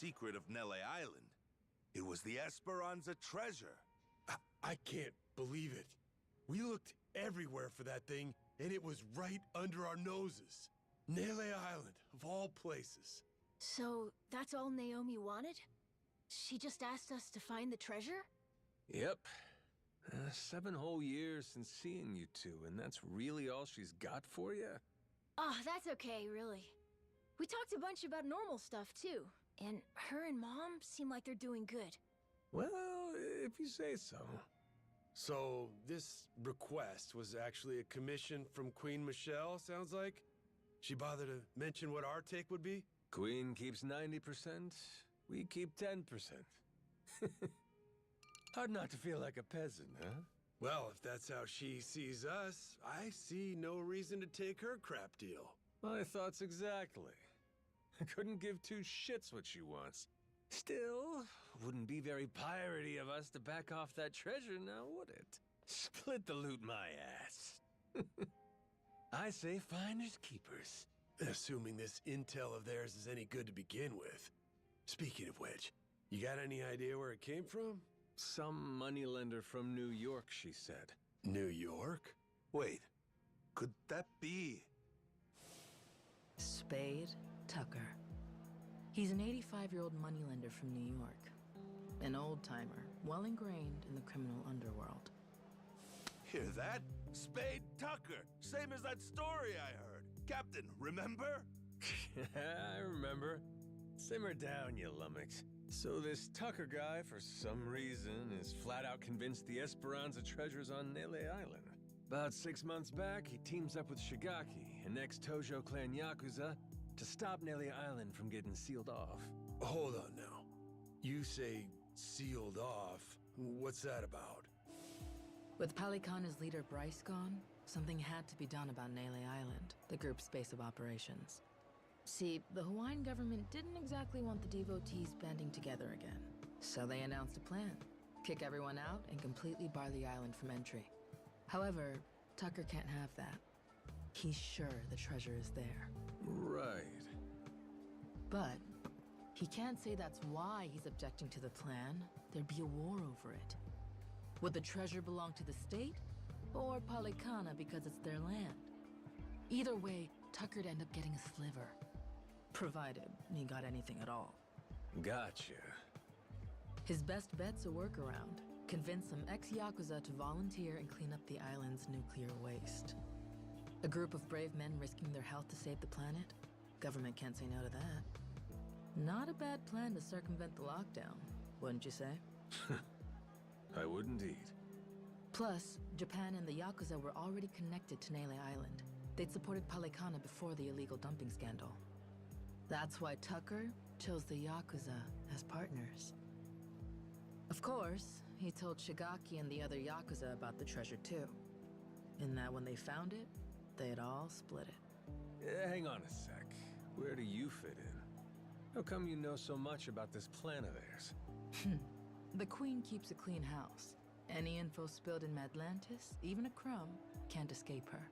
secret of Nele Island. It was the Esperanza treasure. I can't believe it. We looked everywhere for that thing, and it was right under our noses. Nele Island, of all places. So, that's all Naomi wanted? She just asked us to find the treasure? Yep. 7 whole years since seeing you two, and that's really all she's got for you? Oh, that's okay, really. We talked a bunch about normal stuff, too. And her and Mom seem like they're doing good. Well, if you say so. So, this request was actually a commission from Queen Michelle, sounds like? She bothered to mention what our take would be? Queen keeps 90%, we keep 10%. Hard not to feel like a peasant, huh? Well, if that's how she sees us, I see no reason to take her crap deal. My thoughts exactly. I couldn't give 2 shits what she wants. Still, wouldn't be very piratey of us to back off that treasure now, would it? Split the loot my ass. I say finders keepers. Assuming this intel of theirs is any good to begin with. Speaking of which, you got any idea where it came from? Some moneylender from New York, she said. New York? Wait, could that be? Spade Tucker. He's an 85-year-old moneylender from New York. An old-timer, well ingrained in the criminal underworld. Hear that? Spade Tucker, same as that story I heard. Captain, remember? I remember. Simmer down, you lummox. So this Tucker guy, for some reason, is flat out convinced the Esperanza treasure's on Nele Island. About 6 months back, he teams up with Shigaki, an ex-Tojo clan Yakuza, to stop Nele Island from getting sealed off. Hold on now. You say sealed off. What's that about? With Palikana's leader Bryce gone, something had to be done about Nele Island, the group's base of operations. See, the Hawaiian government didn't exactly want the devotees banding together again. So they announced a plan. Kick everyone out and completely bar the island from entry. However, Tucker can't have that. He's sure the treasure is there. Right. But he can't say that's why he's objecting to the plan. There'd be a war over it. Would the treasure belong to the state, or Palikana because it's their land? Either way, Tucker'd end up getting a sliver. Provided he got anything at all. Gotcha. His best bet's a workaround. Convince some ex-Yakuza to volunteer and clean up the island's nuclear waste. A group of brave men risking their health to save the planet? Government can't say no to that. Not a bad plan to circumvent the lockdown, wouldn't you say? I would indeed. Plus, Japan and the Yakuza were already connected to Nele Island. They'd supported Palikana before the illegal dumping scandal. That's why Tucker chose the Yakuza as partners. Of course, he told Shigaki and the other Yakuza about the treasure too. And that when they found it, they'd all split it. Hang on a sec. Where do you fit in? How come you know so much about this plan of theirs? The Queen keeps a clean house. Any info spilled in Madlantis, even a crumb, can't escape her.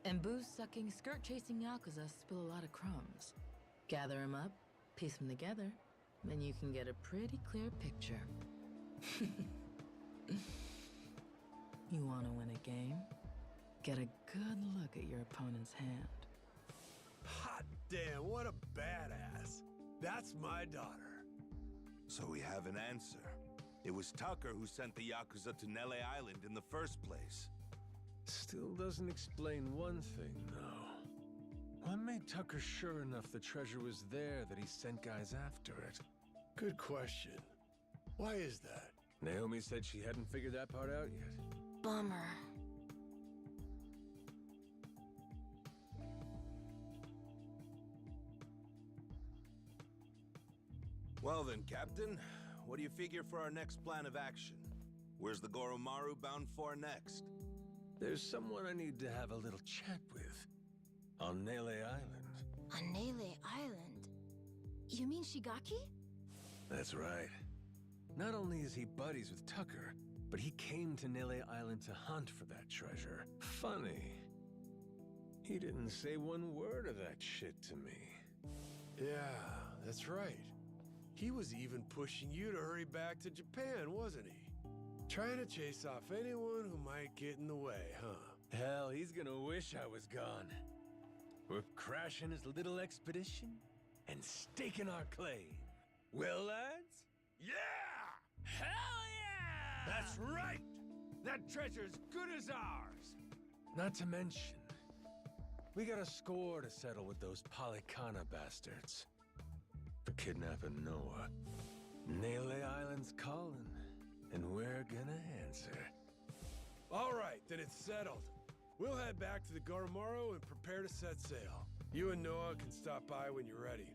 And booze-sucking, skirt-chasing Yakuza spill a lot of crumbs. Gather them up, piece them together, then you can get a pretty clear picture. You want to win a game? Get a good look at your opponent's hand. Hot damn, what a badass. That's my daughter. So we have an answer. It was Tucker who sent the Yakuza to Nele Island in the first place. Still doesn't explain one thing, though. What made Tucker sure enough the treasure was there that he sent guys after it? Good question. Why is that? Naomi said she hadn't figured that part out yet. Bummer. Well then, Captain, what do you figure for our next plan of action? Where's the Goromaru bound for next? There's someone I need to have a little chat with. On Nele Island. On Nele Island? You mean Shigaki? That's right. Not only is he buddies with Tucker, but he came to Nele Island to hunt for that treasure. Funny. He didn't say one word of that shit to me. Yeah, that's right. He was even pushing you to hurry back to Japan, wasn't he? Trying to chase off anyone who might get in the way, huh? Hell, he's gonna wish I was gone. We're crashing his little expedition and staking our claim. Well, lads? Yeah! Hell yeah! That's right! That treasure's good as ours! Not to mention, we got a score to settle with those Polycana bastards for kidnapping Noah. Nele Island's calling, and we're gonna answer. All right, then it's settled. We'll head back to the Goromaru and prepare to set sail. You and Noah can stop by when you're ready.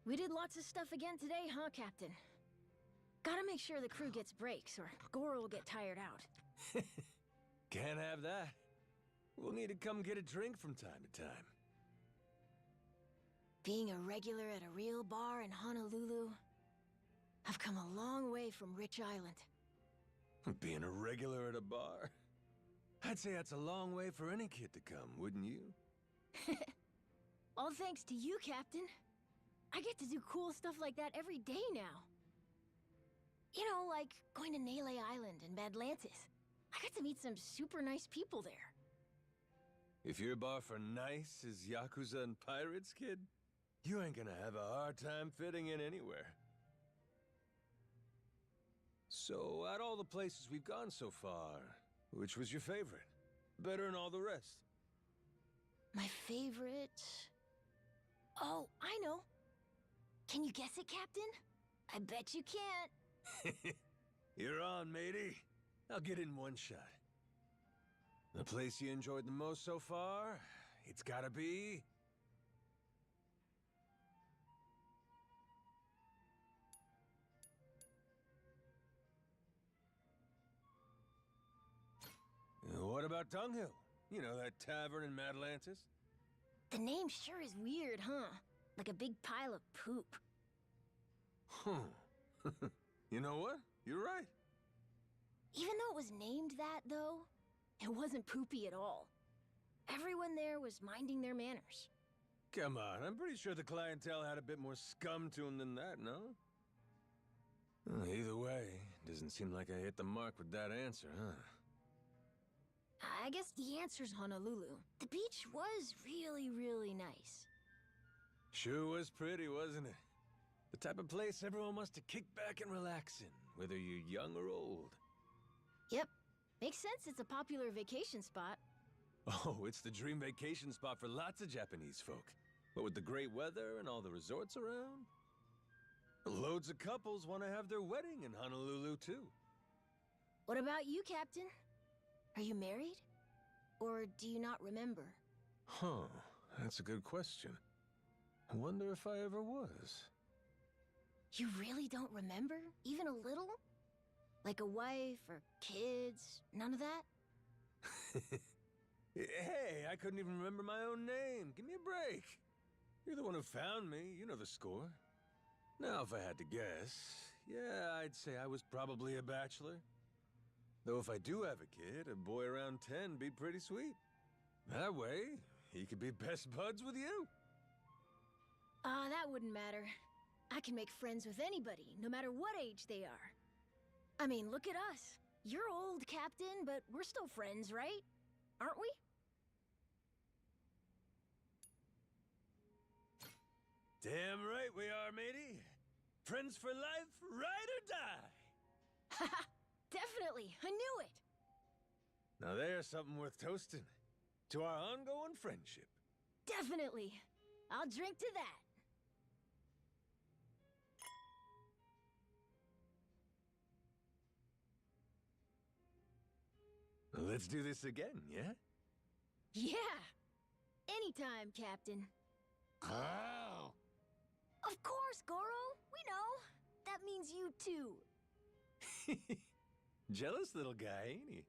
We did lots of stuff again today, huh, Captain? Gotta make sure the crew gets breaks, or Goro will get tired out. Can't have that. We'll need to come get a drink from time to time. Being a regular at a real bar in Honolulu, I've come a long way from Rich Island. Being a regular at a bar? I'd say that's a long way for any kid to come, wouldn't you? All thanks to you, Captain. I get to do cool stuff like that every day now. You know, like going to Nele Island and Badlantis. I got to meet some super nice people there. If your bar for nice is Yakuza and pirates, kid, you ain't gonna have a hard time fitting in anywhere. So, out of all the places we've gone so far, which was your favorite? Better than all the rest? My favorite... Oh, I know. Can you guess it, Captain? I bet you can't. You're on, matey. I'll get in one shot. The place you enjoyed the most so far? It's gotta be... What about Dunghill? You know, that tavern in Madlantis? The name sure is weird, huh? Like a big pile of poop. You know what? You're right. Even though it was named that, though, it wasn't poopy at all. Everyone there was minding their manners. Come on, I'm pretty sure the clientele had a bit more scum to them than that, no? Either way, doesn't seem like I hit the mark with that answer, huh? I guess the answer's Honolulu. The beach was really, really nice. Sure was pretty, wasn't it? The type of place everyone wants to kick back and relax in, whether you're young or old. Yep. Makes sense it's a popular vacation spot. Oh, it's the dream vacation spot for lots of Japanese folk. What with the great weather and all the resorts around? Loads of couples want to have their wedding in Honolulu, too. What about you, Captain? Are you married? Or do you not remember? Huh, that's a good question. I wonder if I ever was. You really don't remember? Even a little? Like a wife or kids? None of that? Hey, I couldn't even remember my own name. Give me a break. You're the one who found me. You know the score. Now, if I had to guess, yeah, I'd say I was probably a bachelor. Though if I do have a kid, a boy around 10 be pretty sweet. That way, he could be best buds with you. That wouldn't matter. I can make friends with anybody, no matter what age they are. I mean, look at us. You're old, Captain, but we're still friends, right? Aren't we? Damn right we are, matey. Friends for life, ride or die. Haha, definitely. I knew it. Now there's something worth toasting. To our ongoing friendship. Definitely. I'll drink to that. Let's do this again, yeah? Yeah. Anytime, Captain. Oh! Of course, Goro. We know. Jealous little guy, ain't he?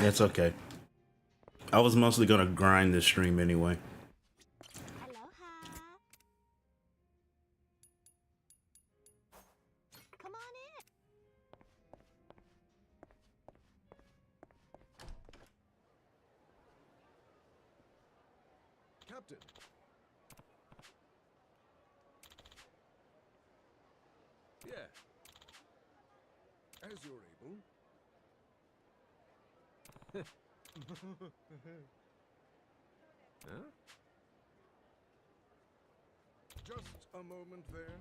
It's okay. I was mostly gonna grind this stream anyway. Aloha. Come on in. Captain. Yeah. As you're able. Huh? Just a moment there.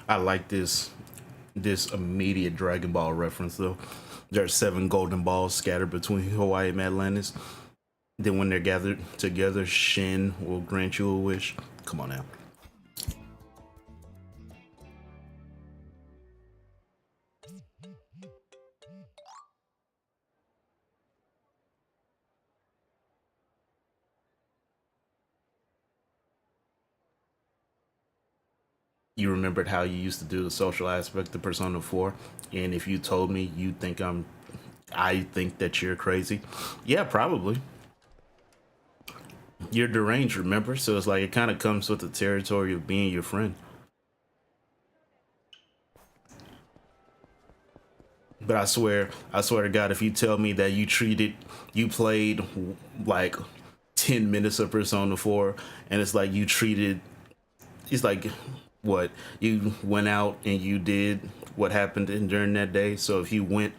I like this immediate Dragon Ball reference though. There are 7 golden balls scattered between Hawaii and Atlantis. Then when they're gathered together, Shin will grant you a wish. Come on now. You remembered how you used to do the social aspect of Persona 4, and if you told me you think I think that you're crazy, yeah, probably. You're deranged, remember? So it's like it kind of comes with the territory of being your friend. But I swear to God, if you tell me that you played like 10 minutes of Persona 4, and it's like, what, you went out and you did what happened during that day. So if you went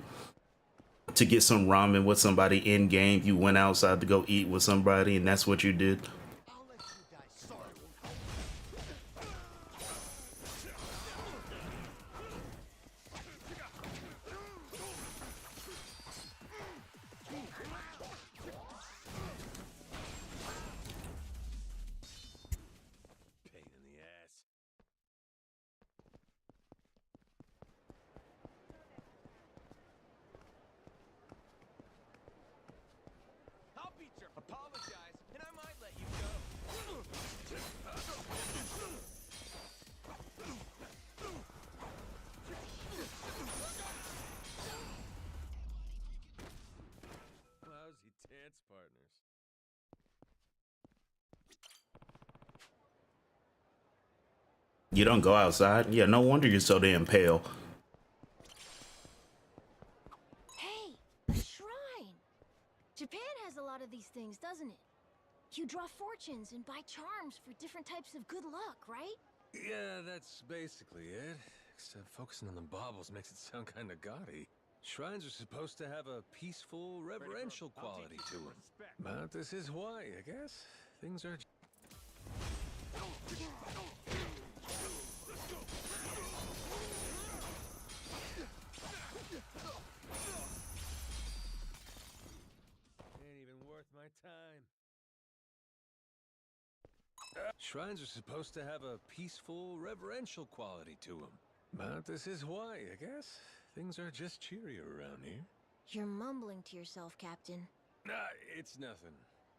to get some ramen with somebody in game, you went outside to go eat with somebody, and that's what you did. Pain in the ass. I'll beat your apologize, and I might let you go. Lousy dance partners. You don't go outside? Yeah, no wonder you're so damn pale. Hey, a shrine. Japan has a lot of these things, doesn't it? You draw fortunes and buy charms for different types of good luck, right? Yeah, that's basically it. Except focusing on the baubles makes it sound kind of gaudy. Shrines are supposed to have a peaceful, reverential quality to them. But this is Hawaii, I guess. Things are... Ain't even worth my time. Shrines are supposed to have a peaceful, reverential quality to them. But this is Hawaii, I guess. Things are just cheerier around here. You're mumbling to yourself, Captain. Nah, it's nothing.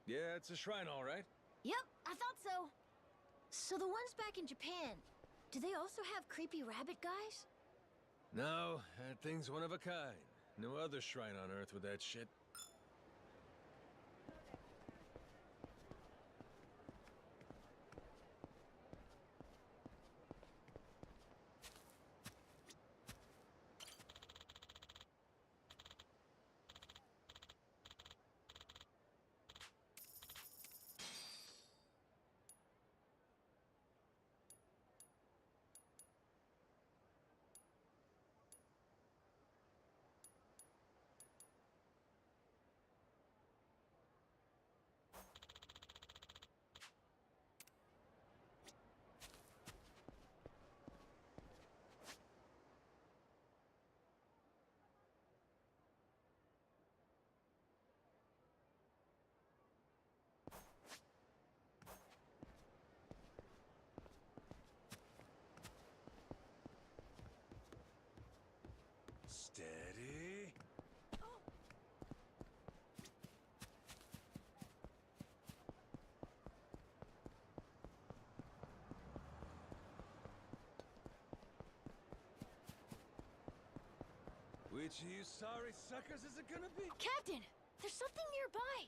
Yeah, it's a shrine, all right. Yep, I thought so. So the ones back in Japan, do they also have creepy rabbit guys? No, that thing's one of a kind. No other shrine on Earth with that shit. Steady. Which of you sorry suckers is it gonna be? Captain, there's something nearby.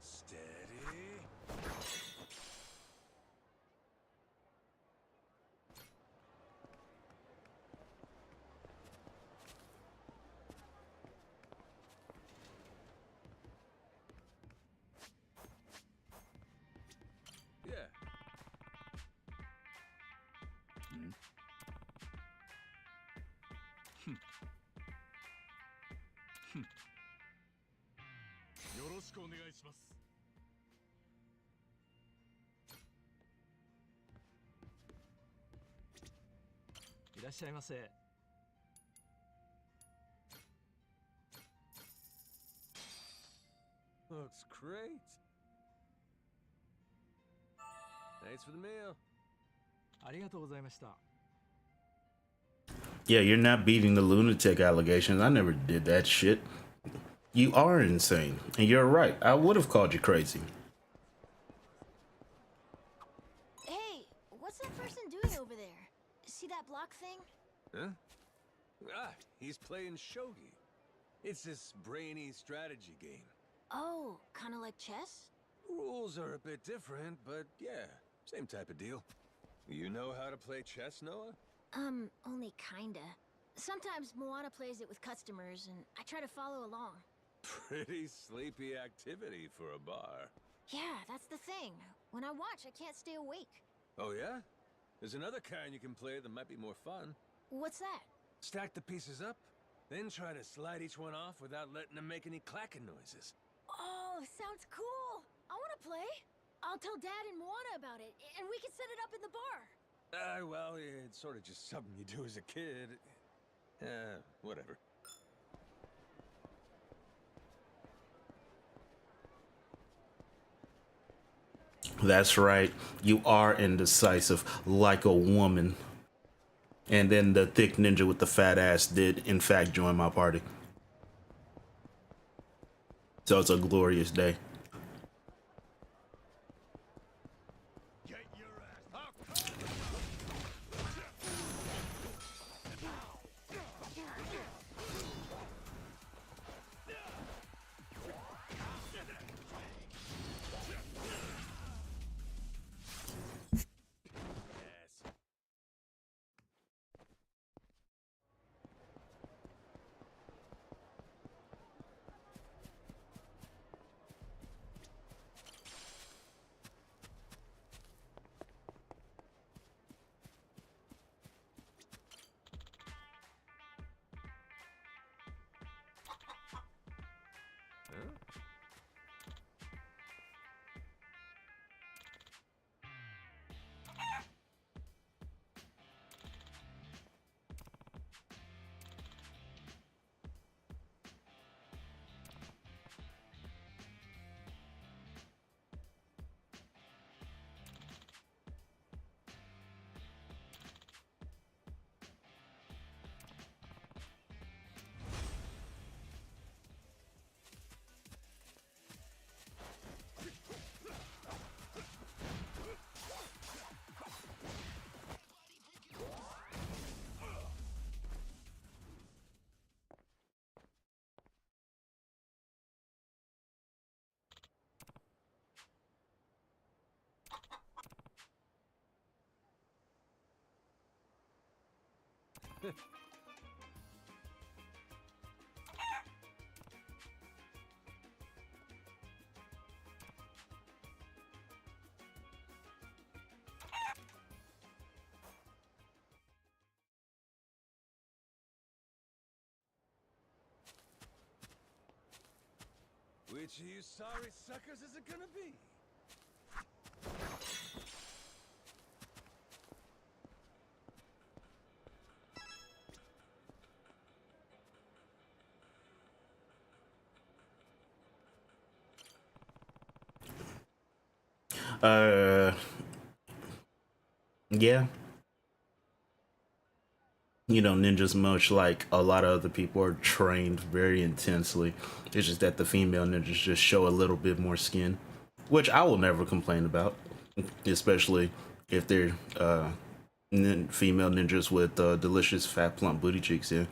Steady. Yeah. よろしくお願いします。いらっしゃいませ。Looks great. Thanks for the meal. ありがとうございました。 Yeah, you're not beating the lunatic allegations. I never did that shit. You are insane, and you're right. I would have called you crazy. Hey, what's that person doing over there? See that block thing? Huh? Ah, he's playing shogi. It's this brainy strategy game. Oh, kind of like chess? Rules are a bit different, but yeah, same type of deal. You know how to play chess, Noah? Only kinda. Sometimes Moana plays it with customers, and I try to follow along. Pretty sleepy activity for a bar. Yeah, that's the thing. When I watch, I can't stay awake. Oh yeah? There's another kind you can play that might be more fun. What's that? Stack the pieces up, then try to slide each one off without letting them make any clacking noises. Oh, sounds cool. I want to play. I'll tell Dad and Moana about it, and we can set it up in the bar. Well, it's sort of just something you do as a kid. Whatever. That's right. You are indecisive, like a woman. And then the thick ninja with the fat ass did, in fact, join my party. So it's a glorious day. Get your ass up! Which of you sorry suckers is it gonna be? Yeah. ninjas, much like a lot of other people, are trained very intensely. It's just that the female ninjas just show a little bit more skin, which I will never complain about, especially if they're female ninjas with delicious fat plump booty cheeks. Yeah.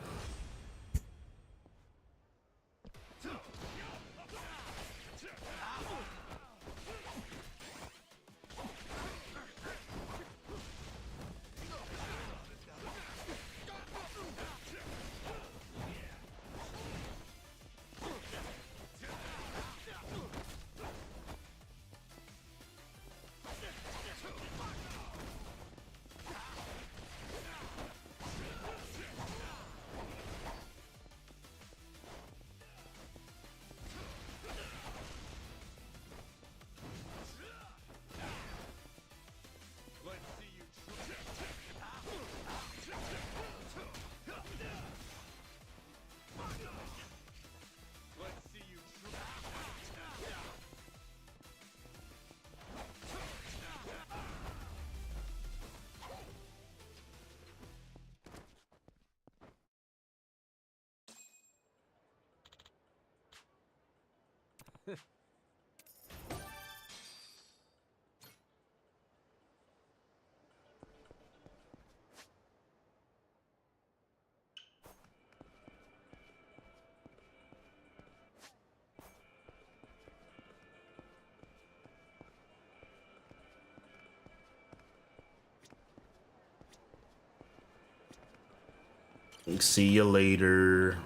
See you later.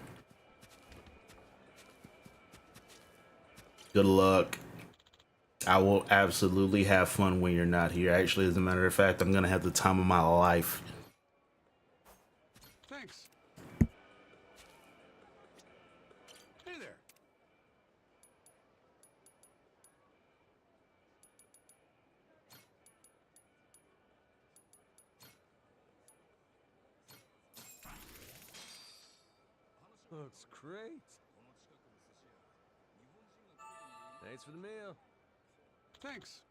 Good luck. I will absolutely have fun when you're not here. Actually, as a matter of fact, I'm gonna have the time of my life. Thanks. Hey there. Looks great. Thanks for the meal. Thanks.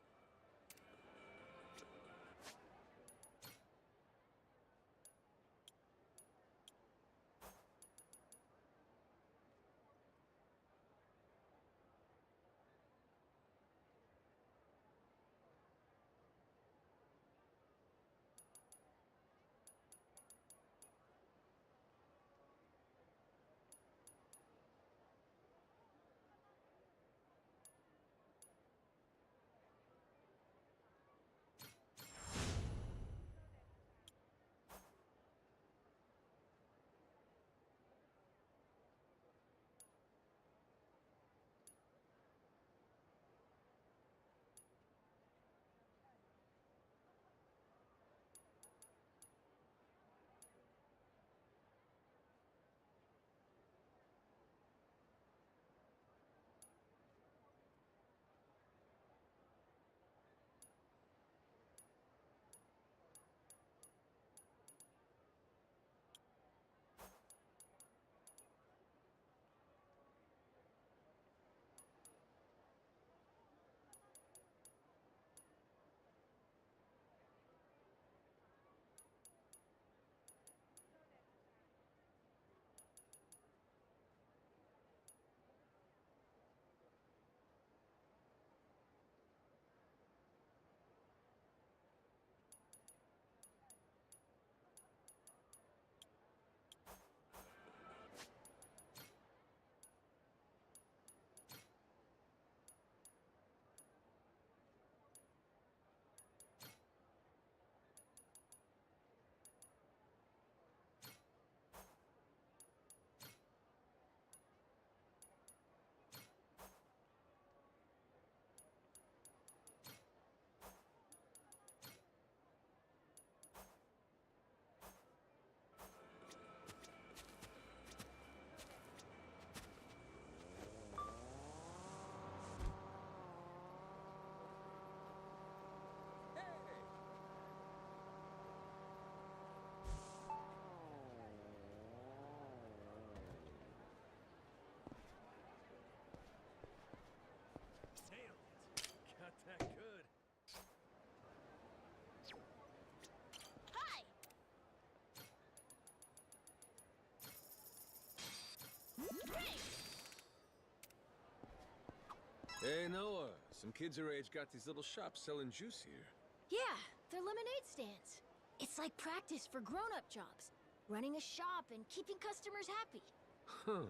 Hey, Noah. Some kids our age got these little shops selling juice here. Yeah, they're lemonade stands. It's like practice for grown-up jobs. Running a shop and keeping customers happy. Huh.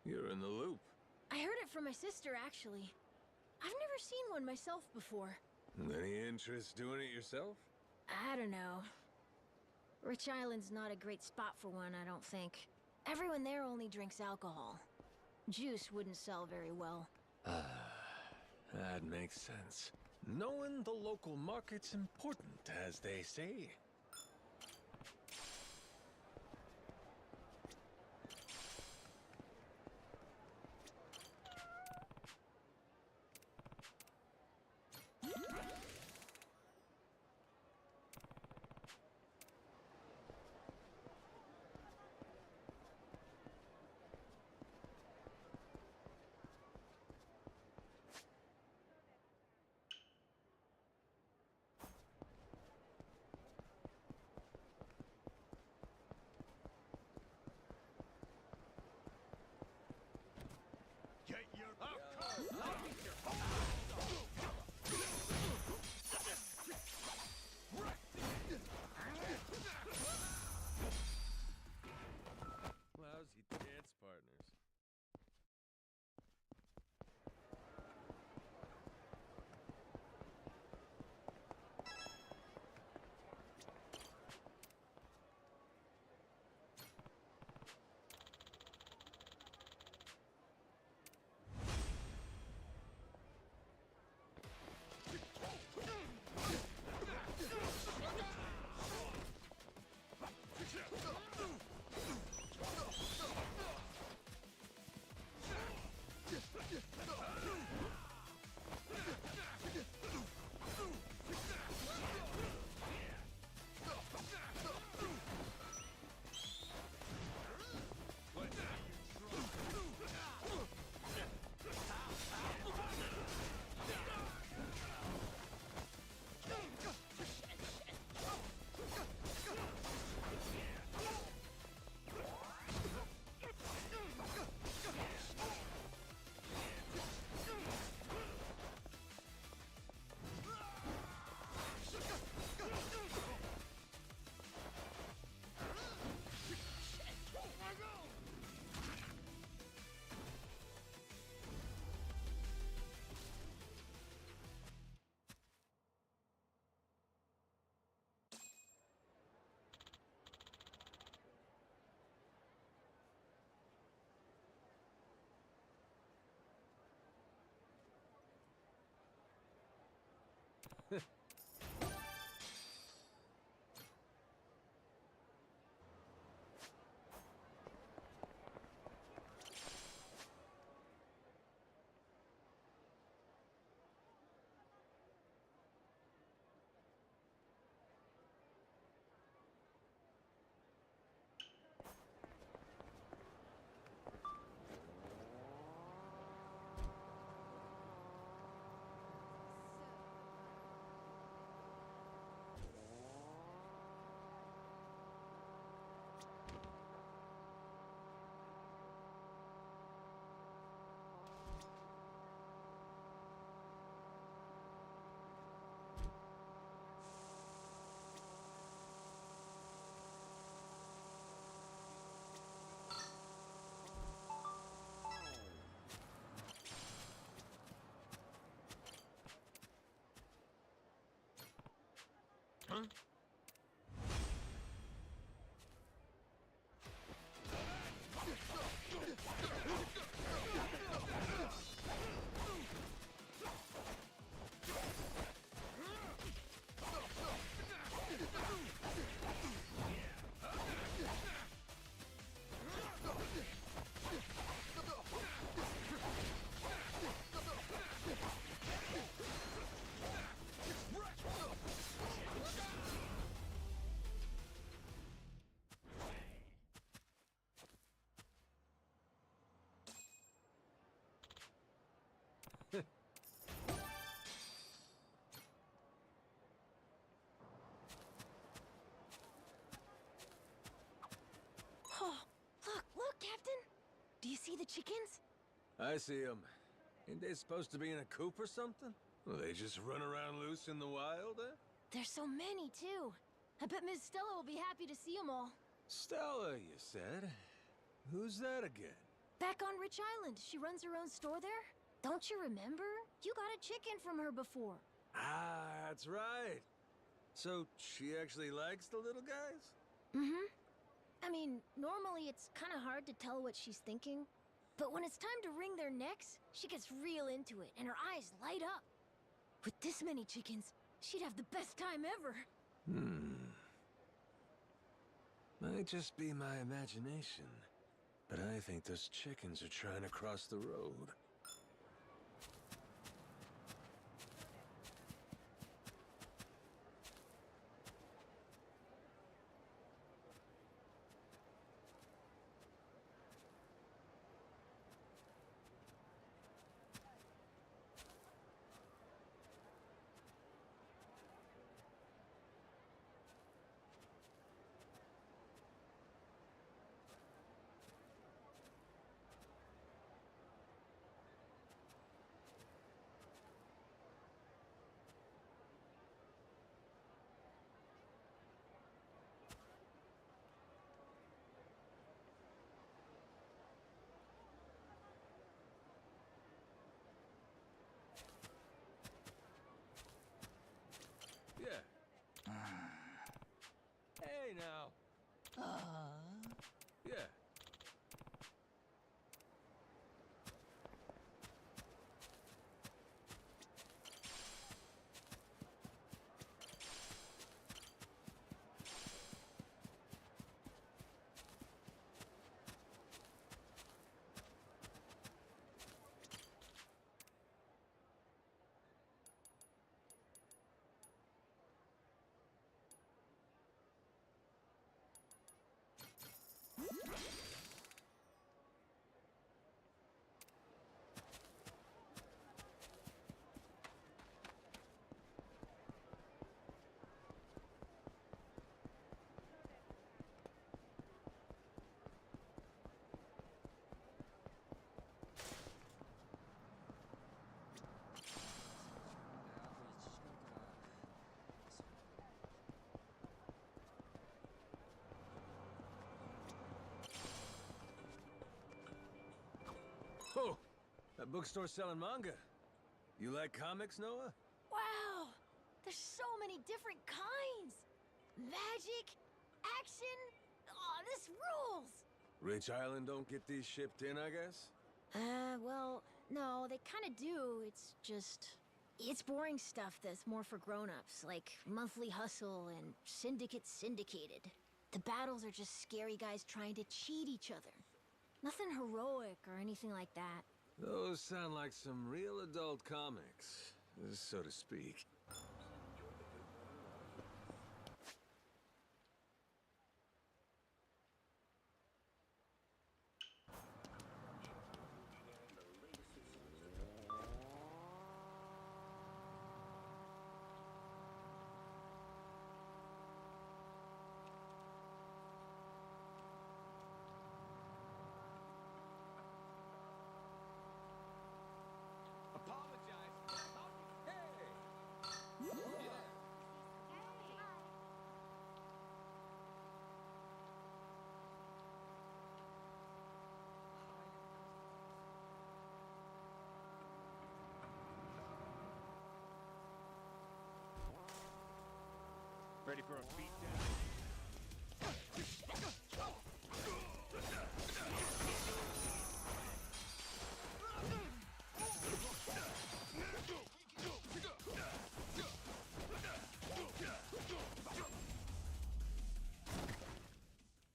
You're in the loop. I heard it from my sister, actually. I've never seen one myself before. Any interest doing it yourself? I don't know. Rich Island's not a great spot for one, I don't think. Everyone there only drinks alcohol. Juice wouldn't sell very well. That makes sense. Knowing the local market's important, as they say. Lousy dance partners. Huh? Oh, look, Captain! Do you see the chickens? I see them. Ain't they supposed to be in a coop or something? Well, they just run around loose in the wild, eh? There's so many, too. I bet Miss Stella will be happy to see them all. Stella, you said? Who's that again? Back on Rich Island, she runs her own store there. Don't you remember? You got a chicken from her before. Ah, that's right. So, she actually likes the little guys? Mm-hmm. I mean, normally it's kind of hard to tell what she's thinking. But when it's time to wring their necks, she gets real into it, and her eyes light up. With this many chickens, she'd have the best time ever. Might just be my imagination, but I think those chickens are trying to cross the road. Yeah. Hey, now. Yeah. Oh, that bookstore selling manga. You like comics, Noah? Wow! There's so many different kinds! Magic, action... Aw, this rules! Rich Island don't get these shipped in, I guess? Well, no, they kinda do. It's just... It's boring stuff that's more for grown-ups, like Monthly Hustle and Syndicate Syndicated. The battles are just scary guys trying to cheat each other. Nothing heroic or anything like that. Those sound like some real adult comics, so to speak. Ready for a beatdown?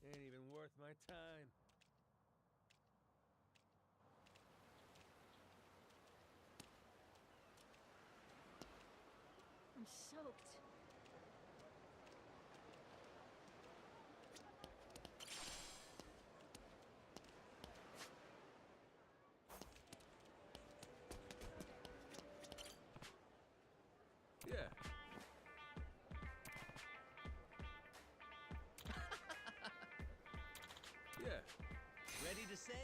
Ain't even worth my time. I'm soaked. Yeah. Yeah. Ready to sail.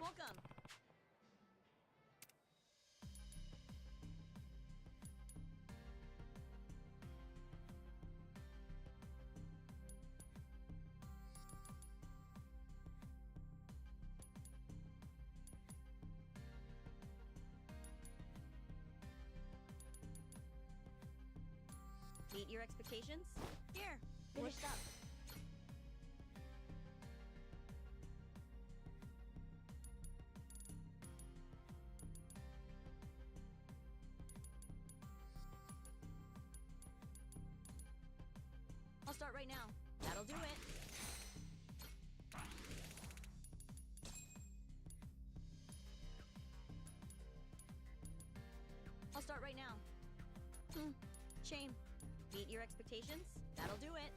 Welcome. Meet your expectations? Here, finished up. I'll start right now. That'll do it. I'll start right now. Shame. Meet your expectations? That'll do it.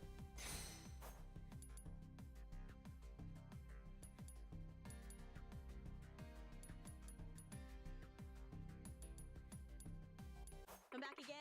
Come back again.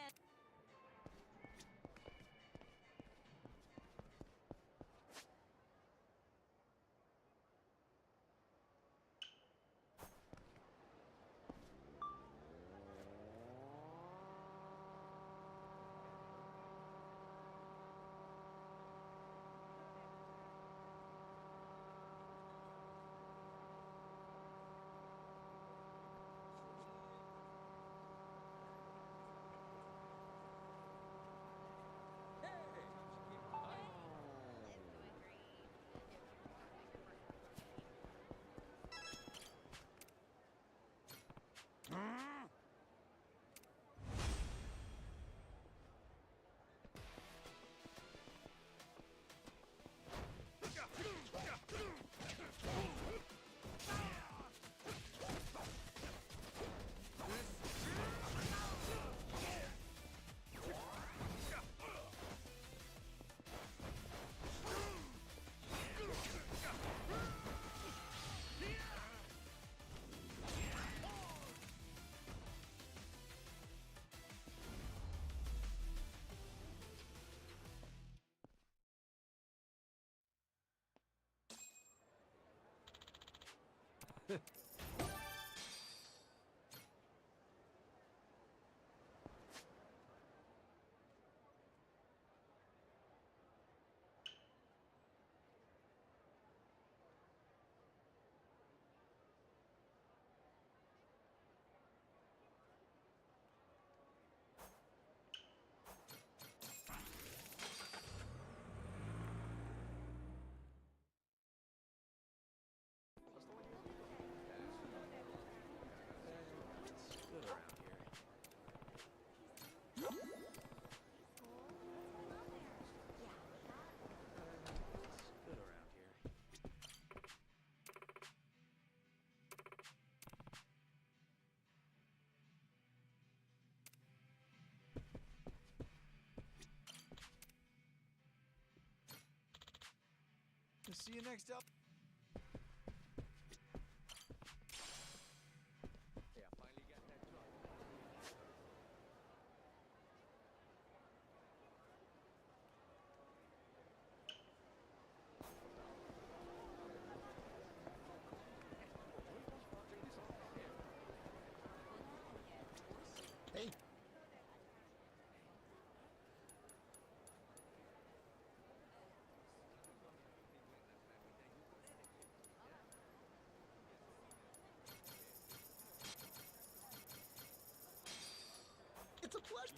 See you next up. Yeah, finally got that truck. Hey. It's a pleasure.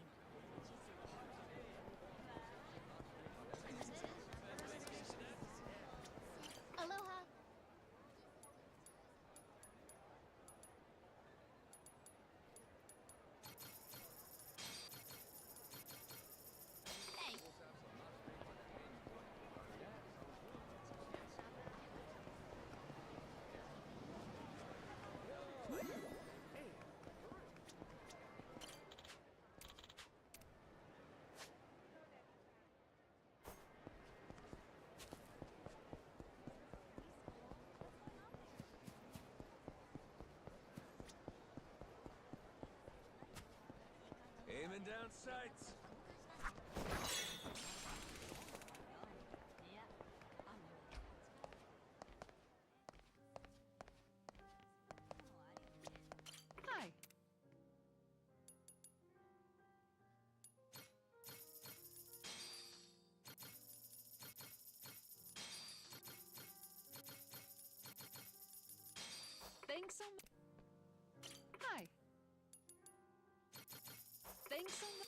Aloha. Hey. Aiming down sights. Hi. Thanks so much. Hi. Thanks so much.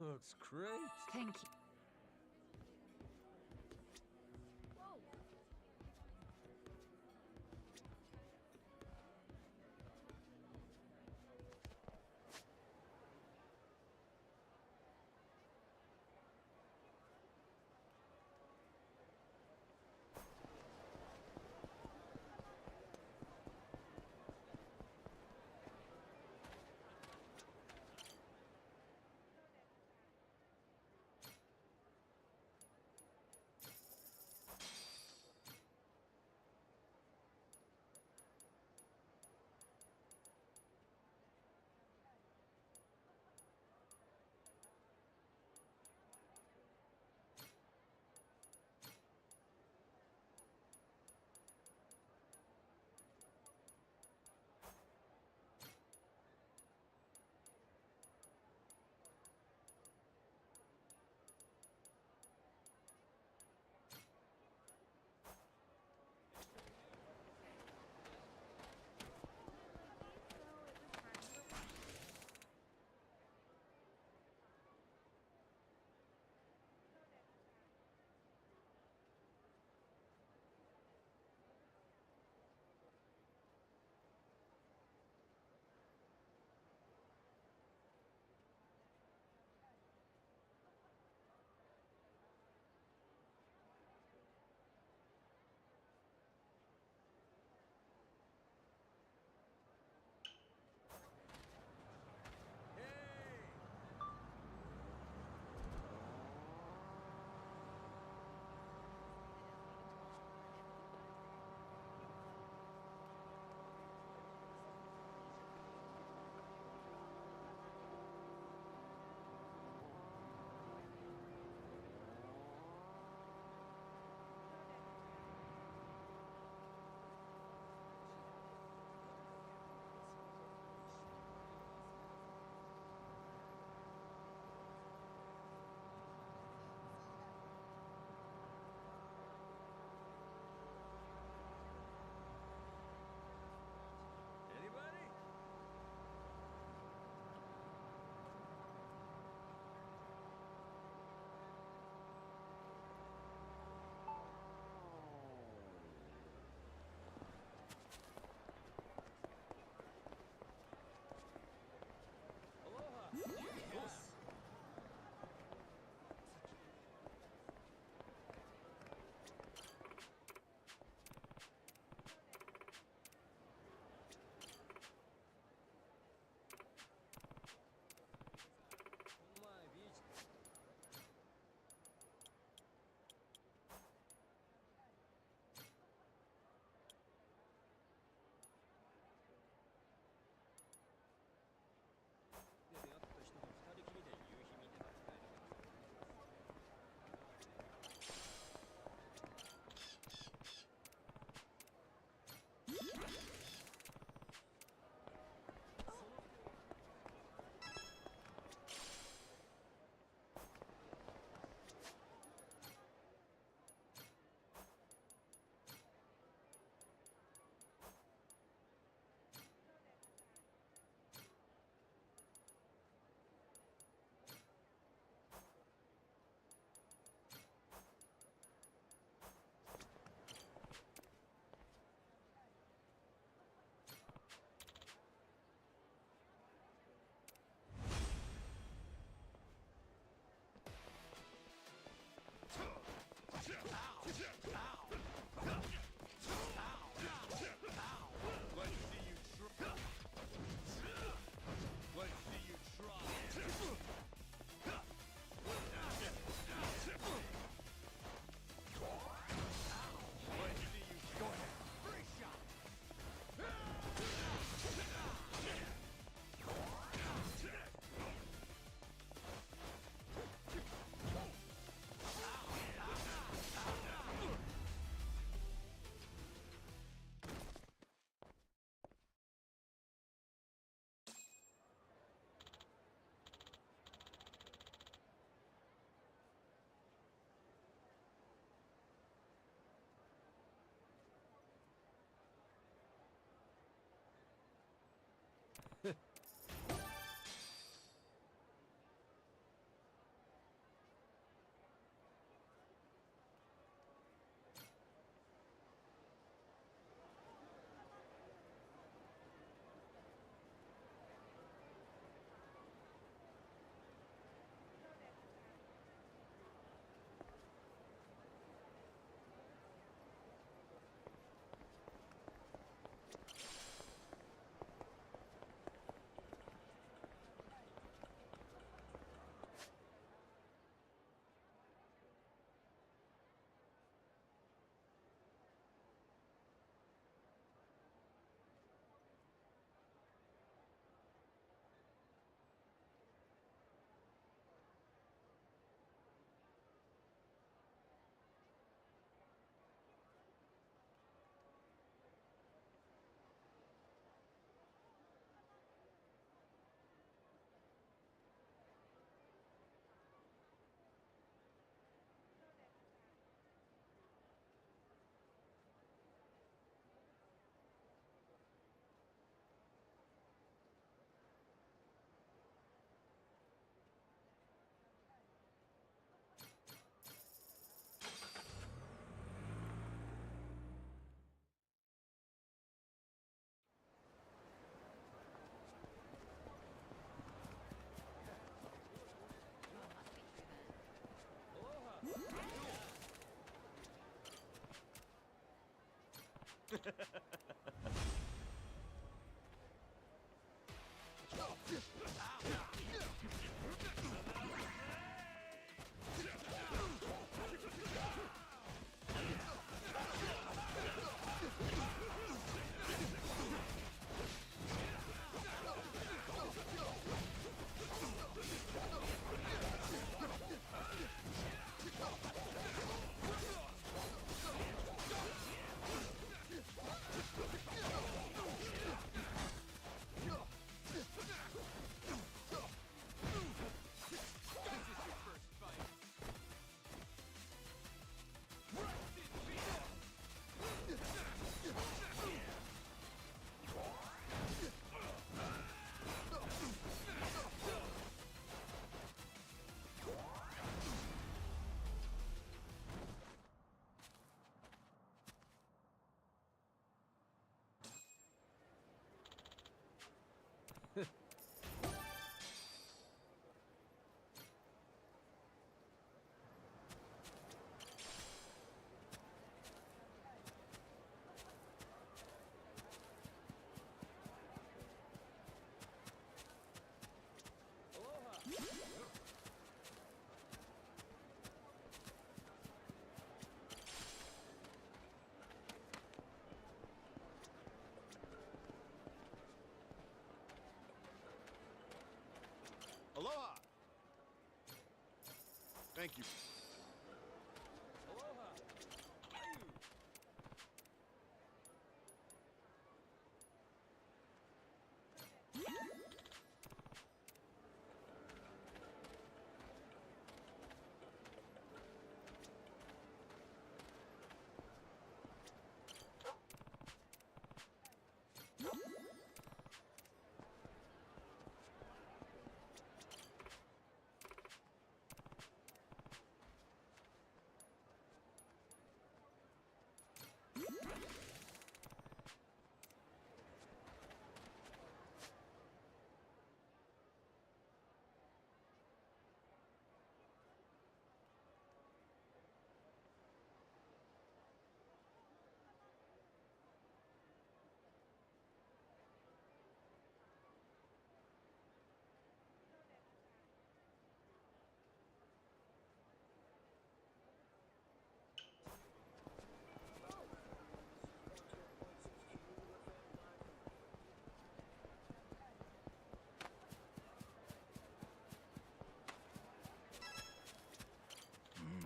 looks great. Thank you. Anybody? Aloha. Yes. My beach. Aloha! Thank you.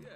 Yeah.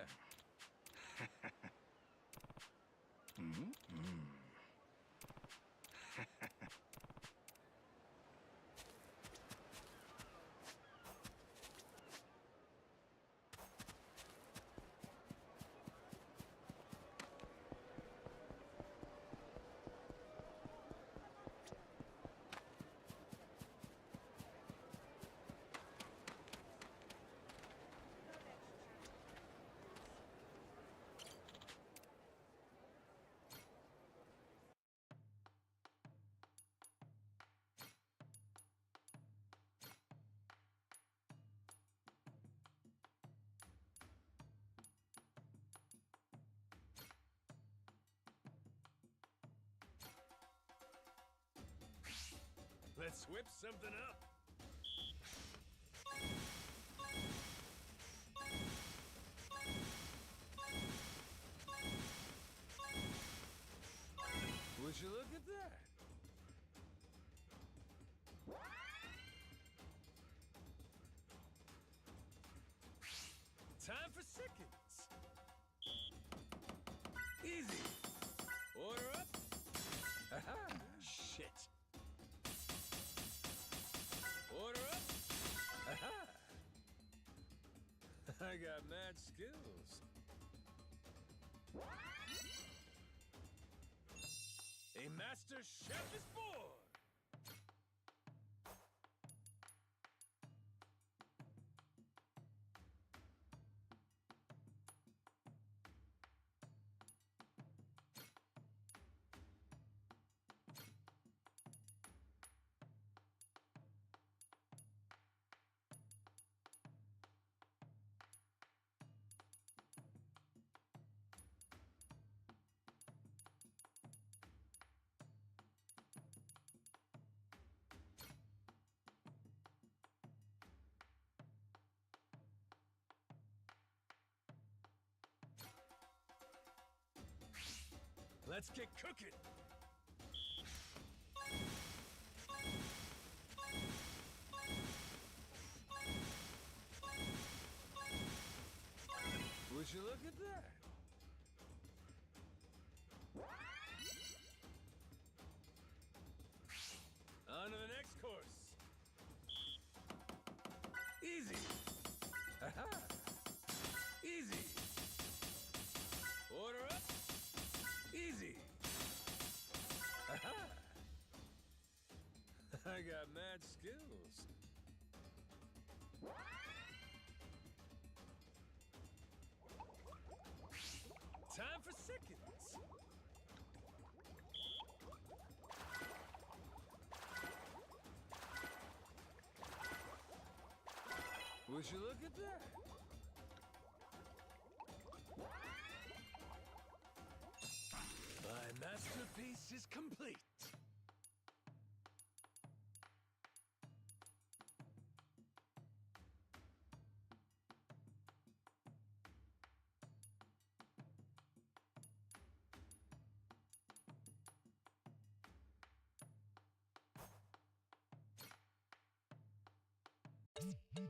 Let's whip something up. Would you look at that? Time for seconds. Easy. Order up. Aha! Shit. Order up. Aha! I got mad skills. A master chef is born. Let's get cooking. Would you look at that? On to the next course. Easy. Aha. Easy. Order up. Easy. Aha. I got mad skills. Time for seconds. Would you look at that? My masterpiece is complete. Hello.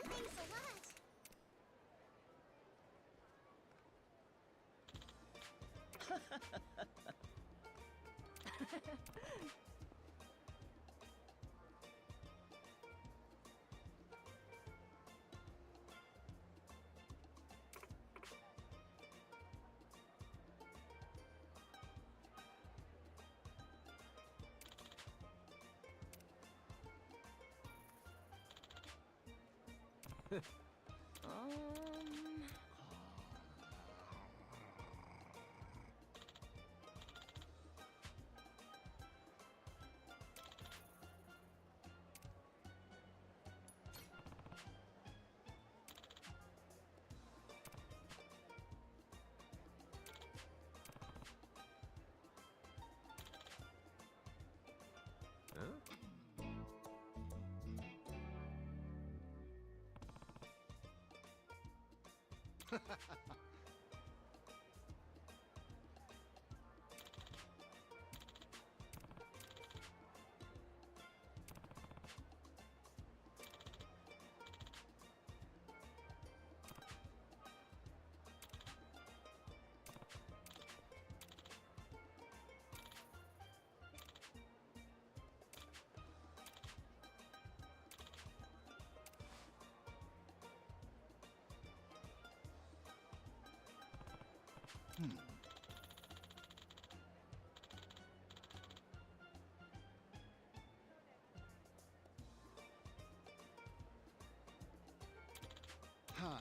Thanks a lot. Huh. Huh?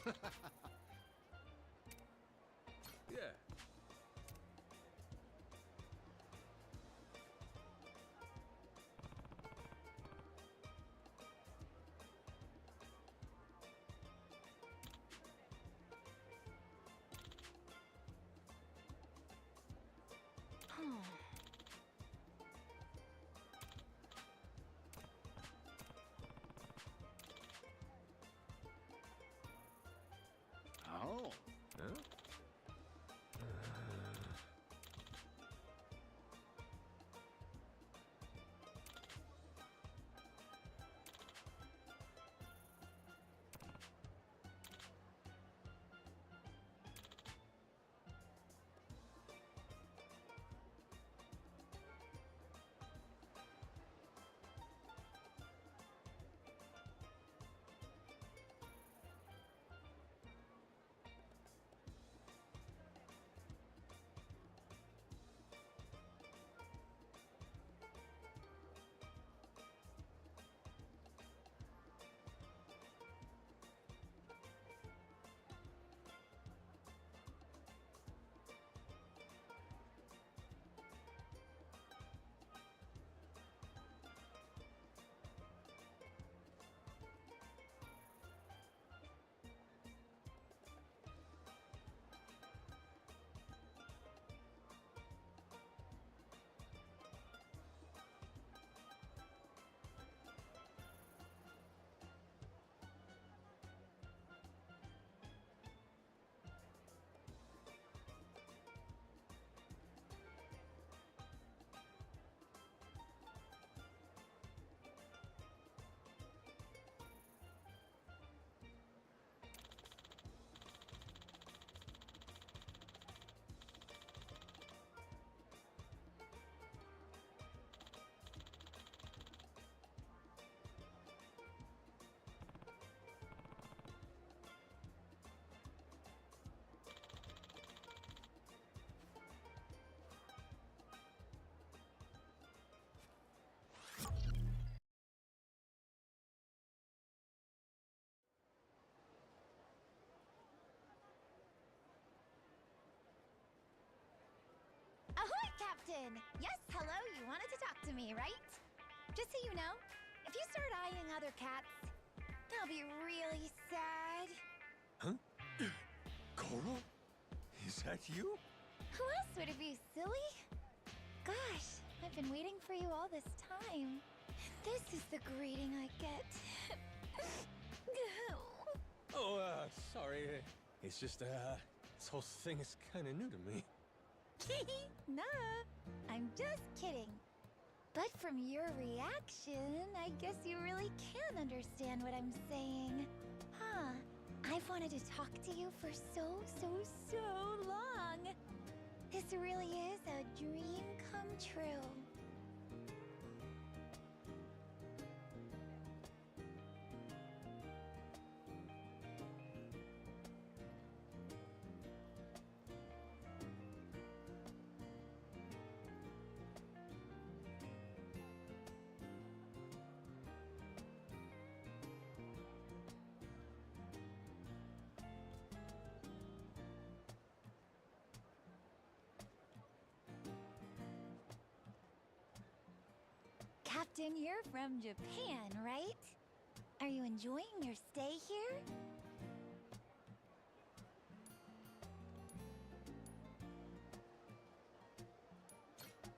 Yeah. Oh. Huh? Ahoy, Captain! Yes, hello, you wanted to talk to me, right? Just so you know, if you start eyeing other cats, I'll be really sad. Huh? Goro? Is that you? Who else would it be, silly? Gosh, I've been waiting for you all this time. This is the greeting I get. Oh, sorry. It's just, this whole thing is kind of new to me. Nah, I'm just kidding. But from your reaction, I guess you really can understand what I'm saying. Huh. I've wanted to talk to you for so long. This really is a dream come true. Captain, you're from Japan, right? Are you enjoying your stay here?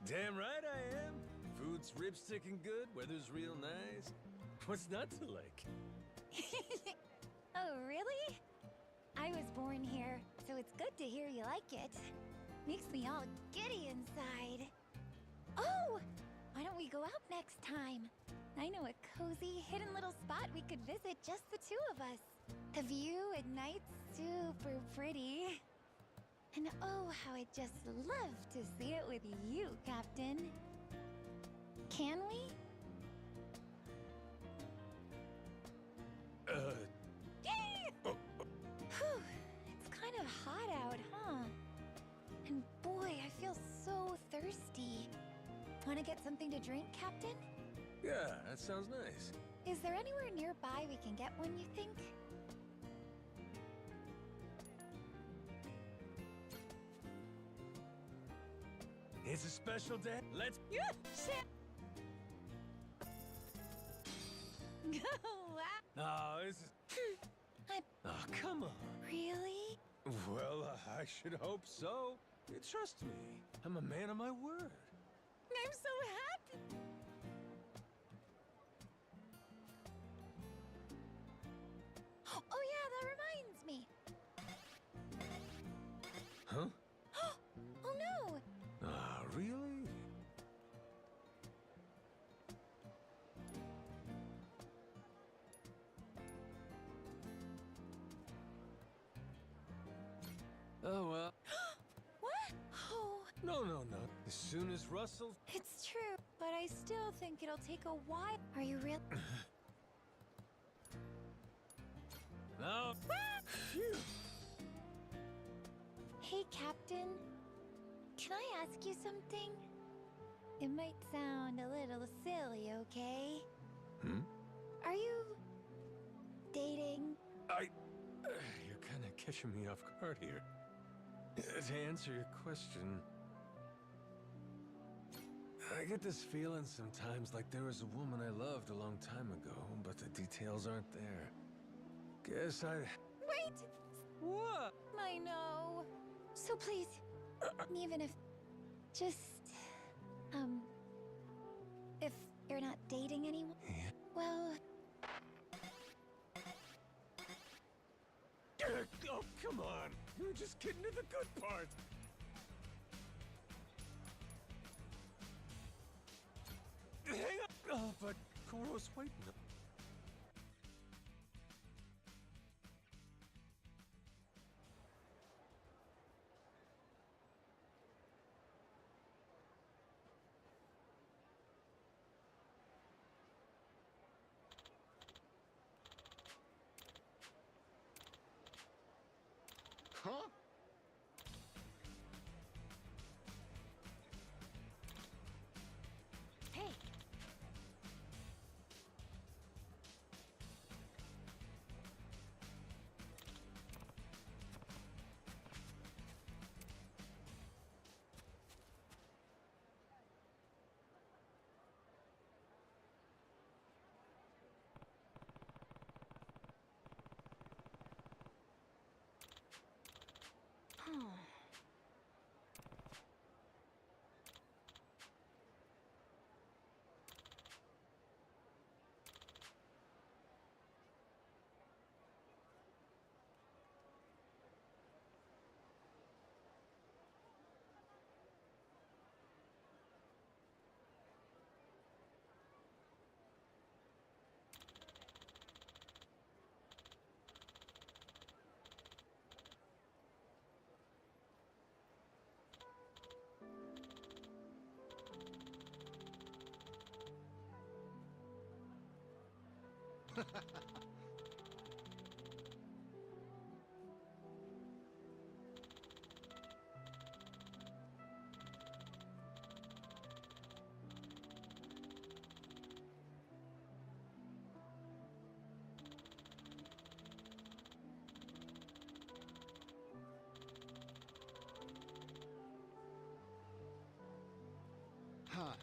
Damn right I am. Food's ripstick and good, weather's real nice. What's not to like? Oh, really? I was born here, so it's good to hear you like it. Makes me all giddy inside. Oh! Why don't we go out next time? I know a cozy, hidden little spot we could visit just the two of us. The view at night's super pretty. And oh, how I'd just love to see it with you, Captain. Can we? Whew, it's kind of hot out, huh? And boy, I feel so thirsty. Want to get something to drink, Captain? Yeah, that sounds nice. Is there anywhere nearby we can get one, you think? It's a special day. Let's. Oh, this is. Oh, come on. Really? Well, I should hope so. Trust me, I'm a man of my word. I'm so happy. Oh yeah, that reminds me. Huh? Oh no! Ah, really? Oh, well. What? Oh, No. As soon as Russell... it's true, but I still think it'll take a while. Are you real? No. Phew. Hey, Captain. Can I ask you something? It might sound a little silly, okay? Hmm? Are you dating? You're kind of catching me off guard here. To answer your question... I get this feeling sometimes like there was a woman I loved a long time ago, but the details aren't there. Guess I... Wait! What? I know. So please, even if... just... if you're not dating anyone... Yeah. Well... Oh, come on! You were just getting to the good part! Hang on! Oh, but Koro's waiting. Huh? Hey! Huh. Huh?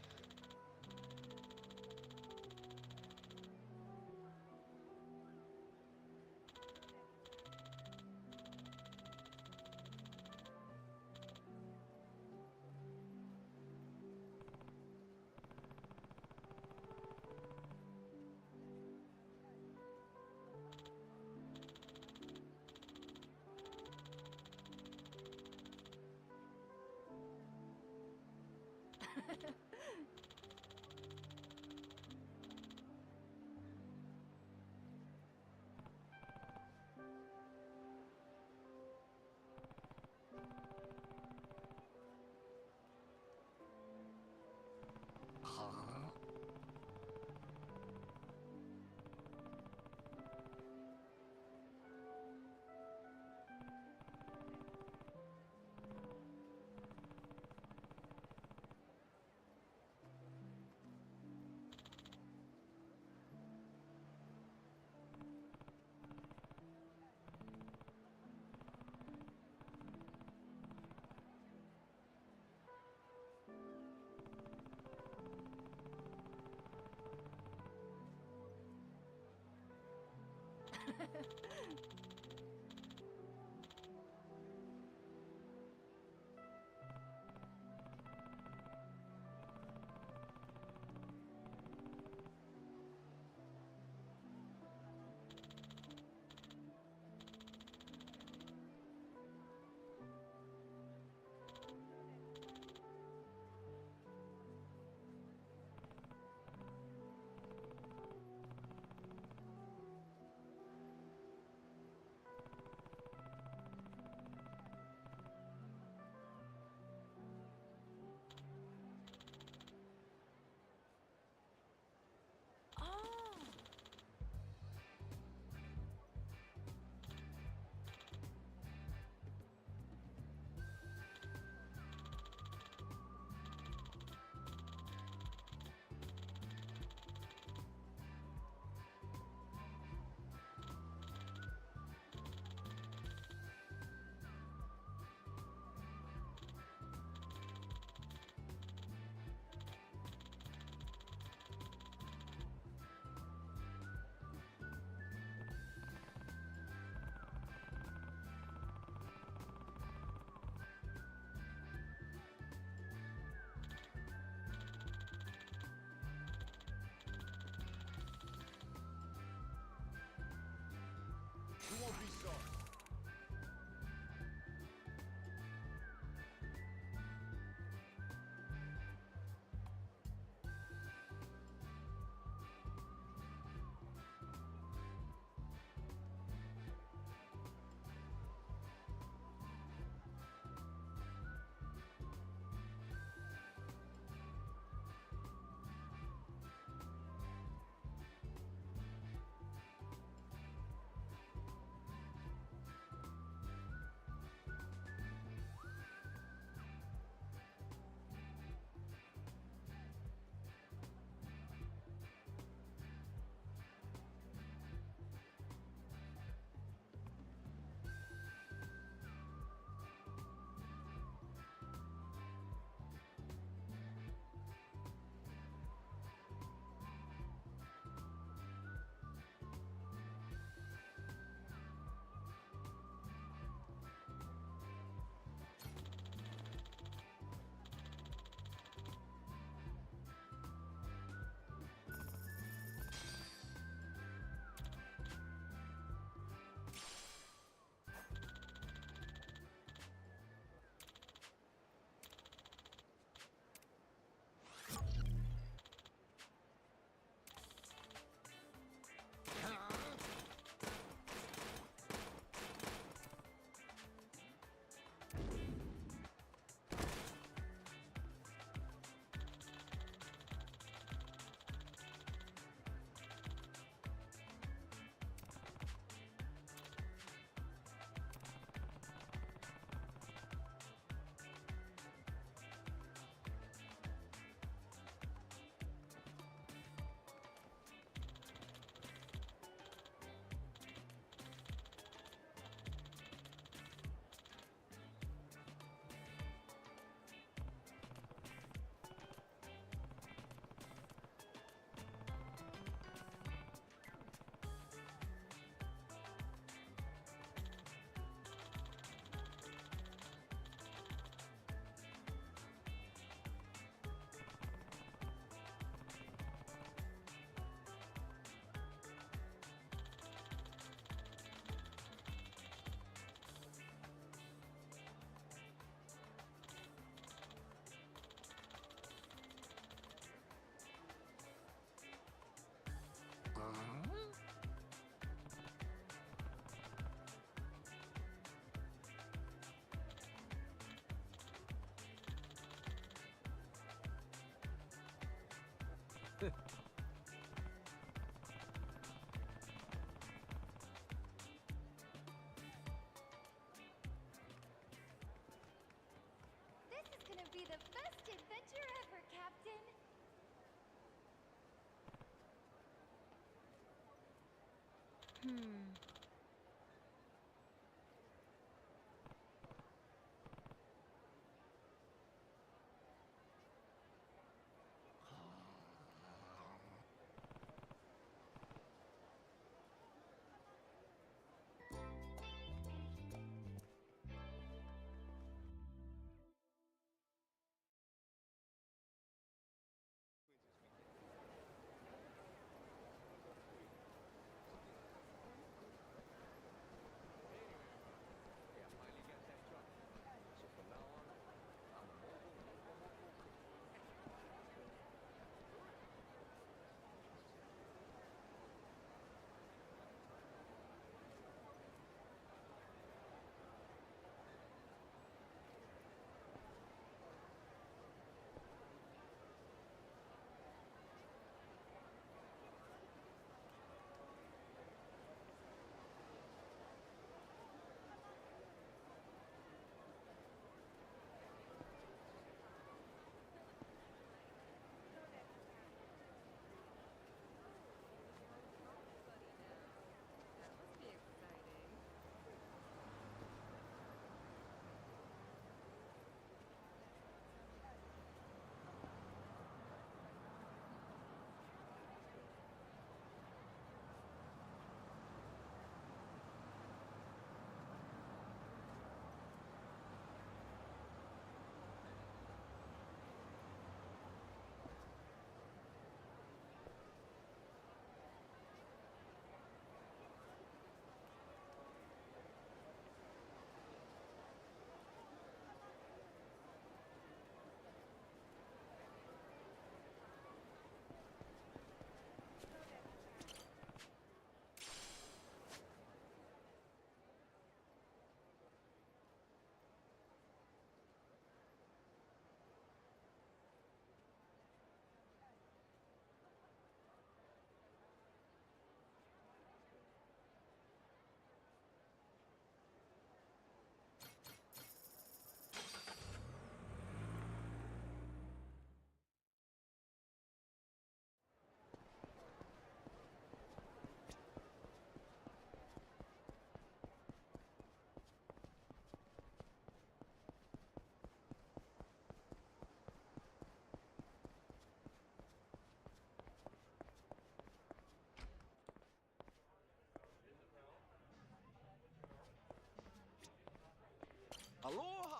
Aloha!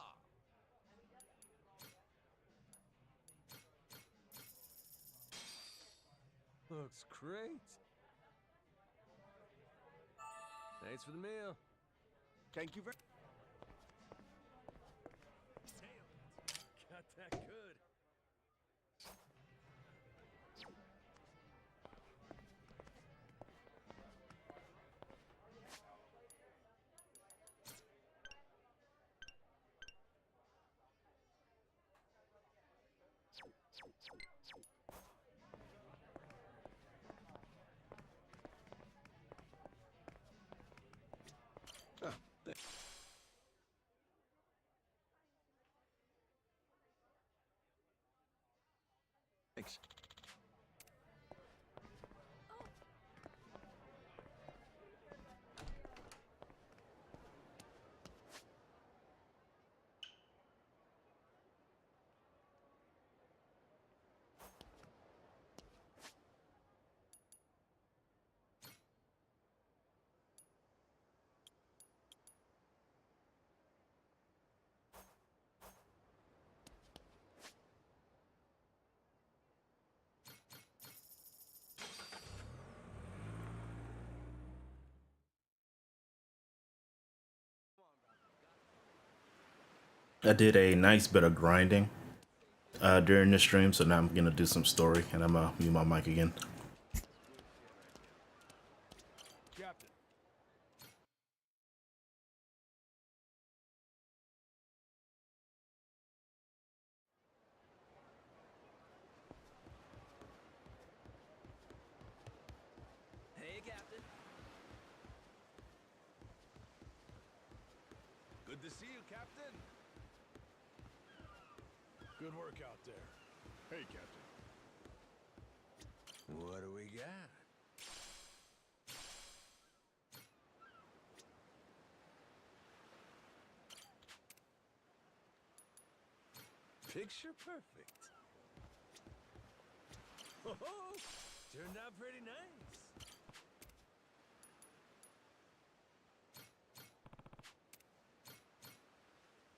Looks great. Thanks for the meal. Thank you very... Got that good. Thanks. I did a nice bit of grinding during the stream, so now I'm gonna do some story, and I'm gonna mute my mic again. Captain. Hey, Captain. Good to see you, Captain. Good work out there. Hey, Captain. What do we got? Picture perfect. Oh, turned out pretty nice.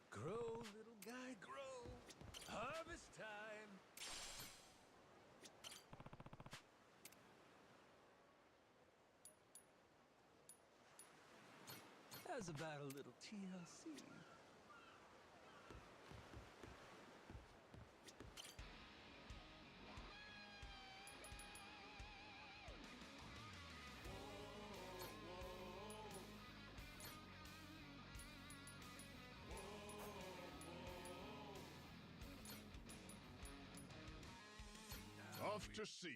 Grow, little guy, grow. Harvest time. How's about a little TLC? Off to sea.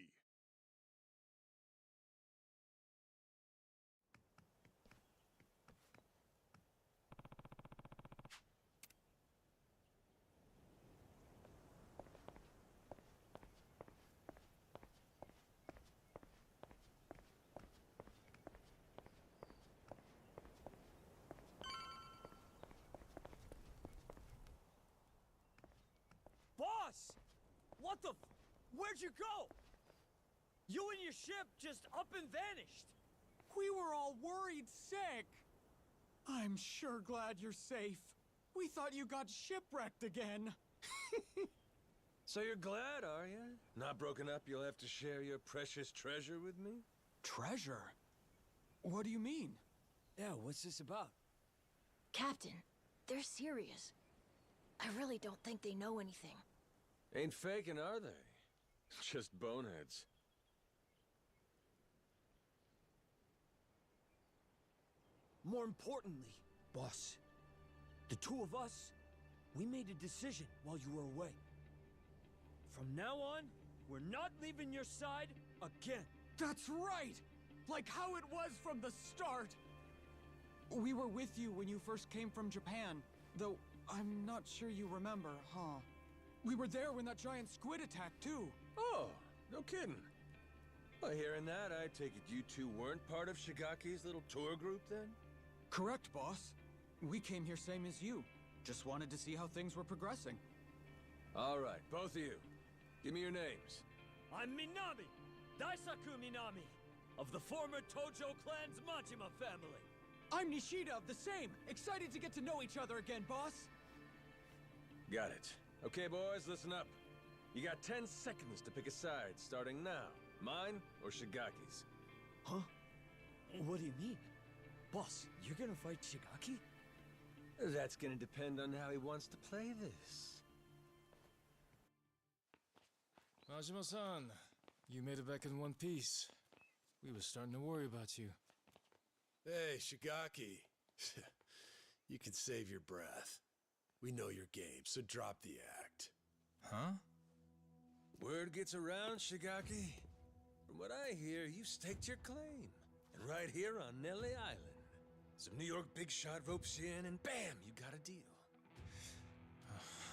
Boss! What the Where'd you go? You and your ship just up and vanished. We were all worried sick. I'm sure glad you're safe. We thought you got shipwrecked again. So you're glad, are you? Not broken up, you'll have to share your precious treasure with me? Treasure? What do you mean? Yeah, what's this about? Captain, they're serious. I really don't think they know anything. Ain't faking, are they? Just boneheads. More importantly, boss, the two of us, we made a decision while you were away. From now on, we're not leaving your side again. That's right! Like how it was from the start! We were with you when you first came from Japan, though I'm not sure you remember, huh? We were there when that giant squid attacked, too. Oh, no kidding. Well, hearing that, I take it you two weren't part of Shigaki's little tour group then? Correct, boss. We came here same as you. Just wanted to see how things were progressing. All right, both of you. Give me your names. I'm Minami, Daisaku Minami, of the former Tojo clan's Majima family. I'm Nishida, the same. Excited to get to know each other again, boss. Got it. Okay, boys, listen up. You got 10 seconds to pick a side, starting now. Mine or Shigaki's? Huh? What do you mean? Boss, you're gonna fight Shigaki? That's gonna depend on how he wants to play this. Majima-san, you made it back in one piece. We were starting to worry about you. Hey, Shigaki. You can save your breath. We know your game, so drop the act. Huh? Word gets around, Shigaki. From what I hear, you staked your claim. And right here on Nelly Island. Some New York big shot ropes you in, and bam, you got a deal.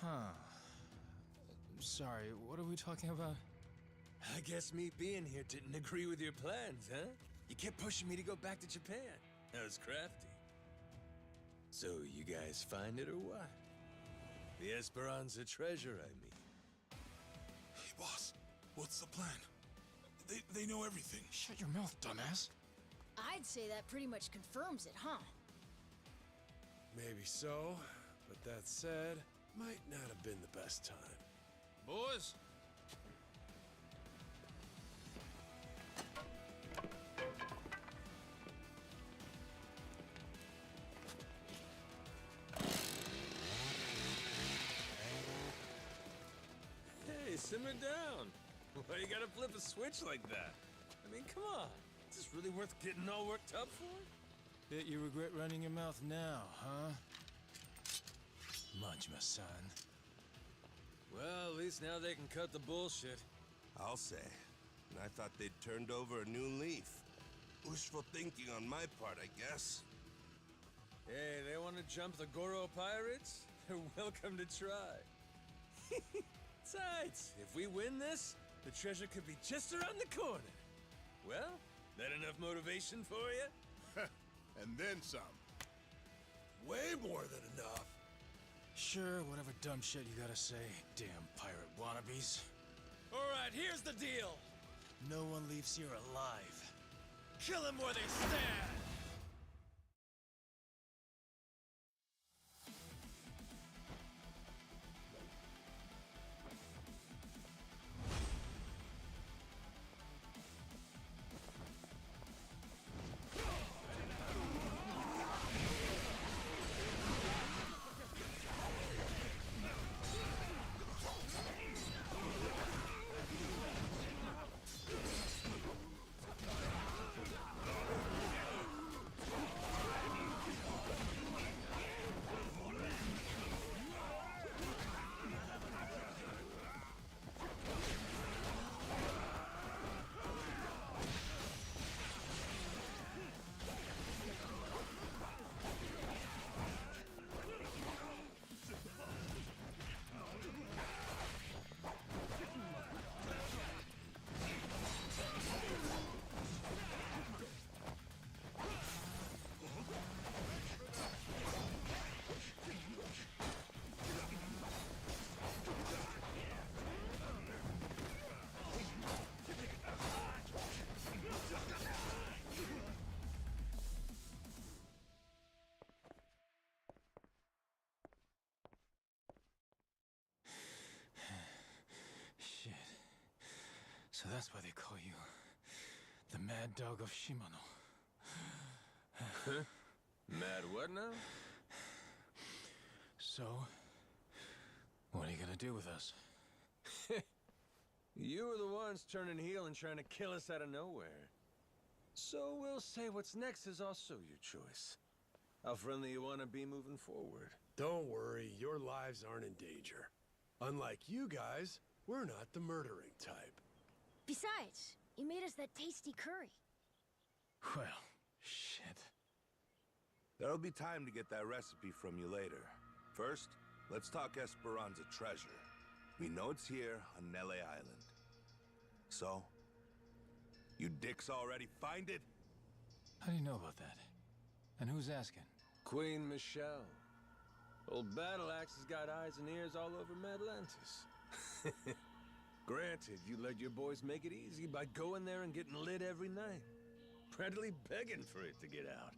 Huh. Sorry, what are we talking about? I guess me being here didn't agree with your plans, huh? You kept pushing me to go back to Japan. That was crafty. So, you guys find it or what? The Esperanza treasure, I mean. Hey, boss. What's the plan? They know everything. Shut your mouth, dumbass. I'd say that pretty much confirms it, huh? Maybe so, but that said, might not have been the best time. Boys? Hey, simmer down. Why you gotta flip a switch like that? I mean, come on. Is this really worth getting all worked up for? Bet you regret running your mouth now, huh? Majima-san. Well, at least now they can cut the bullshit. I'll say. And I thought they'd turned over a new leaf. Wishful thinking on my part, I guess. Hey, they want to jump the Goro pirates? They're welcome to try. Besides, if we win this, the treasure could be just around the corner. Well, that enough motivation for you? And then some. Way more than enough. Sure, whatever dumb shit you gotta say, damn pirate wannabes. Alright, here's the deal. No one leaves here alive. Kill them where they stand! So that's why they call you the Mad Dog of Shimano. Mad what now? So, what are you gonna do with us? You were the ones turning heel and trying to kill us out of nowhere. So we'll say what's next is also your choice. How friendly you want to be moving forward. Don't worry, your lives aren't in danger. Unlike you guys, we're not the murdering type. Besides, you made us that tasty curry. Well, shit. There'll be time to get that recipe from you later. First, let's talk Esperanza treasure. We know it's here on Nele Island. So, you dicks already find it? How do you know about that? And who's asking? Queen Michelle. Old Battle Axe has got eyes and ears all over Madlantis. Granted, you let your boys make it easy by going there and getting lit every night. Practically begging for it to get out.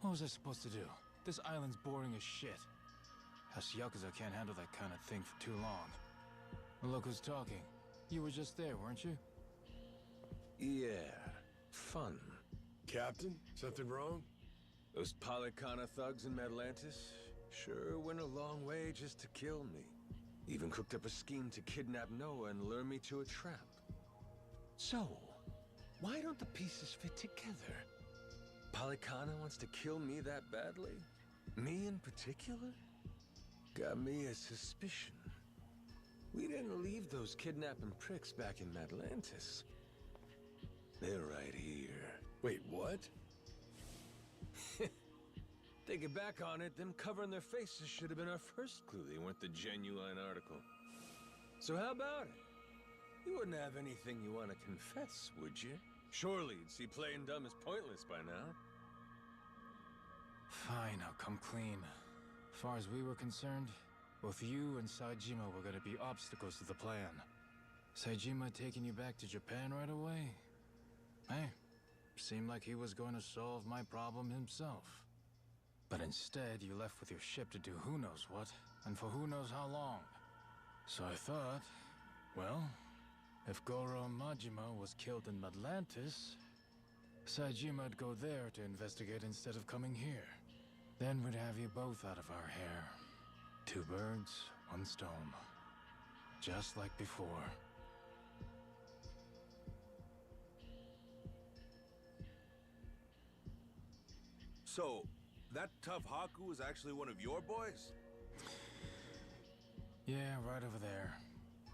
What was I supposed to do? This island's boring as shit. Us Yakuza can't handle that kind of thing for too long. Well, look who's talking. You were just there, weren't you? Yeah, fun. Captain, something wrong? Those Polycana thugs in Atlantis sure went a long way just to kill me. Even cooked up a scheme to kidnap Noah and lure me to a trap. So, why don't the pieces fit together? Polycana wants to kill me that badly? Me in particular? Got me a suspicion. We didn't leave those kidnapping pricks back in Atlantis. They're right here. Wait, what? Thinking back on it, them covering their faces should have been our first clue they weren't the genuine article. So how about it? You wouldn't have anything you want to confess, would you? Surely you'd see playing dumb as pointless by now. Fine, I'll come clean. As far as we were concerned, both you and Saejima were gonna be obstacles to the plan. Saejima taking you back to Japan right away? Hey, seemed like he was going to solve my problem himself. But instead, you left with your ship to do who knows what, and for who knows how long. So I thought, well, if Goro Majima was killed in Atlantis, Saejima'd go there to investigate instead of coming here. Then we'd have you both out of our hair. 2 birds, 1 stone. Just like before. So, that tough Haku was actually one of your boys? Yeah, right over there.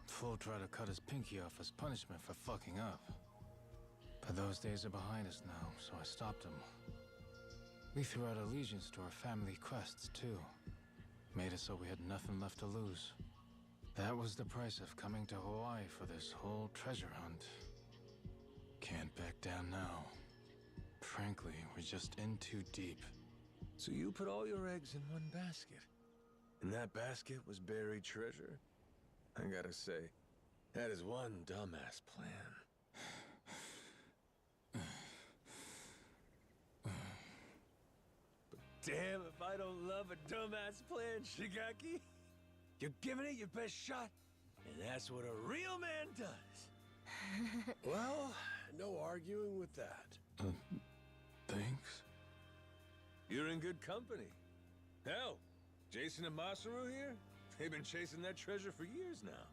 Fool tried to cut his pinky off as punishment for fucking up. But those days are behind us now, so I stopped him. We threw out allegiance to our family quests, too. Made it so we had nothing left to lose. That was the price of coming to Hawaii for this whole treasure hunt. Can't back down now. Frankly, we're just in too deep. So you put all your eggs in one basket. And that basket was buried treasure? I gotta say, that is one dumbass plan. But damn if I don't love a dumbass plan, Shigaki. You're giving it your best shot, and that's what a real man does. Well, no arguing with that. Thanks? You're in good company. Hell, Jason and Masaru here, they've been chasing that treasure for years now.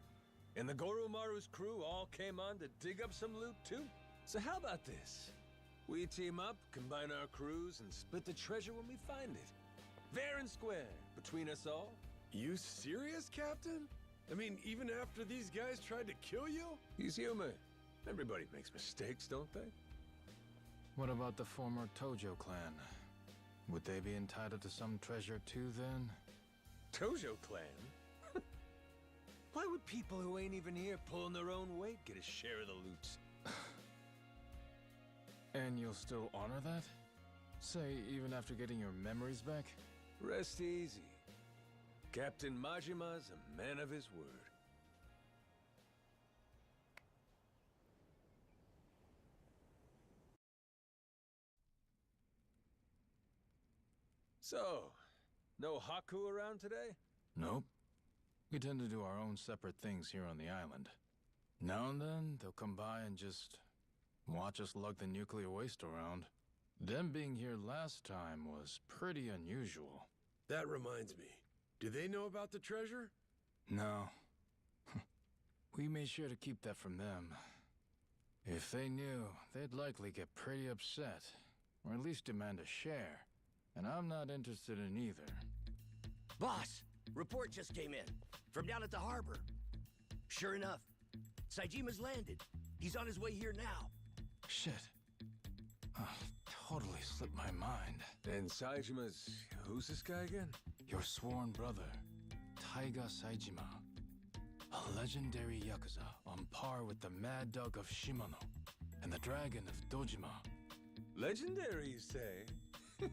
And the Goromaru's crew all came on to dig up some loot too. So how about this? We team up, combine our crews, and split the treasure when we find it. Fair and square, between us all. You serious, Captain? I mean, even after these guys tried to kill you? He's human. Everybody makes mistakes, don't they? What about the former Tojo clan? Would they be entitled to some treasure too, then? Tojo clan? Why would people who ain't even here pulling their own weight get a share of the loot? And you'll still honor that? Say, even after getting your memories back? Rest easy. Captain Majima's a man of his word. So, no Haku around today? Nope. We tend to do our own separate things here on the island. Now and then, they'll come by and just watch us lug the nuclear waste around. Them being here last time was pretty unusual. That reminds me. Do they know about the treasure? No. We made sure to keep that from them. If they knew, they'd likely get pretty upset, or at least demand a share. And I'm not interested in either. Boss, report just came in. From down at the harbor. Sure enough, Saijima's landed. He's on his way here now. Shit. Totally slipped my mind. And Saijima's... who's this guy again? Your sworn brother, Taiga Saejima. A legendary Yakuza on par with the Mad Dog of Shimano and the Dragon of Dojima. Legendary, you say?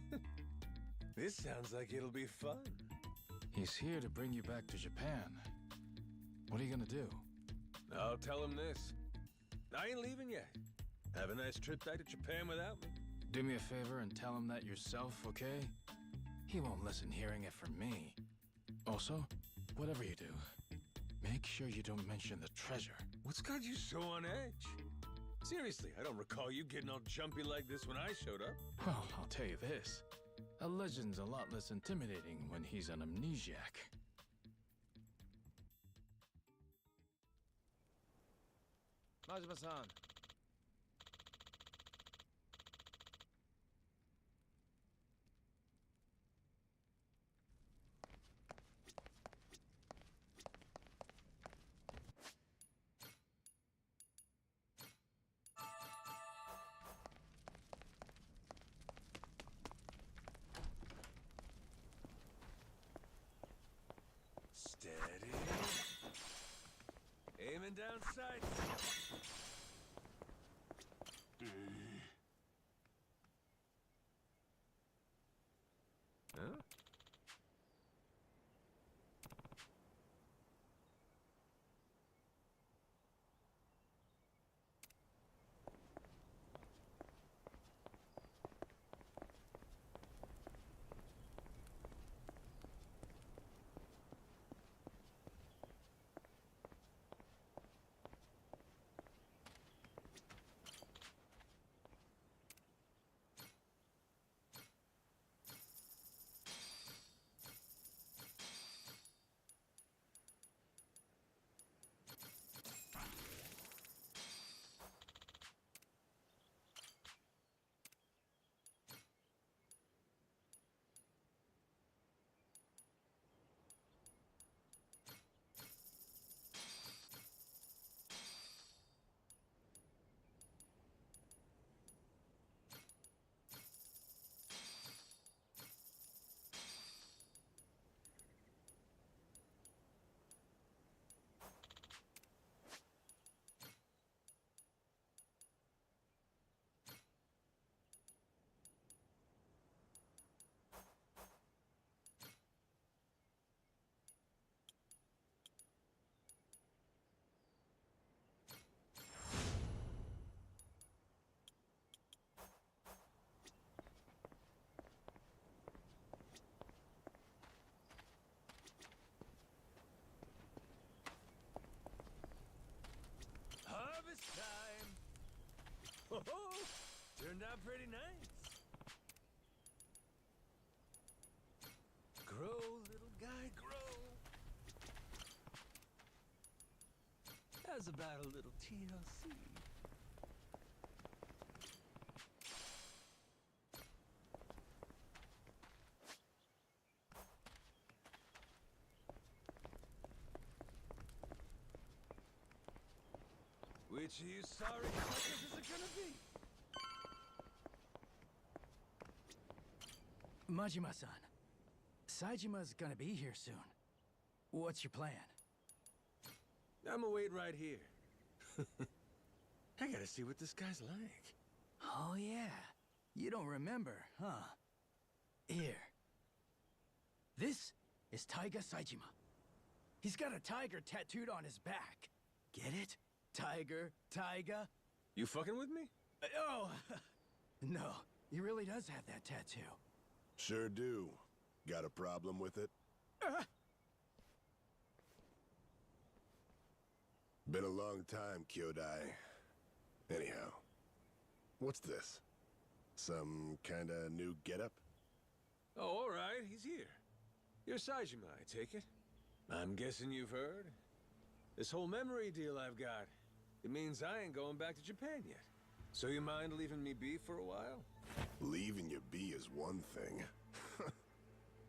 This sounds like it'll be fun. He's here to bring you back to Japan. What are you gonna do? I'll tell him this. I ain't leaving yet. Have a nice trip back to Japan without me. Do me a favor and tell him that yourself, okay? He won't listen hearing it from me. Also, whatever you do, make sure you don't mention the treasure. What's got you so on edge? Seriously, I don't recall you getting all jumpy like this when I showed up. Well, I'll tell you this. A legend's a lot less intimidating when he's an amnesiac. Majima-san. Steady. Aiming down sights. Huh? Harvest time! Oh, turned out pretty nice. Grow, little guy, grow. How's about a little TLC? Which of you sorry suckers is it gonna be? Majima-san, Saijima's gonna be here soon. What's your plan? I'ma wait right here. I gotta see what this guy's like. Oh yeah, you don't remember, huh? Here. This is Taiga Saijima. He's got a tiger tattooed on his back. Get it? Tiger, Taiga. You fucking with me? Oh, no, he really does have that tattoo. Sure do. Got a problem with it? Been a long time, Kyodai. Anyhow, what's this? Some kinda new getup? Oh, all right, he's here. You're Saijima, I take it. I'm guessing you've heard. This whole memory deal I've got, it means I ain't going back to Japan yet. So you mind leaving me be for a while? Leaving you be is one thing.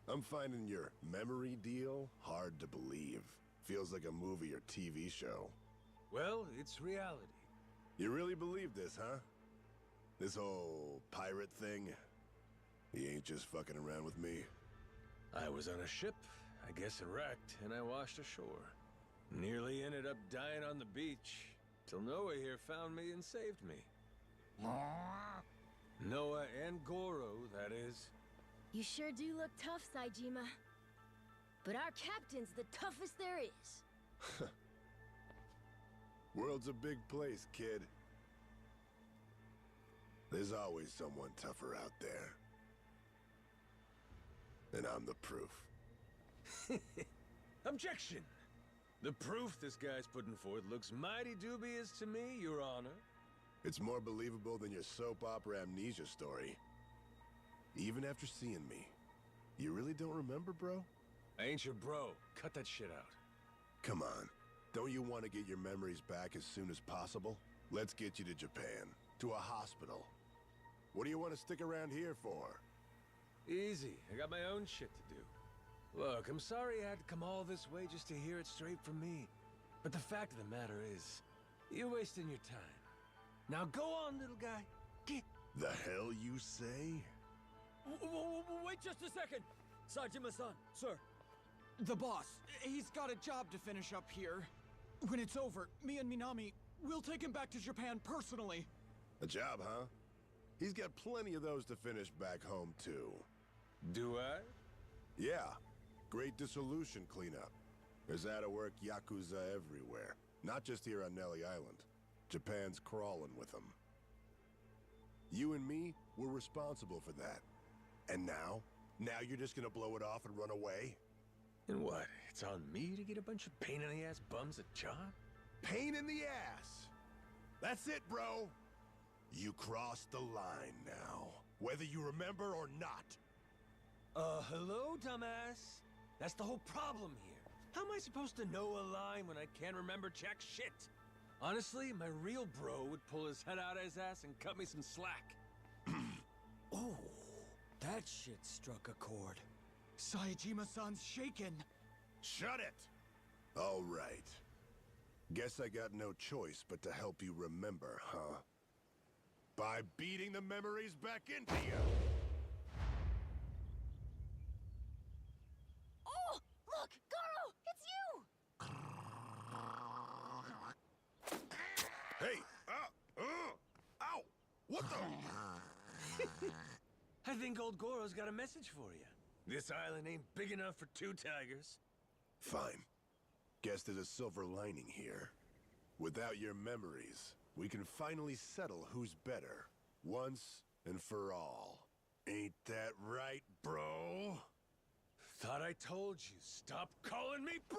I'm finding your memory deal hard to believe. Feels like a movie or TV show. Well, it's reality. You really believe this, huh? This whole pirate thing? You ain't just fucking around with me? I was on a ship, I guess it wrecked, and I washed ashore. Nearly ended up dying on the beach, till Noah here found me and saved me. Noah and Goro, that is. You sure do look tough, Saijima. But our captain's the toughest there is. World's a big place, kid. There's always someone tougher out there. And I'm the proof. Objection! The proof this guy's putting forth looks mighty dubious to me, Your Honor. It's more believable than your soap opera amnesia story. Even after seeing me. You really don't remember, bro? I ain't your bro. Cut that shit out. Come on. Don't you want to get your memories back as soon as possible? Let's get you to Japan. To a hospital. What do you want to stick around here for? Easy. I got my own shit to do. Look, I'm sorry I had to come all this way just to hear it straight from me. But the fact of the matter is, you're wasting your time. Now go on, little guy. Get... The hell you say? Wait just a second! Saejima-san, sir. The boss, he's got a job to finish up here. When it's over, me and Minami, we'll take him back to Japan personally. A job, huh? He's got plenty of those to finish back home, too. Do I? Yeah. Great dissolution cleanup. There's out-of-work Yakuza everywhere. Not just here on Nelly Island. Japan's crawling with them. You and me, we're responsible for that. And now? Now you're just gonna blow it off and run away? And what? It's on me to get a bunch of pain-in-the-ass bums a job? Pain in the ass! That's it, bro! You crossed the line now. Whether you remember or not. Hello, dumbass? That's the whole problem here. How am I supposed to know a line when I can't remember jack shit? Honestly, my real bro would pull his head out of his ass and cut me some slack. Oh, that shit struck a chord. Saejima-san's shaken. Shut it! All right. Guess I got no choice but to help you remember, huh? By beating the memories back into you! Oh! Look! Goro! It's you! Hey! Ow! What the? I think old Goro's got a message for you. This island ain't big enough for two tigers. Fine. Guess there's a silver lining here. Without your memories, we can finally settle who's better. Once and for all. Ain't that right, bro? Thought I told you. Stop calling me bro!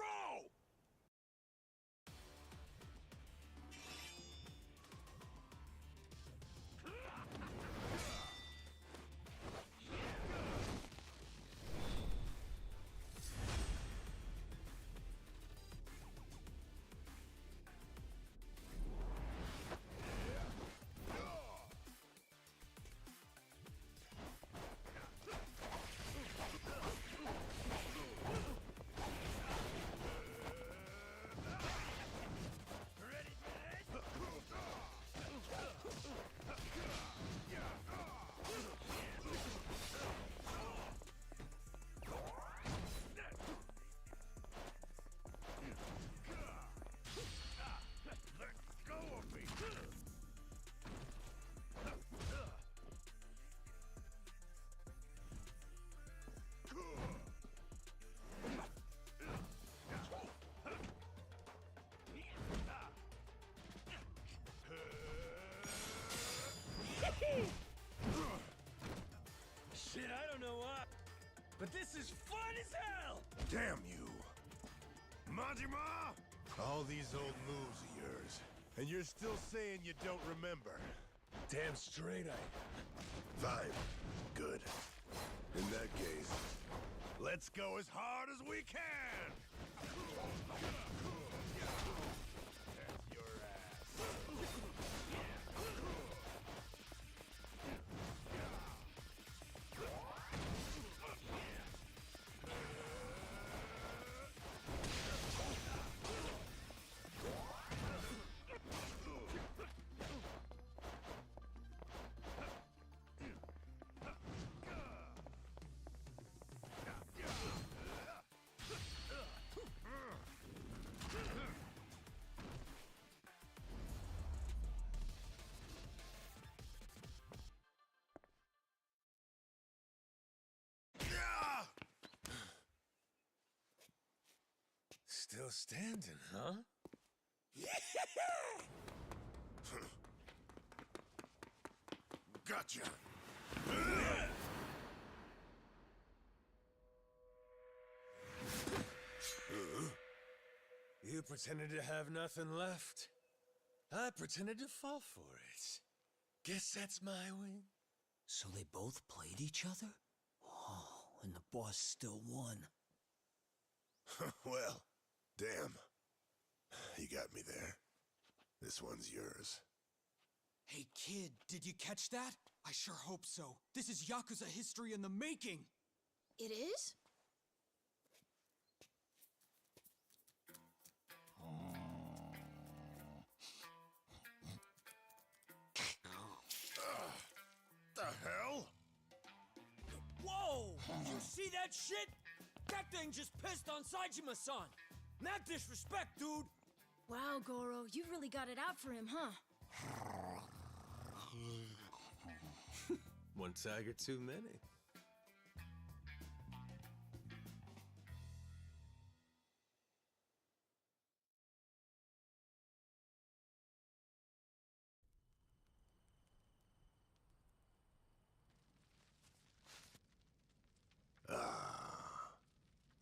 Shit, I don't know why, but this is fun as hell! Damn you! Majima! All these old moves of yours, and you're still saying you don't remember. Damn straight I am. Fine. Good. In that case, let's go as hard as we can! That's your ass. Still standing, huh? Gotcha. You pretended to have nothing left. I pretended to fall for it. Guess that's my win. So they both played each other? Oh, and the boss still won. Well, damn. You got me there. This one's yours. Hey kid, did you catch that? I sure hope so. This is Yakuza history in the making! It is? The hell? Whoa! You see that shit? That thing just pissed on Saejima-san! Mad disrespect, dude! Wow, Goro, you really got it out for him, huh? One tiger too many.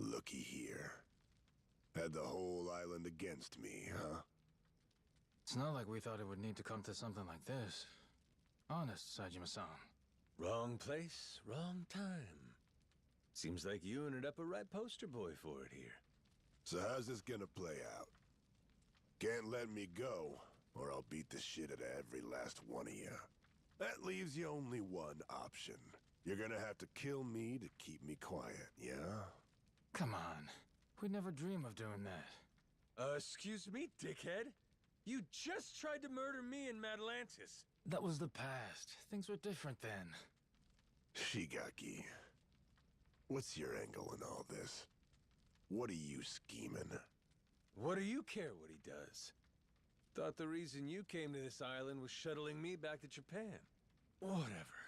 Looky here. Had the whole island against me, huh? It's not like we thought it would need to come to something like this. Honest, Saejima-san. Wrong place, wrong time. Seems like you ended up a right poster boy for it here. So how's this gonna play out? Can't let me go, or I'll beat the shit out of every last one of you. That leaves you only one option. You're gonna have to kill me to keep me quiet, yeah? Come on. We'd never dream of doing that. Excuse me, dickhead? You just tried to murder me in Atlantis. That was the past. Things were different then. Shigaki, what's your angle in all this? What are you scheming? What do you care what he does? Thought the reason you came to this island was shuttling me back to Japan. Whatever.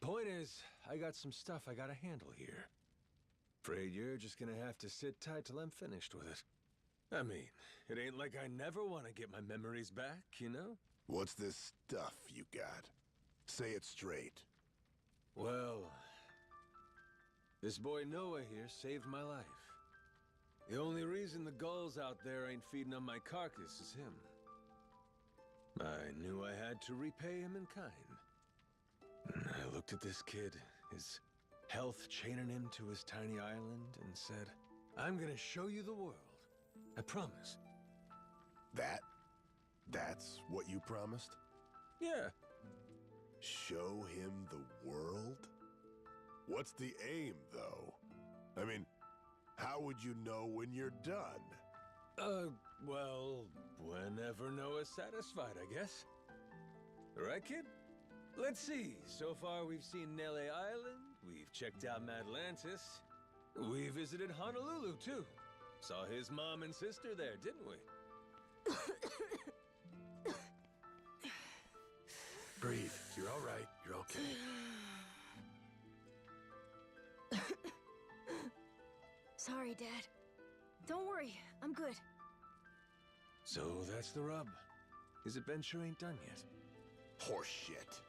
Point is, I got some stuff I gotta handle here. Afraid you're just gonna have to sit tight till I'm finished with it. I mean, it ain't like I never want to get my memories back, you know? What's this stuff you got? Say it straight. Well, this boy Noah here saved my life. The only reason the gulls out there ain't feeding on my carcass is him. I knew I had to repay him in kind. I looked at this kid, his health chaining him to his tiny island, and said, I'm gonna show you the world. I promise. That's what you promised? Yeah. Show him the world? What's the aim, though? I mean, how would you know when you're done? Well, whenever Noah's satisfied, I guess. Right, kid? Let's see. So far, we've seen Nele Island, we've checked out Atlantis, we visited Honolulu, too. Saw his mom and sister there, didn't we? Breathe. You're all right. You're okay. Sorry, Dad. Don't worry, I'm good. So that's the rub. His adventure ain't done yet. Horseshit.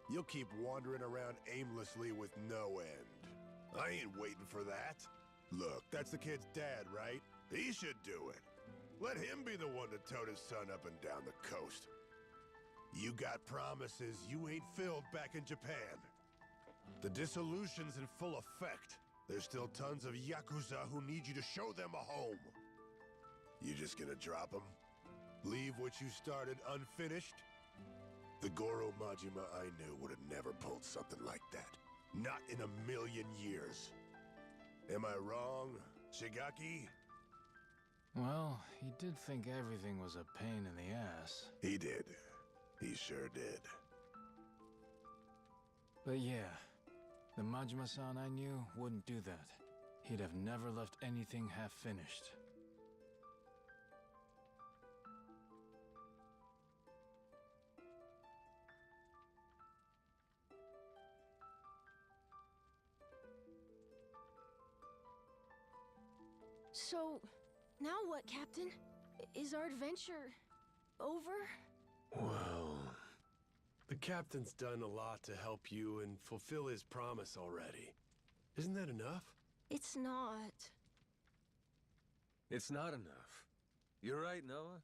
You'll keep wandering around aimlessly with no end. I ain't waiting for that. Look, that's the kid's dad, right? He should do it. Let him be the one to tote his son up and down the coast. You got promises you ain't filled back in Japan. The dissolution's in full effect. There's still tons of Yakuza who need you to show them a home. You just gonna drop them? Leave what you started unfinished? The Goro Majima I knew would have never pulled something like that. Not in a million years. Am I wrong, Shigaki? Well, he did think everything was a pain in the ass. He did. He sure did. But yeah, the Majima-san I knew wouldn't do that. He'd have never left anything half-finished. So, now what, Captain? Is our adventure over? Well, the captain's done a lot to help you and fulfill his promise already. Isn't that enough? It's not. It's not enough. You're right, Noah.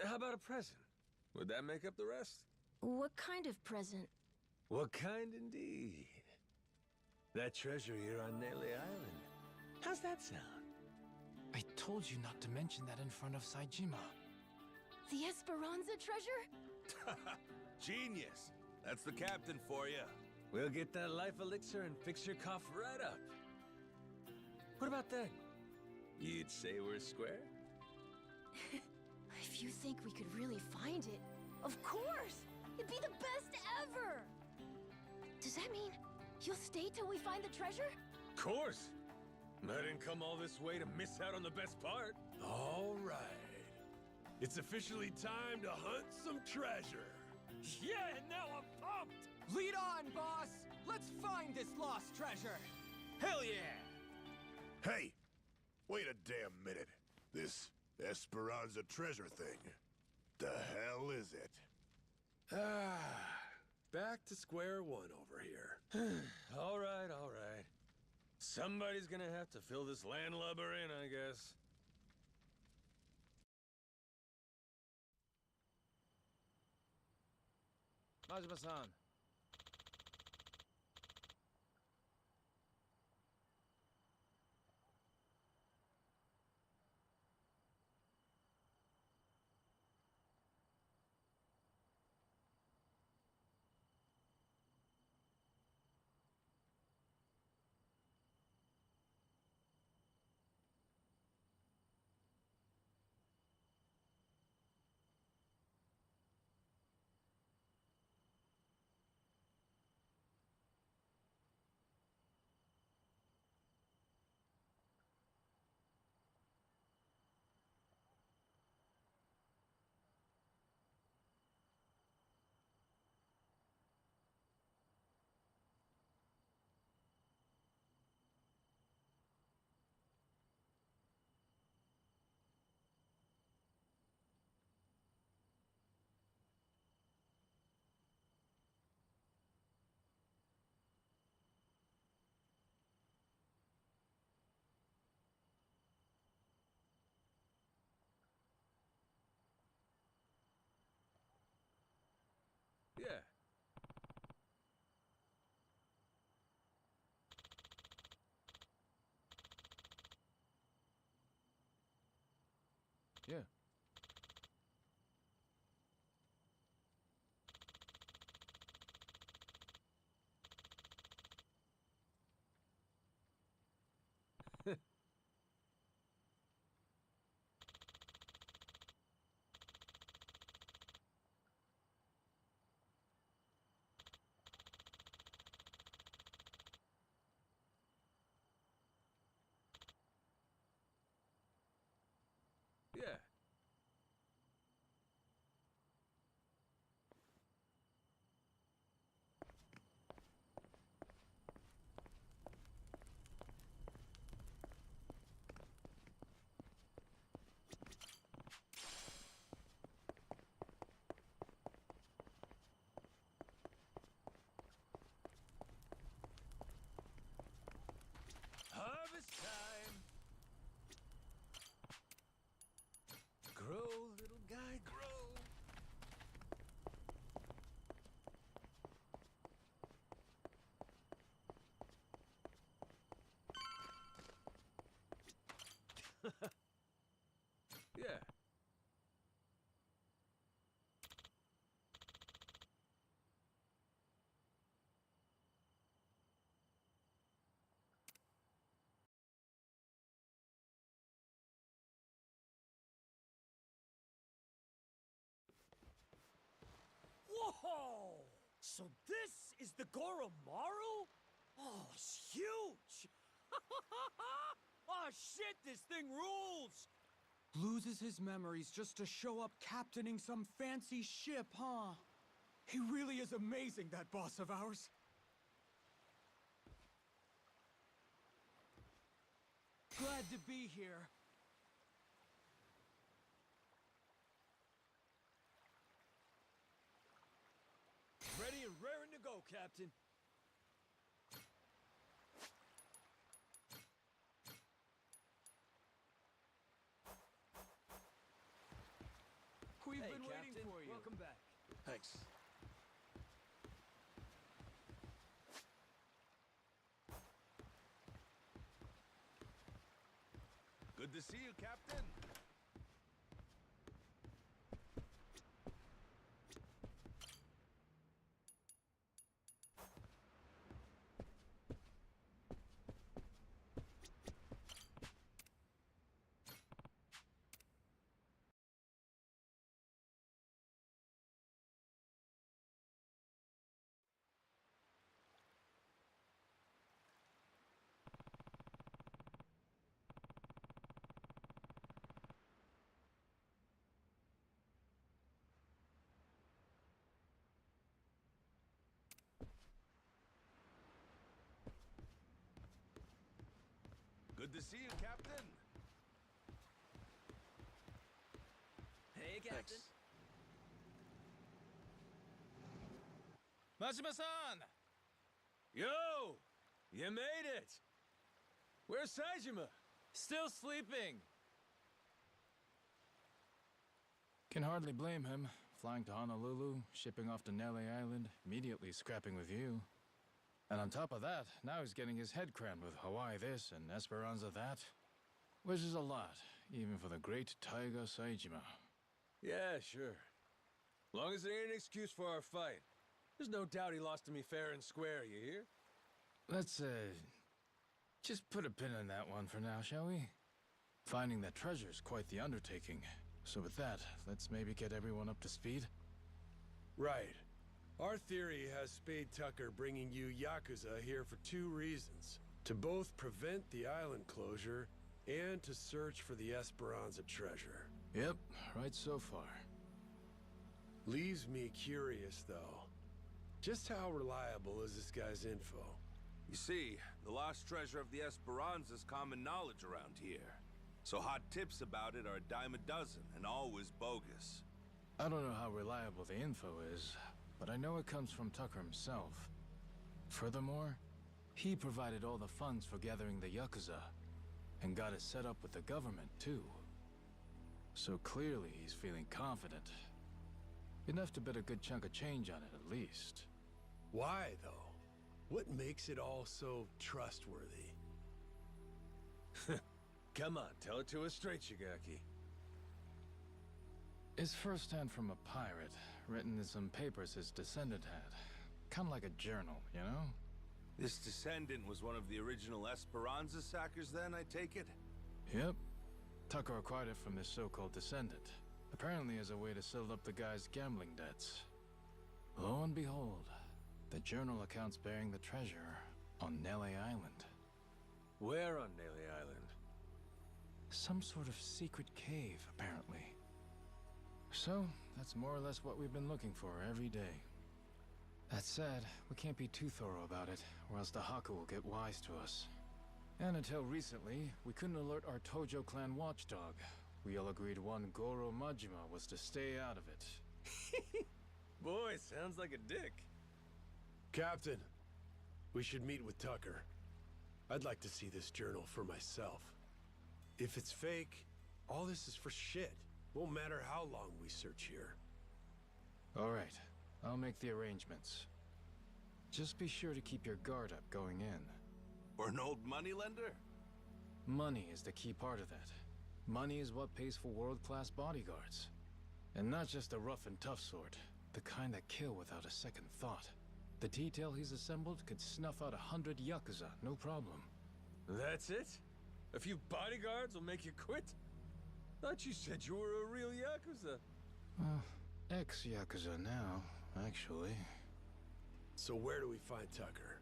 How about a present? Would that make up the rest? What kind of present? What kind indeed? That treasure here on Nelly Island. How's that sound? I told you not to mention that in front of Saejima. The Esperanza treasure? Genius! That's the captain for you. We'll get that life elixir and fix your cough right up. What about then? You'd say we're square? If you think we could really find it, of course! It'd be the best ever! Does that mean you'll stay till we find the treasure? Of course! I didn't come all this way to miss out on the best part. All right. It's officially time to hunt some treasure. Yeah, now I'm pumped! Lead on, boss! Let's find this lost treasure! Hell yeah! Hey! Wait a damn minute. This Esperanza treasure thing. The hell is it? Back to square one over here. All right, all right. Somebody's gonna have to fill this landlubber in, I guess. Majima-san. Yeah. Yeah. Yeah. Harvest time! Grow, little guy, grow! Yeah. Whoa! So this is the Goromaru? Oh, it's huge! Oh shit, this thing rules! Loses his memories just to show up captaining some fancy ship, huh? He really is amazing, that boss of ours. Glad to be here. Captain. We've Hey, been waiting Captain. for you. Welcome back. Thanks. Good to see you, Captain. Good to see you, Captain. Hey, Captain. Thanks. Majima-san! Yo! You made it! Where's Saejima? Still sleeping! Can hardly blame him. Flying to Honolulu, shipping off to Nele Island, immediately scrapping with you. And on top of that, now he's getting his head crammed with Hawaii this and Esperanza that. Which is a lot, even for the great Taiga Saejima. Yeah, sure. Long as it ain't an excuse for our fight. There's no doubt he lost to me fair and square, you hear? Let's, just put a pin in that one for now, shall we? Finding that treasure's quite the undertaking. So with that, let's maybe get everyone up to speed. Right. Our theory has Spade Tucker bringing you Yakuza here for two reasons. To both prevent the island closure, and to search for the Esperanza treasure. Yep, right so far. Leaves me curious, though. Just how reliable is this guy's info? You see, the lost treasure of the Esperanza's common knowledge around here. So hot tips about it are a dime a dozen, and always bogus. I don't know how reliable the info is, but I know it comes from Tucker himself. Furthermore, he provided all the funds for gathering the Yakuza, and got it set up with the government, too. So clearly he's feeling confident. Enough to bet a good chunk of change on it, at least. Why, though? What makes it all so trustworthy? Come on, tell it to us straight, Shigaki. It's firsthand from a pirate, written in some papers his descendant had. Kind of like a journal, you know? This descendant was one of the original Esperanza sackers then, I take it? Yep. Tucker acquired it from his so-called descendant. Apparently as a way to settle up the guy's gambling debts. Lo and behold, the journal accounts bearing the treasure on Nele Island. Where on Nele Island? Some sort of secret cave, apparently. So, that's more or less what we've been looking for every day. That said, we can't be too thorough about it, or else the Haku will get wise to us. And until recently, we couldn't alert our Tojo clan watchdog. We all agreed one Goro Majima was to stay out of it. Boy, sounds like a dick. Captain, we should meet with Tucker. I'd like to see this journal for myself. If it's fake, all this is for shit. Won't matter how long we search here. All right, I'll make the arrangements. Just be sure to keep your guard up going in. Or an old moneylender? Money is the key part of that. Money is what pays for world-class bodyguards. And not just the rough and tough sort, the kind that kill without a second thought. The detail he's assembled could snuff out 100 Yakuza, no problem. That's it? A few bodyguards will make you quit? Thought you said you were a real Yakuza. Ex-Yakuza now, actually. So where do we find Tucker?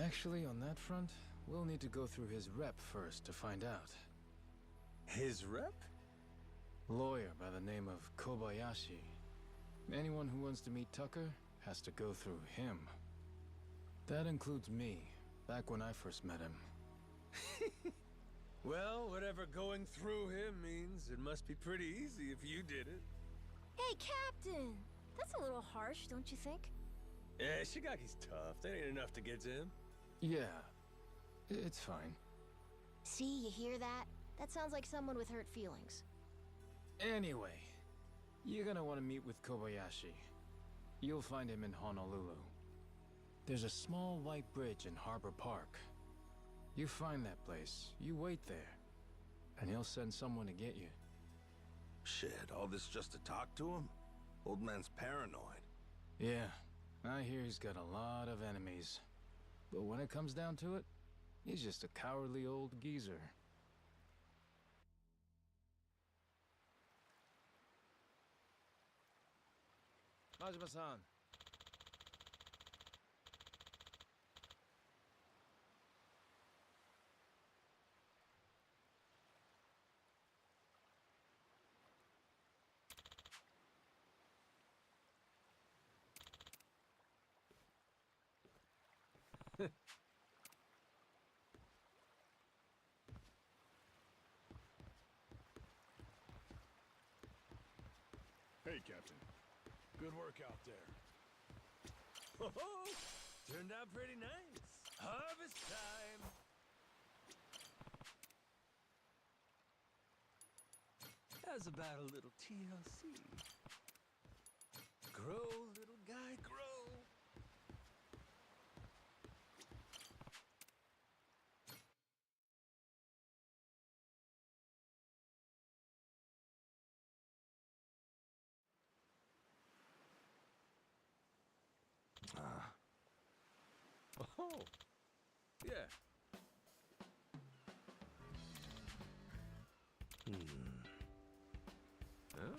Actually, on that front, we'll need to go through his rep first to find out. His rep? Lawyer by the name of Kobayashi. Anyone who wants to meet Tucker has to go through him. That includes me, back when I first met him. Well, whatever going through him means, it must be pretty easy if you did it. Hey, Captain! That's a little harsh, don't you think? Yeah, Shigaki's tough. That ain't enough to get to him. Yeah, it's fine. See, you hear that? That sounds like someone with hurt feelings. Anyway, you're gonna want to meet with Kobayashi. You'll find him in Honolulu. There's a small white bridge in Harbor Park. You find that place, you wait there, and he'll send someone to get you. Shit, all this just to talk to him? Old man's paranoid. Yeah, I hear he's got a lot of enemies. But when it comes down to it, he's just a cowardly old geezer. Majima-san. Hey, Captain. Good work out there. Oh, turned out pretty nice. Harvest time. How's about a little TLC? Grow, little guy, grow. Oh, yeah. Huh?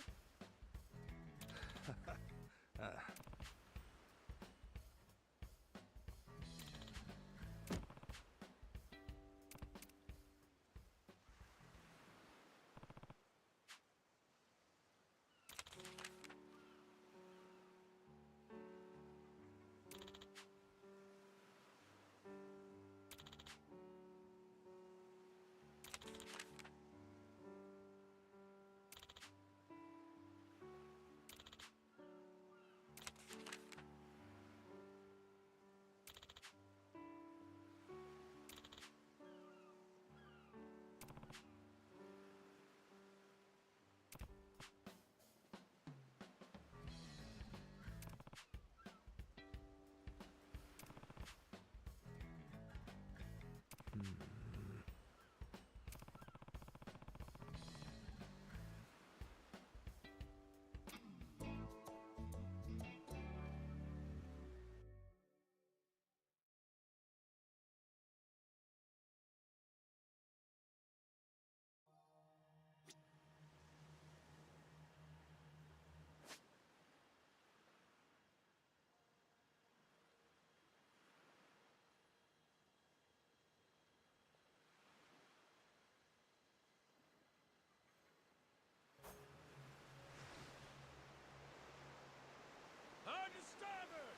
Hard to starboard!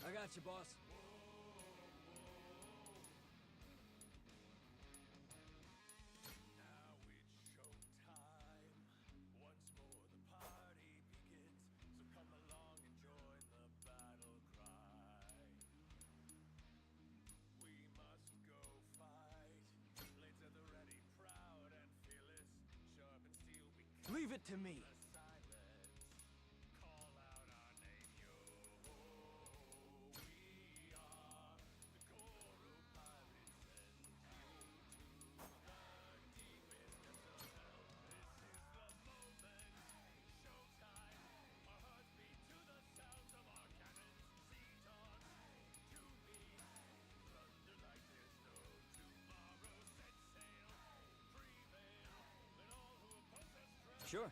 I got you, boss. Leave it to me. Sure.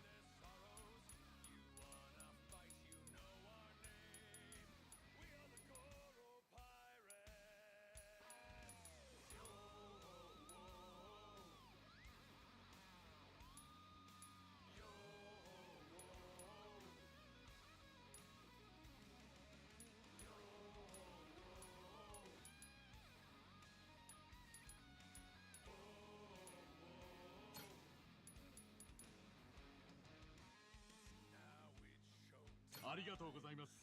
ありがとうございます。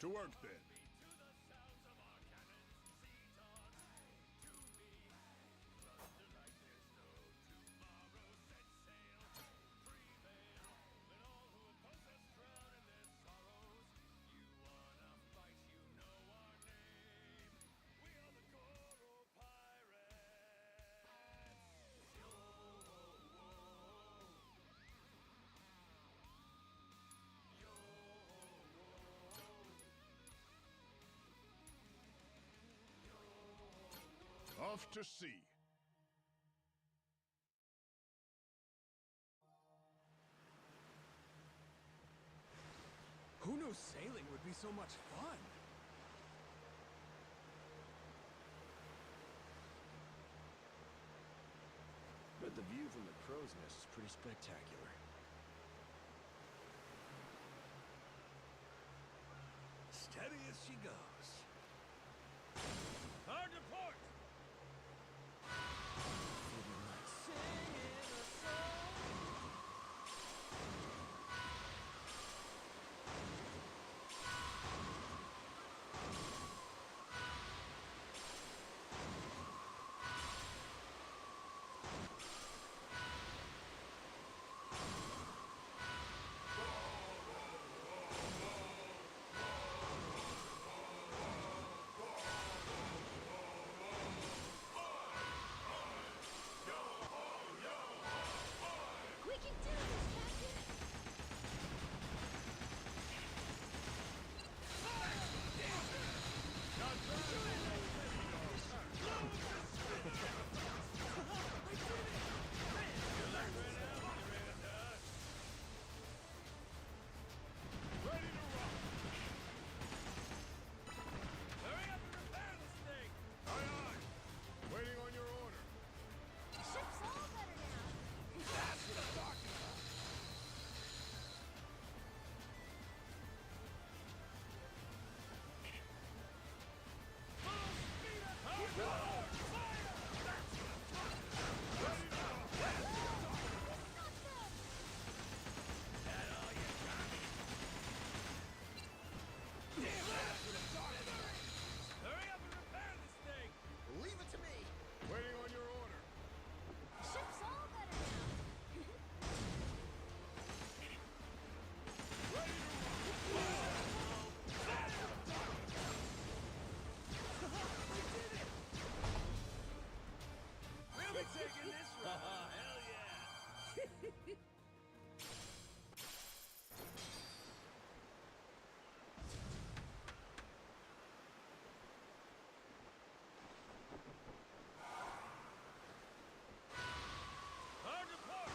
To work then. Off to sea. Who knew sailing would be so much fun? But the view from the crow's nest is pretty spectacular. Steady as she goes. Hard to port! Taking this ride. Hell yeah. Hard to port!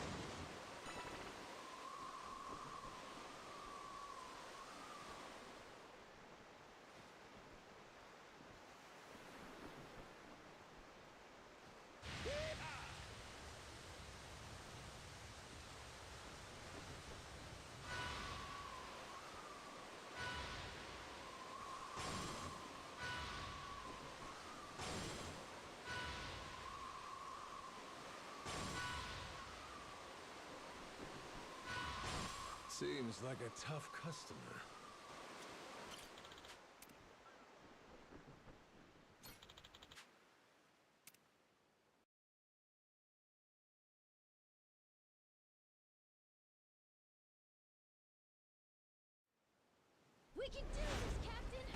Seems like a tough customer. We can do this, Captain!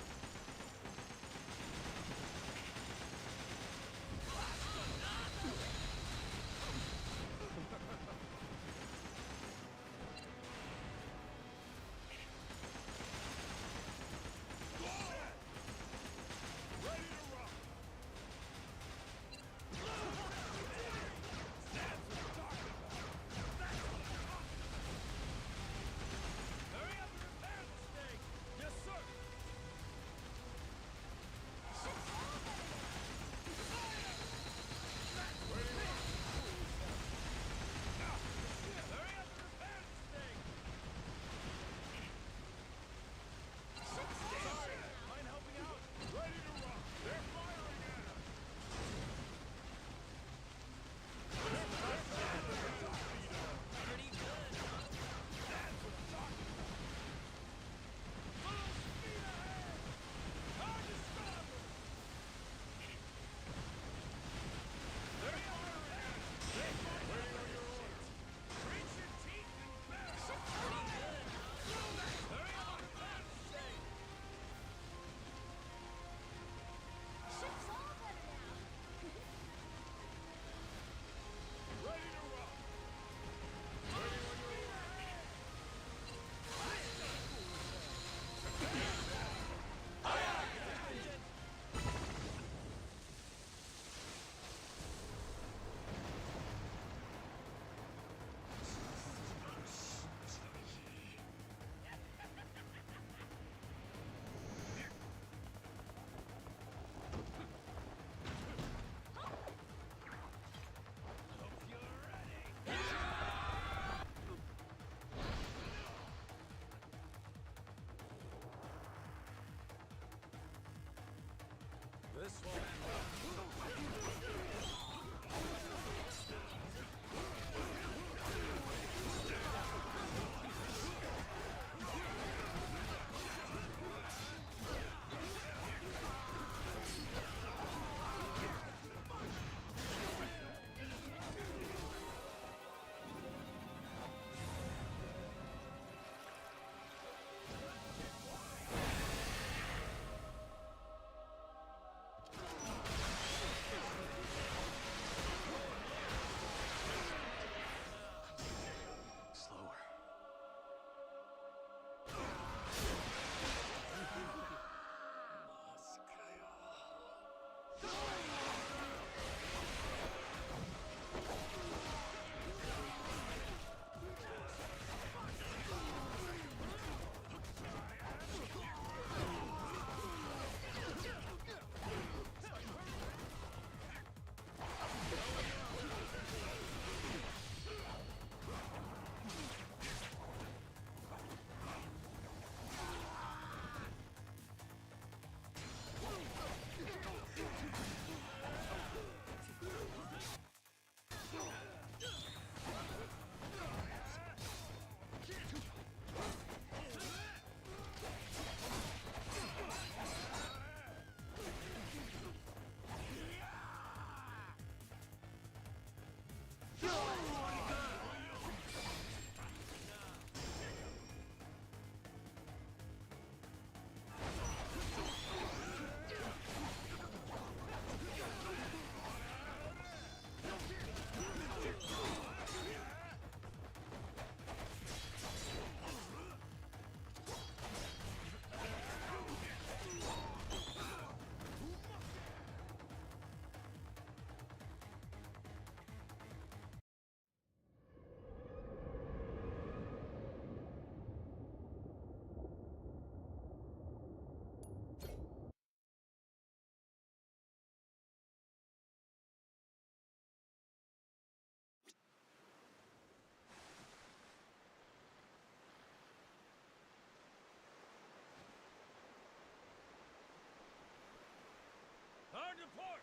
Hard to port!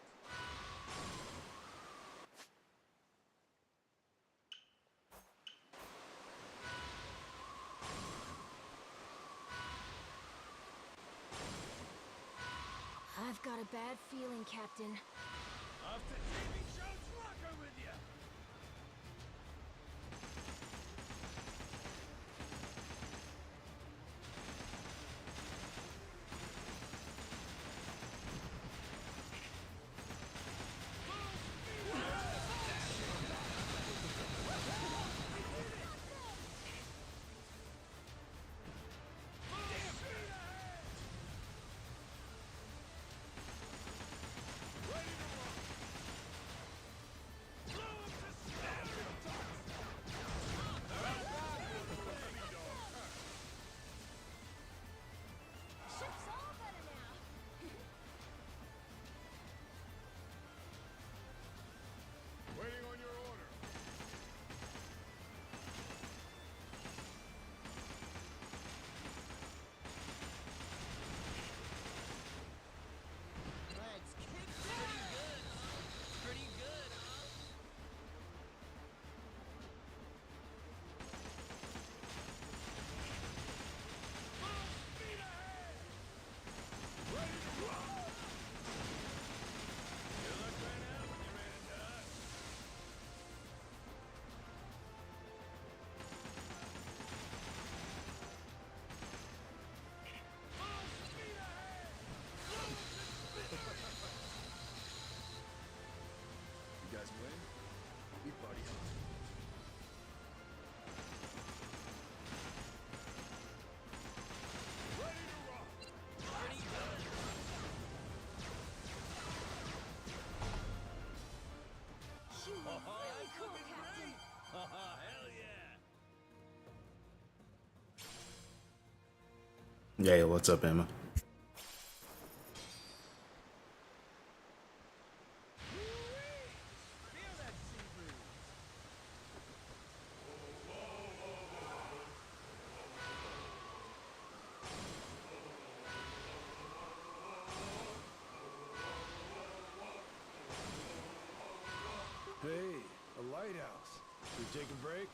I've got a bad feeling, Captain. Off to TV show's locker with you! Ship's all better now. Waiting on your order. Legs kicked pretty good, huh? Pretty good, huh? You guys win? We party hard. Pretty good. You were really cool, Captain. Hell yeah! Yeah, what's up, Emma? Feel that sea breeze! lighthouse. We take a break?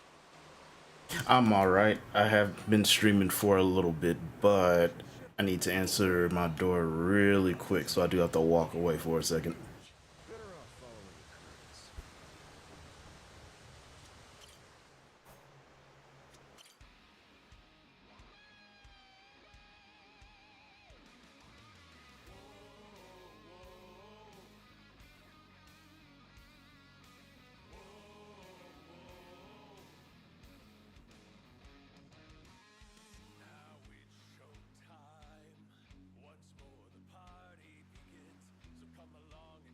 I'm alright. I have been streaming for a little bit, but I need to answer my door really quick, so I do have to walk away for a second. Better off following the currents. Once more the party begins. So come along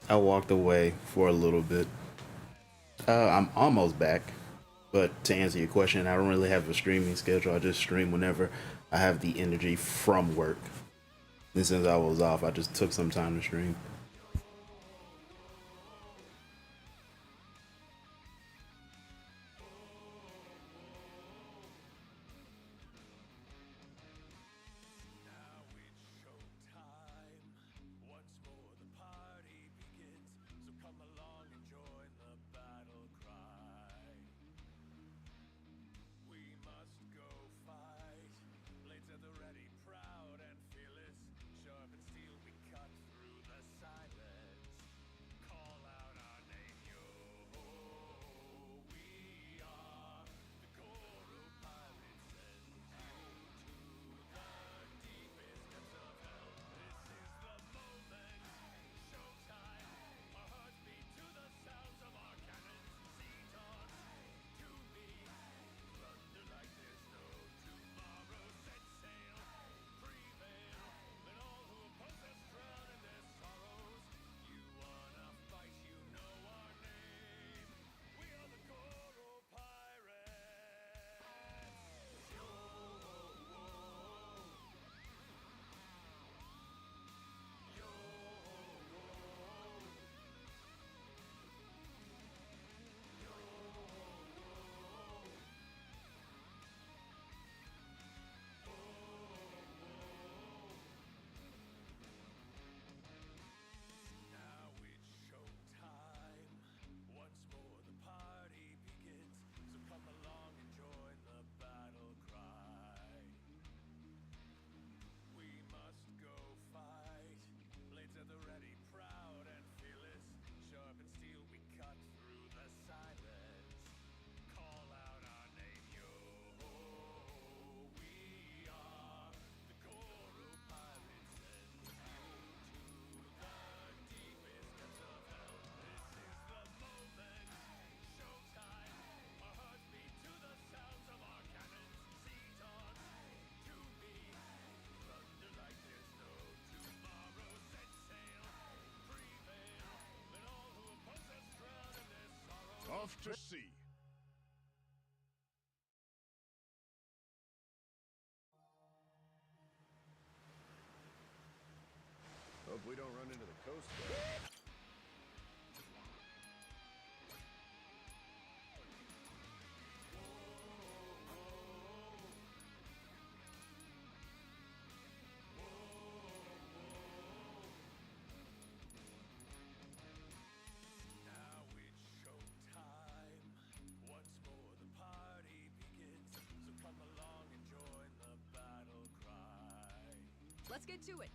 I walked away for a little bit. I'm almost back. But to answer your question, I don't really have a streaming schedule. I just stream whenever I have the energy from work. And since I was off, I just took some time to stream. Off to sea. Hope we don't run into the Coast Guard. Let's get to it.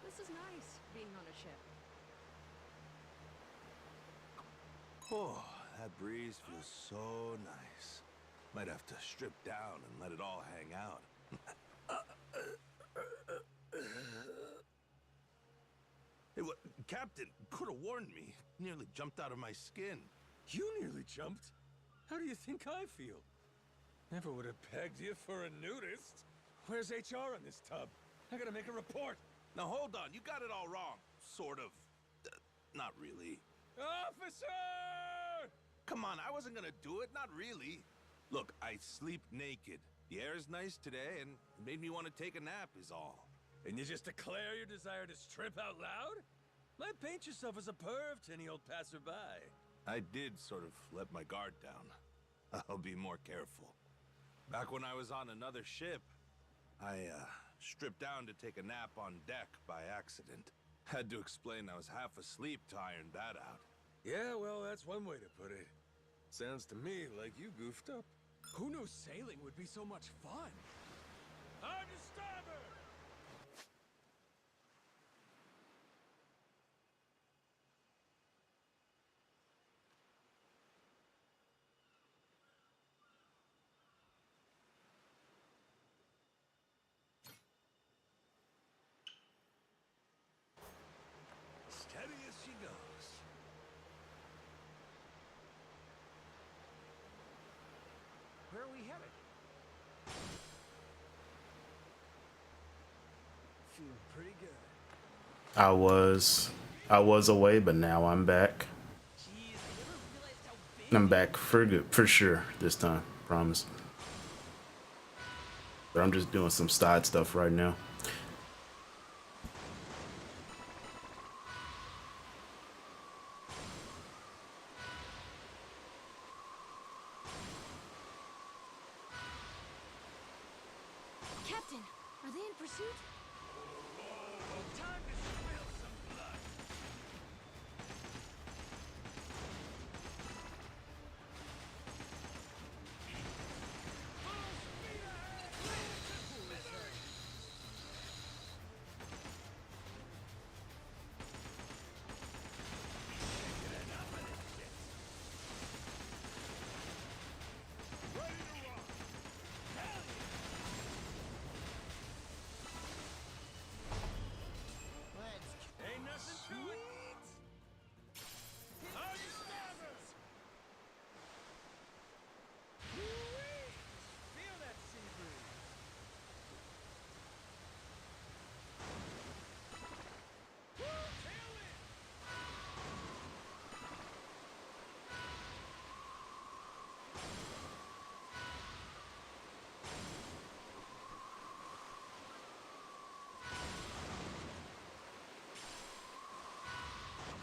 This is nice, being on a ship. Oh, that breeze feels so nice. Might have to strip down and let it all hang out. Hey, what? Captain, could have warned me. Nearly jumped out of my skin. You nearly jumped? How do you think I feel? Never would have pegged you for a nudist. Where's HR on this tub? I gotta make a report. Now hold on, you got it all wrong. Sort of. Not really. Officer! Come on, I wasn't gonna do it, not really. Look, I sleep naked. The air is nice today, and it made me want to take a nap is all. And you just declare your desire to strip out loud? Might paint yourself as a perv to any old passerby. I did sort of let my guard down. I'll be more careful. Back when I was on another ship, I, stripped down to take a nap on deck by accident. Had to explain I was half asleep to iron that out. Yeah, well, that's one way to put it. Sounds to me like you goofed up. Who knew sailing would be so much fun? On to starboard! Steady as she goes. Where are we headed? Feeling pretty good. I was away, but now I'm back. I'm back for good, for sure this time, promise. But I'm just doing some side stuff right now. Captain, are they in pursuit? Time to spill some blood! Ain't nothing to it! On to starboard! Woo-wee! Feel that sea breeze! Woo! Tailwind!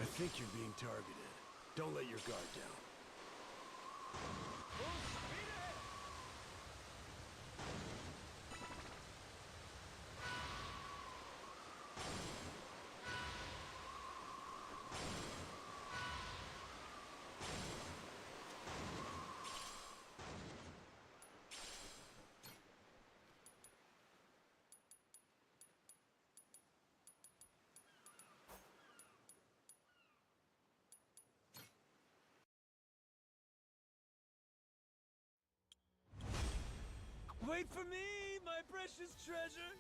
I think you're being targeted. Don't let your guard down. Full speed ahead! Wait for me, my precious treasure!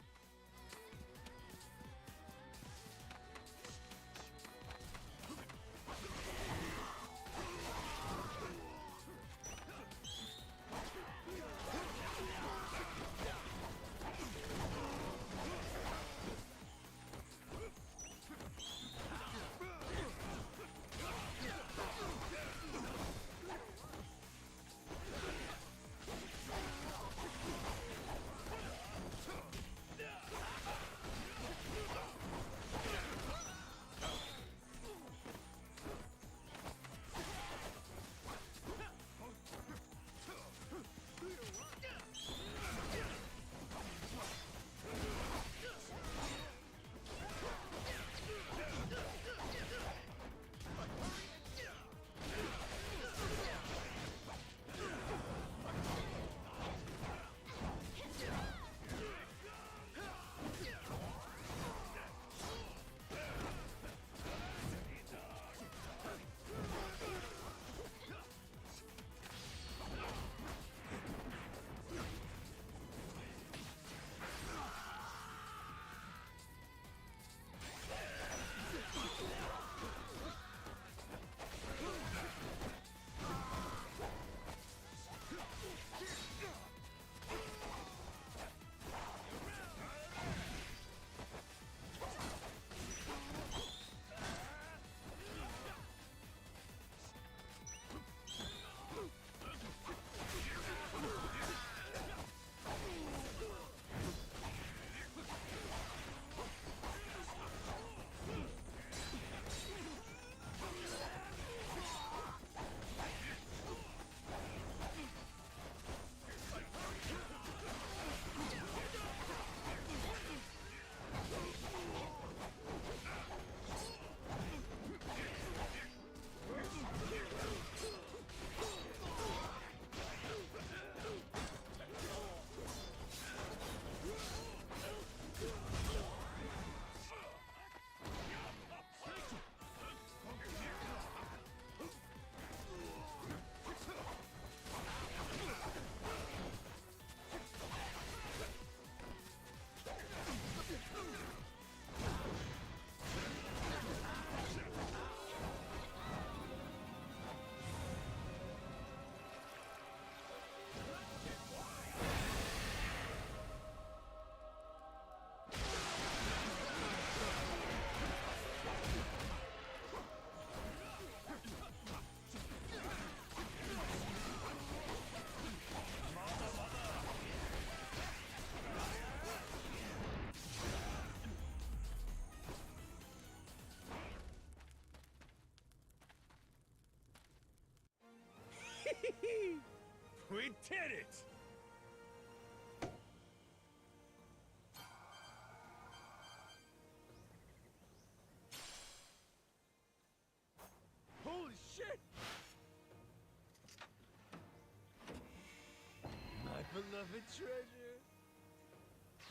beloved treasure.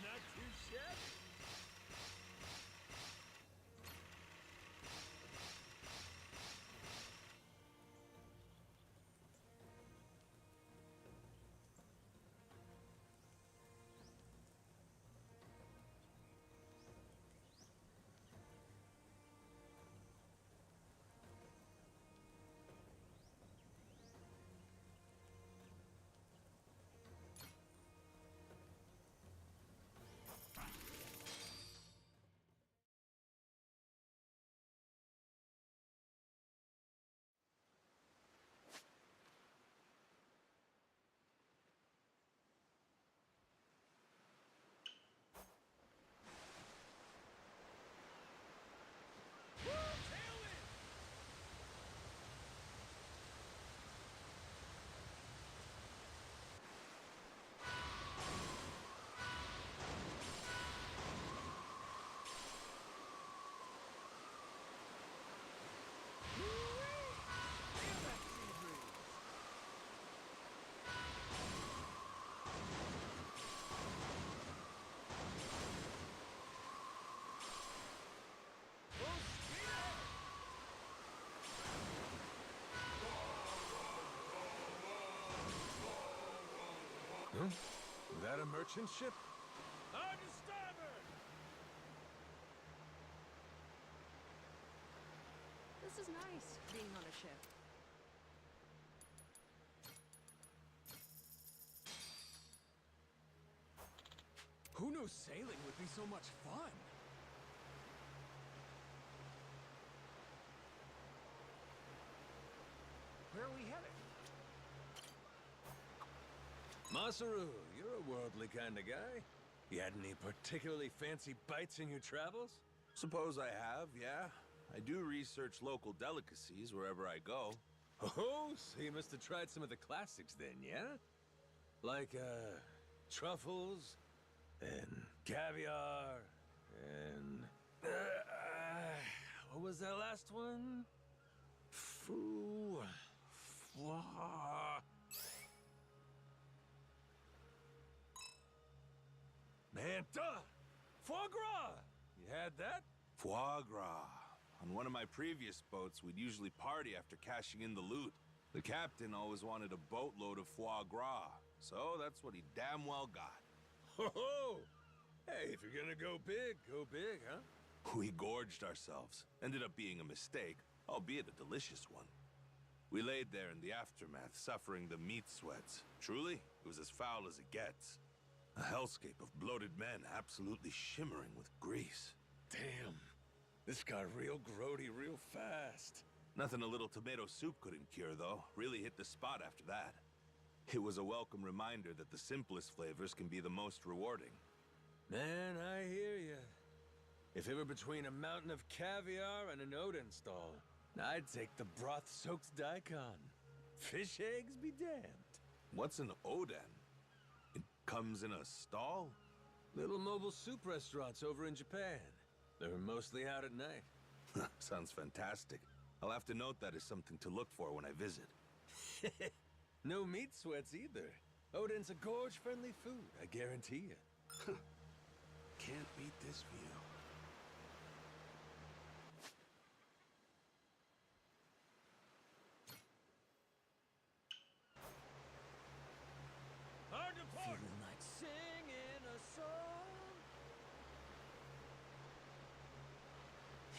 Not too shabby. Huh? That a merchant ship? Hard to starboard! This is nice, being on a ship. Who knew sailing would be so much fun? Where are we headed? Masaru, you're a worldly kind of guy. You had any particularly fancy bites in your travels? Suppose I have, yeah. I do research local delicacies wherever I go. Oh, so you must have tried some of the classics then, yeah? Like, truffles, and caviar, and... what was that last one? Man, duh! Foie gras! You had that? Foie gras. On one of my previous boats, we'd usually party after cashing in the loot. The captain always wanted a boatload of foie gras, so that's what he damn well got. Ho ho! Hey, if you're gonna go big, huh? We gorged ourselves. Ended up being a mistake, albeit a delicious one. We laid there in the aftermath, suffering the meat sweats. Truly, it was as foul as it gets. A hellscape of bloated men absolutely shimmering with grease. Damn. This got real grody real fast. Nothing a little tomato soup couldn't cure, though. Really hit the spot after that. It was a welcome reminder that the simplest flavors can be the most rewarding. Man, I hear ya. If it were between a mountain of caviar and an Odin stall, I'd take the broth-soaked daikon. Fish eggs be damned. What's an Odin? It comes in a stall? Little mobile soup restaurants over in Japan. They're mostly out at night. Sounds fantastic. I'll have to note that as something to look for when I visit. No meat sweats either. Odin's a gorge-friendly food, I guarantee you. Can't beat this view. Hard to port! Feeling like singing a song.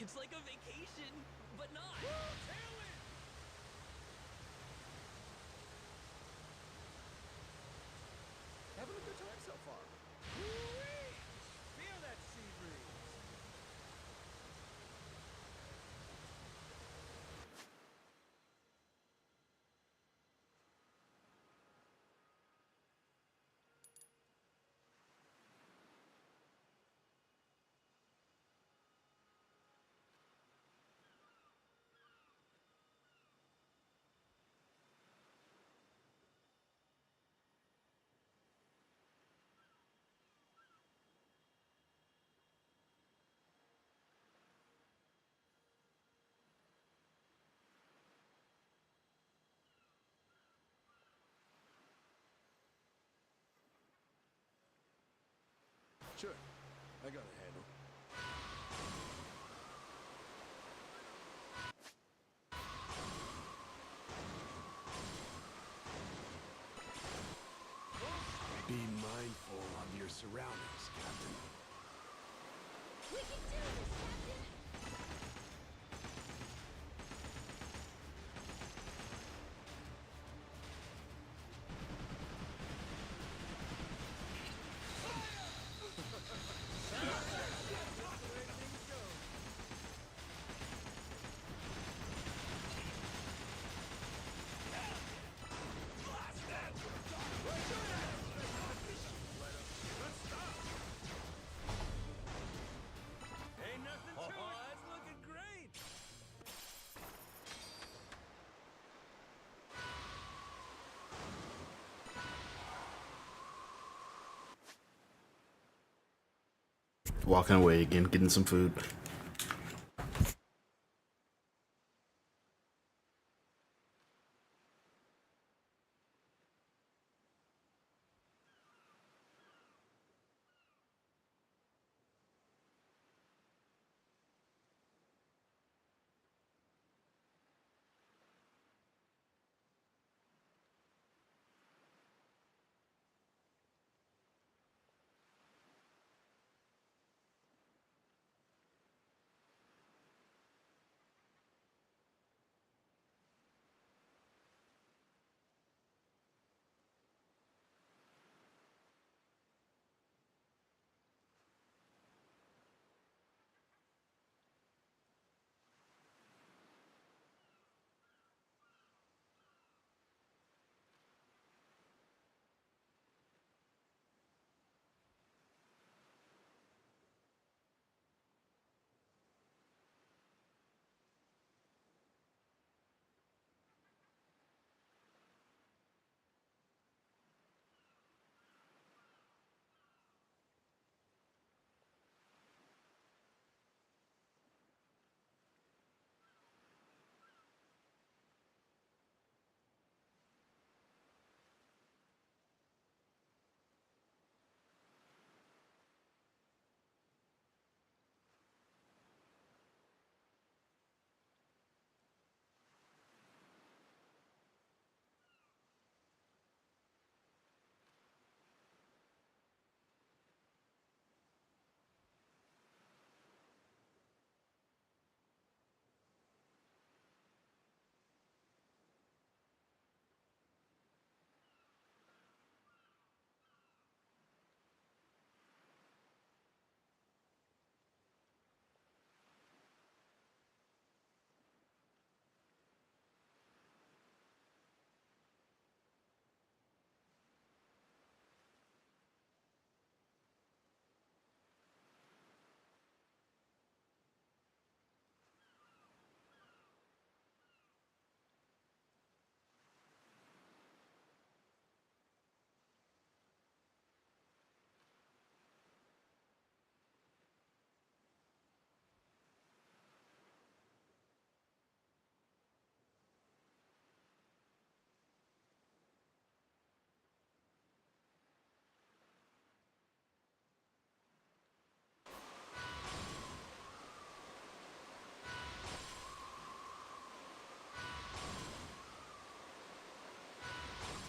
It's like a vacation, but not. Having a good time so far. Feel that sea breeze. Sure, I got a handle. Be mindful of your surroundings, Captain. We can do this, Captain! Ain't nothing to it. It's looking great. Walking away again, getting some food.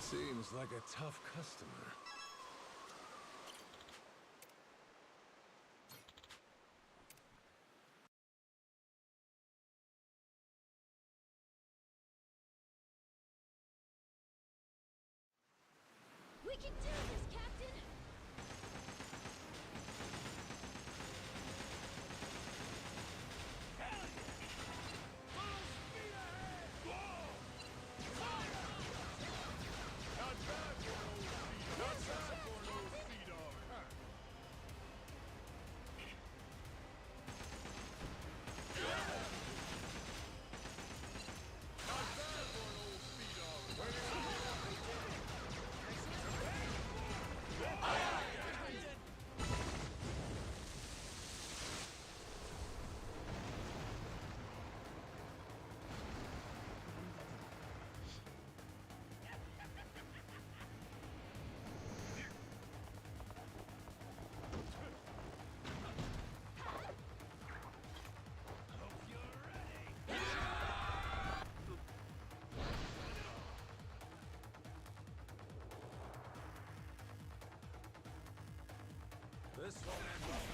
Seems like a tough customer. We can do this, Captain! This won't end well.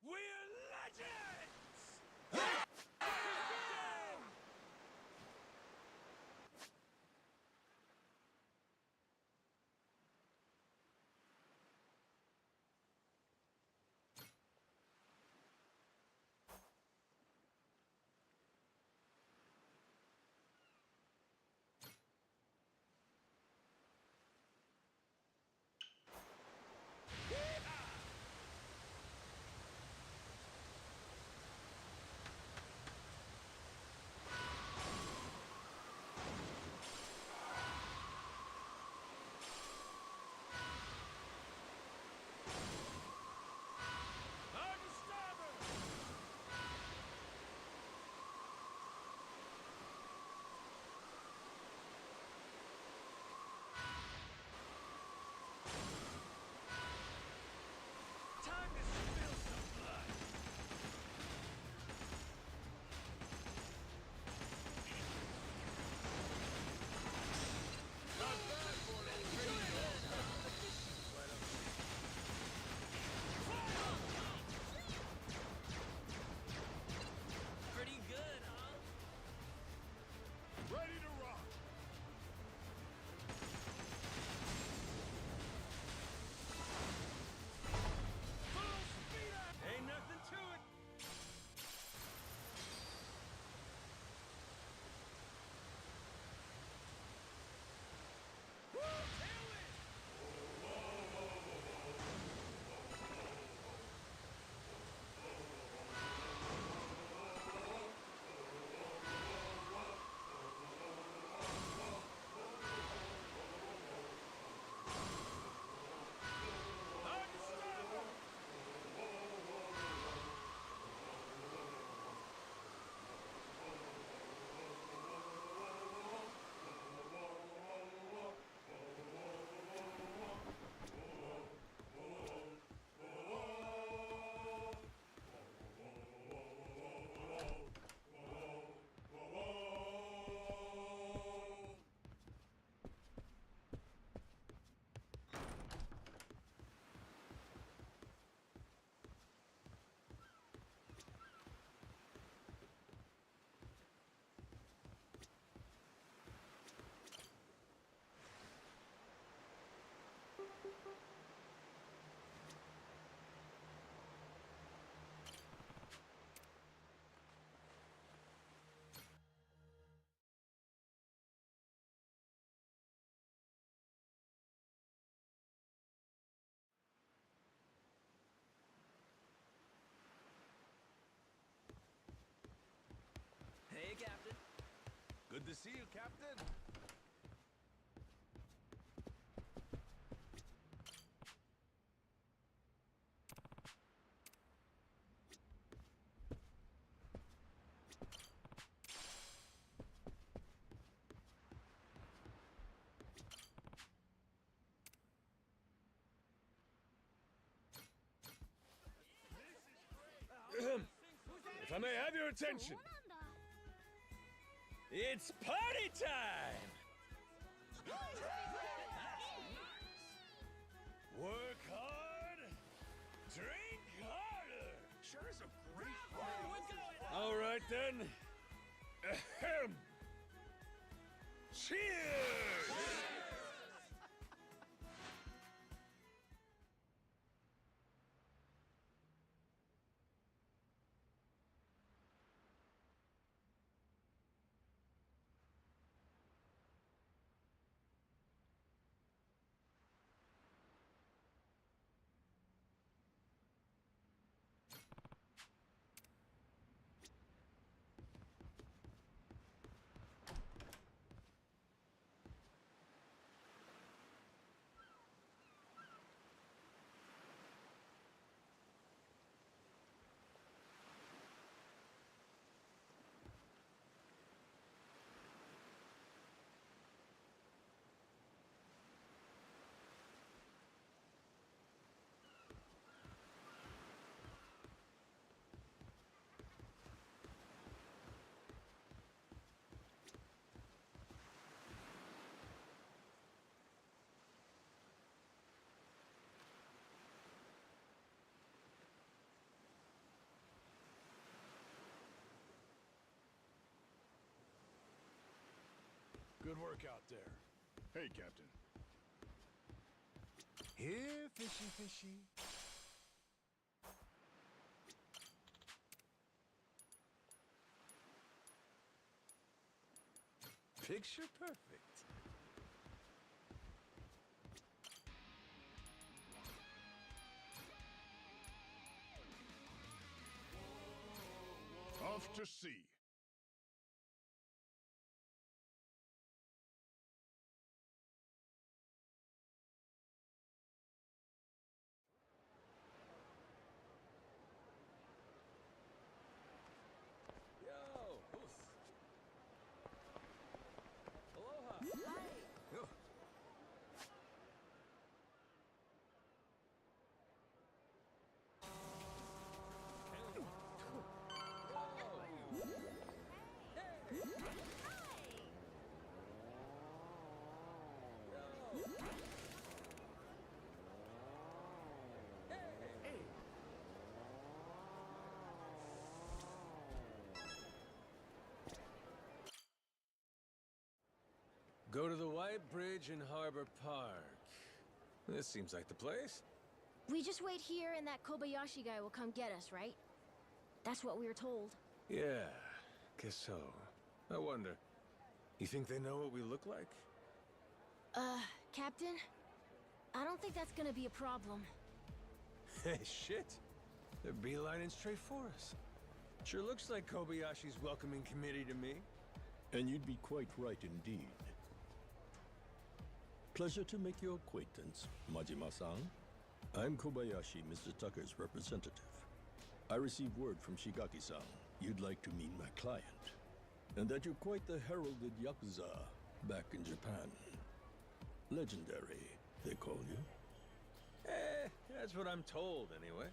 We're legends! Hey, Captain. Good to see you, Captain. If I may have your attention. It's party time! Work hard, drink harder! Sure is a great way. All right then. Ahem. Cheers! Good work out there. Hey, Captain. Here, fishy, fishy. Picture perfect. Off to sea. Go to the White Bridge in Harbor Park. This seems like the place. We just wait here and that Kobayashi guy will come get us, right? That's what we were told. Yeah, guess so. I wonder, you think they know what we look like? Captain? I don't think that's gonna be a problem. Hey, shit. They're beelining straight for us. Sure looks like Kobayashi's welcoming committee to me. And you'd be quite right indeed. Pleasure to make your acquaintance, Majima-san. I'm Kobayashi, Mr. Tucker's representative. I received word from Shigaki-san you'd like to meet my client, and that you're quite the heralded Yakuza back in Japan. Legendary, they call you. That's what I'm told, anyway.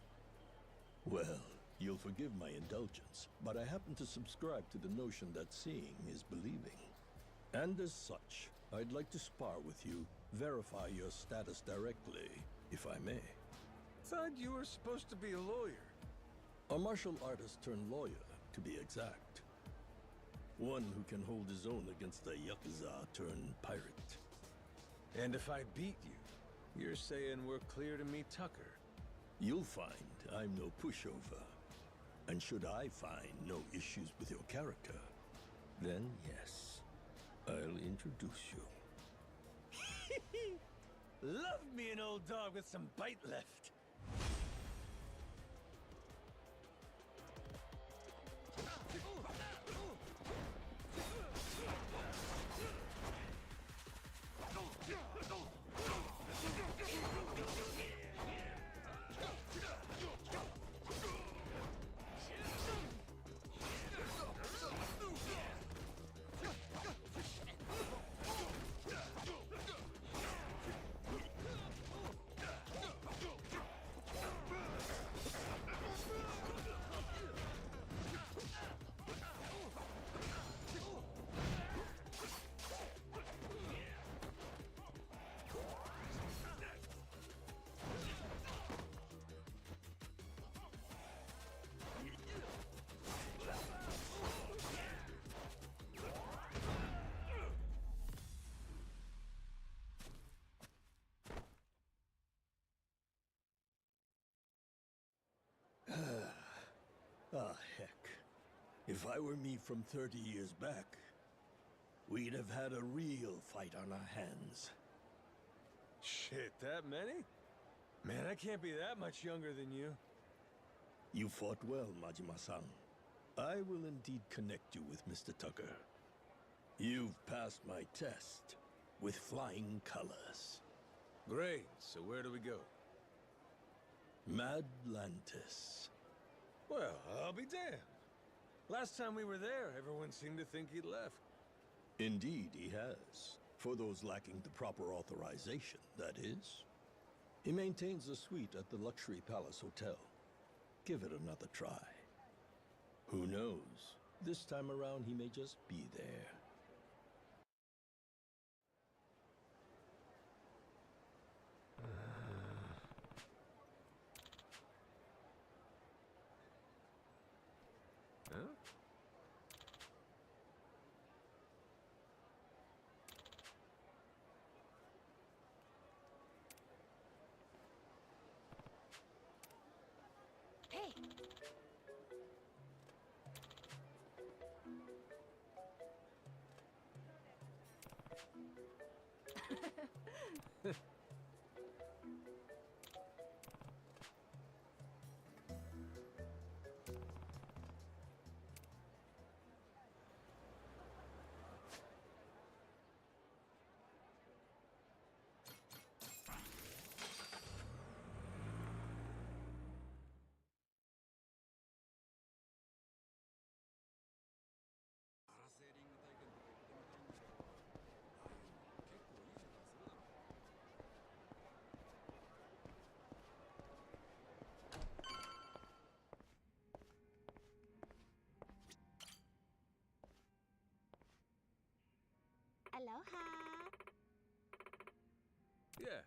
Well, you'll forgive my indulgence, but I happen to subscribe to the notion that seeing is believing. And as such, I'd like to spar with you, verify your status directly, if I may. Thought you were supposed to be a lawyer. A martial artist turned lawyer, to be exact. One who can hold his own against a Yakuza turned pirate. And if I beat you, you're saying we're clear to meet Tucker? You'll find I'm no pushover. And should I find no issues with your character, then yes, I'll introduce you. Love me an old dog with some bite left. Ah, heck. If I were me from 30 years back, we'd have had a real fight on our hands. Shit, that many? Man, I can't be that much younger than you. You fought well, Majima-san. I will indeed connect you with Mr. Tucker. You've passed my test with flying colors. Great, so where do we go? Madlantis. Well, I'll be damned. Last time we were there, everyone seemed to think he'd left. Indeed, he has. For those lacking the proper authorization, that is. He maintains a suite at the Luxury Palace Hotel. Give it another try. Who knows? This time around, he may just be there. Huh? Hey! Aloha. Yeah.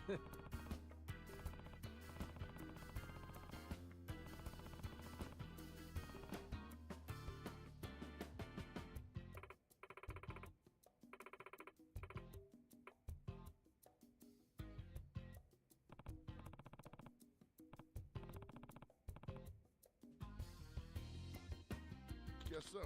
Guess so.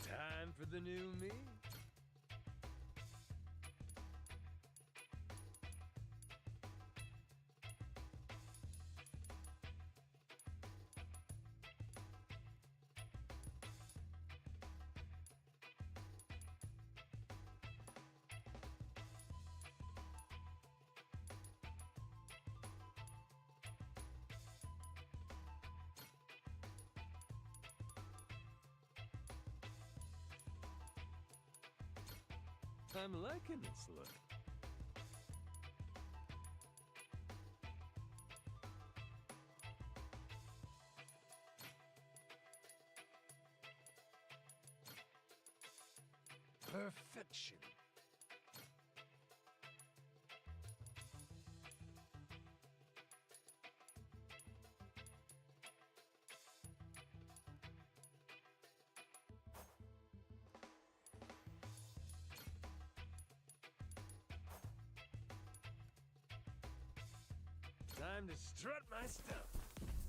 Time for the new me? I'm liking this look. Perfection. Time to strut my stuff.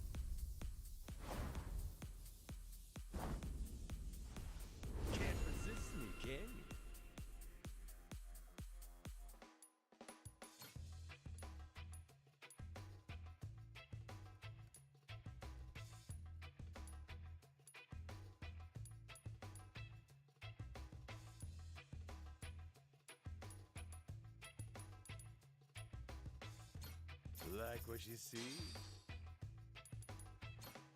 Like what you see?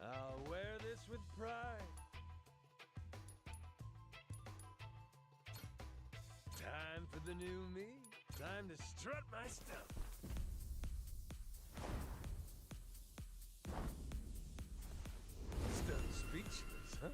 I'll wear this with pride. Time for the new me. Time to strut my stuff. Stunned speechless, huh?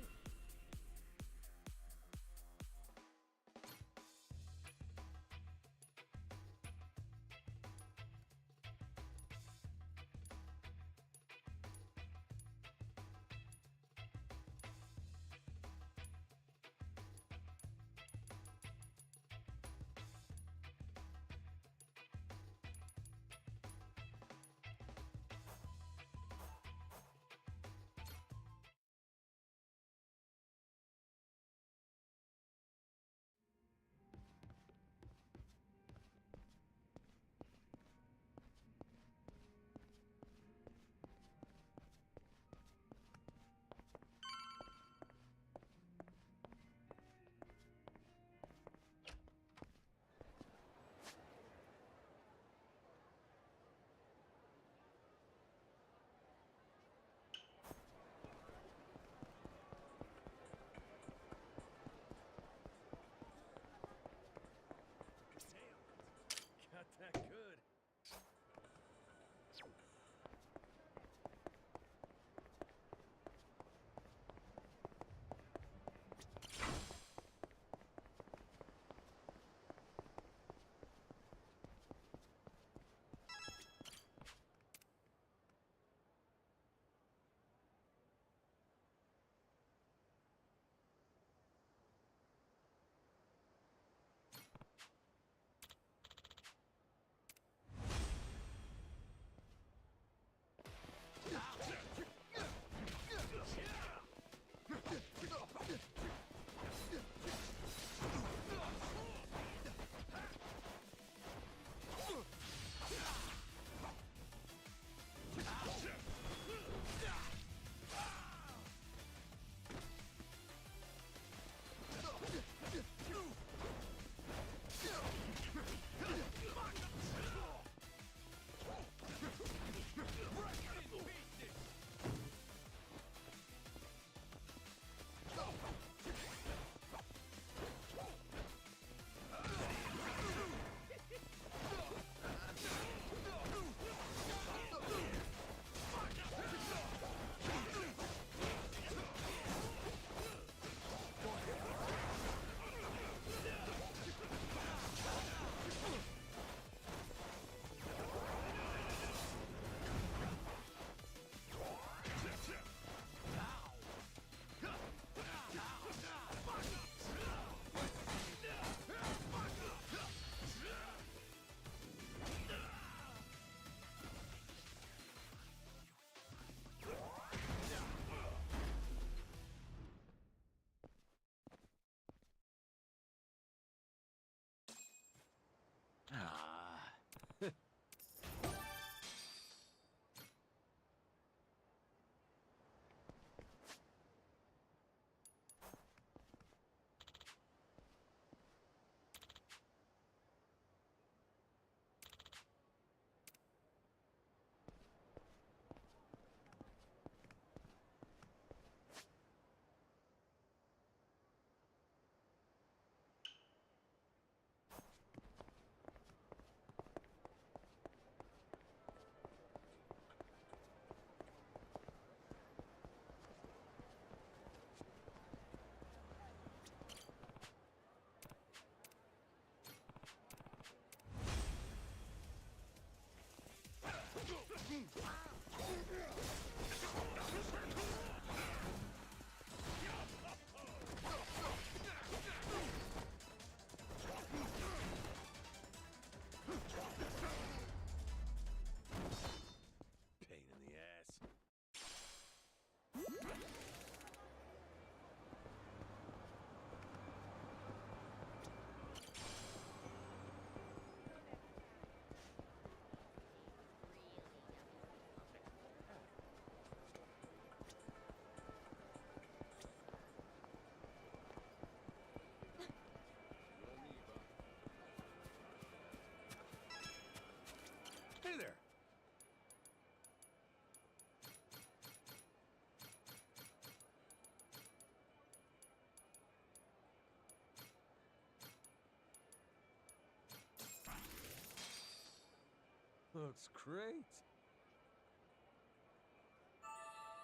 Looks great.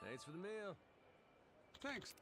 Thanks for the meal. Thanks.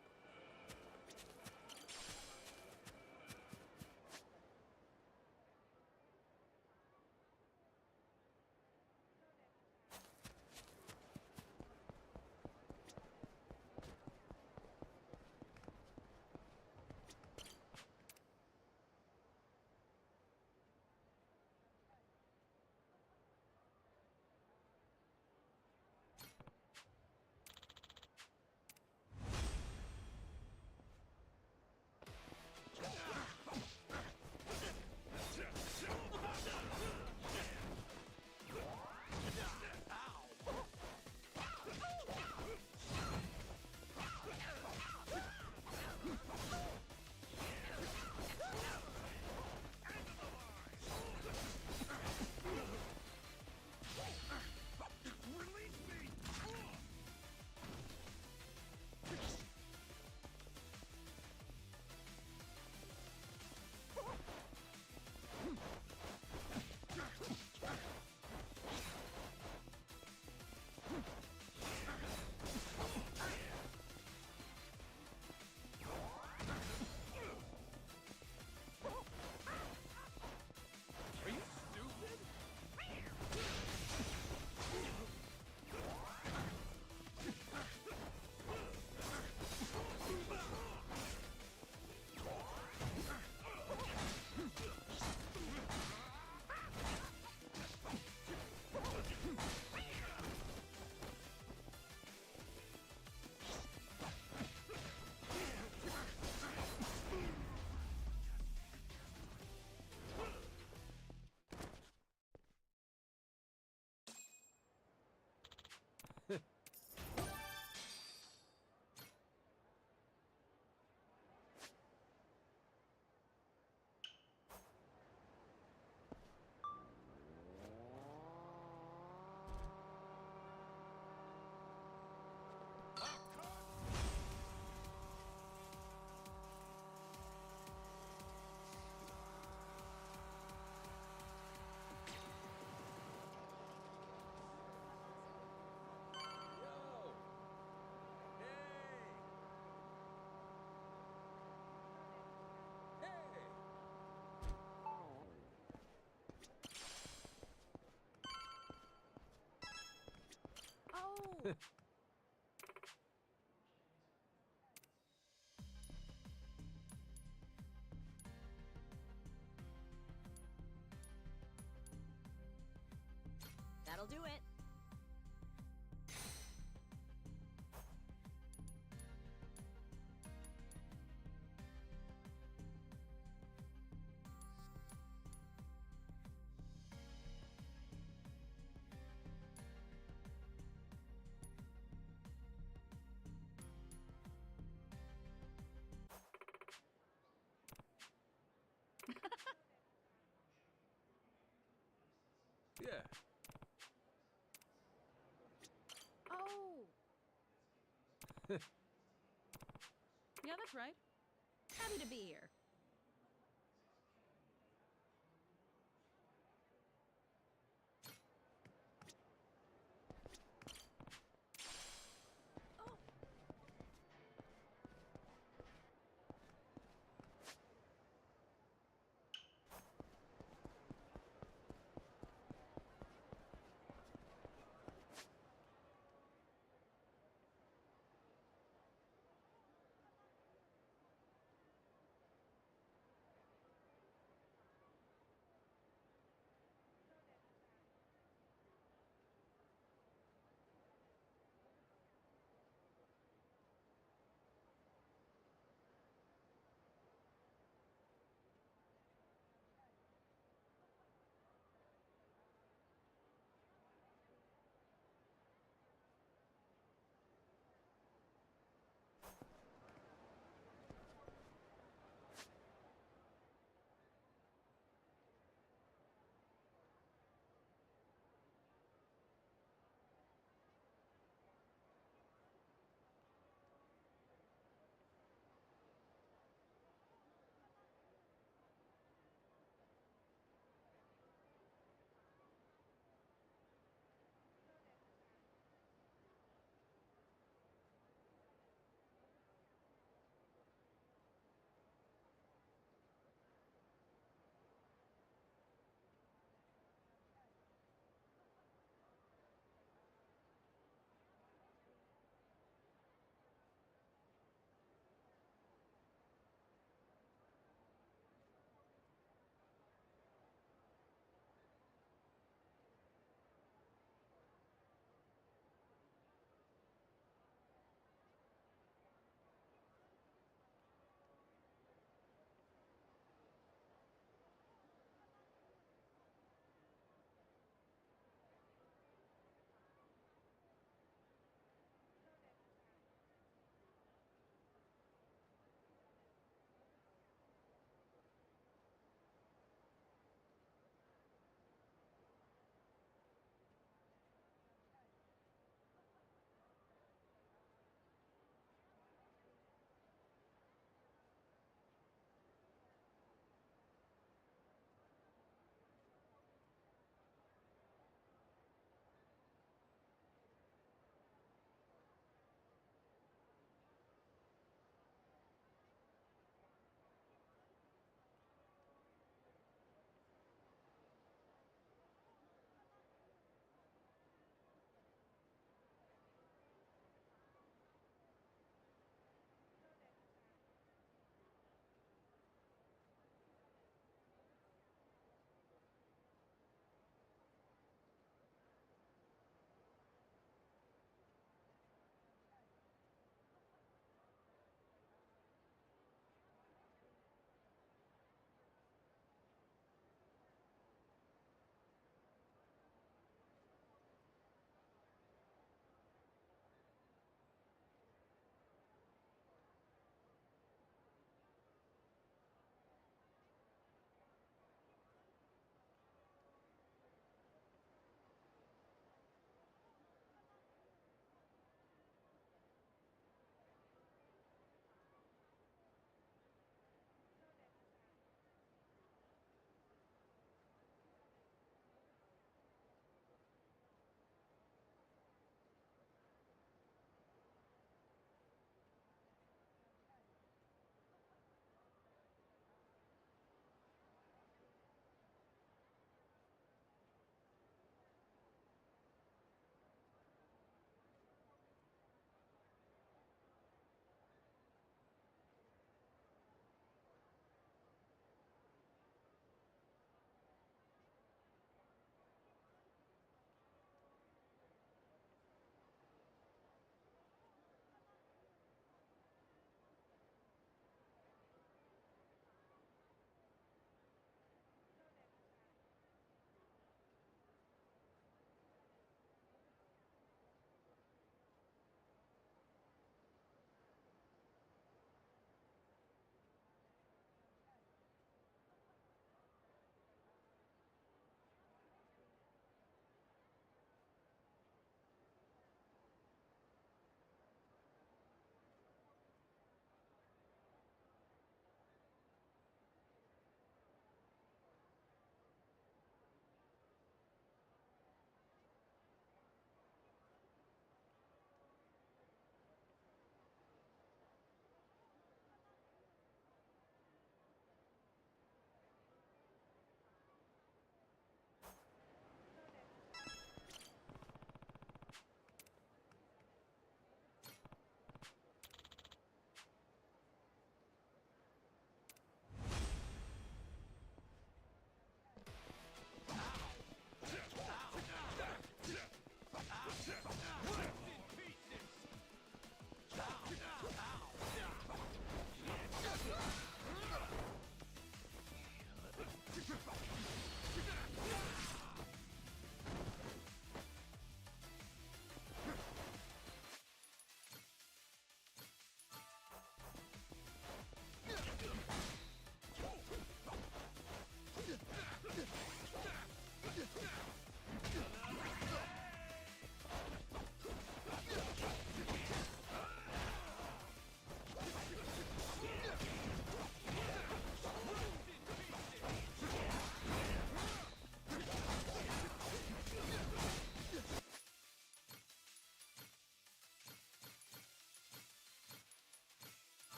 Oh! That'll do it. Yeah. Oh! Yeah, that's right. Happy to be here.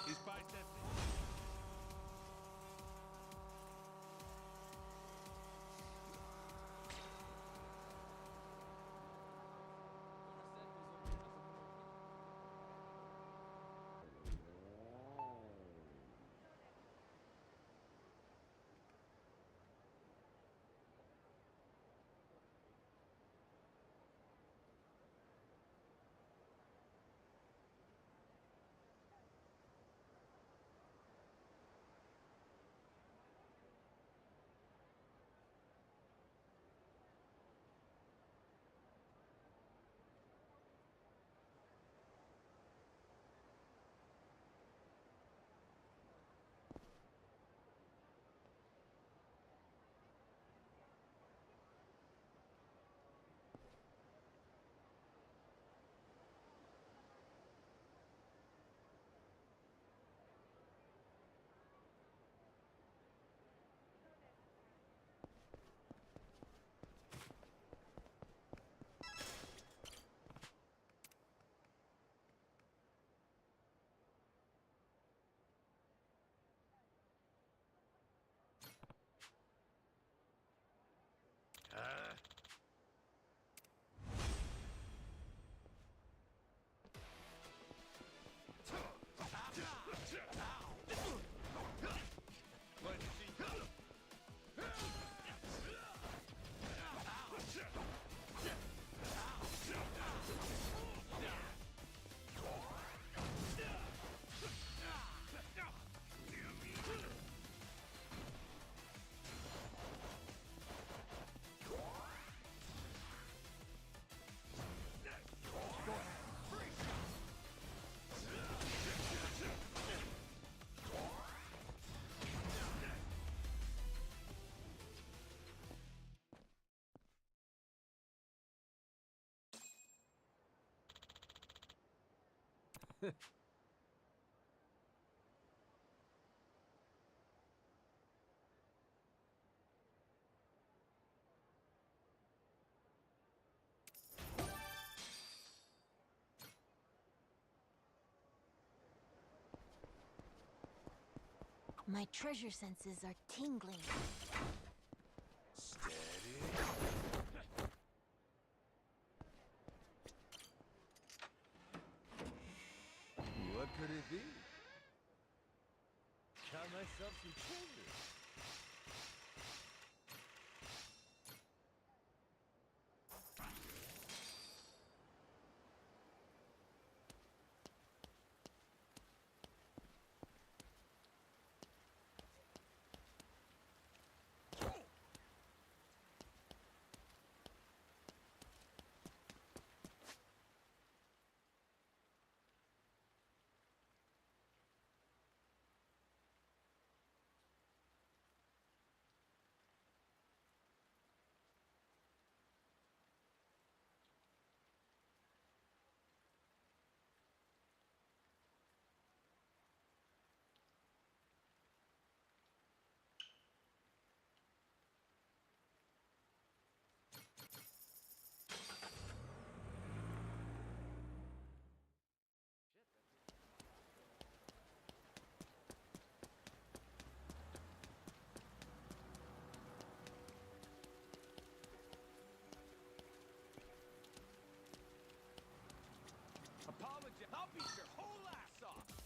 He's biceps. My treasure senses are tingling. What could it be? Count myself some treasure. I'll beat your whole ass off!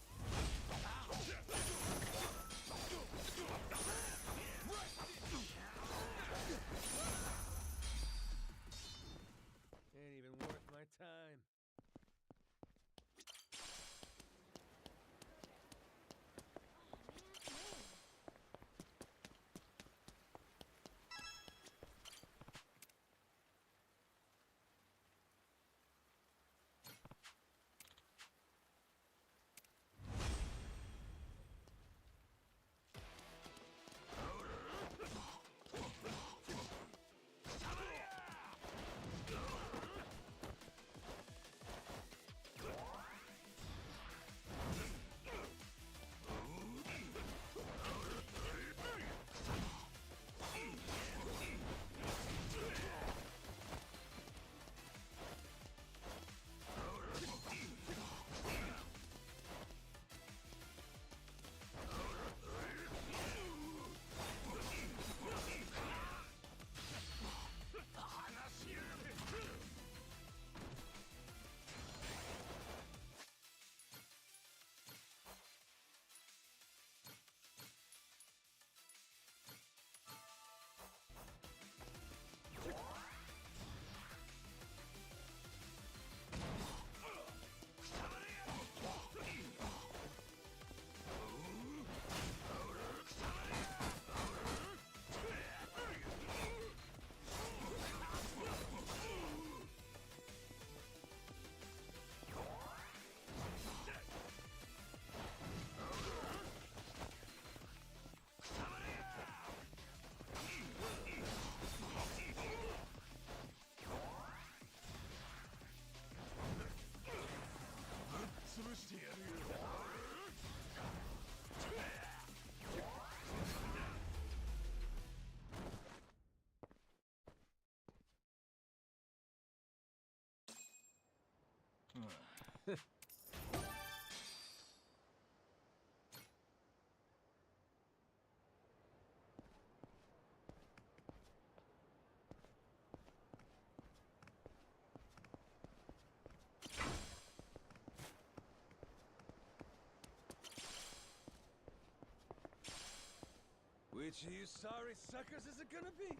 Which of you sorry suckers is it gonna be?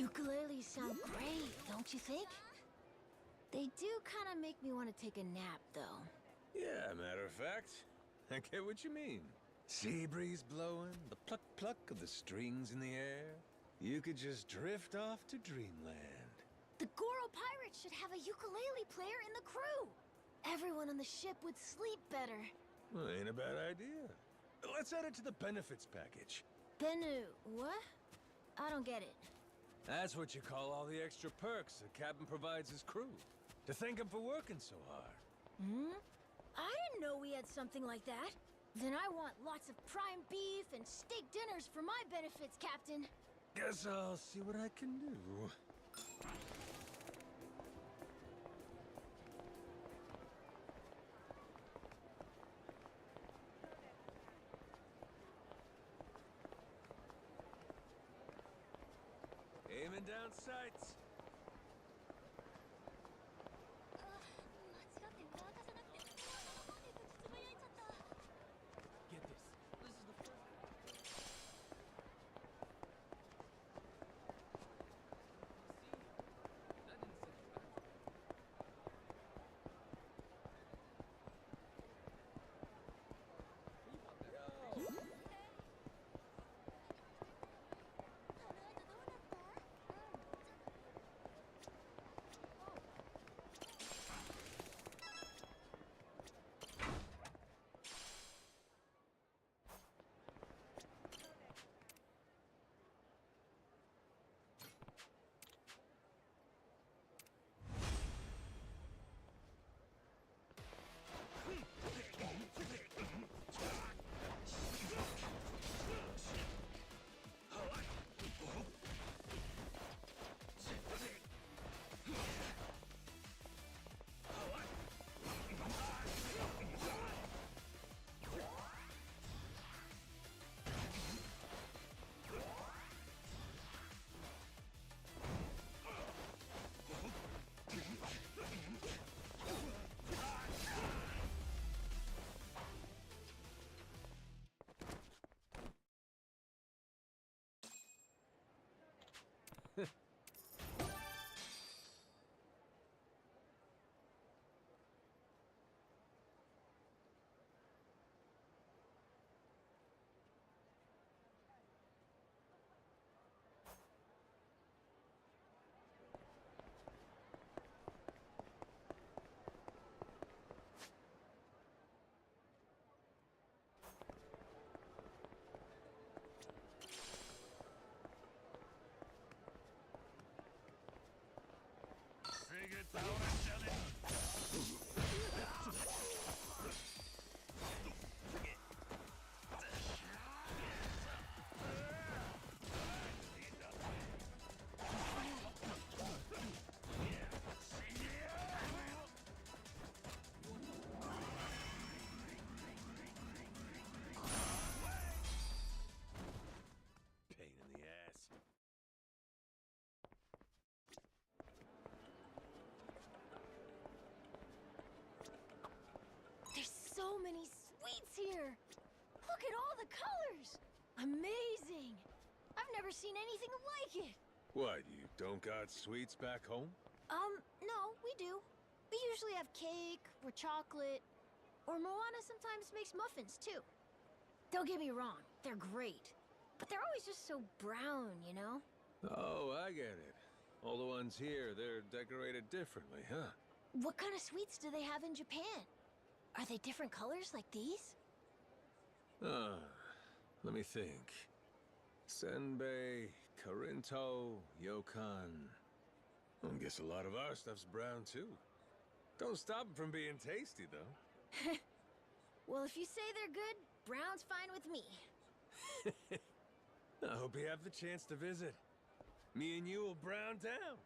Ukuleles sound great, don't you think? They do kind of make me want to take a nap, though. Yeah, matter of fact, I get what you mean. Sea breeze blowing, the pluck-pluck of the strings in the air. You could just drift off to dreamland. The Goro pirates should have a ukulele player in the crew. Everyone on the ship would sleep better. Well, ain't a bad idea. Let's add it to the benefits package. Bennu, what? I don't get it. That's what you call all the extra perks the captain provides his crew. To thank him for working so hard. Hmm? I didn't know we had something like that. Then I want lots of prime beef and steak dinners for my benefits, Captain. Guess I'll see what I can do. Aiming down sights. Get this. This is the first. Pain in the ass. There's so many sweets here. Look at all the colors. Amazing. I've never seen anything like it. What, you don't got sweets back home? No, we do. We usually have cake or chocolate. Or Moana sometimes makes muffins, too. Don't get me wrong, they're great. But they're always just so brown, you know? Oh, I get it. All the ones here, they're decorated differently, huh? What kind of sweets do they have in Japan? Are they different colors like these? Let me think. Senbei, Karinto, Yokan. I guess a lot of our stuff's brown, too. Don't stop them from being tasty, though. Well, if you say they're good, brown's fine with me. I hope you have the chance to visit. Me and you will brown down.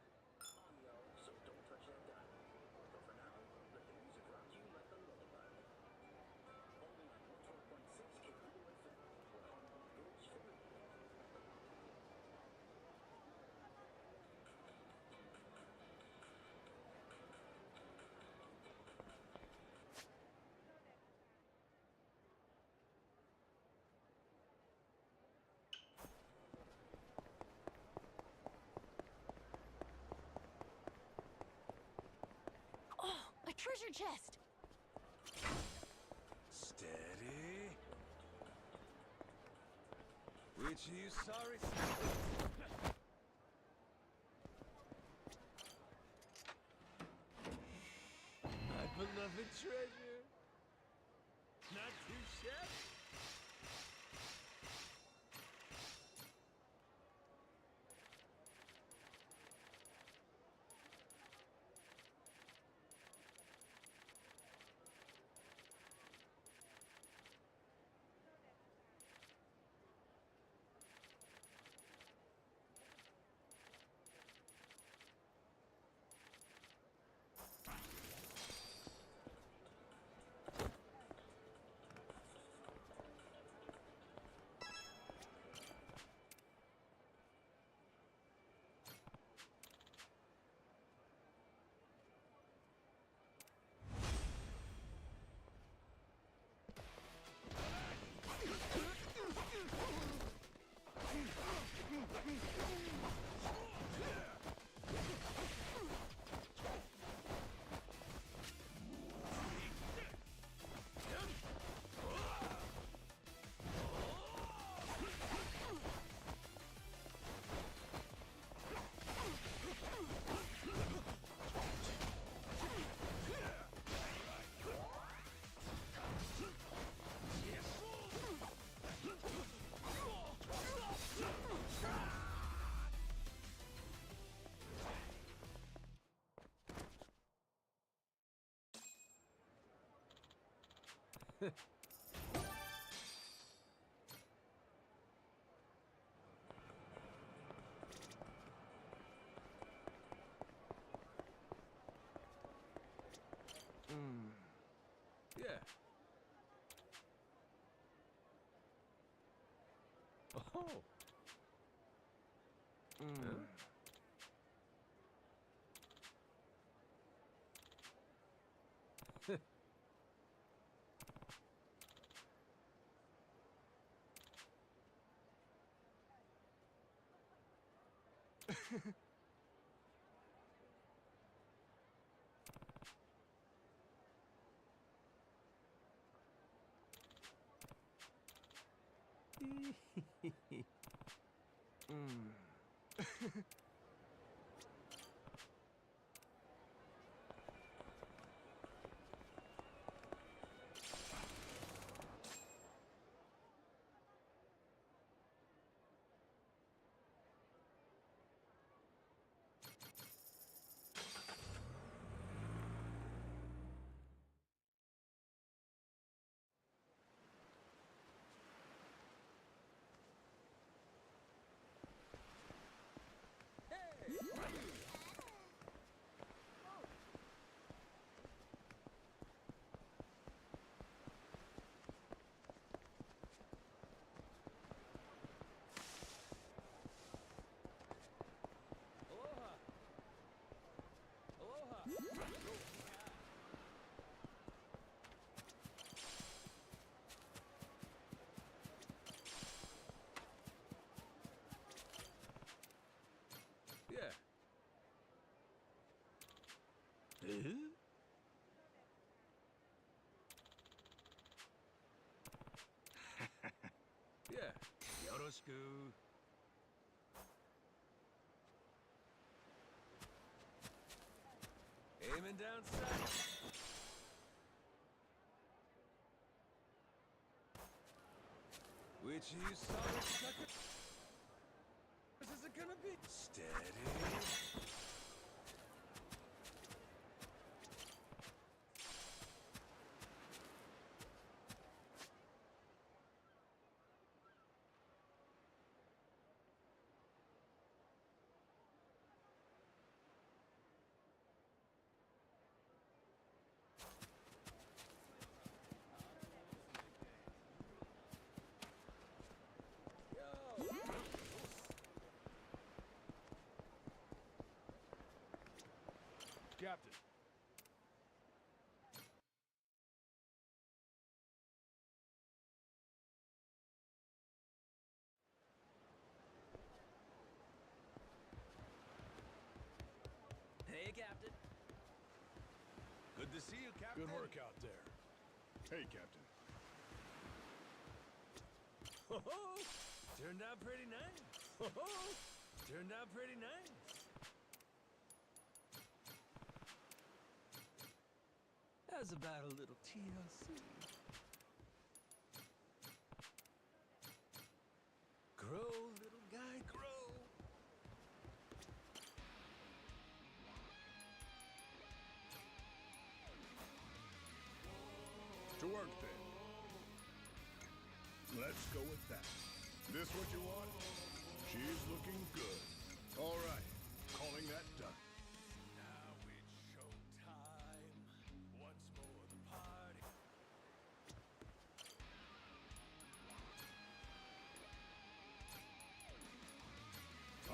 treasure chest. Steady. Which are you sorry? My beloved treasure. Not too shabby. Yeah. Oh. Huh? Yeah. Yeah. Yoroshiku. Aiming down sight. Which of you solid suckers is it gonna be? Steady. to see you, Captain. Good work out there. Hey, Captain. Ho-ho! Turned out pretty nice. Ho-ho! Turned out pretty nice. How's about a little TLC? Grow, little guy, grow. To work, then. Let's go with that. This what you want? She's looking good. All right. Calling that done. Now it's showtime. Once more the party.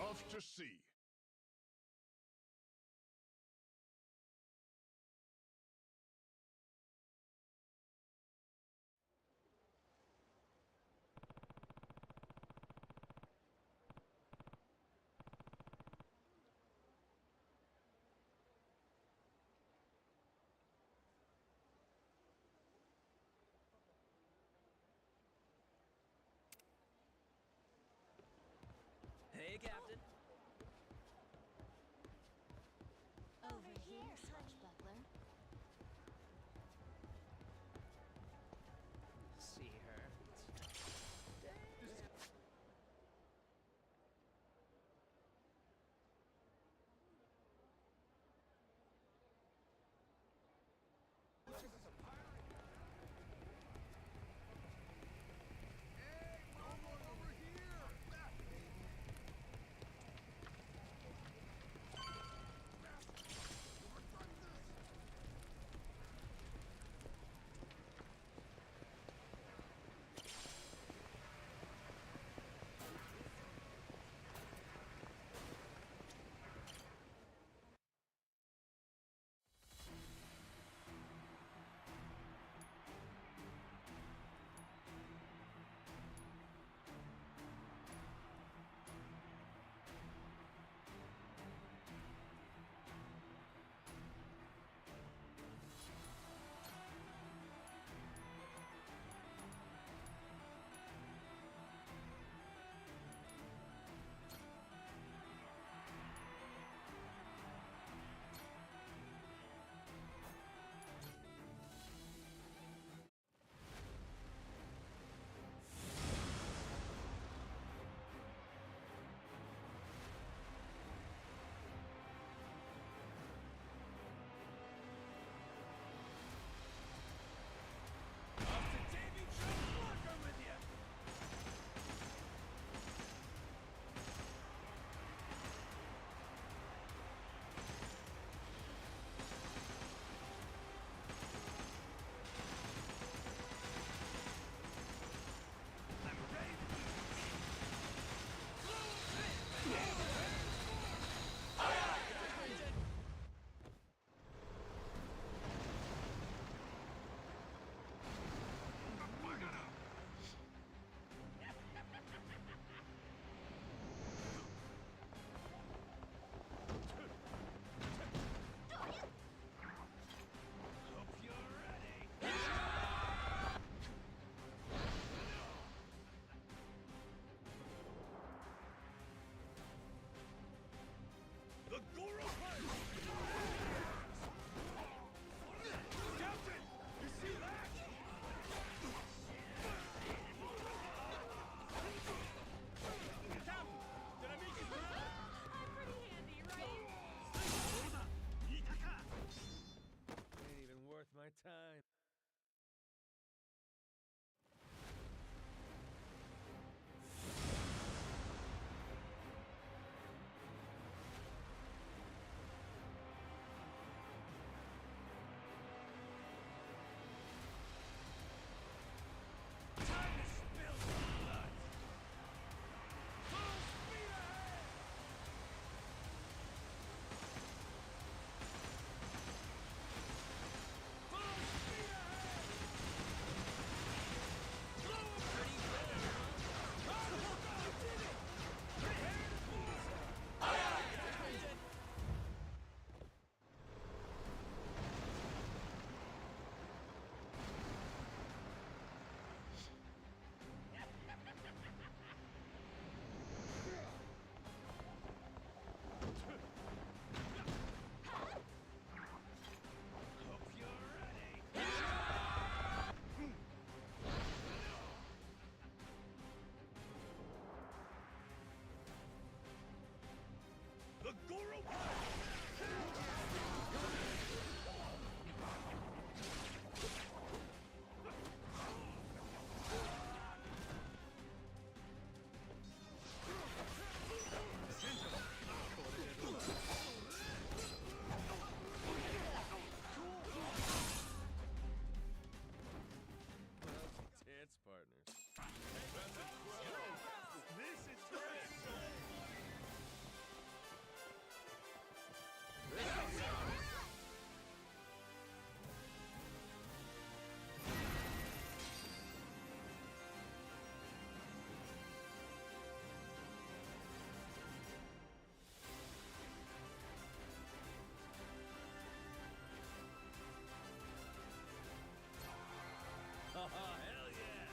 Off to sea. Hey, Captain. Hell yeah!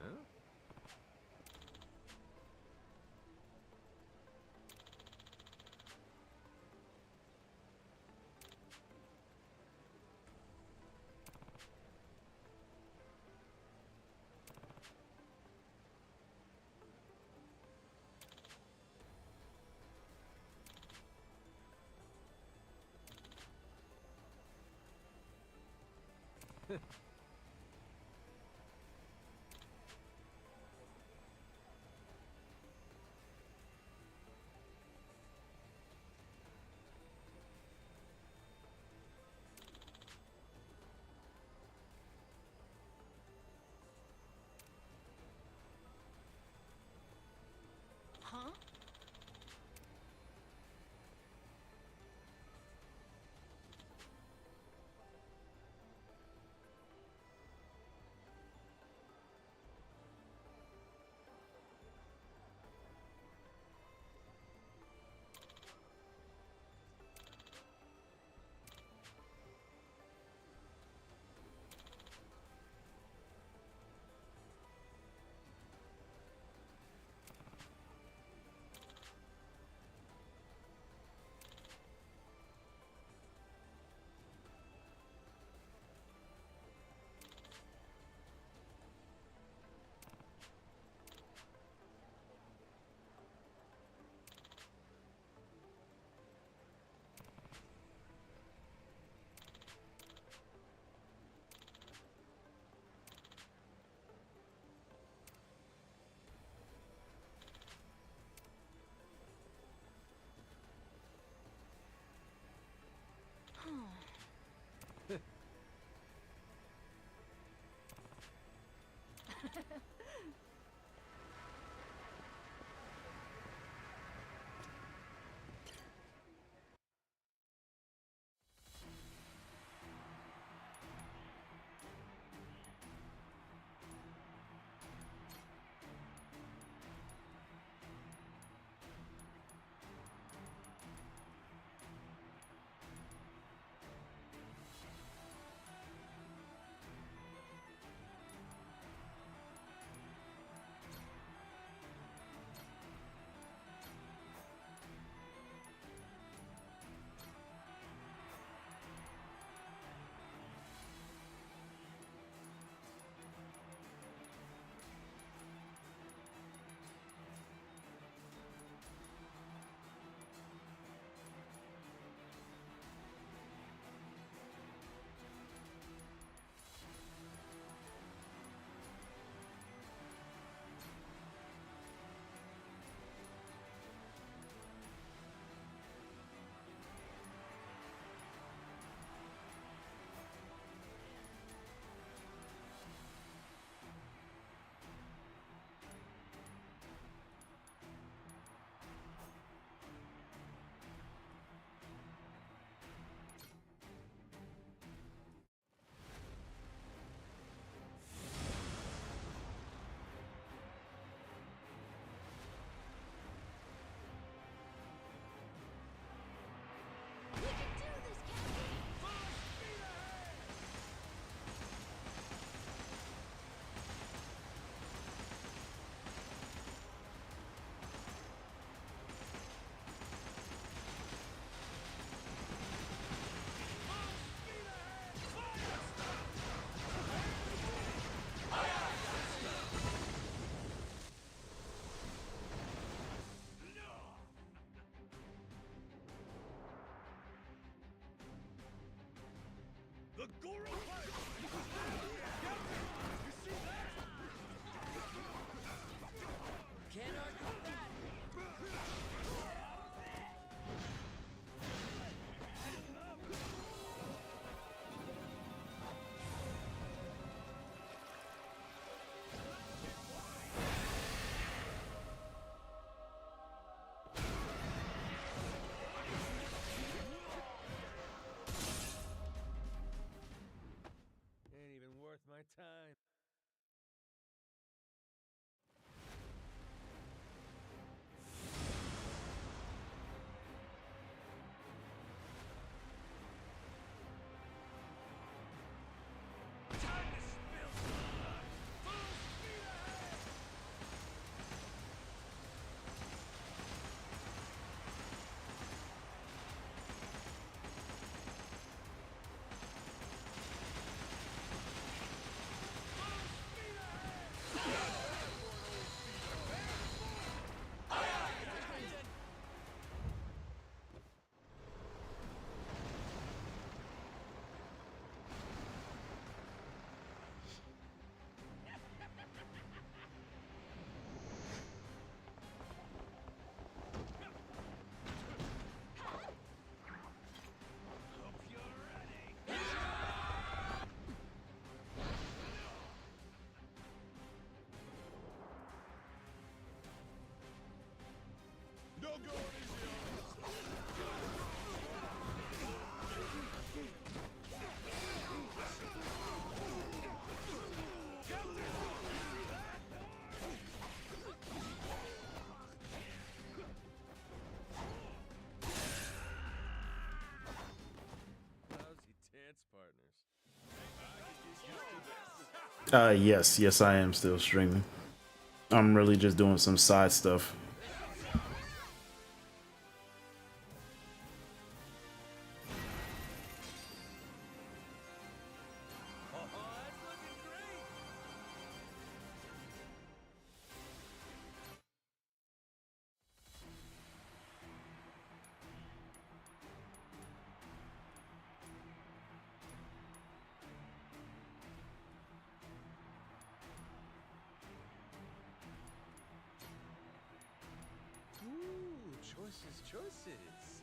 Huh? Huh? The Goro Fire! You see that? Can't argue with that. Ain't even worth my time. No going easy on us. Lousy dance partners. Yes, I am still streaming. I'm really just doing some side stuff. Ooh, choices.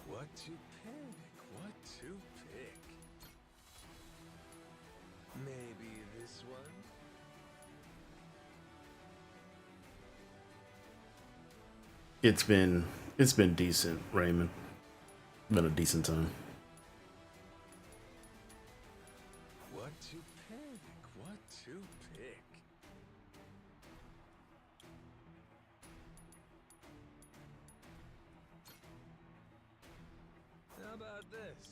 What to pick? Maybe this one? It's been decent, Raymond. Been a decent time. What to pick? How about this?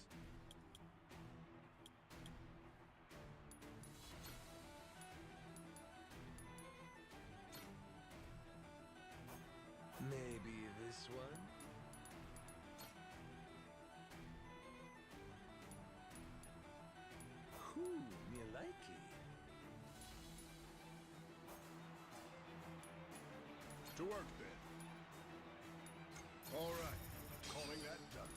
Maybe this one? Ooh, me likey. To work then. All right, calling that done.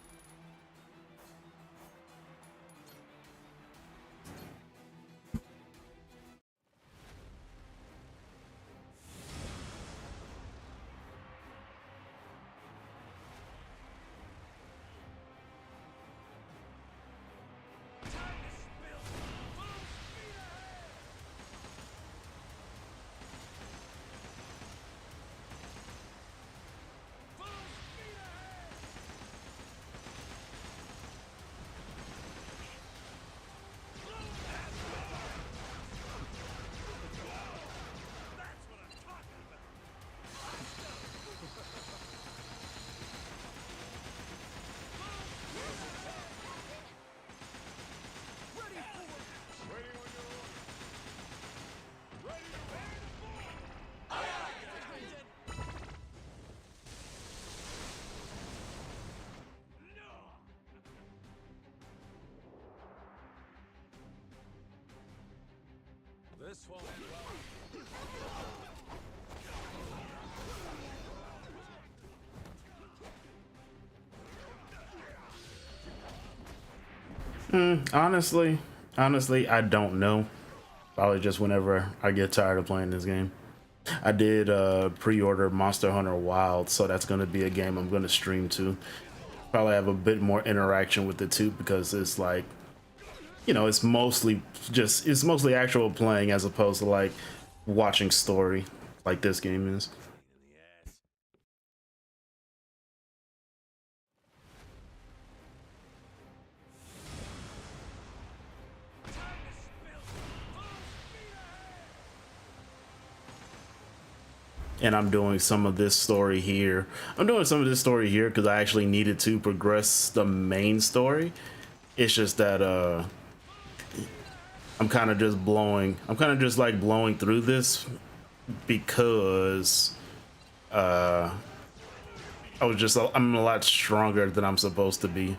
This won't end well. Honestly, I don't know. Probably just whenever I get tired of playing this game. I did pre-order Monster Hunter Wild, so that's going to be a game I'm going to stream to. Probably have a bit more interaction with it too, because it's like, you know, it's mostly actual playing as opposed to like watching story like this game is. And I'm doing some of this story here. Because I actually needed to progress the main story. It's just that I'm kind of just blowing through this because I'm a lot stronger than I'm supposed to be.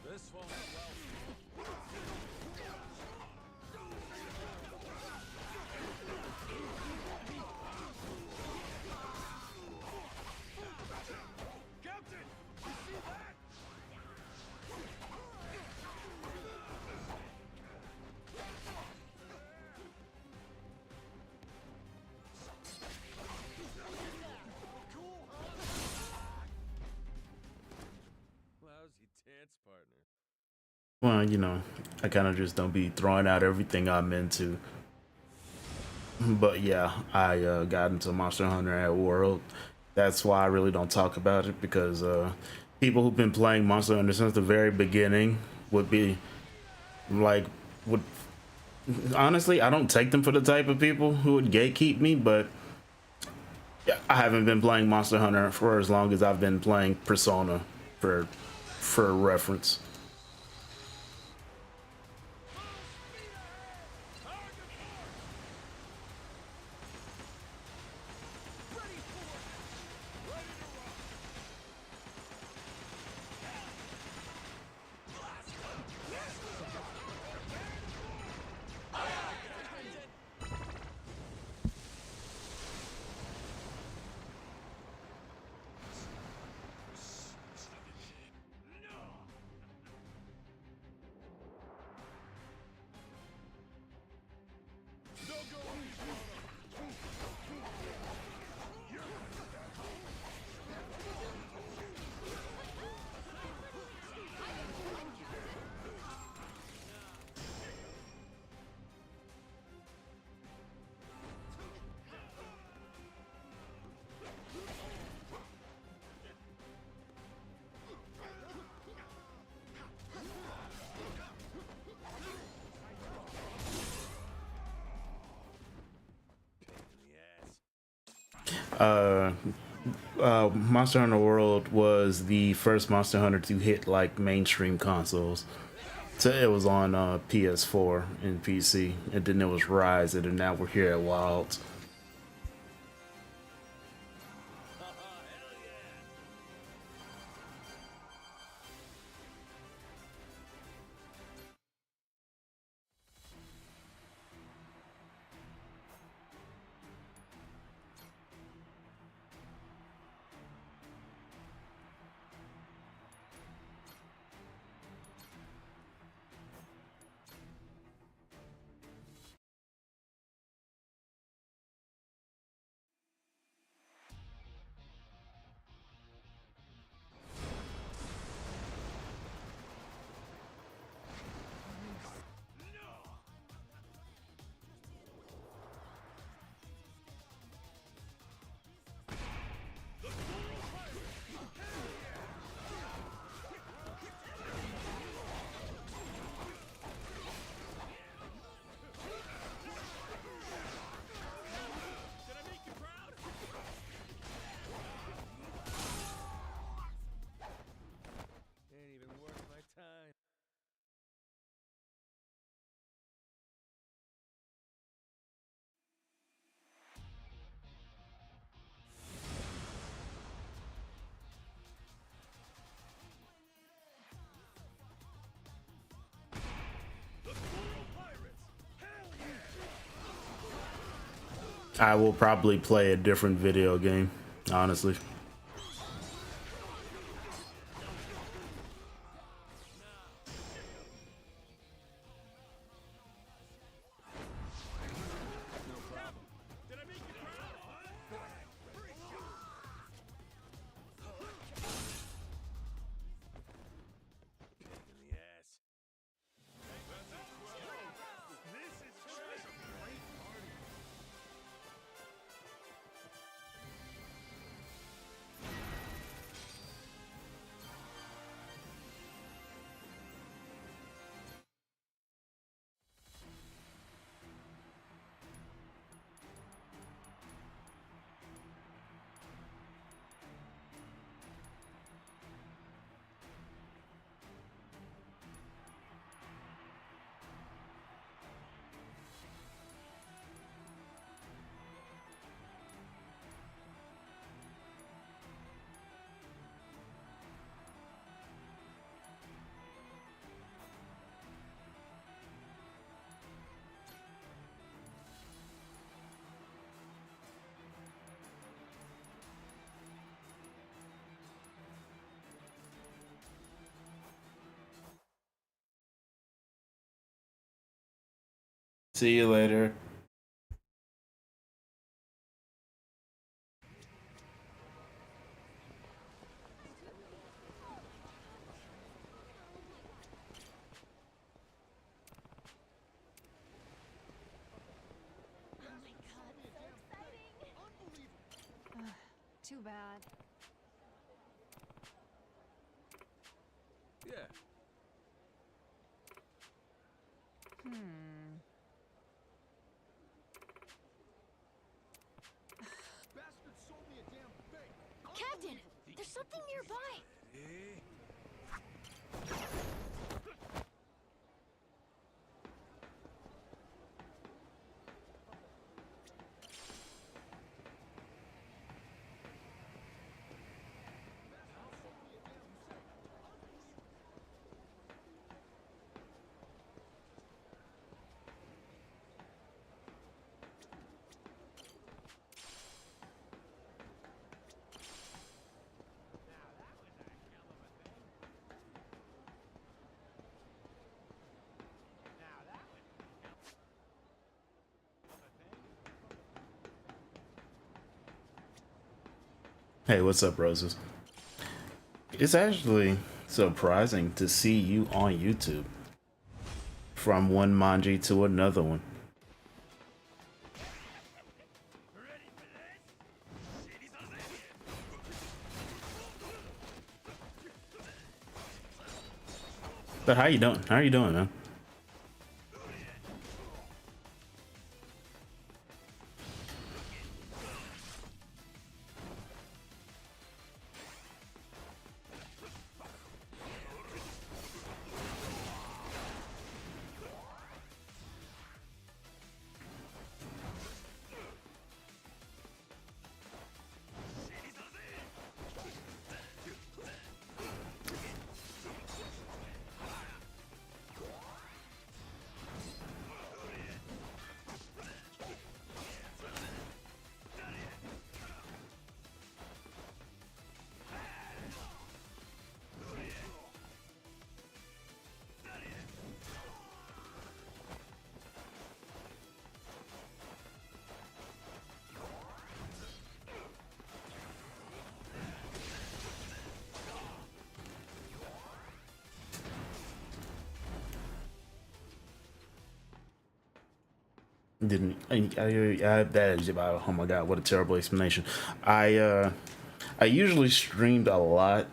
This won't end well. Captain, you see that? Lousy dance partner. Well, you know, I kind of just don't be throwing out everything I'm into. But yeah, I got into Monster Hunter at World. That's why I really don't talk about it, because people who've been playing Monster Hunter since the very beginning would be like, would honestly, I don't take them for the type of people who would gatekeep me, but I haven't been playing Monster Hunter for as long as I've been playing Persona, for reference. Monster Hunter World was the first Monster Hunter to hit like mainstream consoles. So it was on PS4 and PC, and then it was Rise, and now we're here at Wild. I will probably play a different video game, honestly. See you later. Too bad. Yeah. Captain, there's something nearby. Hey, what's up, Roses? It's actually surprising to see you on YouTube. From one manji to another one. But how you doing? How are you doing, man? Didn't that is about, oh my god, what a terrible explanation. I usually streamed a lot,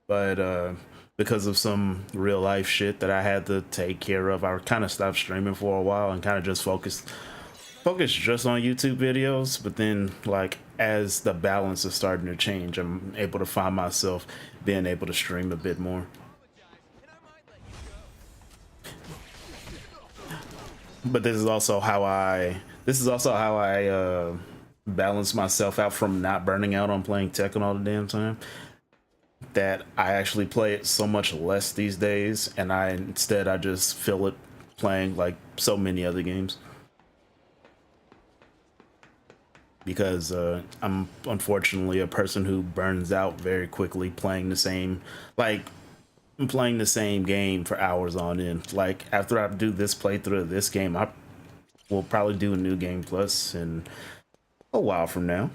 but because of some real life shit that I had to take care of, I kind of stopped streaming for a while and kind of just focused just on YouTube videos. But then, like, as the balance is starting to change, I'm able to find myself being able to stream a bit more. But this is also how I balance myself out from not burning out on playing Tekken all the damn time. That I actually play it so much less these days, and I just fill it playing like so many other games. because I'm unfortunately a person who burns out very quickly playing the same, like, I'm playing the same game for hours on end. Like, after I do this playthrough of this game, I will probably do a new game plus in a while from now.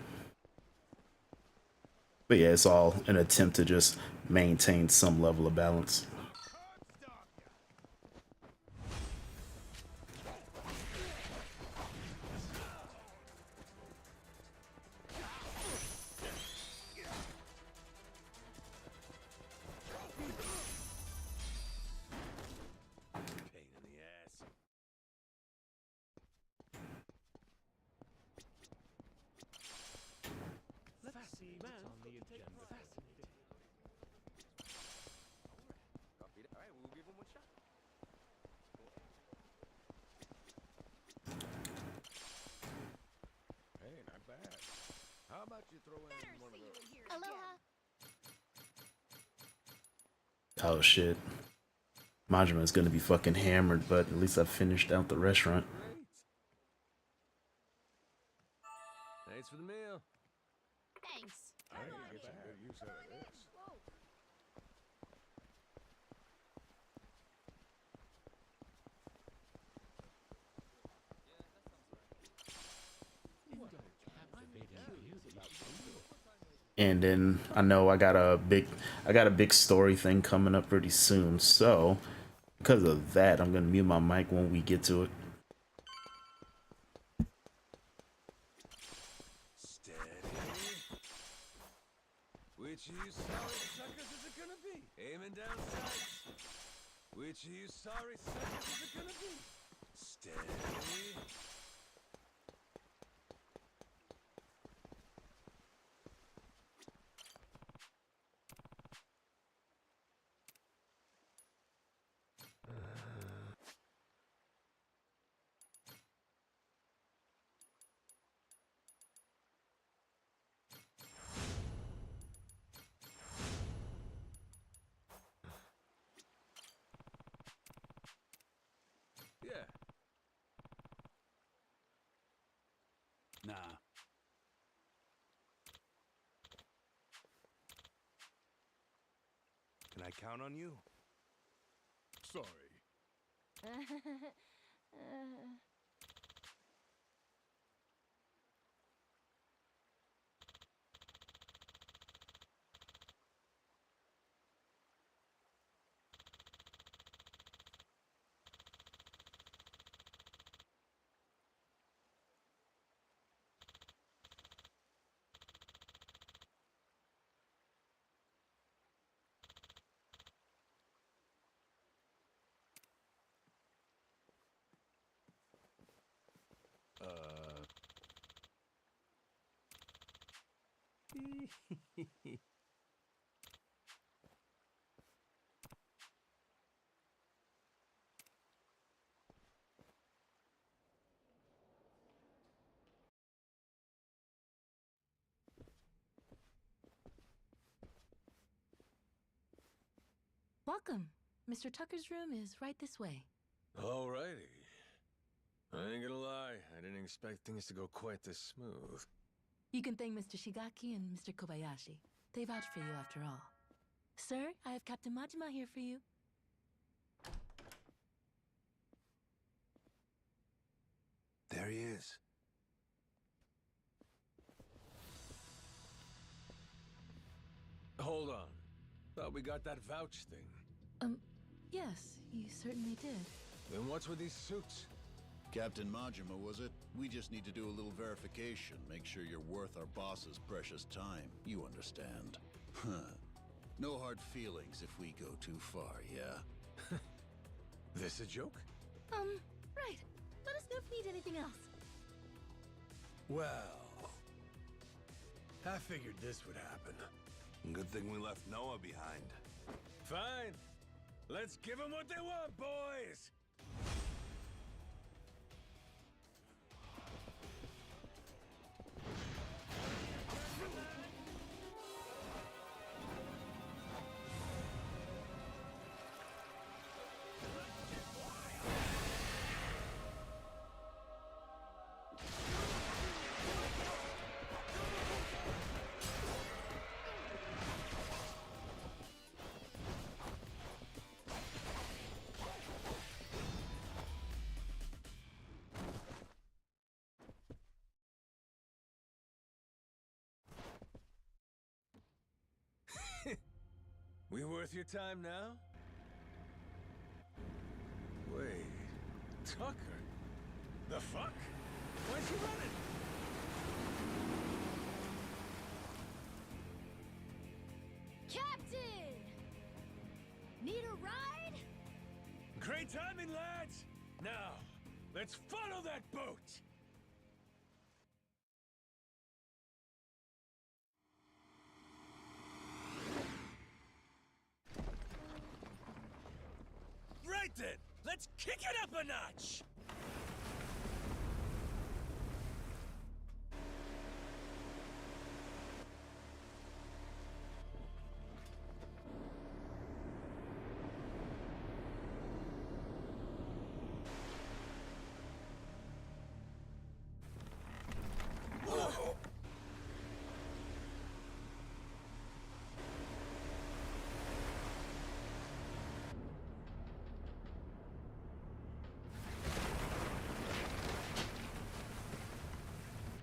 But yeah, it's all an attempt to just maintain some level of balance. How about you throw in one of those? Aloha. Oh shit. Majima's gonna be fucking hammered, but at least I finished out the restaurant. Thanks for the meal. Thanks. I ain't gonna get some good use out of this. And then I know I got a big story thing coming up pretty soon. So because of that, I'm gonna mute my mic when we get to it. Steady. Which of you sorry suckers is it gonna be? Aiming down sights. Which of you sorry suckers is it gonna be? Steady. Yeah. Nah. Can I count on you? Sorry. Welcome. Mr. Tucker's room is right this way. Alrighty. I ain't gonna lie, I didn't expect things to go quite this smooth. You can thank Mr. Shigaki and Mr. Kobayashi. They vouched for you after all. Sir, I have Captain Majima here for you. There he is. Hold on. Thought we got that vouch thing. Yes, you certainly did. Then what's with these suits? Captain Majima, was it? We just need to do a little verification, make sure you're worth our boss's precious time. You understand. Huh. No hard feelings if we go too far, yeah? This a joke? Right. Let us know if you need anything else. Well, I figured this would happen. Good thing we left Noah behind. Fine. Let's give them what they want, boys! We worth your time now? Wait, Tucker? The fuck? Where's he running? Captain! Need a ride? Great timing, lads! Now, let's follow that boat! Right then, let's kick it up a notch!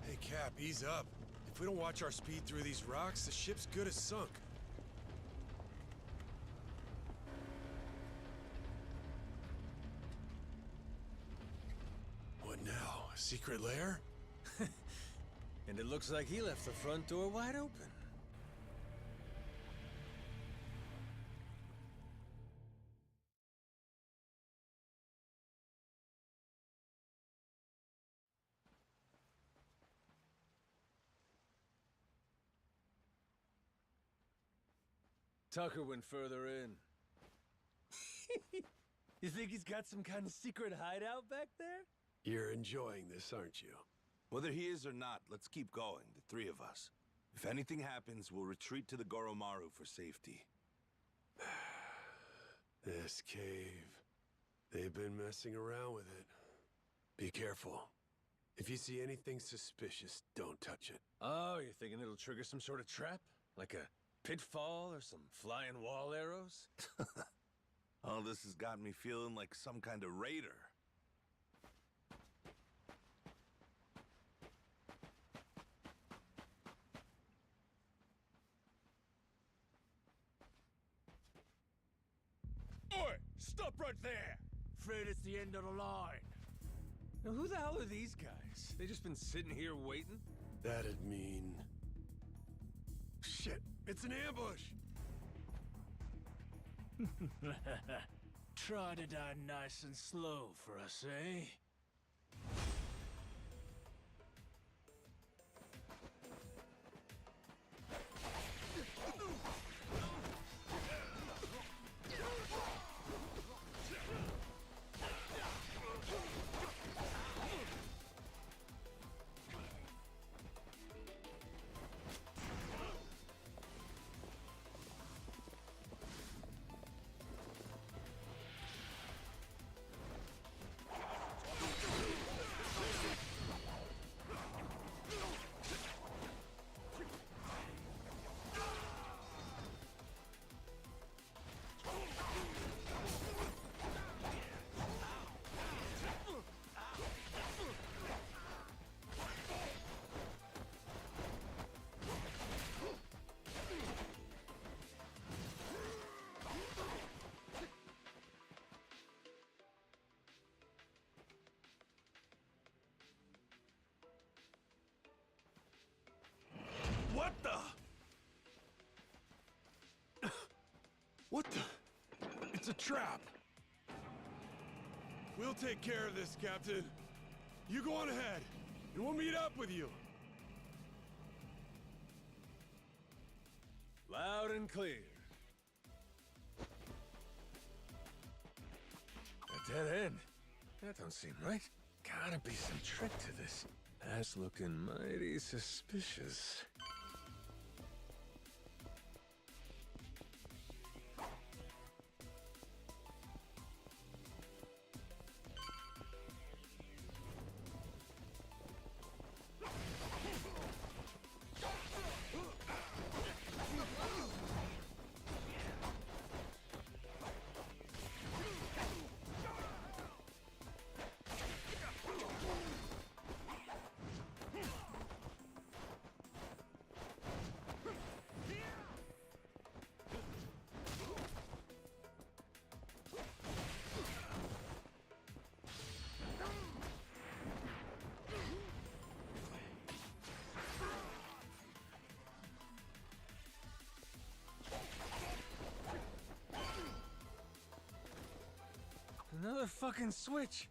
Hey, Cap, ease up. If we don't watch our speed through these rocks, the ship's good as sunk. What now? A secret lair? And it looks like he left the front door wide open. Tucker went further in. You think he's got some kind of secret hideout back there? You're enjoying this, aren't you? Whether he is or not, let's keep going, the three of us. If anything happens, we'll retreat to the Goromaru for safety. This cave. They've been messing around with it. Be careful. If you see anything suspicious, don't touch it. Oh, you're thinking it'll trigger some sort of trap? Like a pitfall or some flying wall arrows? All this has got me feeling like some kind of raider. Oi! Stop right there! Afraid it's the end of the line. Now, who the hell are these guys? They just been sitting here waiting? That'd mean... Shit! It's an ambush! Try to die nice and slow for us, eh? What the? What the? It's a trap. We'll take care of this, Captain. You go on ahead, and we'll meet up with you. Loud and clear. A dead end? That don't seem right. Gotta be some trick to this. That's looking mighty suspicious. fucking switch.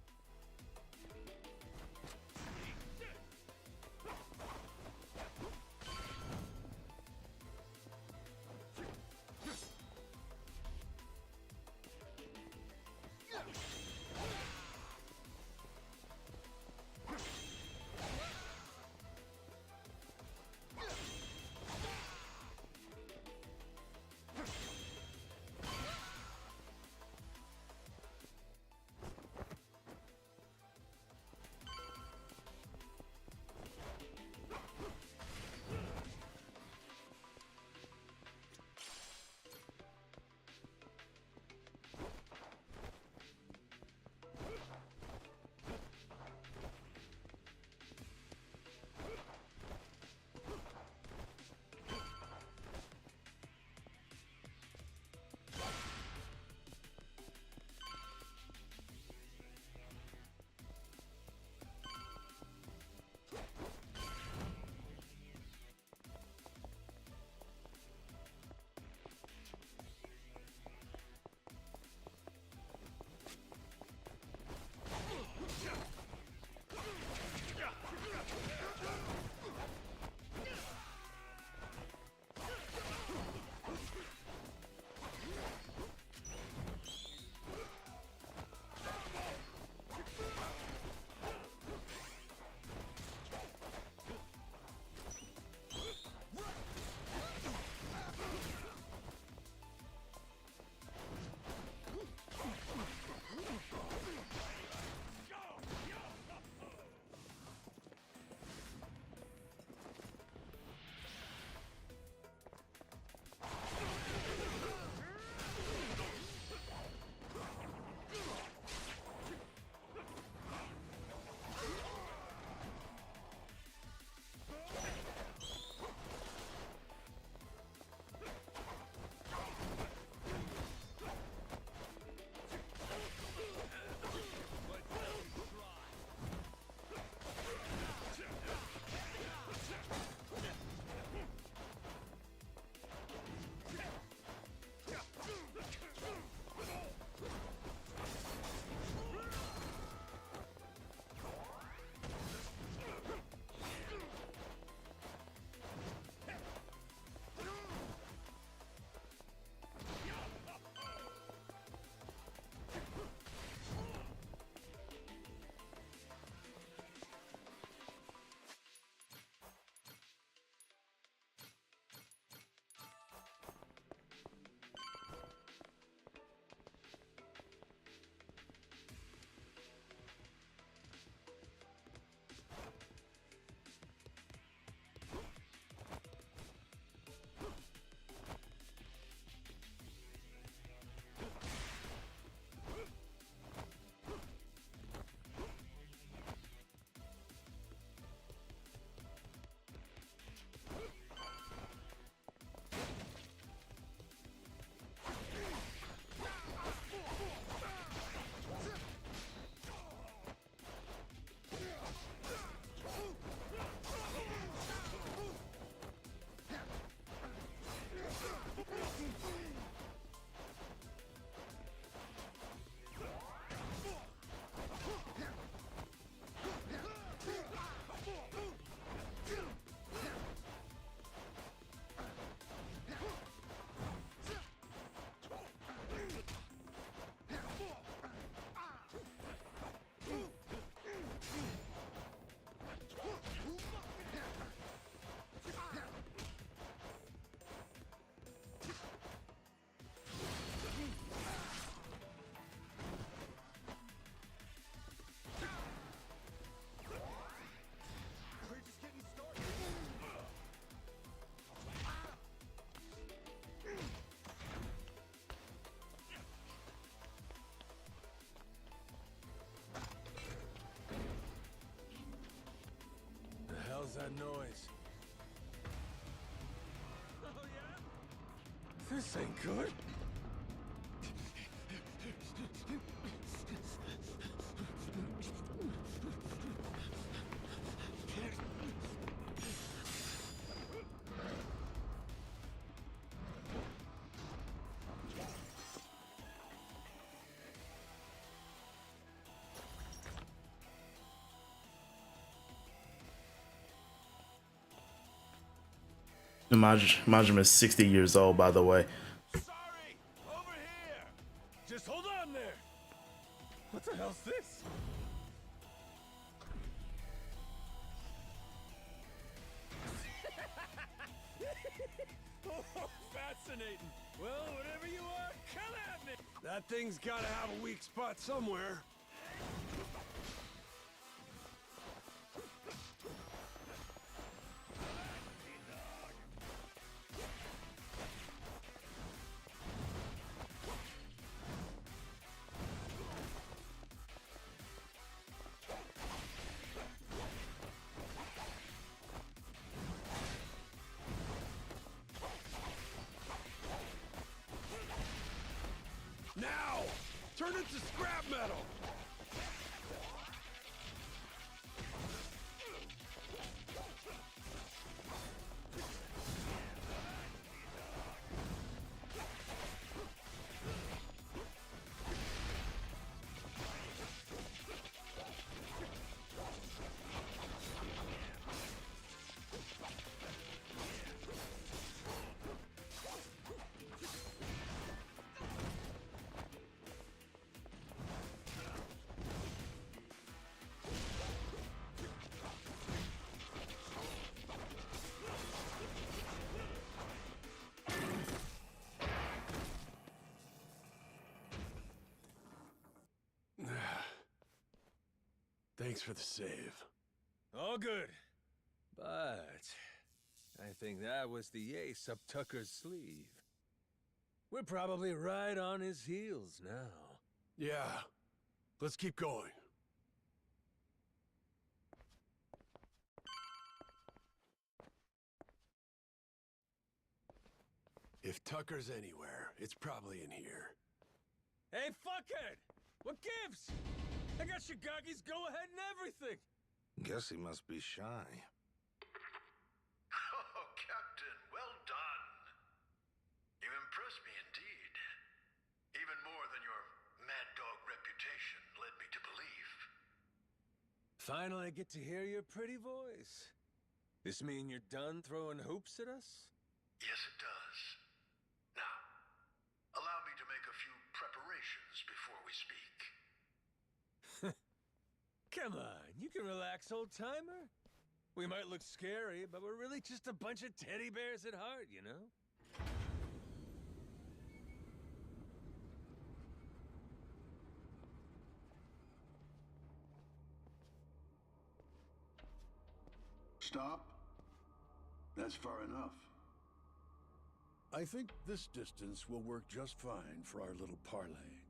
How's that noise? Oh, yeah? This ain't good. Majima's 60 years old, by the way. Sorry! Over here! Just hold on there! What the hell's this? Oh, fascinating! Well, whatever you are, come at me! That thing's gotta have a weak spot somewhere. Now! Turn it to scrap metal! Thanks for the save. All good. But I think that was the ace up Tucker's sleeve. We're probably right on his heels now. Yeah. Let's keep going. If Tucker's anywhere, it's probably in here. Hey, fuckhead! What gives? I got Shigaki's go-ahead and everything! Guess he must be shy. Oh, Captain, well done. You impress me indeed. Even more than your mad dog reputation led me to believe. Finally, I get to hear your pretty voice. This mean you're done throwing hoops at us? Yes, it does. Now, allow me to make a few preparations before we speak. Come on, you can relax, old-timer. We might look scary, but we're really just a bunch of teddy bears at heart, you know? Stop. That's far enough. I think this distance will work just fine for our little parley.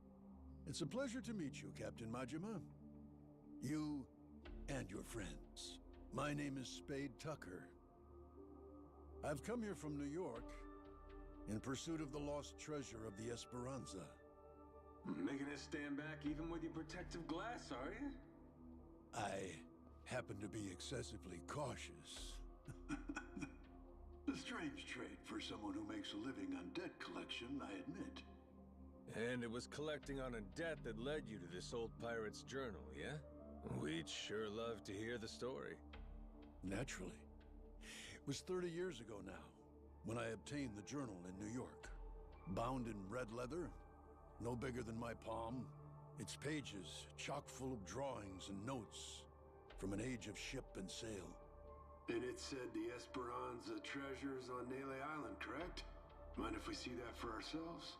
It's a pleasure to meet you, Captain Majima. You and your friends. My name is Spade Tucker. I've come here from New York in pursuit of the lost treasure of the Esperanza. Making us stand back even with your protective glass, are you? I happen to be excessively cautious. A strange trait for someone who makes a living on debt collection, I admit. And it was collecting on a debt that led you to this old pirate's journal, yeah? We'd sure love to hear the story. Naturally. It was 30 years ago now, when I obtained the journal in New York. Bound in red leather, no bigger than my palm, its pages chock full of drawings and notes from an age of ship and sail. And it said the Esperanza treasure's on Nele Island, correct? Mind if we see that for ourselves?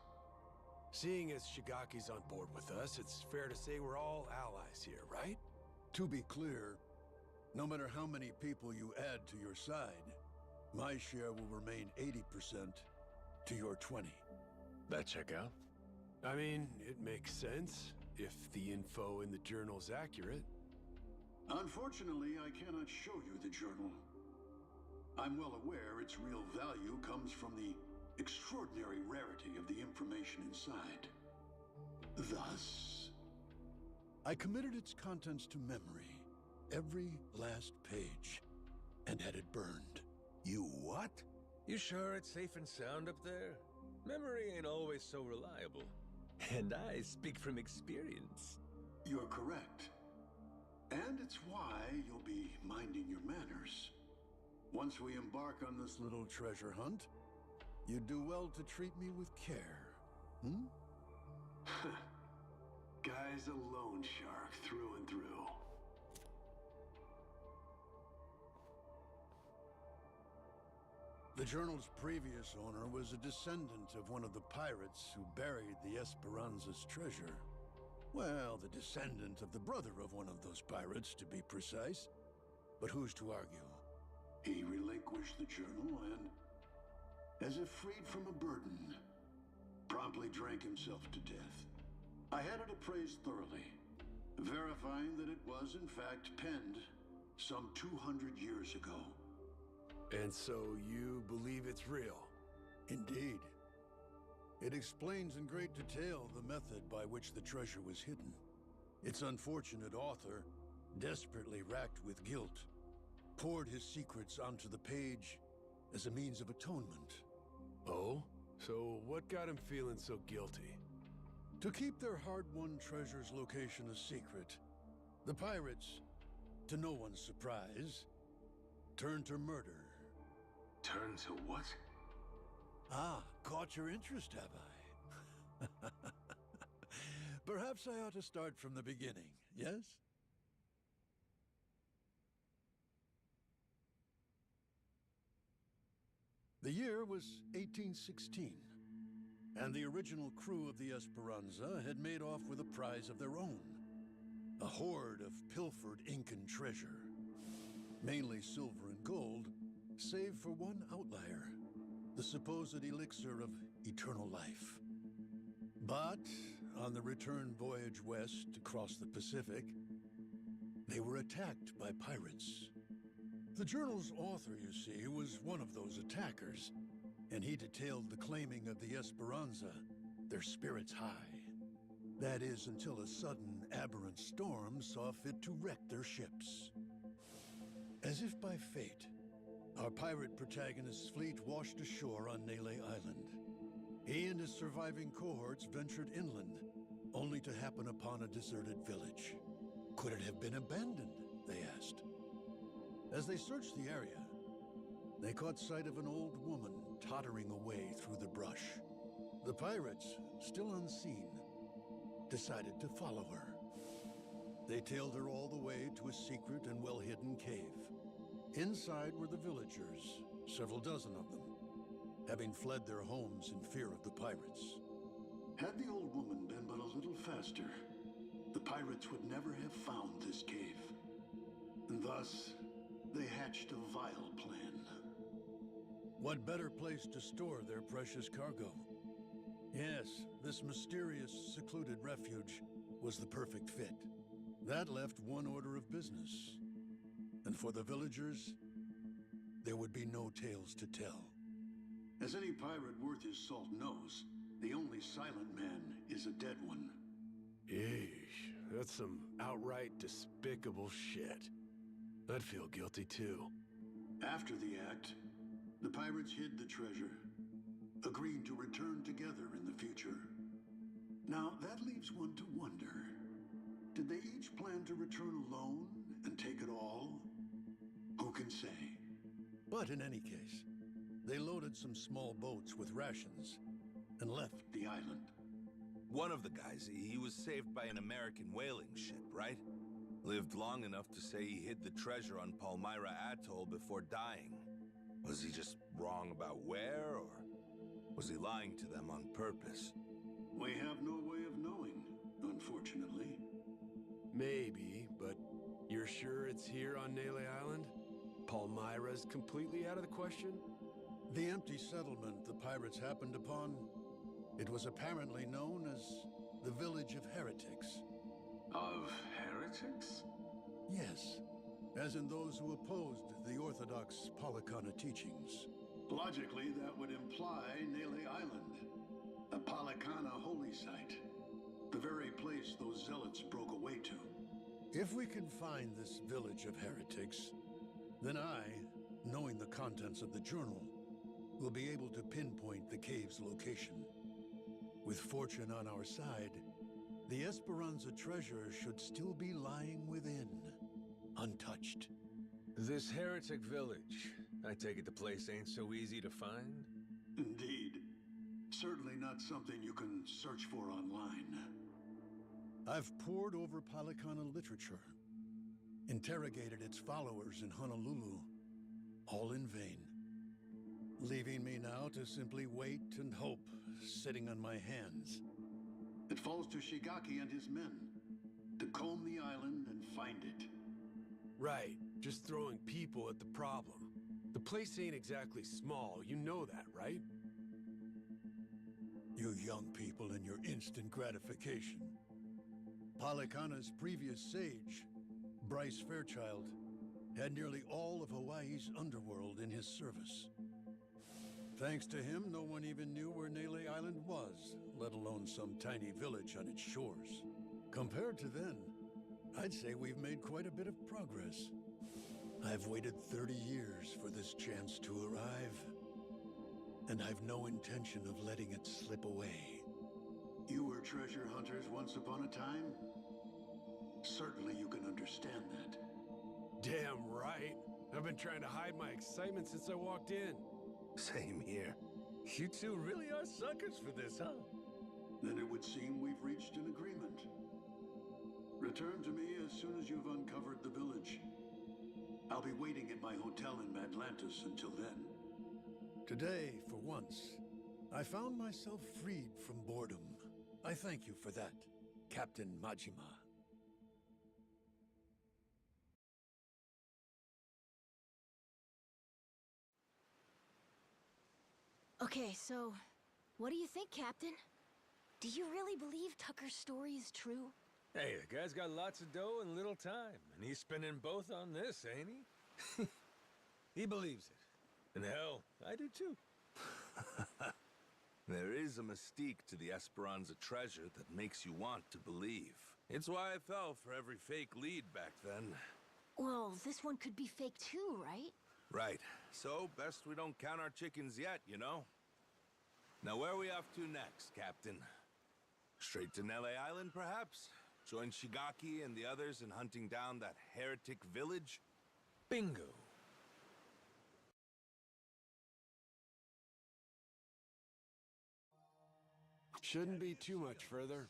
Seeing as Shigaki's on board with us, it's fair to say we're all allies here, right? To be clear, no matter how many people you add to your side, my share will remain 80% to your 20. That check out? I mean, it makes sense, if the info in the journal's accurate. Unfortunately, I cannot show you the journal. I'm well aware its real value comes from the extraordinary rarity of the information inside. Thus, I committed its contents to memory, every last page, and had it burned. You what? You sure it's safe and sound up there? Memory ain't always so reliable. And I speak from experience. You're correct. And it's why you'll be minding your manners. Once we embark on this little treasure hunt, you'd do well to treat me with care. Hmm? Guy's a loan shark through and through. The journal's previous owner was a descendant of one of the pirates who buried the Esperanza's treasure. Well, the descendant of the brother of one of those pirates, to be precise. But who's to argue? He relinquished the journal and, as if freed from a burden, promptly drank himself to death. I had it appraised thoroughly, verifying that it was in fact penned some 200 years ago. And so you believe it's real? Indeed. It explains in great detail the method by which the treasure was hidden. Its unfortunate author, desperately racked with guilt, poured his secrets onto the page as a means of atonement. Oh? So what got him feeling so guilty? To keep their hard-won treasure's location a secret, the pirates, to no one's surprise, turned to murder. Turn to what? Ah, caught your interest, have I? Perhaps I ought to start from the beginning, yes? The year was 1816, and the original crew of the Esperanza had made off with a prize of their own. A hoard of pilfered Incan treasure, mainly silver and gold, save for one outlier, the supposed elixir of eternal life. But on the return voyage west across the Pacific, they were attacked by pirates. The journal's author, you see, was one of those attackers, and he detailed the claiming of the Esperanza, their spirits high. That is, until a sudden, aberrant storm saw fit to wreck their ships. As if by fate, our pirate protagonist's fleet washed ashore on Nele Island. He and his surviving cohorts ventured inland, only to happen upon a deserted village. Could it have been abandoned, they asked. As they searched the area, they caught sight of an old woman tottering away through the brush. The pirates, still unseen, decided to follow her. They tailed her all the way to a secret and well-hidden cave. Inside were the villagers, several dozen of them, having fled their homes in fear of the pirates. Had the old woman been but a little faster, the pirates would never have found this cave. And thus, they hatched a vile plan. What better place to store their precious cargo? Yes, this mysterious, secluded refuge was the perfect fit. That left one order of business. And for the villagers, there would be no tales to tell. As any pirate worth his salt knows, the only silent man is a dead one. Eesh, that's some outright despicable shit. I'd feel guilty too. After the act, the pirates hid the treasure, agreeing to return together in the future. Now, that leaves one to wonder. Did they each plan to return alone and take it all? Who can say? But in any case, they loaded some small boats with rations and left the island. One of the guys, he was saved by an American whaling ship, right? Lived long enough to say he hid the treasure on Palmyra Atoll before dying. Was he just wrong about where, or was he lying to them on purpose? We have no way of knowing, unfortunately. Maybe, but you're sure it's here on Nele Island? Palmyra's completely out of the question? The empty settlement the pirates happened upon, it was apparently known as the Village of Heretics. Of heretics? Yes, as in those who opposed the orthodox Polycana teachings. Logically, that would imply Nele Island, a Polycana holy site, the very place those zealots broke away to. If we can find this Village of Heretics, then I, knowing the contents of the journal, will be able to pinpoint the cave's location. With fortune on our side, the Esperanza treasure should still be lying within, untouched. This heretic village, I take it the place ain't so easy to find? Indeed. Certainly not something you can search for online. I've pored over Palicana literature, interrogated its followers in Honolulu, all in vain. Leaving me now to simply wait and hope, sitting on my hands. It falls to Shigaki and his men to comb the island and find it. Right, just throwing people at the problem. The place ain't exactly small, you know that, right? You young people and your instant gratification. Palicana's previous sage, Bryce Fairchild, had nearly all of Hawaii's underworld in his service. Thanks to him, no one even knew where Nele Island was, let alone some tiny village on its shores. Compared to then, I'd say we've made quite a bit of progress. I've waited 30 years for this chance to arrive, and I've no intention of letting it slip away. You were treasure hunters once upon a time? Certainly you can understand that. Damn right. I've been trying to hide my excitement since I walked in. Same here. You two really are suckers for this, huh? Then it would seem we've reached an agreement. Return to me as soon as you've uncovered the village. I'll be waiting at my hotel in Atlantis until then. Today, for once, I found myself freed from boredom. I thank you for that, Captain Majima. Okay, so, what do you think, Captain? Do you really believe Tucker's story is true? Hey, the guy's got lots of dough and little time, and he's spending both on this, ain't he? He believes it. And hell, I do too. There is a mystique to the Esperanza treasure that makes you want to believe. It's why I fell for every fake lead back then. Well, this one could be fake too, right? Right. So, best we don't count our chickens yet, you know? Now, where are we off to next, Captain? Straight to Nele Island, perhaps? Join Shigaki and the others in hunting down that heretic village? Bingo. Shouldn't be too much further.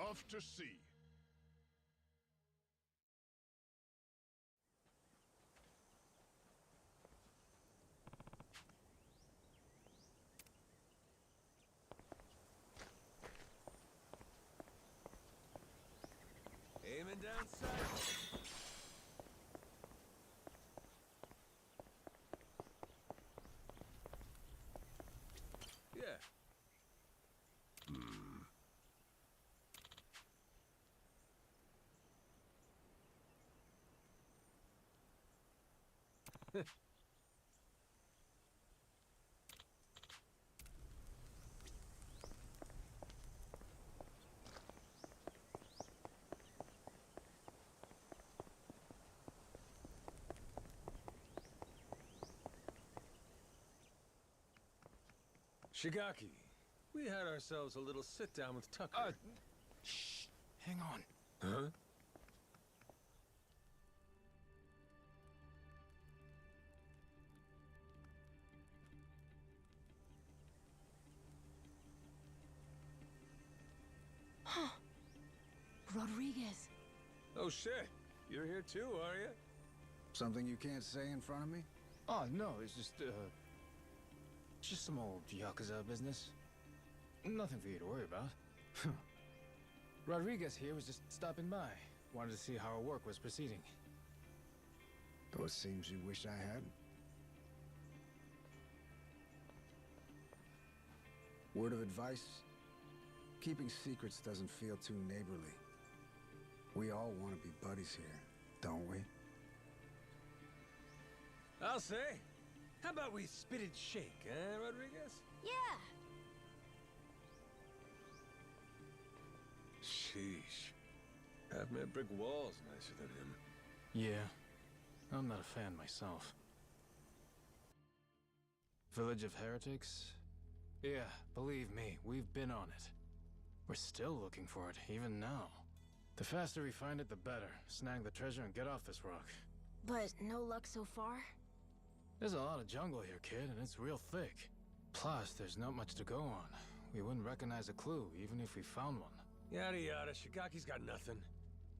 Off to sea. Aiming down sight. Yeah. Shigaki, we had ourselves a little sit-down with Tucker. Shh. Hang on. Huh? Huh. Rodriguez. Oh shit. You're here too, are you? Something you can't say in front of me? Oh, no, it's just some old Yakuza business. Nothing for you to worry about. Rodriguez here was just stopping by. Wanted to see how our work was proceeding. Though it seems you wish I had. Word of advice? Keeping secrets doesn't feel too neighborly. We all want to be buddies here, don't we? I'll say. How about we spit and shake, eh, Rodriguez? Yeah. I've met brick walls nicer than him. Yeah, I'm not a fan myself. Village of Heretics? Yeah, believe me, we've been on it. We're still looking for it, even now. The faster we find it, the better. Snag the treasure and get off this rock. But no luck so far? There's a lot of jungle here, kid, and it's real thick. Plus, there's not much to go on. We wouldn't recognize a clue, even if we found one. Yada yada, Shigaki's got nothing.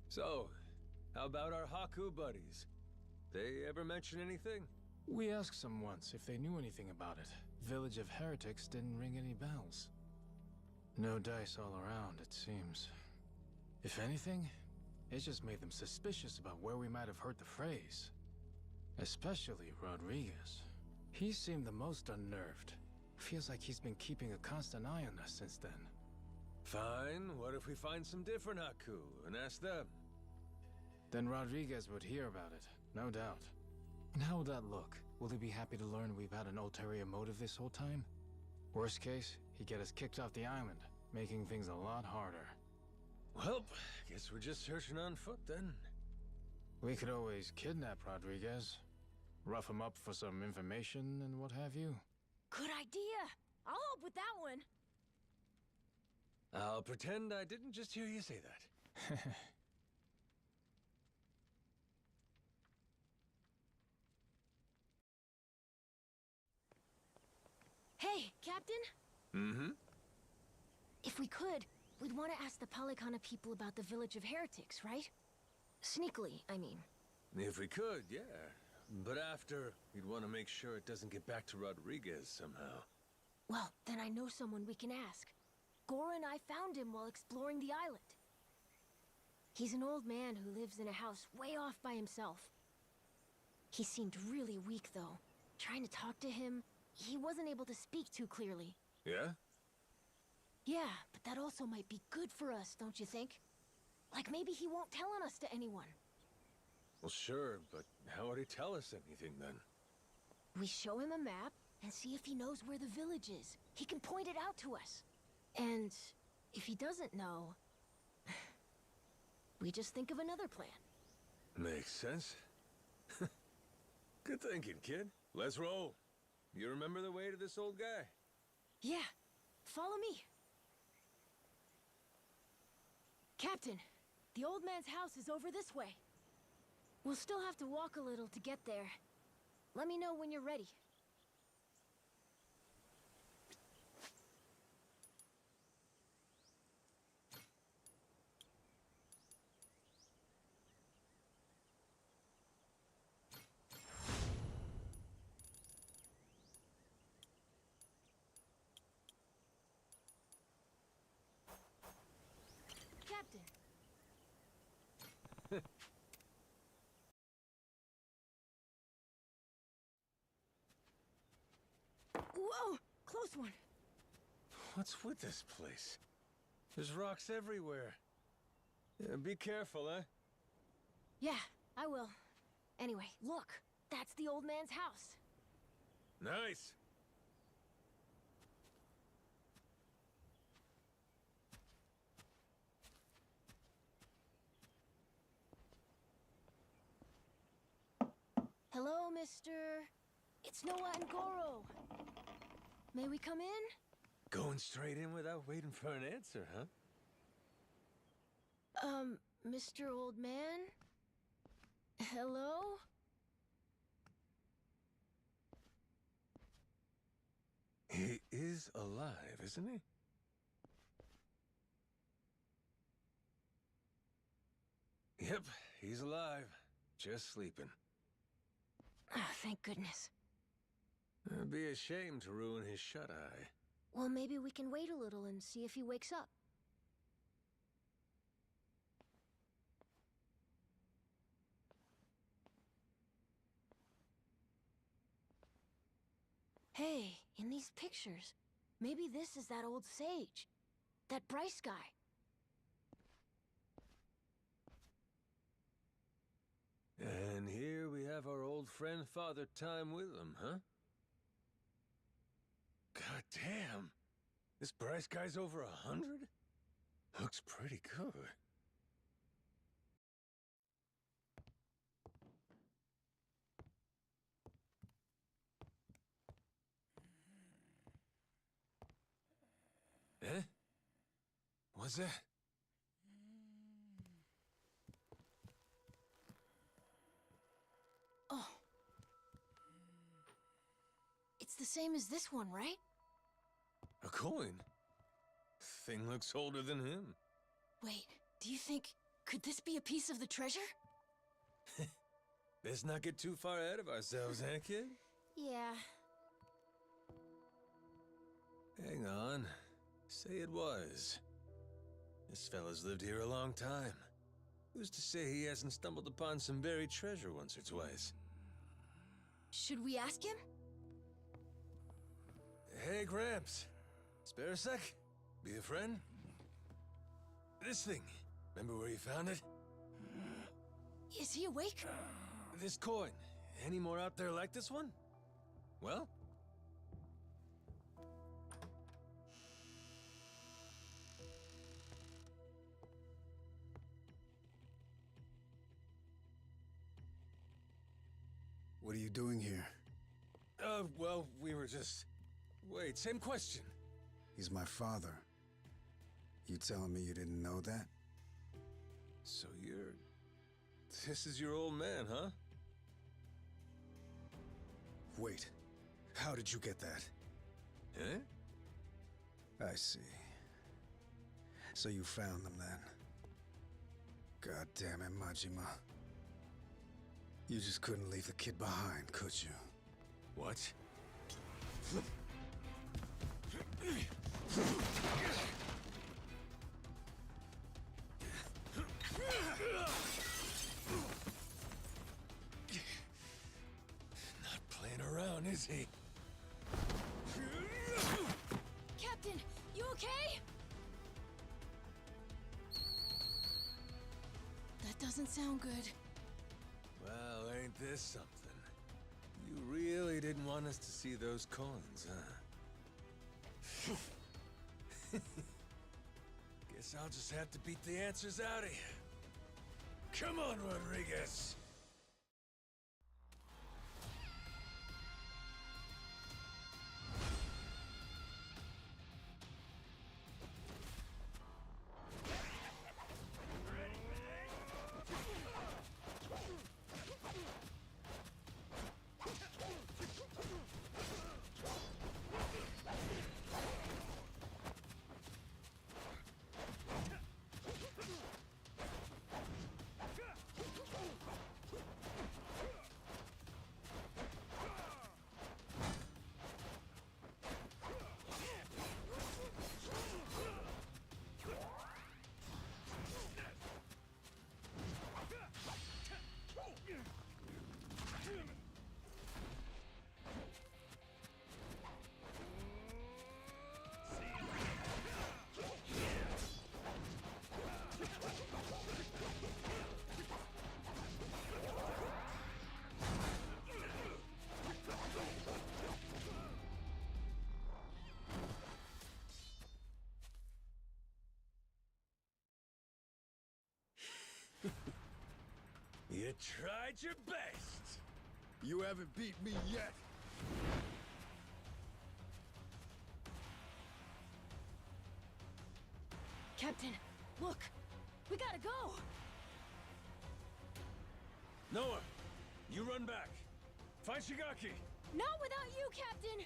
So, how about our Haku buddies? They ever mention anything? We asked some once if they knew anything about it. Village of Heretics didn't ring any bells. No dice all around, it seems. If anything, it just made them suspicious about where we might have heard the phrase. Especially Rodriguez. He seemed the most unnerved. Feels like he's been keeping a constant eye on us since then. Fine, what if we find some different Haku and ask them? Then Rodriguez would hear about it, no doubt. And how would that look? Will he be happy to learn we've had an ulterior motive this whole time? Worst case, he'd get us kicked off the island, making things a lot harder. Well, guess we're just searching on foot then. We could always kidnap Rodriguez, rough him up for some information and what have you. Good idea! I'll help with that one! I'll pretend I didn't just hear you say that. Hey, Captain? Mm-hmm? If we could, we'd want to ask the Palikana people about the Village of Heretics, right? Sneakily, I mean. If we could, yeah. But after, we'd want to make sure it doesn't get back to Rodriguez somehow. Well, then I know someone we can ask. Gora and I found him while exploring the island. He's an old man who lives in a house way off by himself. He seemed really weak, though. Trying to talk to him, he wasn't able to speak too clearly. Yeah? Yeah, but that also might be good for us, don't you think? Like maybe he won't tell on us to anyone. Well, sure, but how would he tell us anything then? We show him a map and see if he knows where the village is. He can point it out to us. And if he doesn't know, we just think of another plan. Makes sense. Good thinking, kid. Let's roll. You remember the way to this old guy? Yeah, follow me. Captain, the old man's house is over this way. We'll still have to walk a little to get there. Let me know when you're ready. Captain. Whoa! Close one! What's with this place? There's rocks everywhere. Yeah, be careful, huh? Yeah, I will. Anyway, look. That's the old man's house. Nice! Hello, mister. It's Noah and Goro. May we come in? Going straight in without waiting for an answer, huh? Mr. Old Man? Hello? He is alive, isn't he? Yep, he's alive. Just sleeping. Ah, thank goodness. It'd be a shame to ruin his shut-eye. Well, maybe we can wait a little and see if he wakes up. Hey, in these pictures, maybe this is that old sage. That Bryce guy. And here we have our old friend Father Time with him, huh? God damn! This Bryce guy's over 100? Looks pretty good. Eh? What's that? Oh. It's the same as this one, right? A coin? Thing looks older than him. Wait, do you think... could this be a piece of the treasure? Let's not get too far ahead of ourselves, eh, kid? Yeah. Hang on. Say it was. This fella's lived here a long time. Who's to say he hasn't stumbled upon some buried treasure once or twice? Should we ask him? Hey, Gramps. Spare a sec? Be a friend? This thing. Remember where you found it? Is he awake? This coin. Any more out there like this one? Well? What are you doing here? Well, we were just... Wait, same question. He's my father. You telling me you didn't know that? So you're... This is your old man, huh? Wait. How did you get that? Huh? I see. So you found them then. God damn it, Majima. You just couldn't leave the kid behind, could you? What? Not playing around, is he? Captain, you okay? That doesn't sound good. Well, ain't this something? You really didn't want us to see those coins, huh? Guess I'll just have to beat the answers out of you. Come on, Rodriguez! You tried your best! You haven't beat me yet! Captain, look! We gotta go! Noah, you run back. Find Shigaki. Not without you, Captain!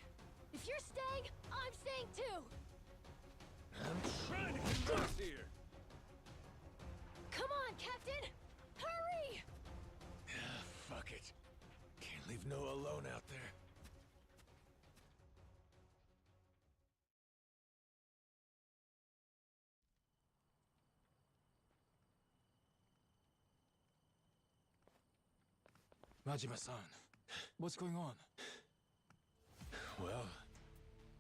If you're staying, I'm staying too! I'm trying to converse here. Come on, Captain! Hurry! Fuck it. Can't leave Noah alone out there. Majima-san, what's going on? Well,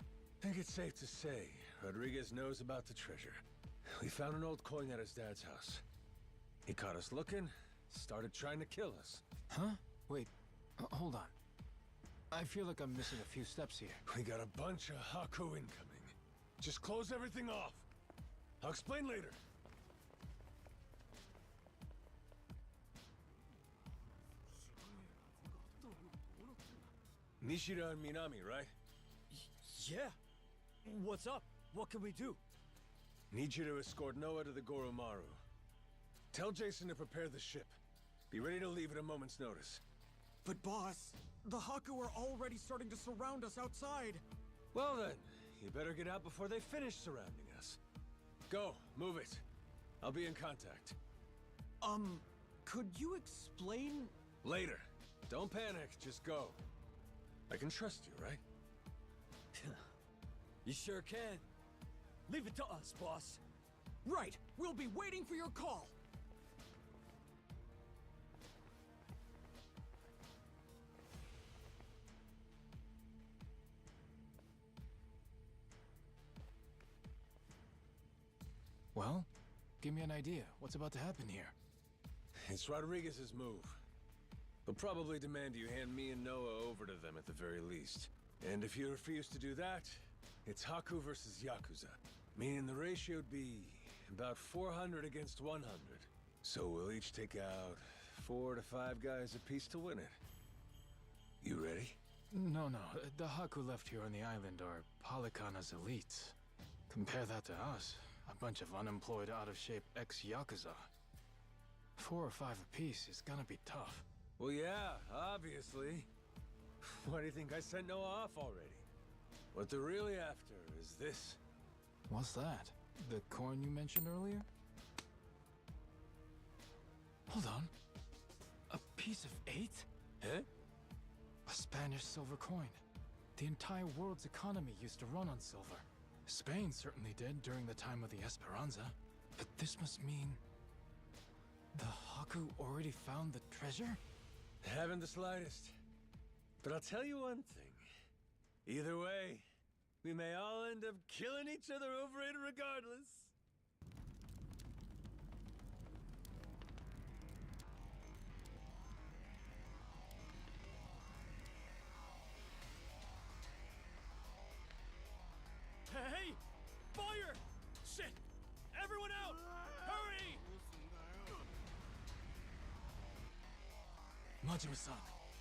I think it's safe to say Rodriguez knows about the treasure. We found an old coin at his dad's house. He caught us looking, started trying to kill us. Huh? Wait, hold on. I feel like I'm missing a few steps here. We got a bunch of Haku incoming. Just close everything off. I'll explain later. Nishida and Minami, right? Yeah. What's up? What can we do? Need you to escort Noah to the Goromaru. Tell Jason to prepare the ship. Be ready to leave at a moment's notice. But boss, the Haku are already starting to surround us outside. Well then, you better get out before they finish surrounding us. Go, move it. I'll be in contact. Could you explain? Later. Don't panic, just go. I can trust you, right? You sure can. Leave it to us, boss. Right, we'll be waiting for your call. Well, give me an idea. What's about to happen here? It's Rodriguez's move. They'll probably demand you hand me and Noah over to them at the very least. And if you refuse to do that, it's Haku versus Yakuza. Meaning the ratio would be about 400 against 100. So we'll each take out 4 to 5 guys apiece to win it. You ready? No. The Haku left here on the island are Polycana's elites. Compare that to us. A bunch of unemployed, out-of-shape ex-Yakuza. 4 or 5 apiece is gonna be tough. Well, yeah, obviously. Why do you think I sent Noah off already? What they're really after is this. What's that? The coin you mentioned earlier? Hold on. A piece of 8? Huh? A Spanish silver coin. The entire world's economy used to run on silver. Spain certainly did during the time of the Esperanza. But this must mean... the Haku already found the treasure? Haven't the slightest. But I'll tell you one thing. Either way, we may all end up killing each other over it regardless. Hey! Fire! Shit! Everyone out! Hurry! Majima-san,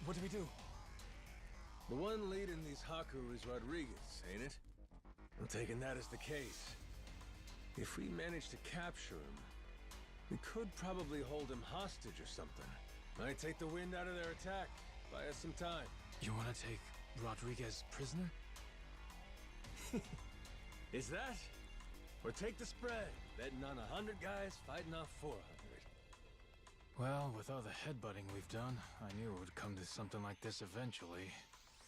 what do we do? The one leading these Haku is Rodriguez, ain't it? I'm taking that as the case. If we manage to capture him, we could probably hold him hostage or something. Might take the wind out of their attack. Buy us some time. You wanna take Rodriguez prisoner? Is that? Or take the spread, betting on 100 guys fighting off 400. Well, with all the headbutting we've done, I knew it would come to something like this eventually.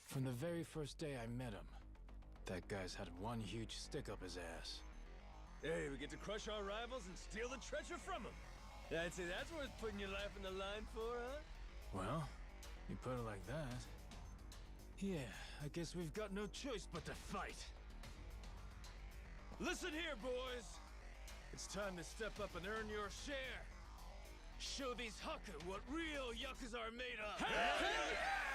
From the very first day I met him, that guy's had one huge stick up his ass. Hey, we get to crush our rivals and steal the treasure from them. I'd say that's worth putting your life on the line for, huh? Well, you put it like that. Yeah, I guess we've got no choice but to fight. Listen here, boys! It's time to step up and earn your share! Show these Haku what real Yakuza are made of! Hell yeah!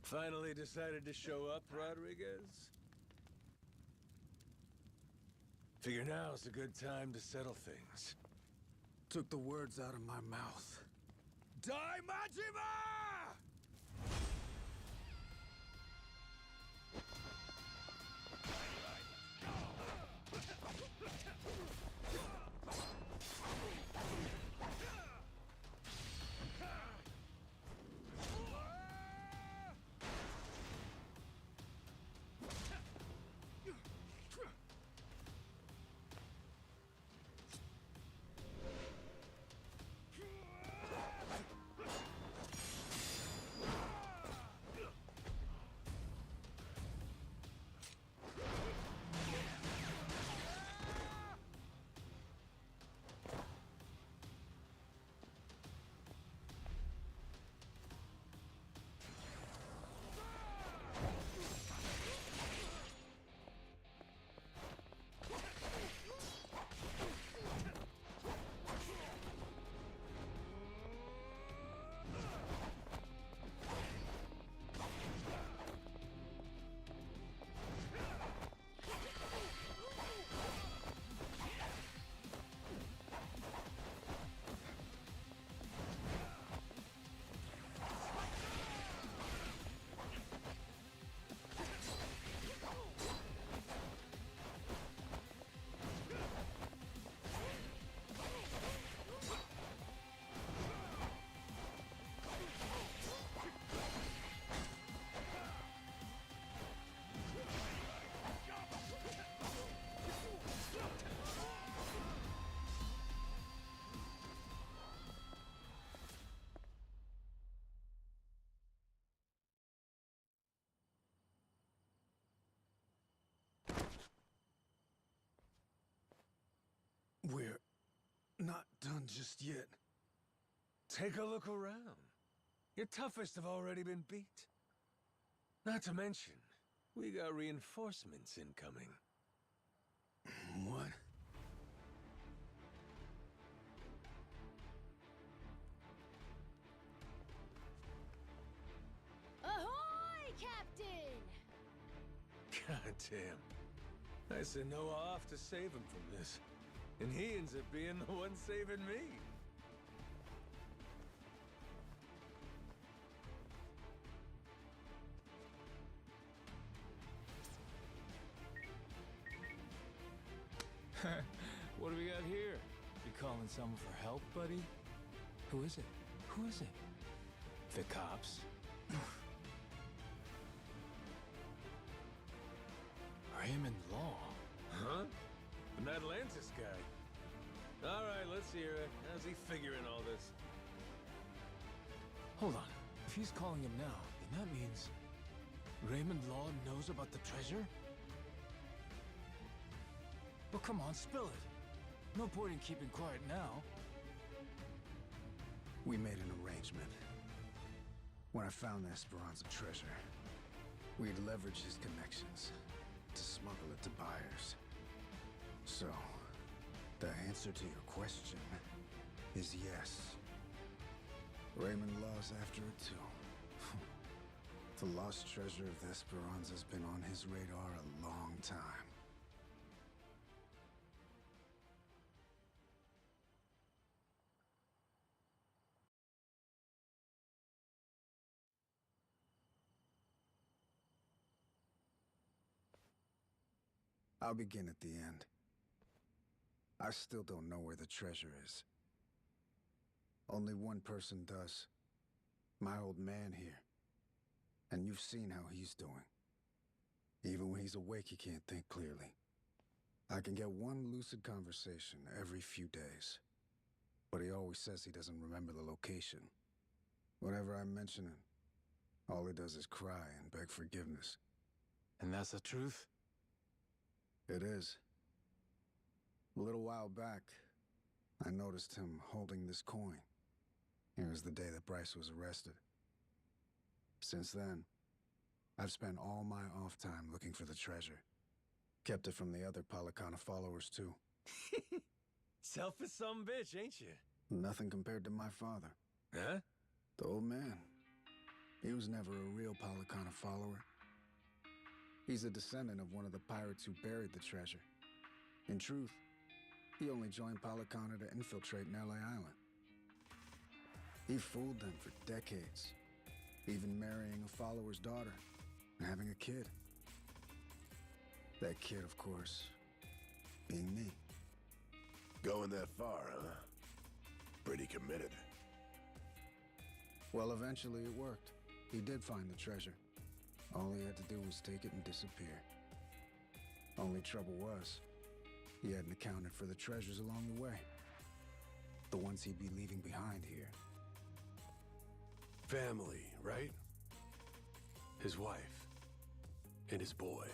Finally decided to show up, Rodriguez? Figure now's a good time to settle things. Took the words out of my mouth. Die, Majima! not done just yet. Take a look around. Your toughest have already been beat. Not to mention, we got reinforcements incoming. What? Ahoy, Captain! Goddamn. I sent Noah off to save him from this, and he ends up being the one saving me. What do we got here? You calling someone for help, buddy? Who is it? Who is it? The cops? Raymond Law? Huh? An Atlantis guy. All right, let's hear it. How's he figuring all this? Hold on. If he's calling him now, then that means Raymond Law knows about the treasure? Well, come on, spill it. No point in keeping quiet now. We made an arrangement. When I found the Esperanza treasure, we'd leverage his connections to smuggle it to buyers. So, the answer to your question is yes. Raymond Law's after it too. The lost treasure of the Esperanza's been on his radar a long time. I'll begin at the end. I still don't know where the treasure is. Only one person does. My old man here. And you've seen how he's doing. Even when he's awake, he can't think clearly. I can get one lucid conversation every few days. But he always says he doesn't remember the location. Whenever I mention it, all he does is cry and beg forgiveness. And that's the truth? It is. A little while back, I noticed him holding this coin. It was the day that Bryce was arrested. Since then, I've spent all my off time looking for the treasure. Kept it from the other Palicana followers, too. Selfish some bitch, ain't you? Nothing compared to my father. Huh? The old man. He was never a real Palicana follower. He's a descendant of one of the pirates who buried the treasure. In truth, he only joined Palicana to infiltrate Nelly Island. He fooled them for decades, even marrying a follower's daughter and having a kid. That kid, of course, being me. Going that far, huh? Pretty committed. Well, eventually it worked. He did find the treasure. All he had to do was take it and disappear. Only trouble was, he hadn't accounted for the treasures along the way. The ones he'd be leaving behind here. Family, right? His wife. And his boy.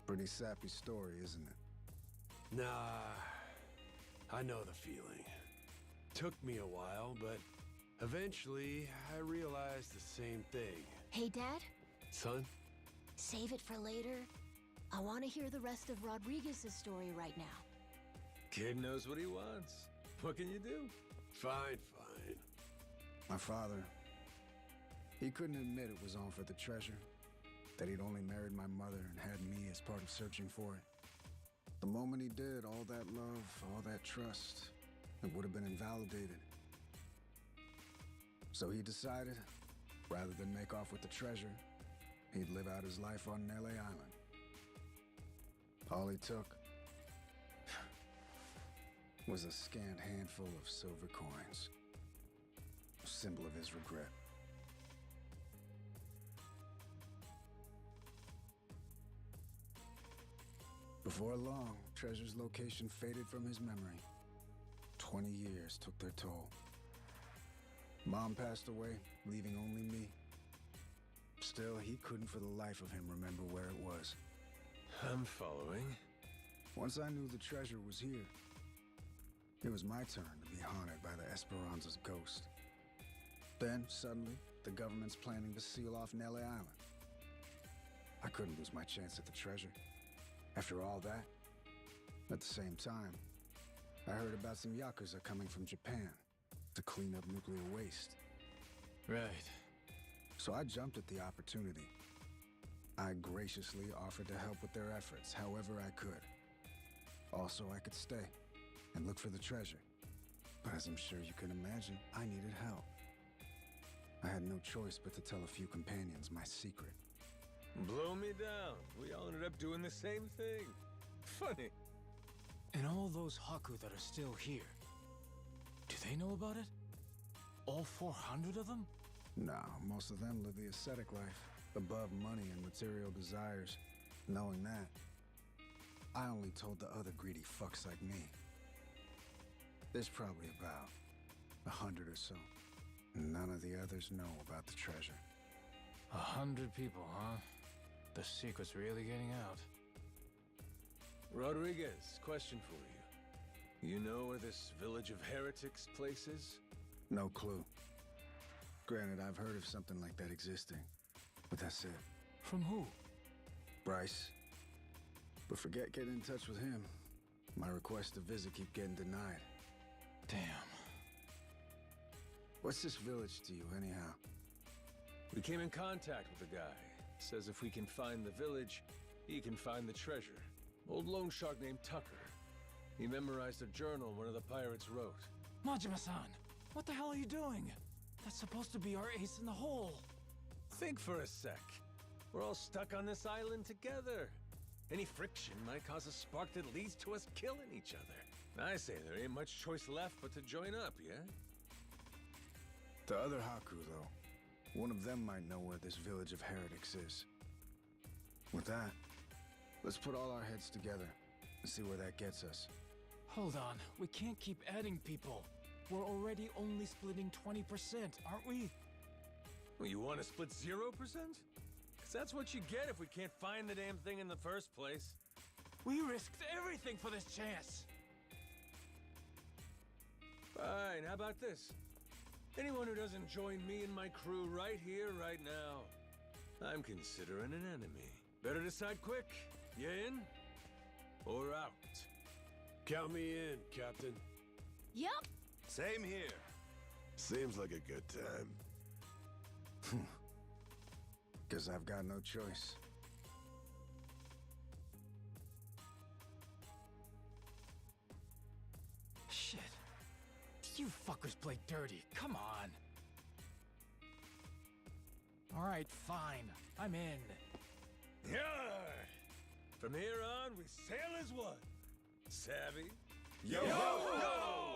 Pretty sappy story, isn't it? Nah, I know the feeling. Took me a while, but eventually I realized the same thing. Hey, Dad? Son? Save it for later. I want to hear the rest of Rodriguez's story right now. Kid knows what he wants. What can you do? Fine, fine. My father, he couldn't admit it was all for the treasure. That he'd only married my mother and had me as part of searching for it. The moment he did, all that love, all that trust, it would have been invalidated. So he decided, rather than make off with the treasure, he'd live out his life on Nelly Island. All he took was a scant handful of silver coins, a symbol of his regret. Before long, treasure's location faded from his memory. 20 years took their toll. Mom passed away, leaving only me. Still, he couldn't for the life of him remember where it was. I'm following. Once I knew the treasure was here, It was my turn to be haunted by the Esperanza's ghost. Then, suddenly, the government's planning to seal off Nele Island. I couldn't lose my chance at the treasure. After all that, at the same time, I heard about some Yakuza coming from Japan to clean up nuclear waste. Right. So I jumped at the opportunity. I graciously offered to help with their efforts however I could. Also, I could stay and look for the treasure. But as I'm sure you can imagine, I needed help. I had no choice but to tell a few companions my secret. Blow me down. We all ended up doing the same thing. Funny. And all those Haku that are still here, do they know about it? All 400 of them? No, most of them live the ascetic life, above money and material desires. Knowing that, I only told the other greedy fucks like me. There's probably about 100 or so. None of the others know about the treasure. 100 people, huh? The secret's really getting out. Rodriguez, question for you. You know where this village of heretics place is? No clue. Granted, I've heard of something like that existing, but that's it. From who? Bryce. But forget getting in touch with him. My requests to visit keep getting denied. Damn. What's this village to you, anyhow? We came in contact with the guy. Says if we can find the village, he can find the treasure. Old loan shark named Tucker. He memorized a journal one of the pirates wrote. Majima-san, what the hell are you doing? That's supposed to be our ace in the hole. Think for a sec. We're all stuck on this island together. Any friction might cause a spark that leads to us killing each other. I say there ain't much choice left but to join up, yeah? The other Haku, though. One of them might know where this village of heretics is. With that, let's put all our heads together and see where that gets us. Hold on, we can't keep adding people. We're already only splitting 20%, aren't we? Well, you want to split 0%? Because that's what you get if we can't find the damn thing in the first place. We risked everything for this chance. Fine, how about this? Anyone who doesn't join me and my crew right here, right now, I'm considering an enemy. Better decide quick. You in? Or out? Count me in, Captain. Yep. Same here. Seems like a good time. Guess I've got no choice. Shit. You fuckers play dirty. Come on. All right, fine. I'm in. Yeah. From here on, we sail as one. Savvy? Yo ho ho!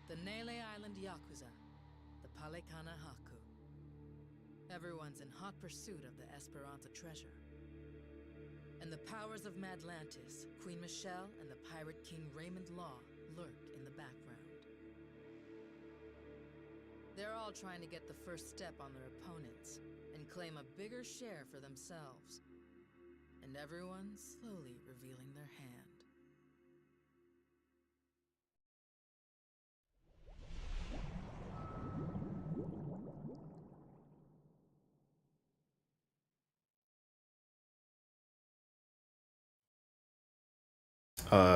The Nele Island Yakuza, the Palekana Haku. Everyone's in hot pursuit of the Esperanza treasure. And the powers of Madlantis, Queen Michelle, and the pirate king Raymond Law lurk in the background. They're all trying to get the first step on their opponents and claim a bigger share for themselves. And everyone's slowly revealing their hand.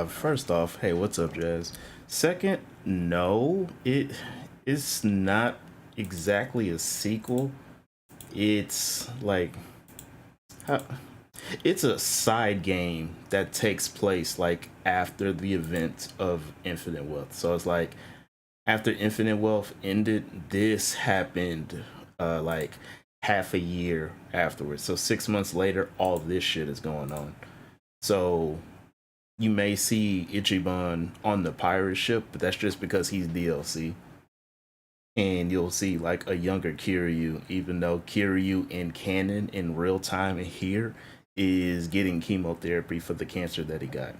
First off, hey, what's up, Jazz? Second, no, it's not exactly a sequel. It's like, it's a side game that takes place like after the event of Infinite Wealth. So it's like after Infinite Wealth ended, this happened like half a year afterwards. So 6 months later, all this shit is going on. So you may see Ichiban on the pirate ship, but that's just because he's DLC. And you'll see like a younger Kiryu, even though Kiryu in canon in real time and here is getting chemotherapy for the cancer that he got.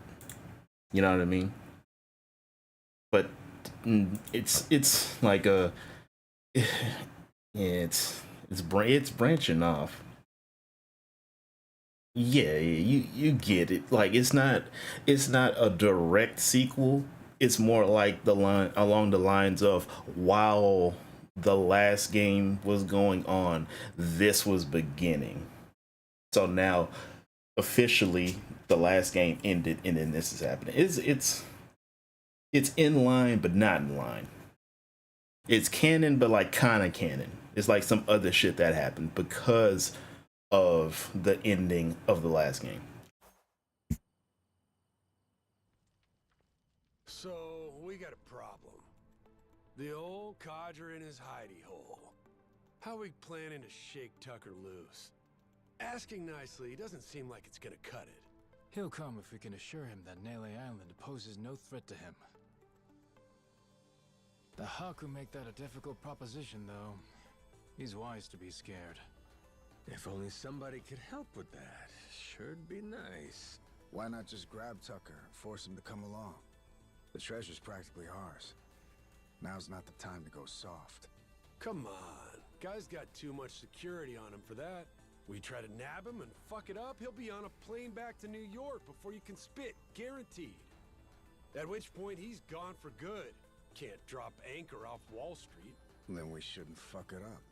You know what I mean? But it's like a yeah, it's branching off. Yeah, you get it. Like it's not a direct sequel. It's more like the line along the lines of while the last game was going on, this was beginning. So now officially the last game ended and then this is happening. It's in line but not in line. It's canon but like kind of canon. It's like some other shit that happened because of the ending of the last game. So, we got a problem. The old codger in his hidey hole. How we planning to shake Tucker loose? Asking nicely doesn't seem like it's gonna cut it. He'll come if we can assure him that Nele Island poses no threat to him. The Haku make that a difficult proposition, though. He's wise to be scared. If only somebody could help with that. Sure'd be nice. Why not just grab Tucker and force him to come along? The treasure's practically ours. Now's not the time to go soft. Come on. Guy's got too much security on him for that. We try to nab him and fuck it up, he'll be on a plane back to New York before you can spit. Guaranteed. At which point, he's gone for good. Can't drop anchor off Wall Street. Then we shouldn't fuck it up.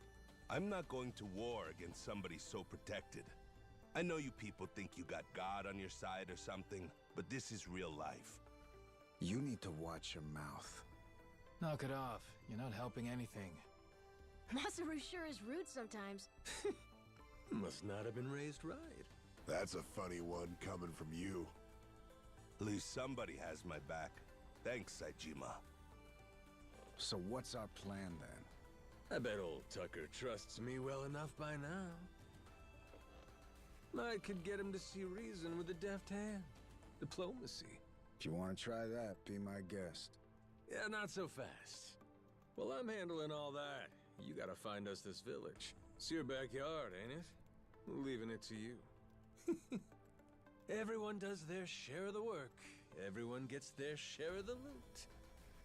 I'm not going to war against somebody so protected. I know you people think you got God on your side or something, but this is real life. You need to watch your mouth. Knock it off. You're not helping anything. Masaru sure is rude sometimes. Must not have been raised right. That's a funny one coming from you. At least somebody has my back. Thanks, Saejima. So what's our plan then? I bet old Tucker trusts me well enough by now. I could get him to see reason with a deft hand. Diplomacy. If you want to try that, be my guest. Yeah, not so fast. Well, I'm handling all that. You gotta find us this village. It's your backyard, ain't it? We're leaving it to you. Everyone does their share of the work. Everyone gets their share of the loot.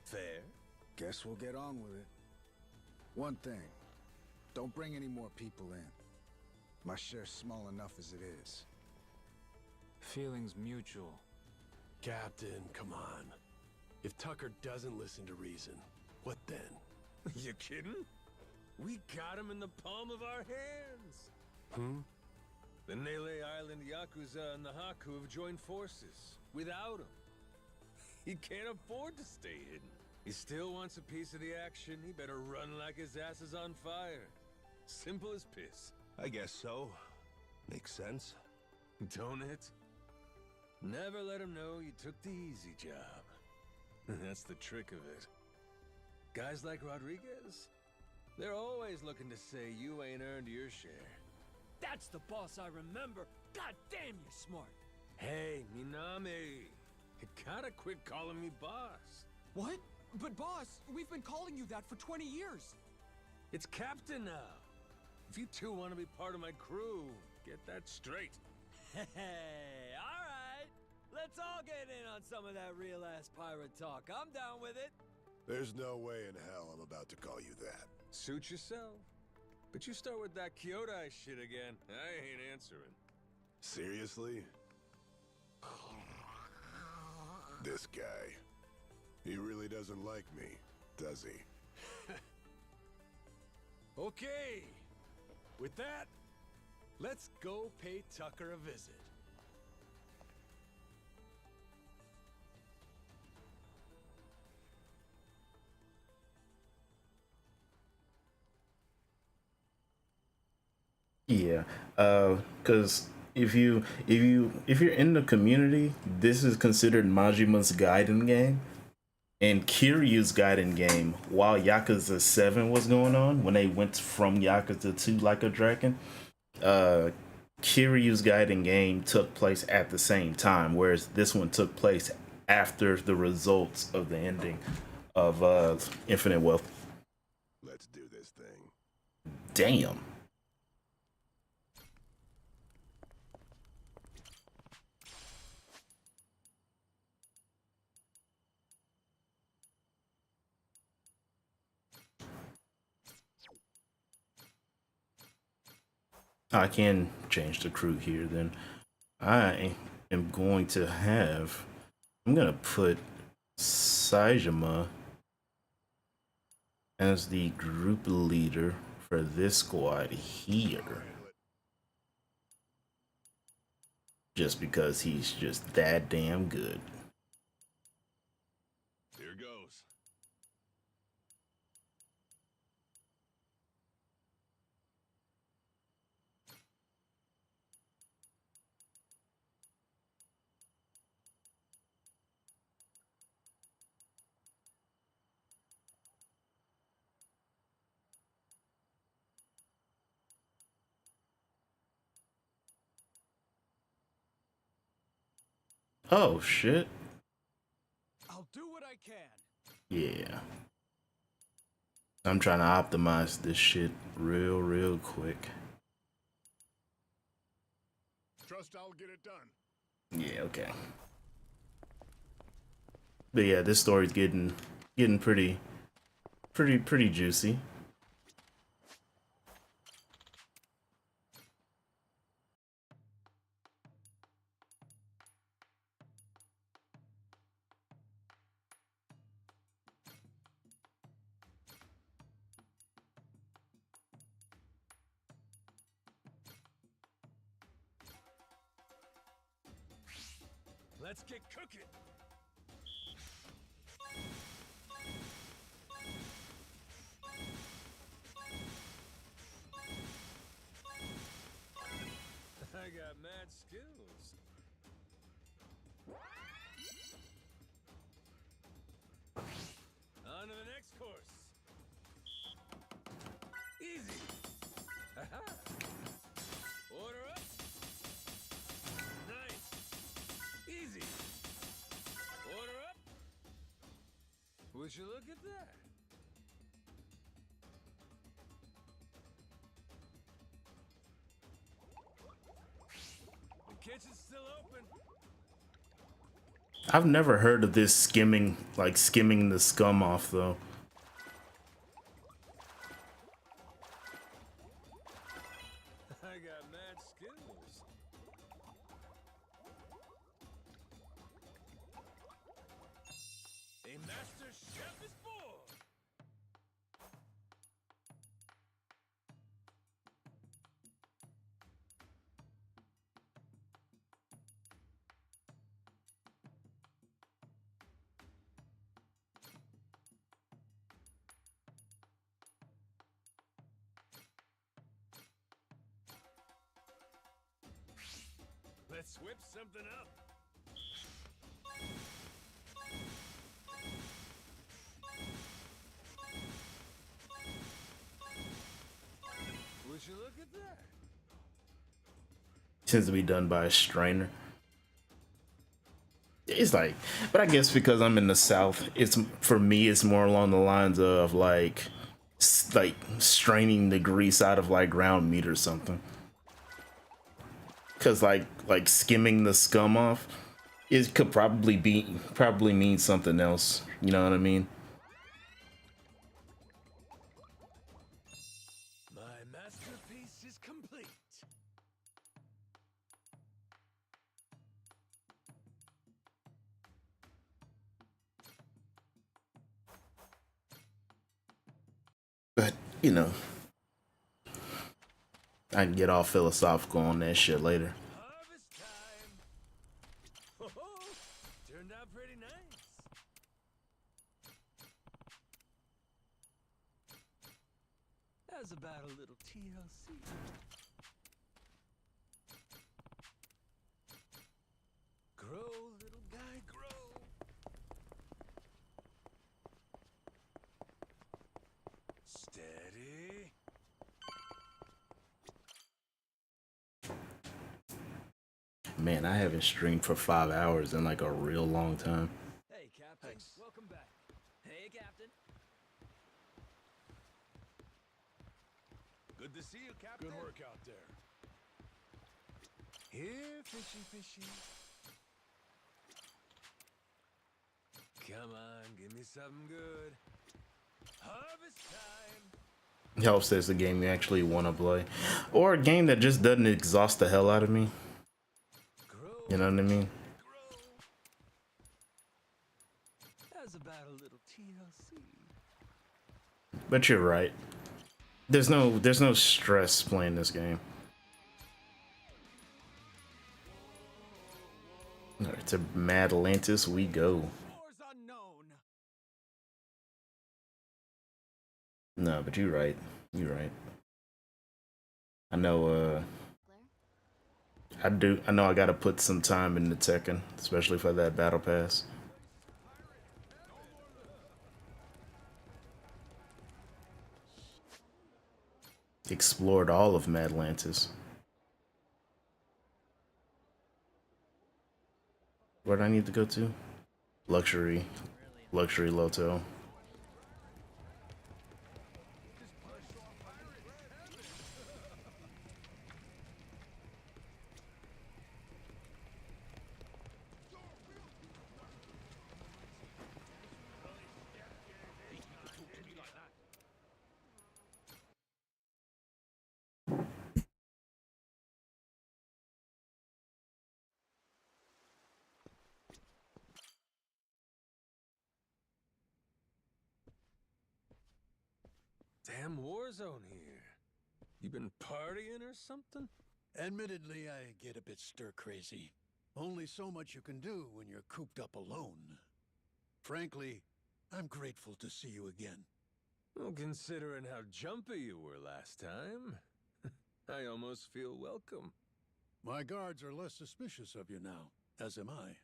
Fair? Guess we'll get on with it. One thing. Don't bring any more people in. My share's small enough as it is. Feelings mutual. Captain, come on. If Tucker doesn't listen to reason, what then? You kidding? We got him in the palm of our hands. The Nele Island Yakuza and the Haku have joined forces. Without him, he can't afford to stay hidden. He still wants a piece of the action. He better run like his ass is on fire. Simple as piss. I guess so. Makes sense. Don't it? Never let him know you took the easy job. That's the trick of it. Guys like Rodriguez, they're always looking to say you ain't earned your share. That's the boss I remember. God damn, you're smart. Hey, Minami, you gotta quit calling me boss. What? But boss, we've been calling you that for 20 years. It's Captain now. If you two want to be part of my crew, get that straight. Hey, all right. Let's all get in on some of that real-ass pirate talk. I'm down with it. There's no way in hell I'm about to call you that. Suit yourself. But you start with that Kyodai shit again, I ain't answering. Seriously? This guy. He really doesn't like me, does he? Okay. With that, let's go pay Tucker a visit. Yeah, because if you're in the community, this is considered Majima's Gaiden game, and Kiryu's Gaiden game. While Yakuza 7 was going on, when they went from Yakuza to Like a Dragon, Kiryu's Gaiden game took place at the same time, whereas this one took place after the results of the ending of Infinite Wealth. Let's do this thing. Damn. I can change the crew here then. I am going to have, I'm gonna put Saejima as the group leader for this squad here. Just because he's just that damn good. Here goes. Oh shit. I'll do what I can. Yeah. I'm trying to optimize this shit real quick. Trust I'll get it done. Yeah, okay. But yeah, this story's getting pretty juicy. Let's get cooking. I got mad skills. On to the next course. Easy. Aha. Order up. Nice. Easy. Order up. Would you look at that? The kitchen's still open. I've never heard of this skimming, like skimming the scum off though. I got mad skills. A master chef is born. Let's whip something up. Would you look at that? Tends to be done by a strainer. It's like, but I guess because I'm in the South, it's for me, it's more along the lines of like straining the grease out of like ground meat or something. Cause like skimming the scum off, it could probably mean something else. You know what I mean? My masterpiece is complete. But you know, I can get all philosophical on that shit later. Harvest time. Oh, turned out pretty nice. How's about a little TLC? Grow, little guy, grow. Steady. Man, I haven't streamed for 5 hours in like a real long time. Hey, Captain. Thanks. Welcome back. Hey, Captain. Good to see you, Captain. Good work out there. Here, fishy. Come on, give me something good. Harvest time. helps there's a game you actually want to play, or a game that just doesn't exhaust the hell out of me. You know what I mean? How's about a little TLC? But you're right. There's no stress playing this game. All right, to Mad Atlantis we go. No, but you're right. You're right. I know. I know I gotta put some time into Tekken, especially for that battle pass. Explored all of Mad Atlantis. Where do I need to go to? Luxury Loto. Damn war zone here. You been partying or something? Admittedly, I get a bit stir-crazy. Only so much you can do when you're cooped up alone. Frankly, I'm grateful to see you again. Well, considering how jumpy you were last time, I almost feel welcome. My guards are less suspicious of you now, as am I.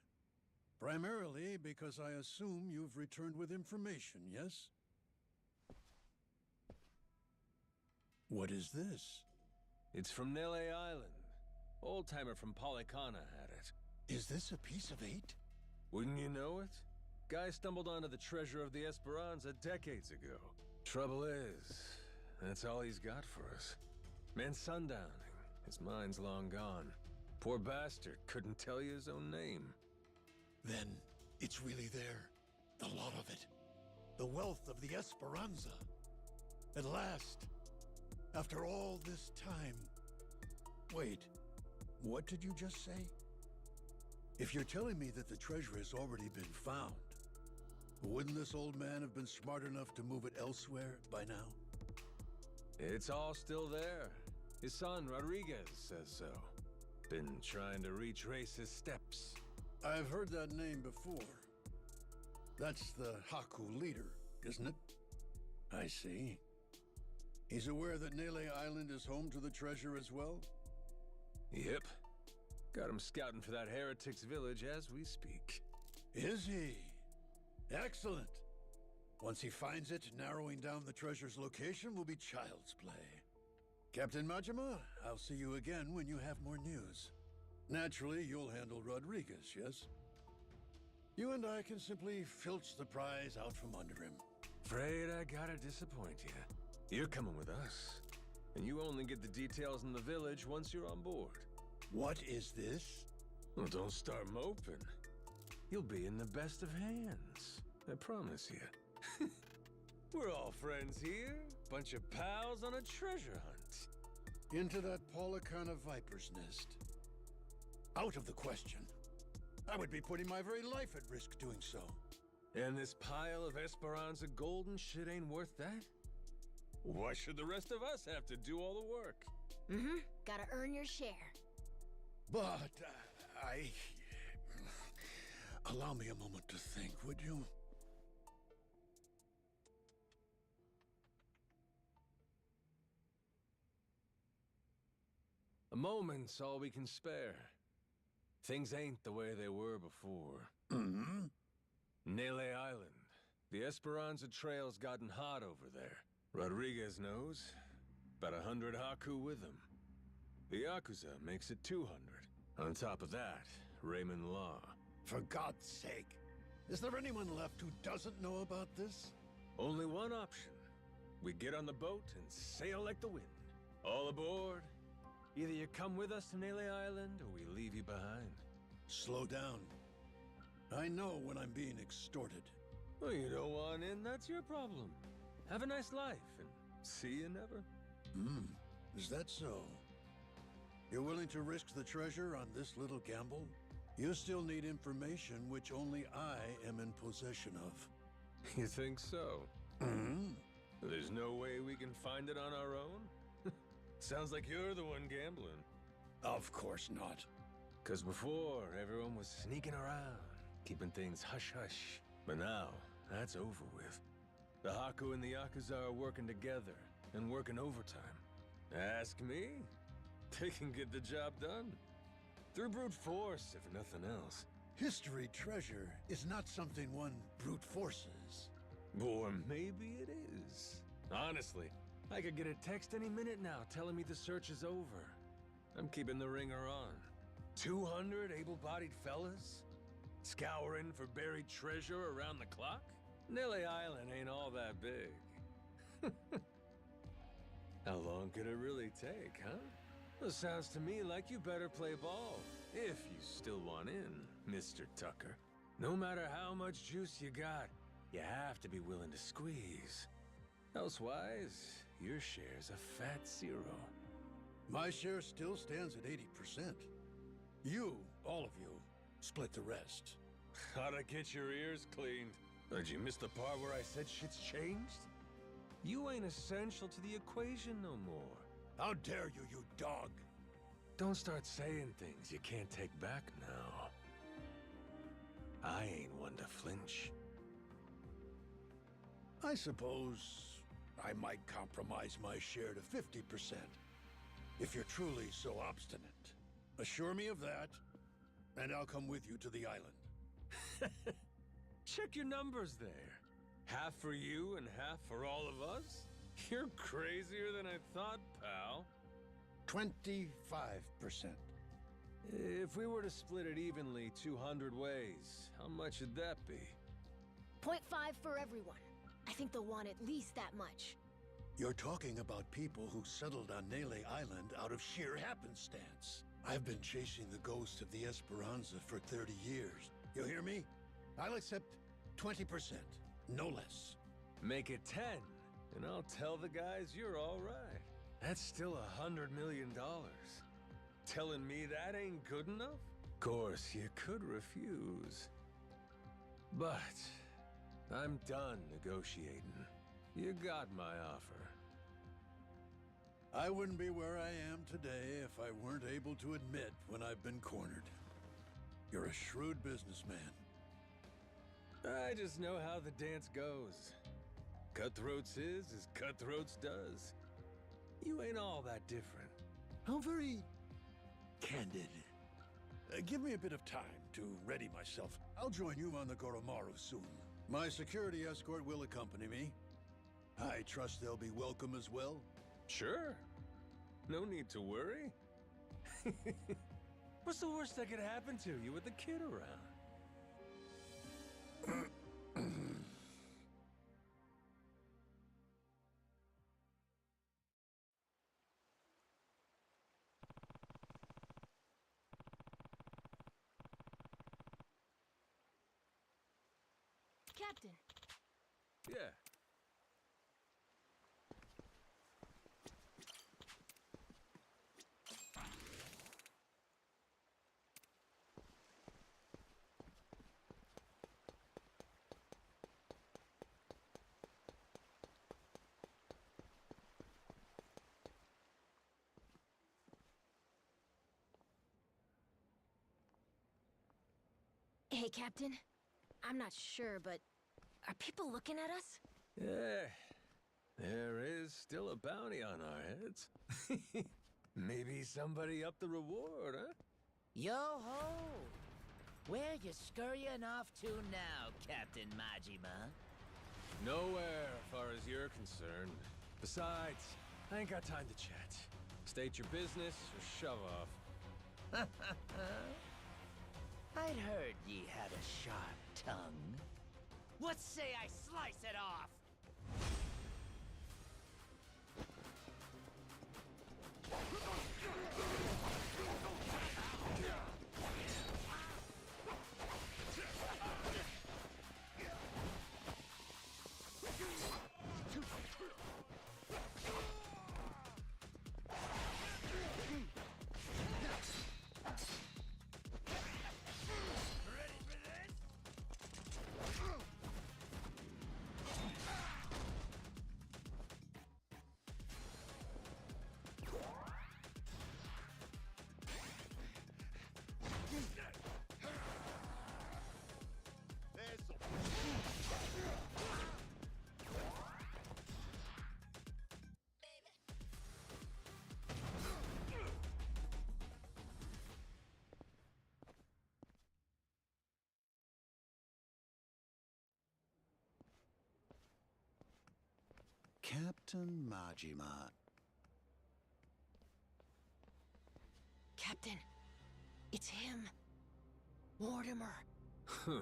Primarily because I assume you've returned with information, yes? What is this? It's from Nele Island. Old-timer from Polycana had it. Is this a piece of 8? Wouldn't you know it? Guy stumbled onto the treasure of the Esperanza decades ago. Trouble is, that's all he's got for us. Man sundowning. His mind's long gone. Poor bastard couldn't tell you his own name. Then it's really there. The lot of it. The wealth of the Esperanza. At last. After all this time. Wait, what did you just say? If you're telling me that the treasure has already been found, wouldn't this old man have been smart enough to move it elsewhere by now? It's all still there. His son, Rodriguez, says so. Been trying to retrace his steps. I've heard that name before. That's the Haku leader, isn't it? I see. He's aware that Nele Island is home to the treasure as well? Yep. Got him scouting for that heretic's village as we speak. Is he? Excellent. Once he finds it, narrowing down the treasure's location will be child's play. Captain Majima, I'll see you again when you have more news. Naturally, you'll handle Rodriguez, yes? You and I can simply filch the prize out from under him. Afraid I gotta disappoint you. You're coming with us. And you only get the details in the village once you're on board. What is this? Well, don't start moping. You'll be in the best of hands. I promise you. We're all friends here. Bunch of pals on a treasure hunt. Into that Polycana viper's nest. Out of the question. I would be putting my very life at risk doing so. And this pile of Esperanza gold and shit ain't worth that? Why should the rest of us have to do all the work? Mm-hmm. Gotta earn your share. But, allow me a moment to think, would you? A moment's all we can spare. Things ain't the way they were before. Mm-hmm. Nele Island. The Esperanza Trail's gotten hot over there. Rodriguez knows. About 100 Haku with him. The Yakuza makes it 200. On top of that, Raymond Law. For God's sake. Is there anyone left who doesn't know about this? Only one option. We get on the boat and sail like the wind. All aboard. Either you come with us to Nele Island, or we leave you behind. Slow down. I know when I'm being extorted. Well, you don't want in, that's your problem. Have a nice life, and See you never? Is that so? You're willing to risk the treasure on this little gamble? You still need information which only I am in possession of. You think so? There's no way we can find it on our own? Sounds like you're the one gambling. Of course not. Because before, everyone was sneaking around, keeping things hush-hush. But now, that's over with. The Haku and the Yakuza are working together, and working overtime. Ask me, they can get the job done. Through brute force, if nothing else. History treasure is not something one brute forces. Or maybe it is. Honestly, I could get a text any minute now telling me the search is over. I'm keeping the ringer on. 200 able-bodied fellas? Scouring for buried treasure around the clock? Nele Island ain't all that big. How long could it really take, huh? Well, sounds to me like you better play ball, if you still want in, Mr. Tucker. No matter how much juice you got, you have to be willing to squeeze. Elsewise, your share's a fat zero. My share still stands at 80%. You, all of you, split the rest. How'd I get your ears cleaned? Did you miss the part where I said shit's changed? You ain't essential to the equation no more. How dare you, you dog! Don't start saying things you can't take back now. I ain't one to flinch. I suppose I might compromise my share to 50%, if you're truly so obstinate. Assure me of that, and I'll come with you to the island. Check your numbers there. Half for you and half for all of us? You're crazier than I thought, pal. 25%. If we were to split it evenly 200 ways, how much would that be? 0.5 for everyone. I think they'll want at least that much. You're talking about people who settled on Nele Island out of sheer happenstance. I've been chasing the ghost of the Esperanza for 30 years. You hear me? I'll accept 20%, no less. Make it 10, and I'll tell the guys you're all right. That's still $100 million. Telling me that ain't good enough? Of course, you could refuse. But I'm done negotiating. You got my offer. I wouldn't be where I am today if I weren't able to admit when I've been cornered. You're a shrewd businessman. I just know how the dance goes. Cutthroats is as cutthroats does. You ain't all that different. How very candid. Give me a bit of time to ready myself. I'll join you on the Goromaru soon. My security escort will accompany me. I trust they'll be welcome as well. Sure. No need to worry. What's the worst that could happen to you with the kid around? Captain. Yeah. Hey, Captain. I'm not sure, but are people looking at us? Yeah. There is still a bounty on our heads. Maybe somebody upped the reward, huh? Yo-ho! Where you scurrying off to now, Captain Majima? Nowhere, as far as you're concerned. Besides, I ain't got time to chat. State your business or shove off. I'd heard ye had a sharp tongue. What say I slice it off? Captain Majima. Captain, it's him. Mortimer. Huh.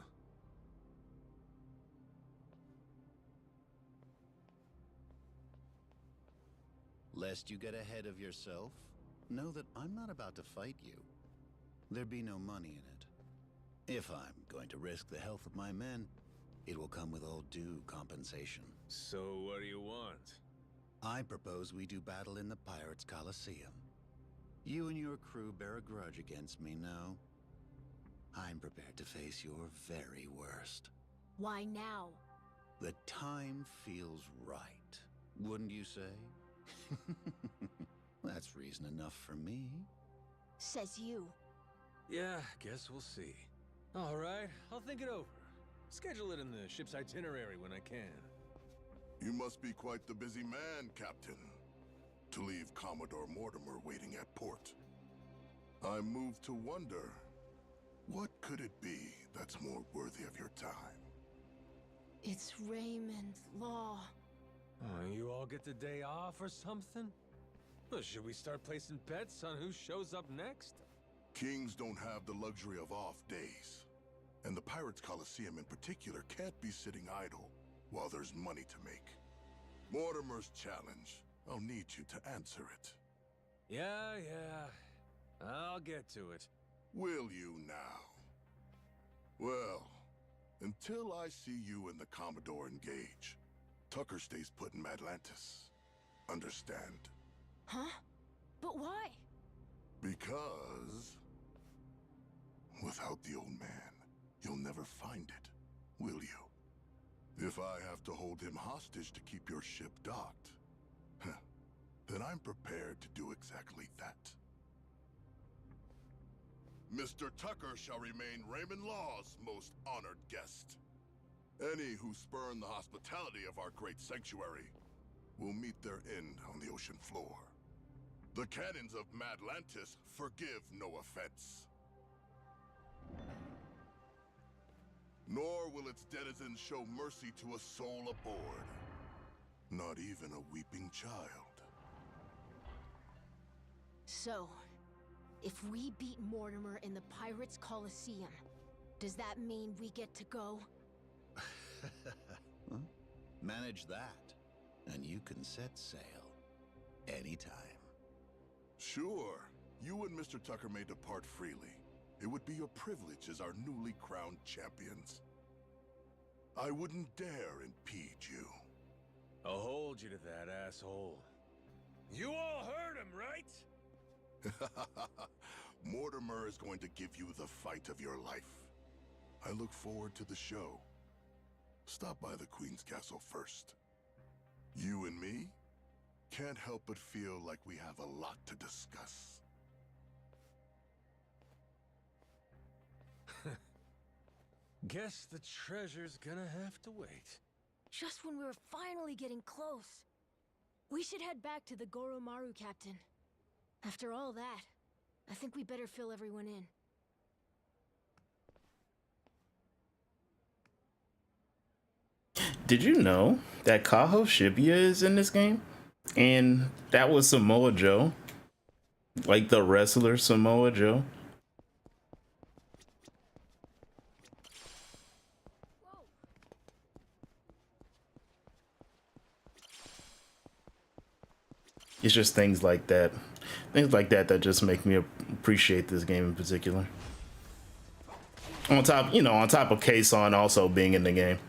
Lest you get ahead of yourself, know that I'm not about to fight you. There'd be no money in it. If I'm going to risk the health of my men, it will come with all due compensation. So what do you want? I propose we do battle in the Pirates' Coliseum. You and your crew bear a grudge against me, no? I'm prepared to face your very worst. Why now? The time feels right, wouldn't you say? That's reason enough for me. Says you. Yeah, guess we'll see. All right, I'll think it over. Schedule it in the ship's itinerary when I can. You must be quite the busy man, Captain, to leave Commodore Mortimer waiting at port. I'm moved to wonder, what could it be that's more worthy of your time? It's Raymond Law. Oh, you all get the day off or something? Well, should we start placing bets on who shows up next? Kings don't have the luxury of off days. And the Pirates Coliseum in particular can't be sitting idle while there's money to make. Mortimer's challenge. I'll need you to answer it. Yeah. I'll get to it. Will you now? Well, until I see you and the Commodore engage, Tucker stays put in Madlantis. Understand? Huh? But why? Because without the old man, you'll never find it, will you? If I have to hold him hostage to keep your ship docked, then I'm prepared to do exactly that. Mr. Tucker shall remain Raymond Law's most honored guest. Any who spurn the hospitality of our great sanctuary will meet their end on the ocean floor. The cannons of Madlantis forgive no offense. Nor will its denizens show mercy to a soul aboard. Not even a weeping child. So, if we beat Mortimer in the Pirates' Coliseum, does that mean we get to go? Huh? Manage that, and you can set sail anytime. Sure, you and Mr. Tucker may depart freely. It would be your privilege as our newly crowned champions. I wouldn't dare impede you. I'll hold you to that, asshole. You all heard him, right? Mortimer is going to give you the fight of your life. I look forward to the show. Stop by the Queen's Castle first. You and me can't help but feel like we have a lot to discuss. Guess the treasure's gonna have to wait. Just when we were finally getting close. We should head back to the Goromaru, Captain. After all that, I think we better fill everyone in. Did you know that Kaho Shibuya is in this game? And that was Samoa Joe. Like the wrestler Samoa Joe. It's just things like that. Things like that that just make me appreciate this game in particular. On top, on top of K-Son also being in the game.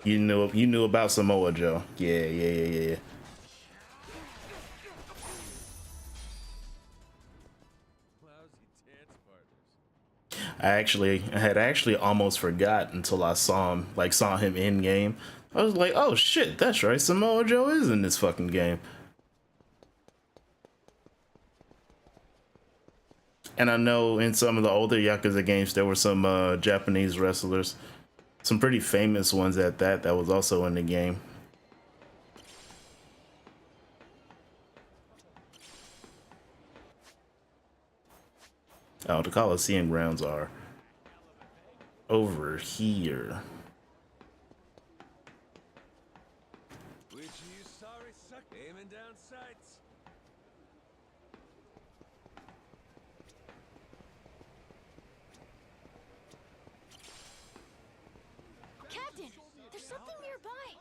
You knew about Samoa Joe. Yeah. I had actually almost forgot until I saw him in game. I was like, oh shit, that's right, Samoa Joe is in this fucking game. And I know in some of the older Yakuza games there were some Japanese wrestlers. Some pretty famous ones at that was also in the game. Oh, the Coliseum grounds are over here. Bitch, you sorry suck. Aiming down sights. Captain, there's something nearby.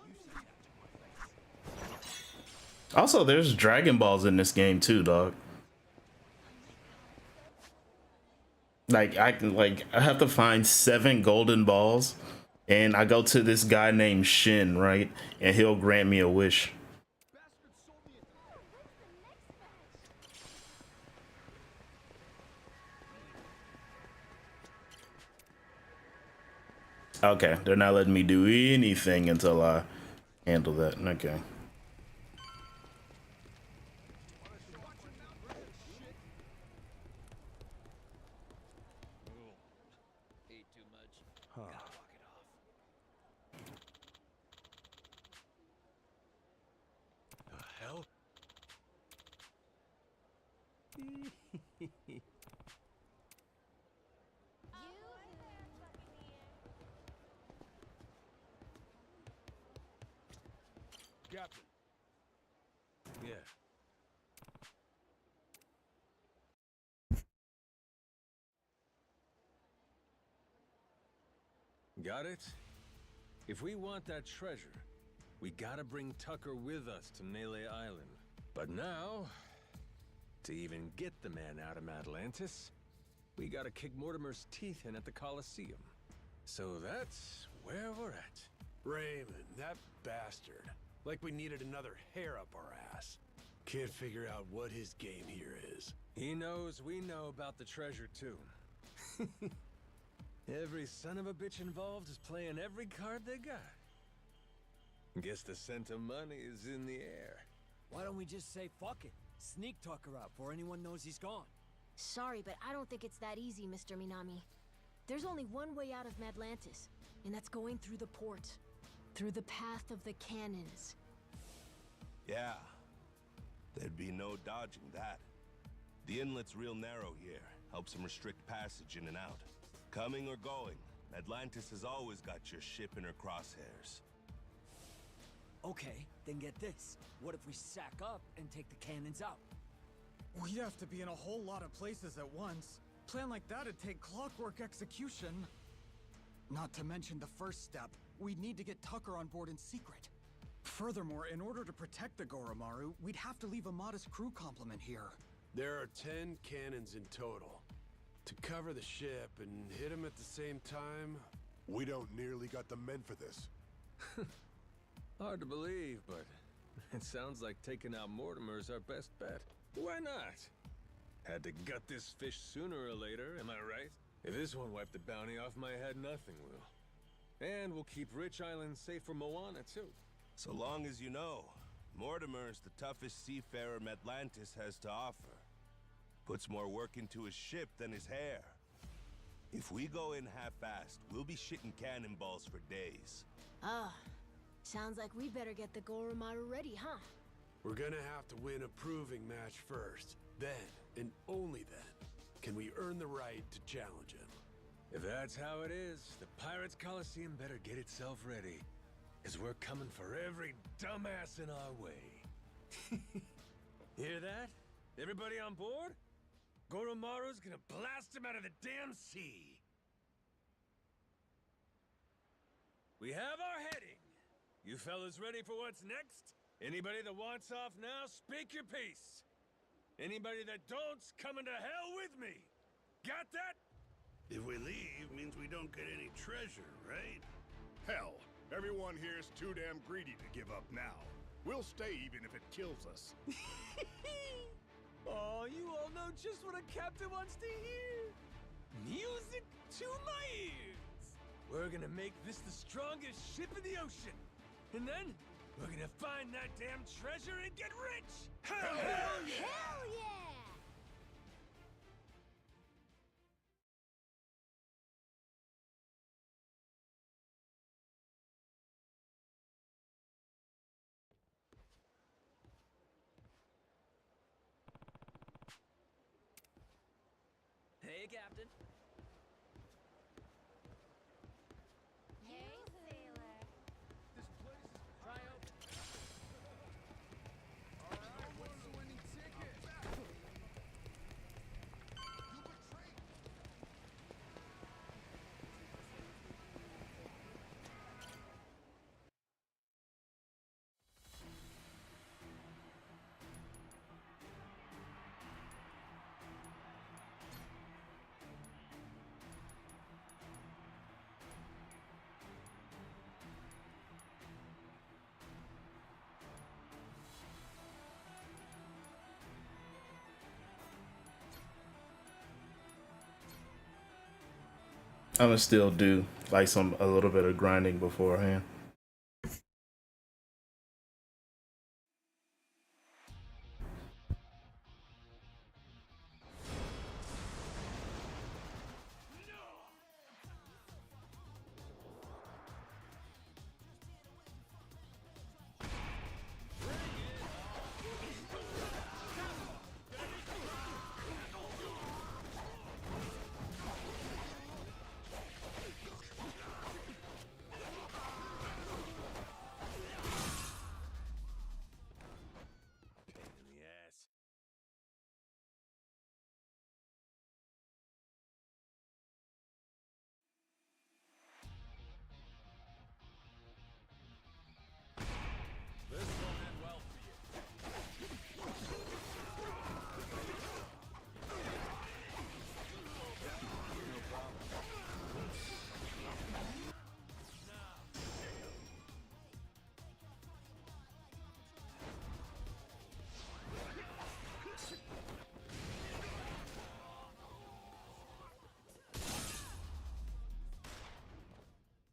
Also, there's Dragon Balls in this game too, dog. Like I have to find 7 golden balls, and I go to this guy named Shin, right? And he'll grant me a wish. Okay, they're not letting me do anything until I handle that. Okay. Ate too much. Huh. Gotta walk it off. The hell? Captain. Yeah. Got it? If we want that treasure, we gotta bring Tucker with us to Nele Island. But now, to even get the man out of Atlantis, we gotta kick Mortimer's teeth in at the Colosseum. So that's where we're at. Raymond, that bastard. Like we needed another hair up our ass. Can't figure out what his game here is. He knows we know about the treasure, too. Every son of a bitch involved is playing every card they got. Guess the scent of money is in the air. Why don't we just say fuck it? Sneak Tucker out before anyone knows he's gone. Sorry, but I don't think it's that easy, Mr. Minami. There's only one way out of Atlantis, and that's going through the port. Through the path of the cannons. Yeah. There'd be no dodging that. The inlet's real narrow here. Helps him restrict passage in and out. Coming or going, Atlantis has always got your ship in her crosshairs. Okay, then get this. What if we sack up and take the cannons out? We'd have to be in a whole lot of places at once. Plan like that'd take clockwork execution. Not to mention the first step, we'd need to get Tucker on board in secret. Furthermore, in order to protect the Goromaru, we'd have to leave a modest crew complement here. There are 10 cannons in total. To cover the ship and hit him at the same time... We don't nearly got the men for this. Hard to believe, but it sounds like taking out Mortimer's our best bet. Why not? Had to gut this fish sooner or later, am I right? If this won't wipe the bounty off my head, nothing will. And we'll keep Rich Island safe for Moana, too. So long as you know, Mortimer's the toughest seafarer Atlantis has to offer. Puts more work into his ship than his hair. If we go in half-assed, we'll be shitting cannonballs for days. Ah, sounds like we better get the Goromaru ready, huh? We're gonna have to win a proving match first. Then, and only then, can we earn the right to challenge him. If that's how it is, the Pirates Coliseum better get itself ready. Cause we're coming for every dumbass in our way. Hear that? Everybody on board? Goromaru's gonna blast him out of the damn sea. We have our heading. You fellas ready for what's next? Anybody that wants off now, speak your piece. Anybody that don't's coming to hell with me. Got that? If we leave, means we don't get any treasure, right? Hell, everyone here is too damn greedy to give up now. We'll stay even if it kills us. Oh, you all know just what a captain wants to hear. Music to my ears. We're gonna make this the strongest ship in the ocean. And then, we're gonna find that damn treasure and get rich! Hell yeah! Hell yeah! Hey, Captain. Hey, sailor. Try open. I'm gonna still do like a little bit of grinding beforehand.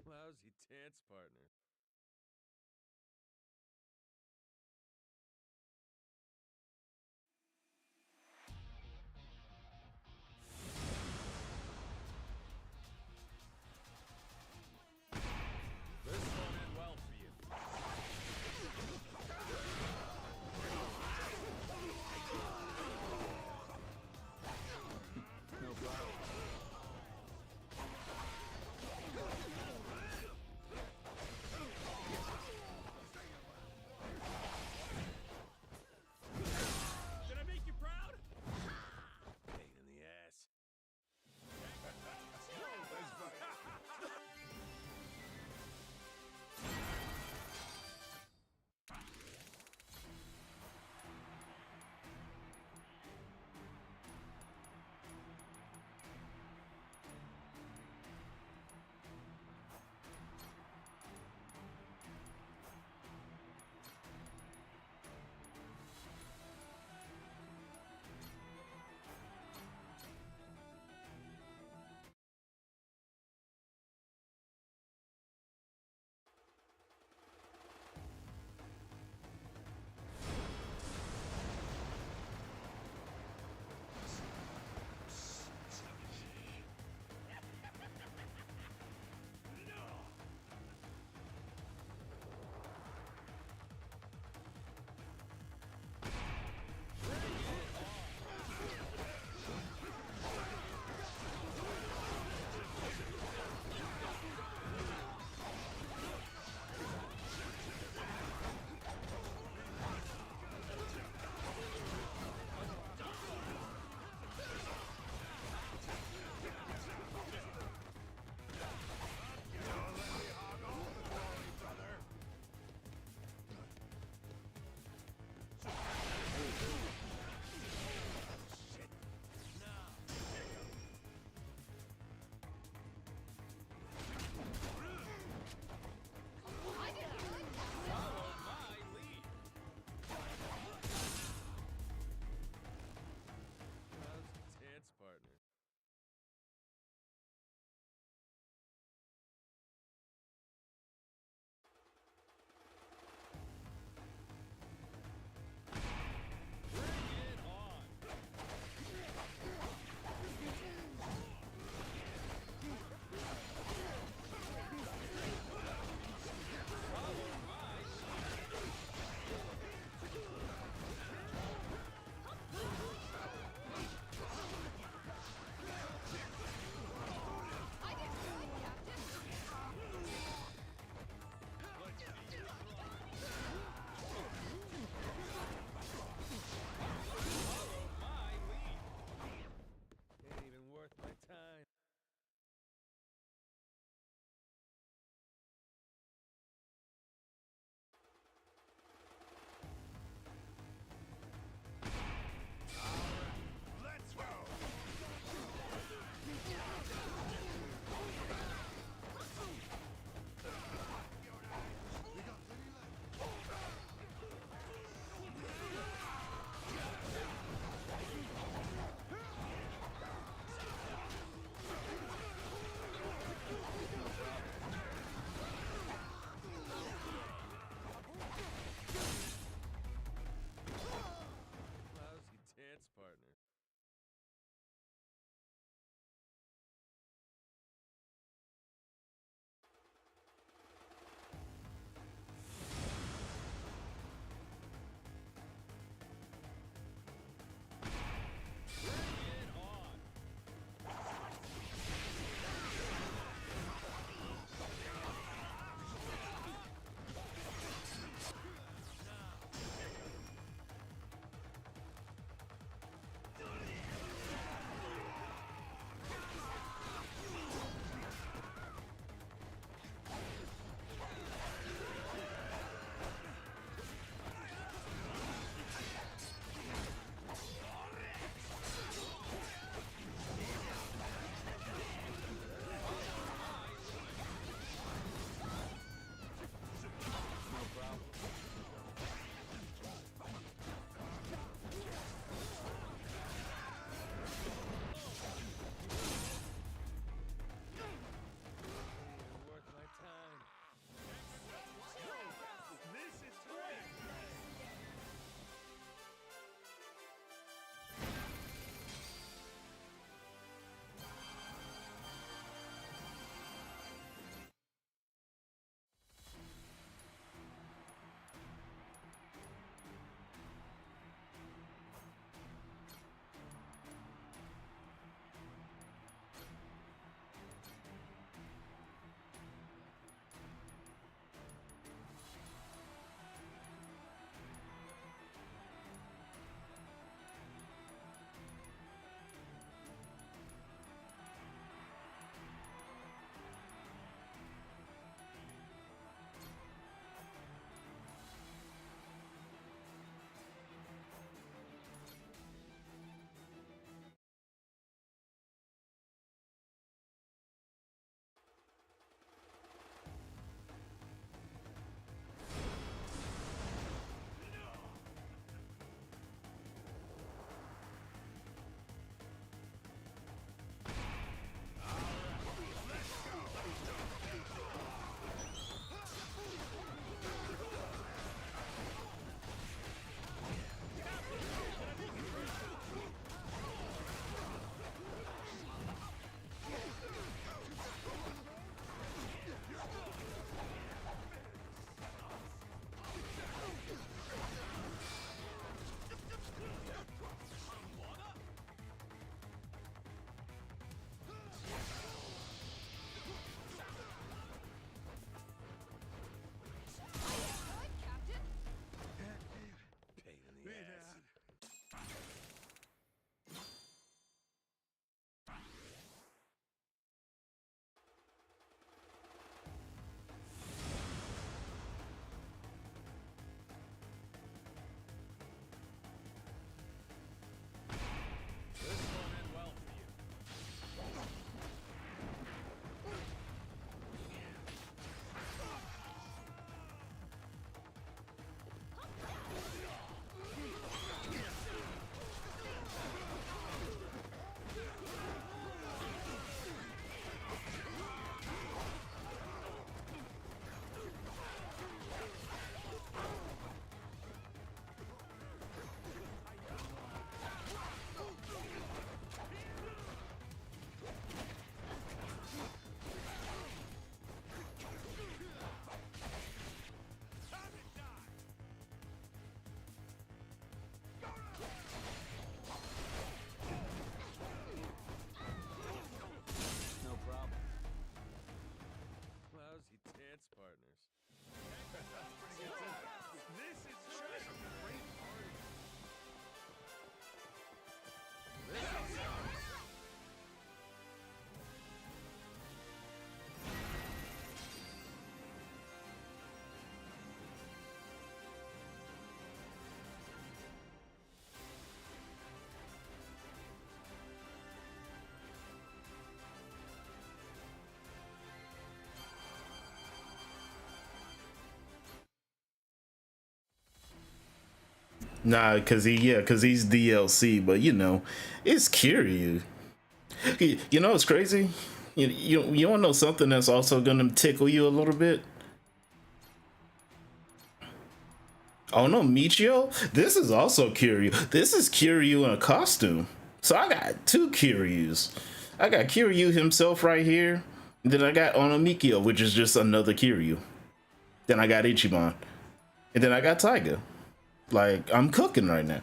Lousy dance partner. This won't end well for you. No problem. Nah, cause he's DLC, but you know, it's Kiryu. You know, it's crazy. You want to know something that's also gonna tickle you a little bit? Oh no, Michio. This is also Kiryu. This is Kiryu in a costume. So I got two Kiryus. I got Kiryu himself right here. And then I got Onomikyo, which is just another Kiryu. Then I got Ichiban. And then I got Taiga. Like, I'm cooking right now.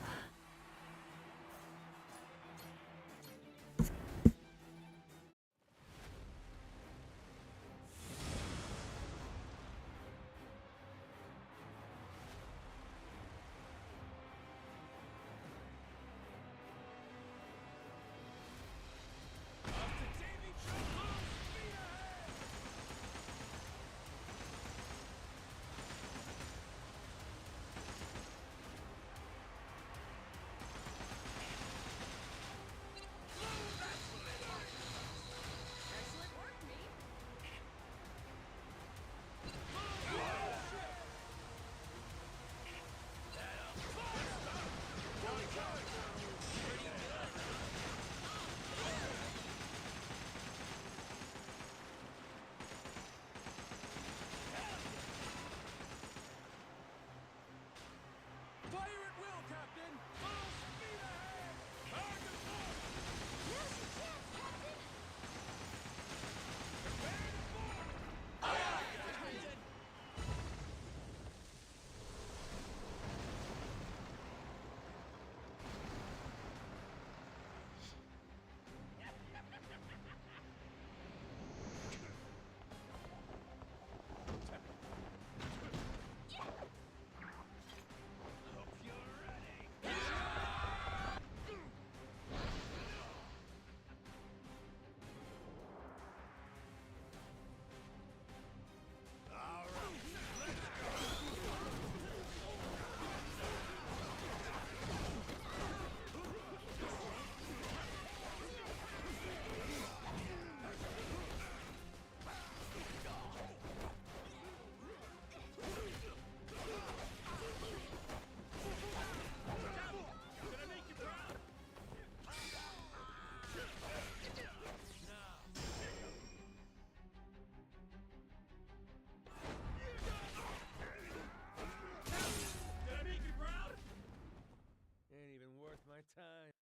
My time.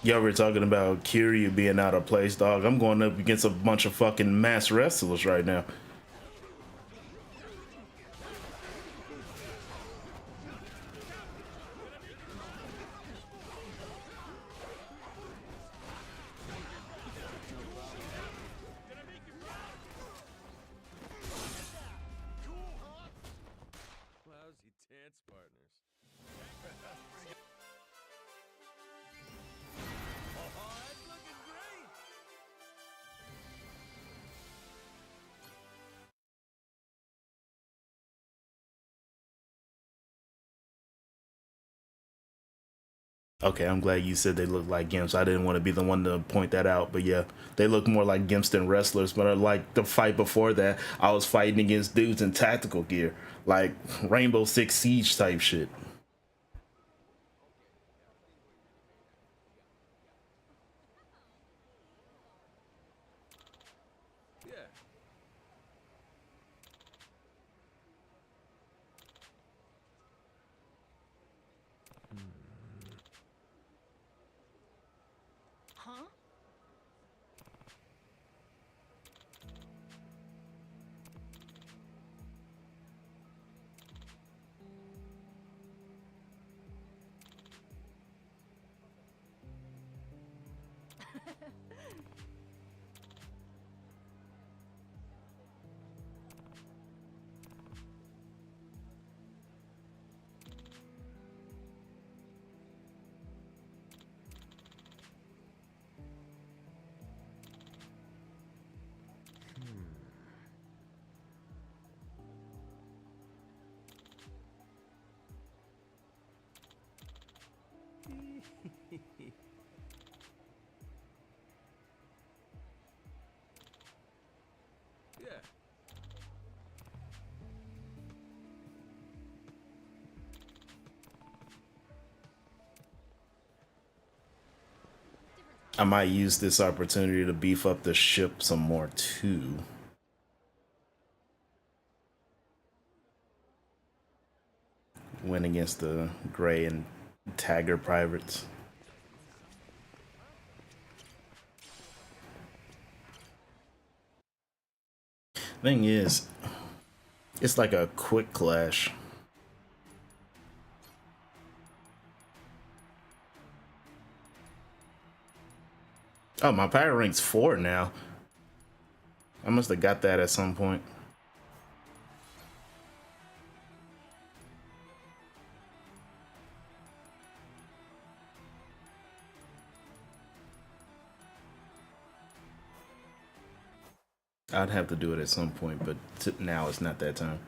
Y'all were talking about Kiryu being out of place, dog. I'm going up against a bunch of fucking mass wrestlers right now. Lousy dance partners. Oh, that's looking great! Okay, I'm glad you said they look like gimps. I didn't want to be the one to point that out, but yeah, they look more like gimps than wrestlers. But like the fight before that, I was fighting against dudes in tactical gear, like Rainbow Six Siege type shit. Yeah. Huh? Yeah. I might use this opportunity to beef up the ship some more too. Win against the Gray and Taggart pirates. Thing is, it's like a quick clash. Oh, my pirate rank's 4 now. I must have got that at some point. I'd have to do it at some point, but now it's not that time.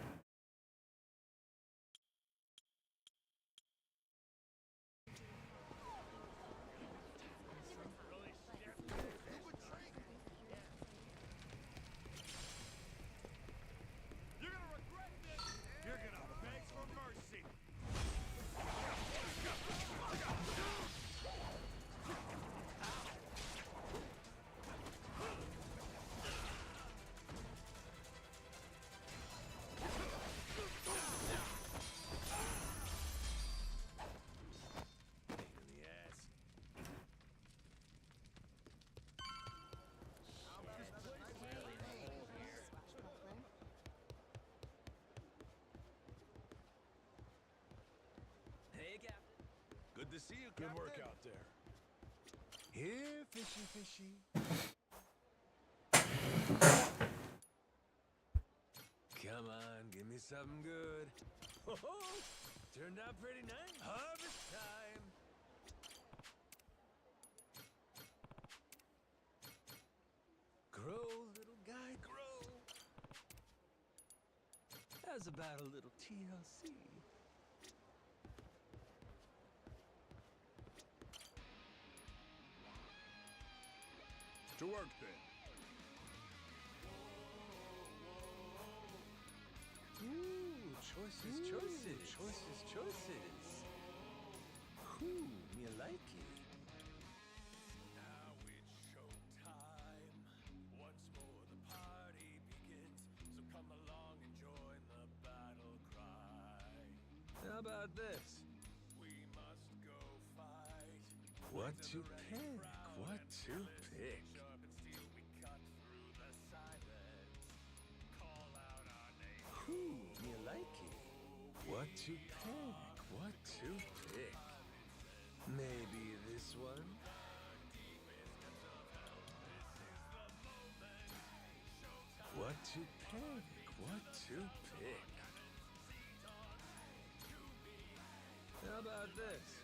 Good to see you, Good Captain. work out there. Here, fishy, fishy. Come on, give me something good. Ho ho! Turned out pretty nice. Harvest time. Grow, little guy, grow. How's about a little TLC? To work then. Ooh, choices, choices. Ooh, me like it. Now it's showtime. Once more the party begins. So come along and join the battle cry. How about this? We must go fight. What to pick? What to pick? Sharp and steel, we cut through the silence. Call out our name. Ooh, me like it. What to pick? What to pick? Maybe this one? What to pick? What to pick? How about this?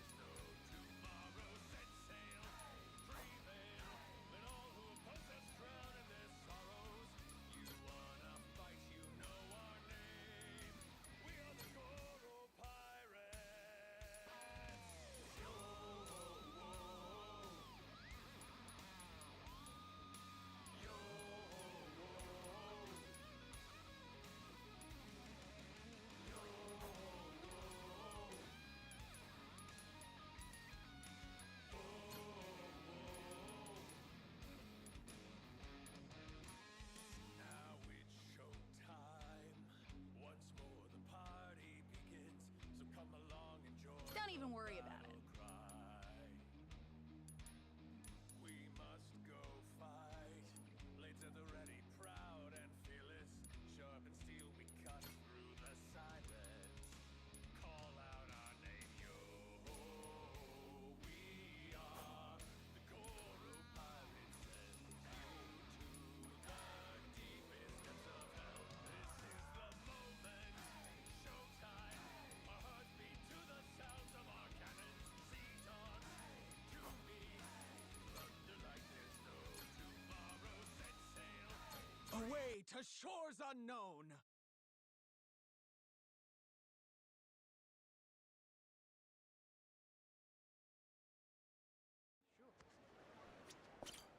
to shores unknown!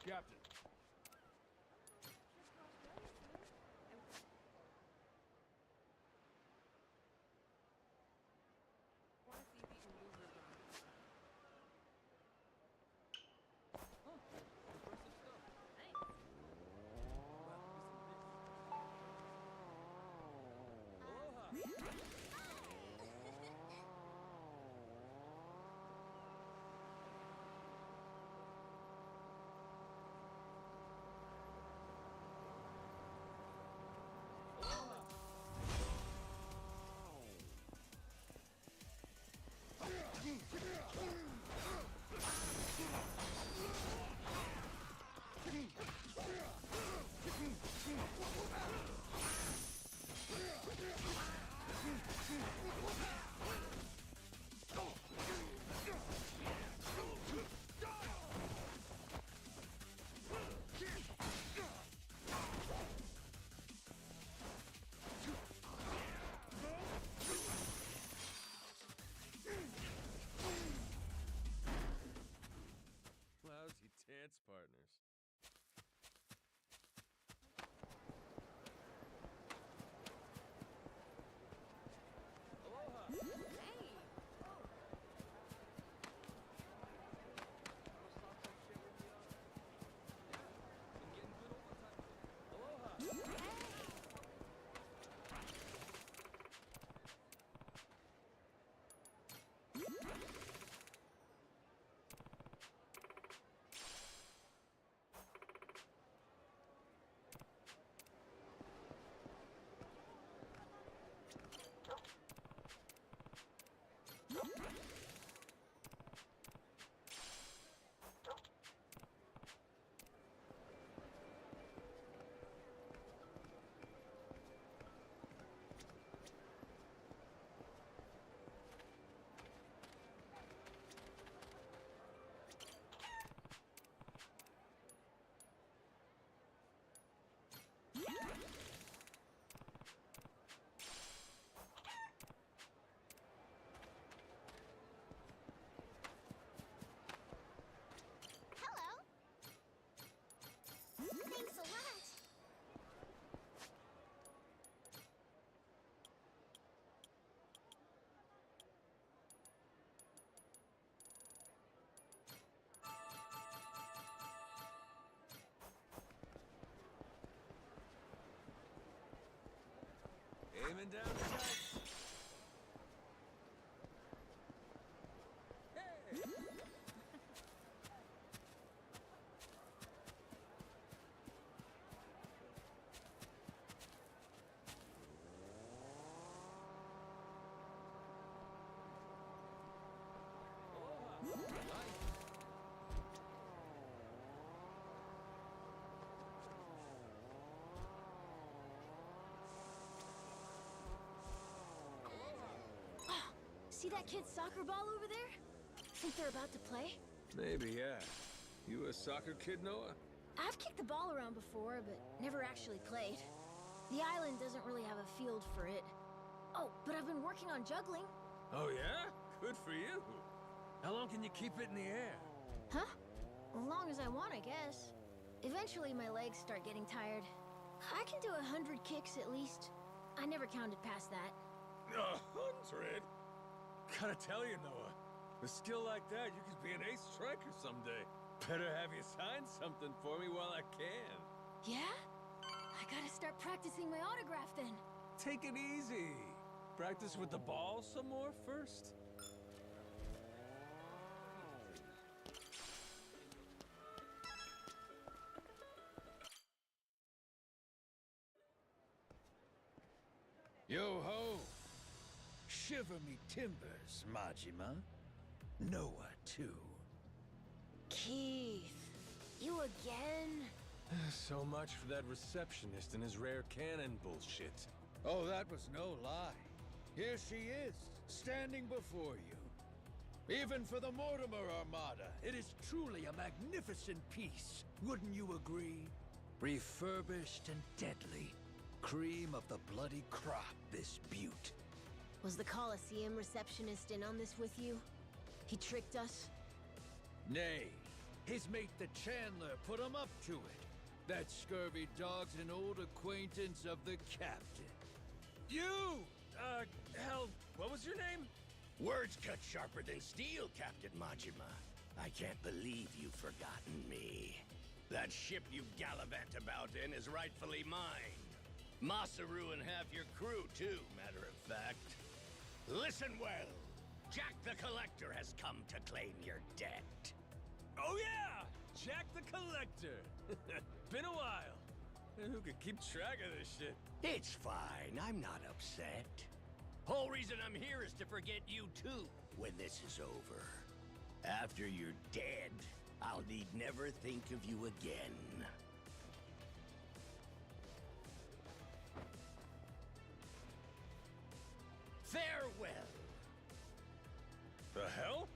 Captain. Lousy dance partners. Thanks a lot. Aiming down the sights. Hey! See that kid's soccer ball over there? Think they're about to play? Maybe, yeah. You a soccer kid, Noah? I've kicked the ball around before, but never actually played. The island doesn't really have a field for it. Oh, but I've been working on juggling. Oh, yeah? Good for you. How long can you keep it in the air? Huh? As long as I want, I guess. Eventually, my legs start getting tired. I can do 100 kicks at least. I never counted past that. 100? Gotta tell you, Noah, with skill like that, you could be an ace striker someday. Better have you sign something for me while I can. Yeah? I gotta start practicing my autograph then. Take it easy. Practice with the ball some more first. Yo-ho! Shiver me timbers, Majima. Noah, too. Keith, you again? So much for that receptionist and his rare cannon bullshit. Oh, that was no lie. Here she is, standing before you. Even for the Mortimer Armada, it is truly a magnificent piece. Wouldn't you agree? Refurbished and deadly. Cream of the bloody crop, this beaut. Was the Coliseum receptionist in on this with you? He tricked us? Nay, his mate the Chandler put him up to it. That scurvy dog's an old acquaintance of the captain. You! Hell, what was your name? Words cut sharper than steel, Captain Majima. I can't believe you've forgotten me. That ship you gallivant about in is rightfully mine. Masaru and half your crew, too, matter of fact. Listen well. Jack the Collector has come to claim your debt. Oh yeah! Jack the Collector! Been a while. Who could keep track of this shit? It's fine, I'm not upset. Whole reason I'm here is to forget you too, when this is over. After you're dead, I'll need never think of you again. Farewell. The hell?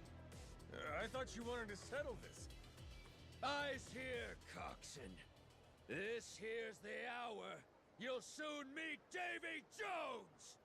I thought you wanted to settle this. Eyes here, coxswain. This here's the hour. You'll soon meet Davy Jones!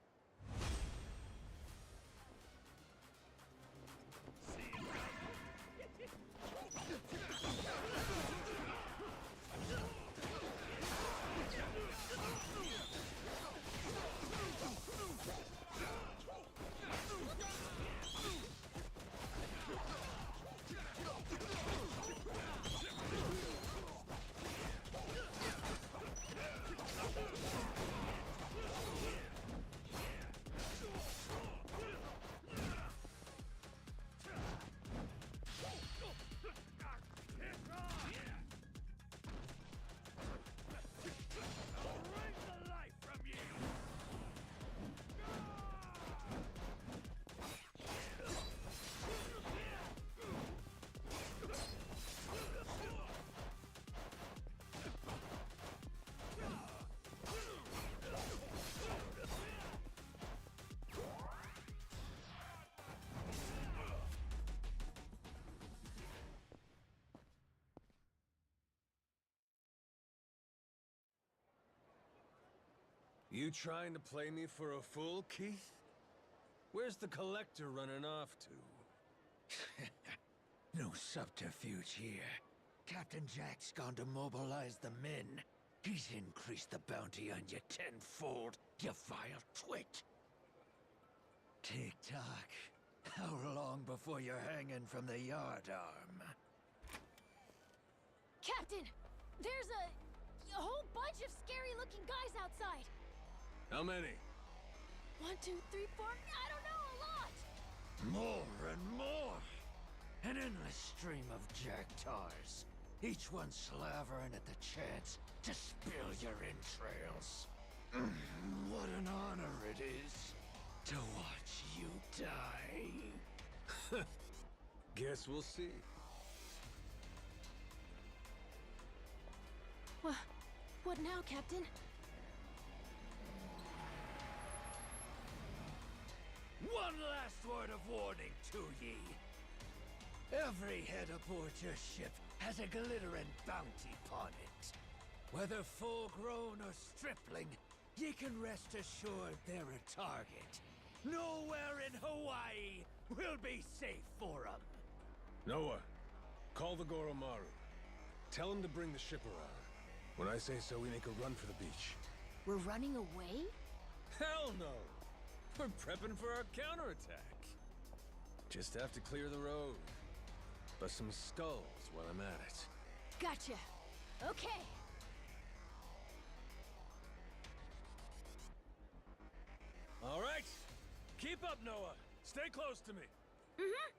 You trying to play me for a fool, Keith? Where's the Collector running off to? No subterfuge here. Captain Jack's gone to mobilize the men. He's increased the bounty on you tenfold, you vile twit. Tick-tock. How long before you're hanging from the yardarm? Captain! There's a whole bunch of scary-looking guys outside! How many? 1, 2, 3, 4, I don't know, a lot! More and more! An endless stream of Jacktars, each one slavering at the chance to spill your entrails. What an honor it is to watch you die. Guess we'll see. What now, Captain? One last word of warning to ye. Every head aboard your ship has a glittering bounty upon it. Whether full-grown or stripling, ye can rest assured they're a target. Nowhere in Hawaii will be safe for 'em. Noah, call the Goromaru. Tell him to bring the ship around. When I say so, we make a run for the beach. We're running away? Hell no! We're prepping for our counterattack. Just have to clear the road. Bust some skulls while I'm at it. Gotcha. Okay. All right. Keep up, Noah. Stay close to me. Mm-hmm.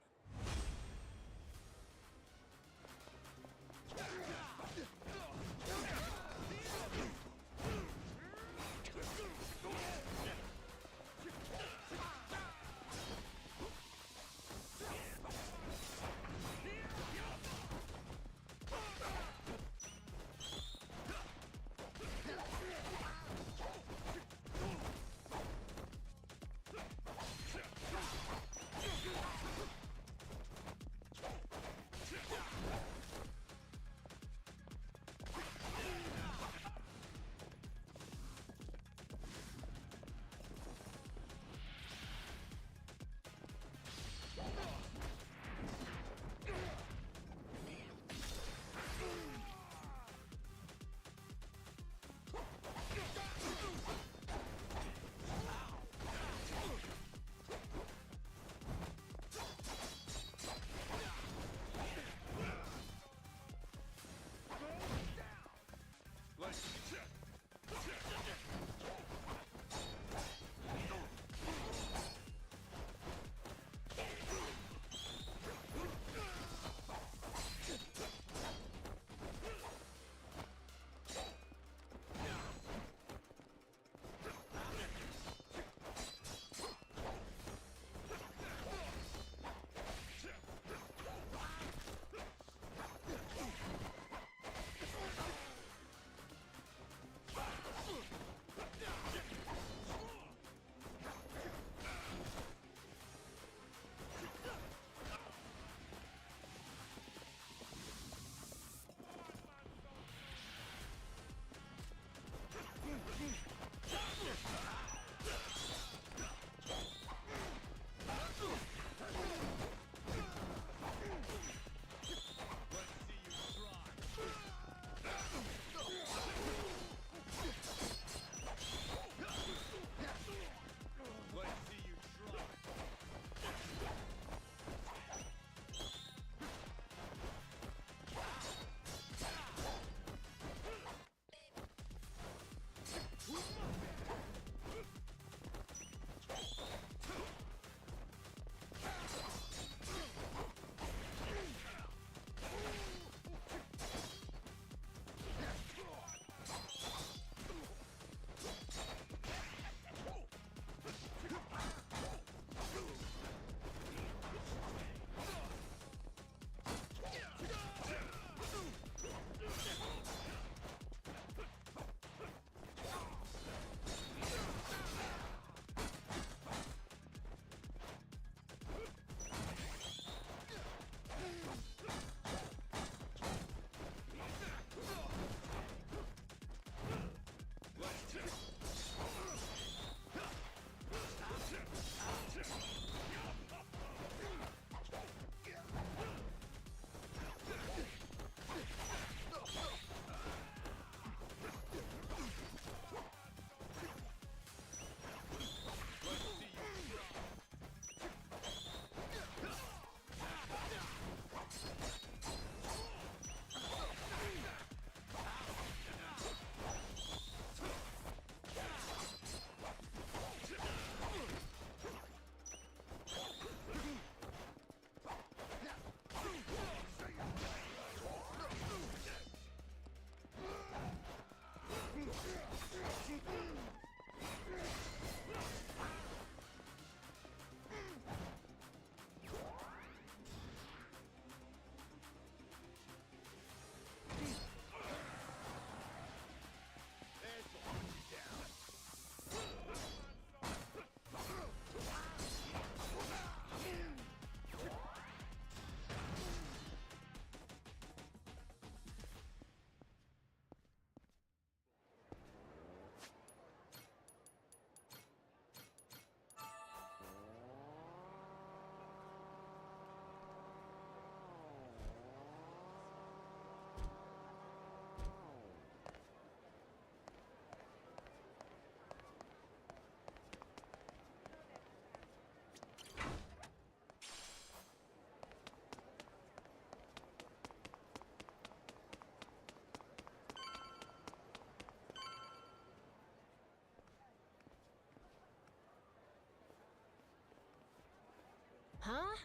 Huh?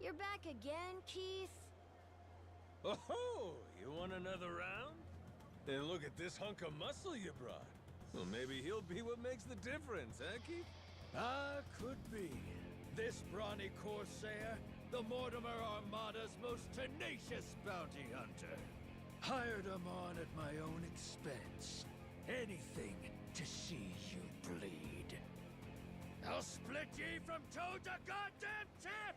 You're back again, Keith? Oh, you want another round? And look at this hunk of muscle you brought. Well, maybe he'll be what makes the difference, huh, Keith? Could be. This brawny corsair, the Mortimer Armada's most tenacious bounty hunter. Hired him on at my own expense. Anything to see you bleed. I'll split ye from toe to goddamn tip!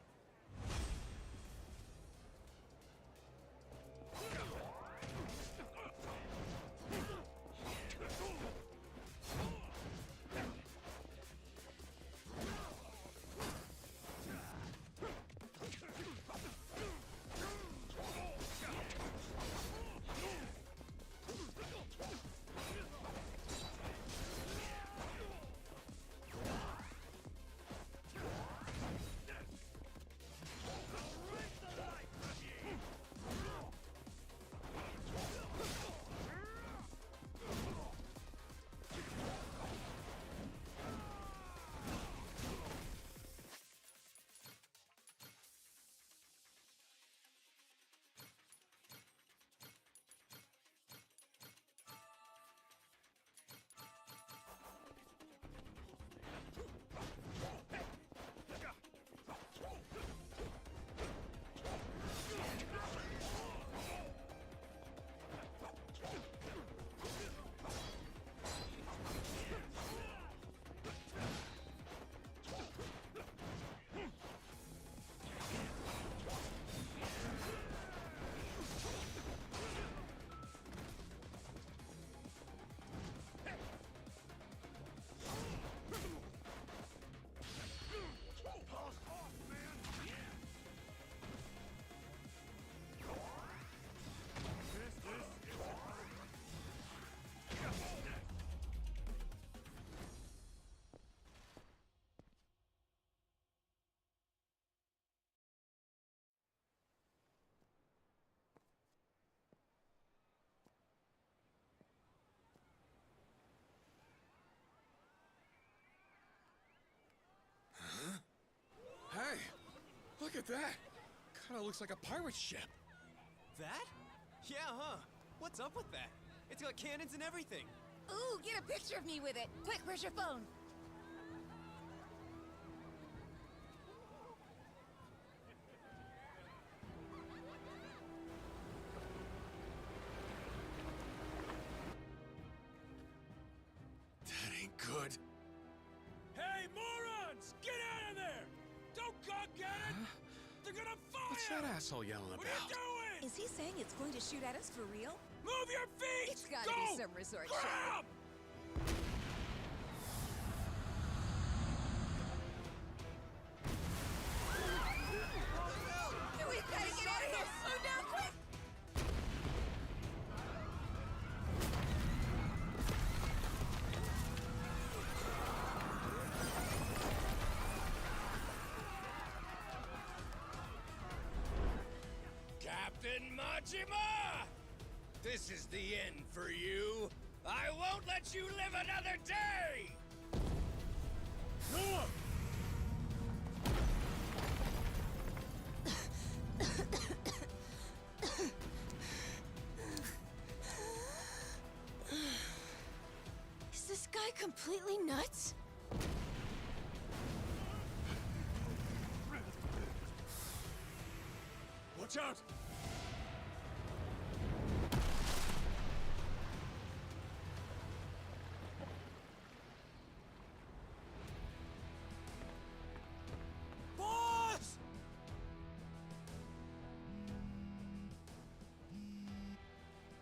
Hey, look at that. Kinda looks like a pirate ship. That? Yeah, huh? What's up with that? It's got cannons and everything. Ooh, get a picture of me with it. Quick, where's your phone? That ain't good. Hey, morons! Get out of there! Don't gawk at it! They're gonna fire! What's that asshole yelling What are you about? doing? Is he saying it's going to shoot at us for real? Move your feet! It's gotta Go! be some resort Grab! We've gotta get out of here! Slow down, quick! Captain Majima! This is the end for you. I won't let you live another day! Noah! Is this guy completely nuts? Watch out! Boss!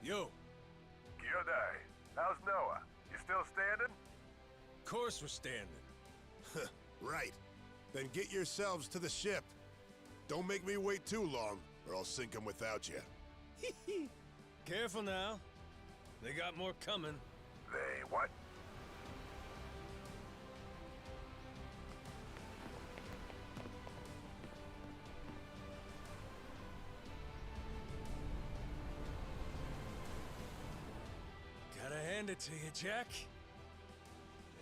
Yo, Kyodai, how's Noah? You still standing? of course we're standing. Right. Then get yourselves to the ship. Don't make me wait too long, or I'll sink him without you. Careful now. They got more coming. They what? Gotta hand it to you, Jack.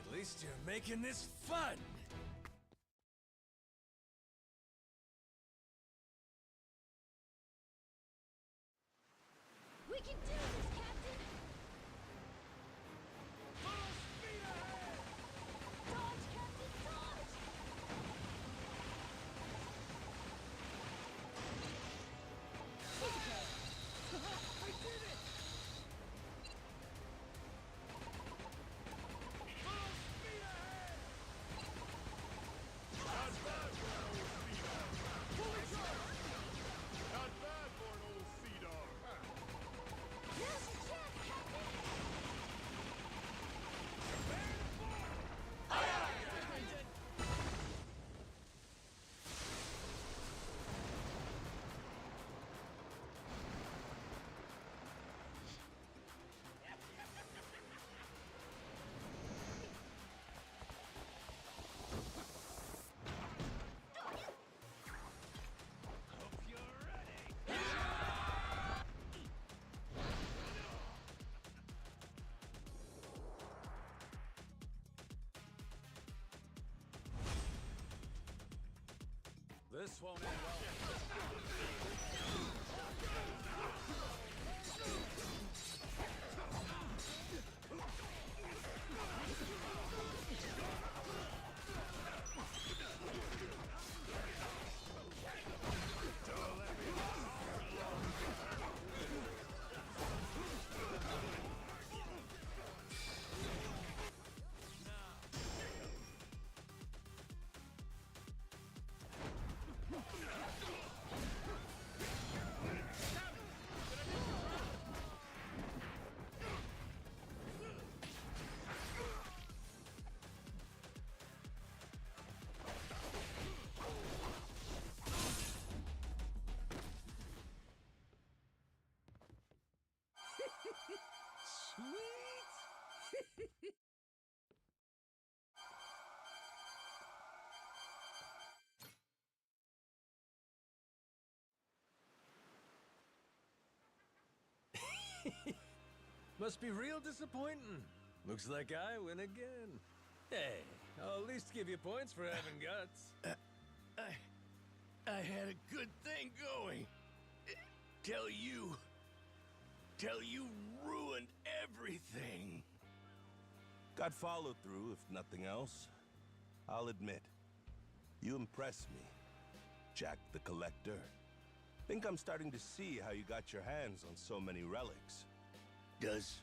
At least you're making this fun. This won't end well. Sweet! Must be real disappointing. Looks like I win again. Hey, I'll at least give you points for having guts. I had a good thing going. Till you ruined everything. Got follow through, if nothing else. I'll admit, you impress me, Jack the Collector. Think I'm starting to see how you got your hands on so many relics. Does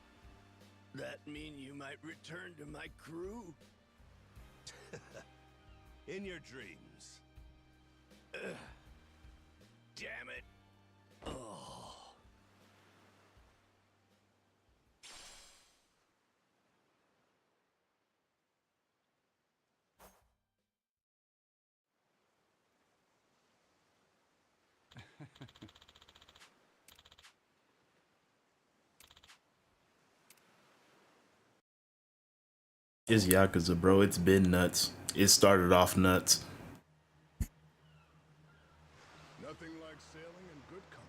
that mean you might return to my crew? In your dreams. Damn it. Oh. It's Yakuza, bro. It's been nuts. It started off nuts. Nothing like sailing in good company.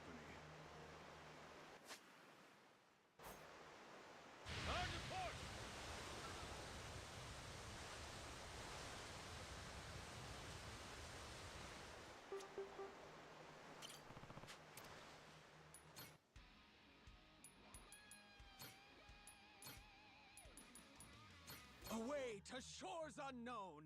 Away to shores unknown!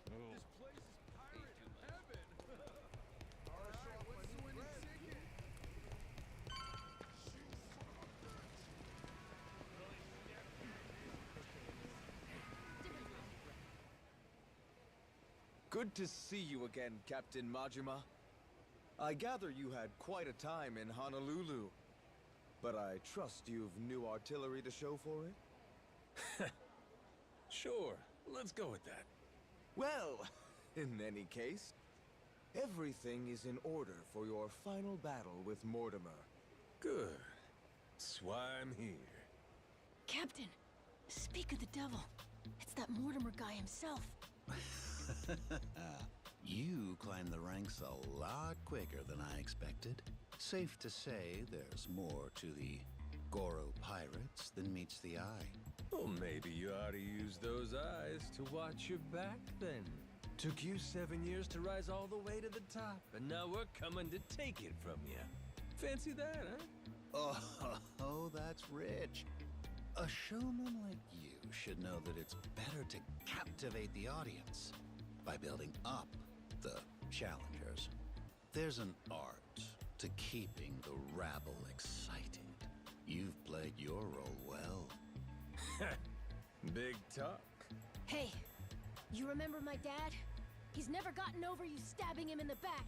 This place is pirate heaven! Alright, what's the winning ticket? Good to see you again, Captain Majima. I gather you had quite a time in Honolulu, but I trust you've new artillery to show for it? Sure, let's go with that. Well, in any case, everything is in order for your final battle with Mortimer. Good. That's why I'm here. Captain, speak of the devil. It's that Mortimer guy himself. You climbed the ranks a lot quicker than I expected. Safe to say there's more to the Goro pirates than meets the eye. Well, maybe you ought to use those eyes to watch your back then. Took you 7 years to rise all the way to the top, and now we're coming to take it from you. Fancy that, huh? Oh, that's rich. A showman like you should know that it's better to captivate the audience by building up the challengers. There's an art to keeping the rabble excited. You've played your role well. Big talk. Hey, you remember my dad? He's never gotten over you stabbing him in the back.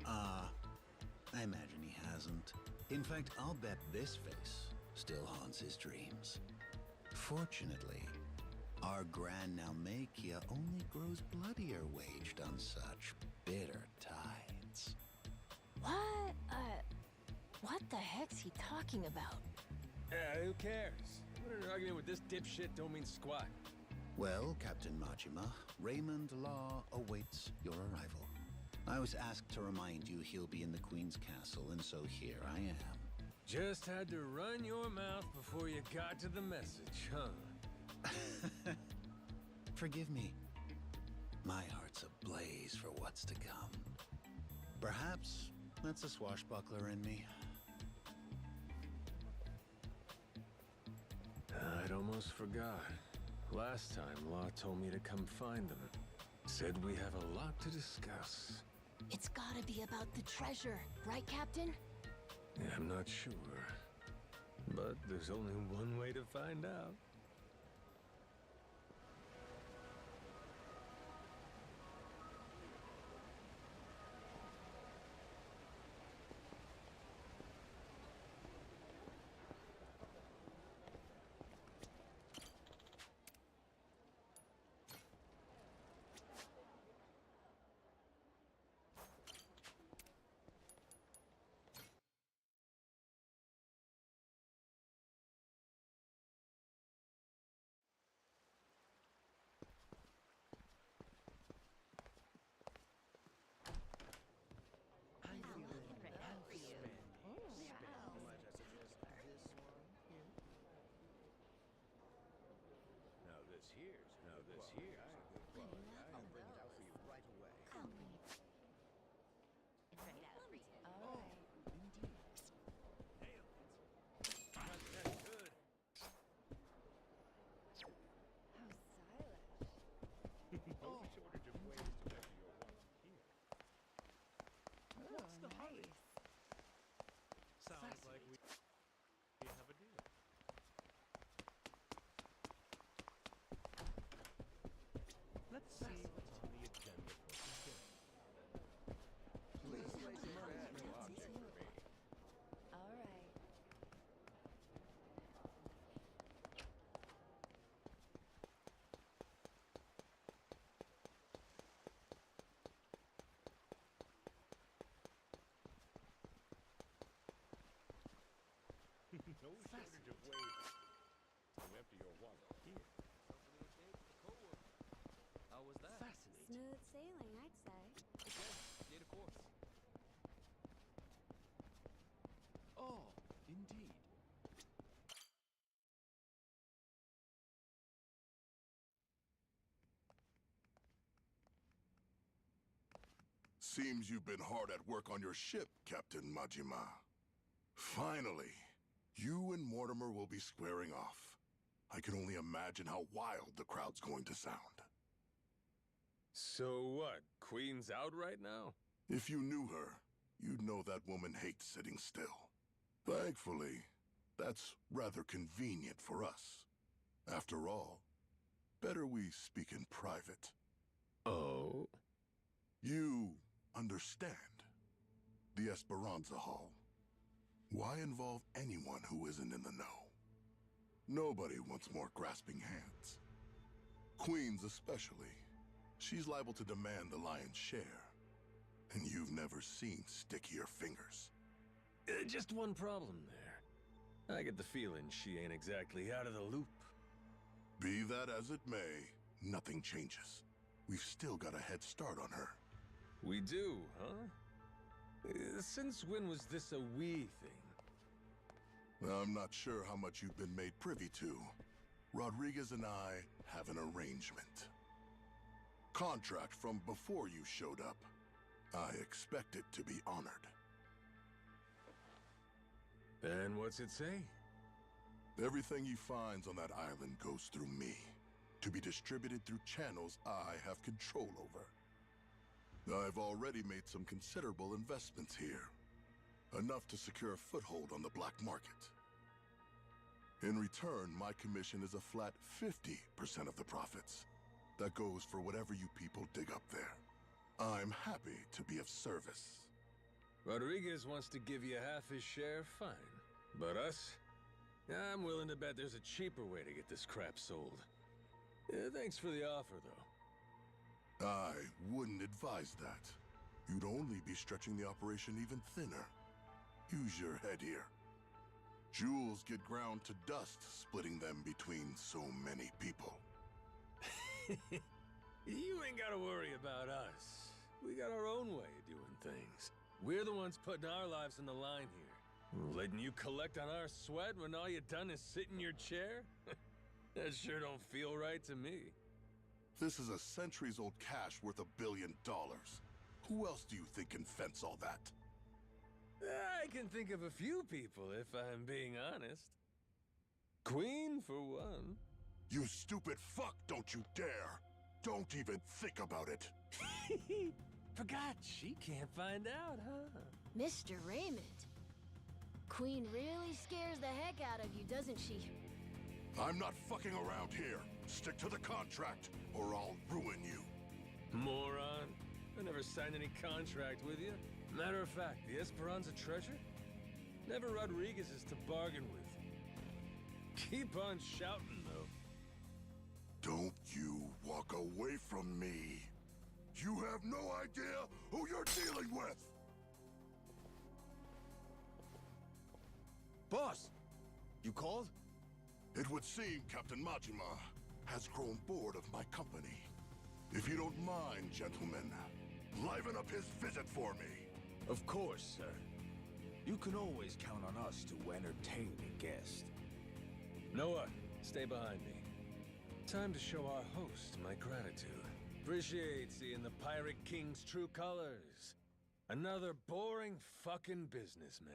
I imagine he hasn't. In fact, I'll bet this face still haunts his dreams. Fortunately, our Grand Naumachia only grows bloodier waged on such bitter tides. What the heck's he talking about? Who cares? What an argument with this dipshit don't mean squat. Well, Captain Majima, Raymond Law awaits your arrival. I was asked to remind you he'll be in the Queen's castle, and so here I am. Just had to run your mouth before you got to the message, huh? Forgive me. My heart's ablaze for what's to come. Perhaps that's a swashbuckler in me. I'd almost forgot. Last time, Law told me to come find them. Said we have a lot to discuss. It's gotta be about the treasure, right, Captain? I'm not sure. But there's only one way to find out. Let's see what's on the agenda for today. Please place an object for me. All right. No shortage of ways to empty your wallet here. How was that? Fascinating. Smooth sailing, I'd say. Okay, stayed a course. Oh, indeed. Seems you've been hard at work on your ship, Captain Majima. Finally, you and Mortimer will be squaring off. I can only imagine how wild the crowd's going to sound. So what? Queen's out right now? If you knew her, you'd know that woman hates sitting still. Thankfully, that's rather convenient for us. After all, better we speak in private. Oh? You understand. The Esperanza Hall. Why involve anyone who isn't in the know? Nobody wants more grasping hands. Queens especially. She's liable to demand the lion's share. And you've never seen stickier fingers. Just one problem there. I get the feeling she ain't exactly out of the loop. Be that as it may, nothing changes. We've still got a head start on her. We do, huh? Since when was this a we thing? I'm not sure how much you've been made privy to. Rodriguez and I have an arrangement. Contract from before you showed up. I expect it to be honored. And what's it say? Everything he finds on that island goes through me, to be distributed through channels I have control over. I've already made some considerable investments here, enough to secure a foothold on the black market. In return, my commission is a flat 50% of the profits. That goes for whatever you people dig up there. I'm happy to be of service. Rodriguez wants to give you half his share, fine. But us? I'm willing to bet there's a cheaper way to get this crap sold. Thanks for the offer, though. I wouldn't advise that. You'd only be stretching the operation even thinner. Use your head here. Jewels get ground to dust splitting them between so many people. You ain't gotta worry about us. We got our own way of doing things. We're the ones putting our lives on the line here. Letting you collect on our sweat when all you done is sit in your chair? That sure don't feel right to me. This is a centuries-old cache worth $1 billion. Who else do you think can fence all that? I can think of a few people, if I'm being honest. Queen, for one. You stupid fuck, don't you dare! Don't even think about it! Forgot she can't find out, huh? Mr. Raymond. Queen really scares the heck out of you, doesn't she? I'm not fucking around here. Stick to the contract, or I'll ruin you. Moron. I never signed any contract with you. Matter of fact, the Esperanza treasure? Never Rodriguez's to bargain with. Keep on shouting, though. Don't you walk away from me. You have no idea who you're dealing with! Boss! You called? It would seem Captain Majima has grown bored of my company. If you don't mind, gentlemen, liven up his visit for me. Of course, sir. You can always count on us to entertain a guest. Noah, stay behind me. Time to show our host my gratitude. Appreciate seeing the Pirate King's true colors. Another boring fucking businessman.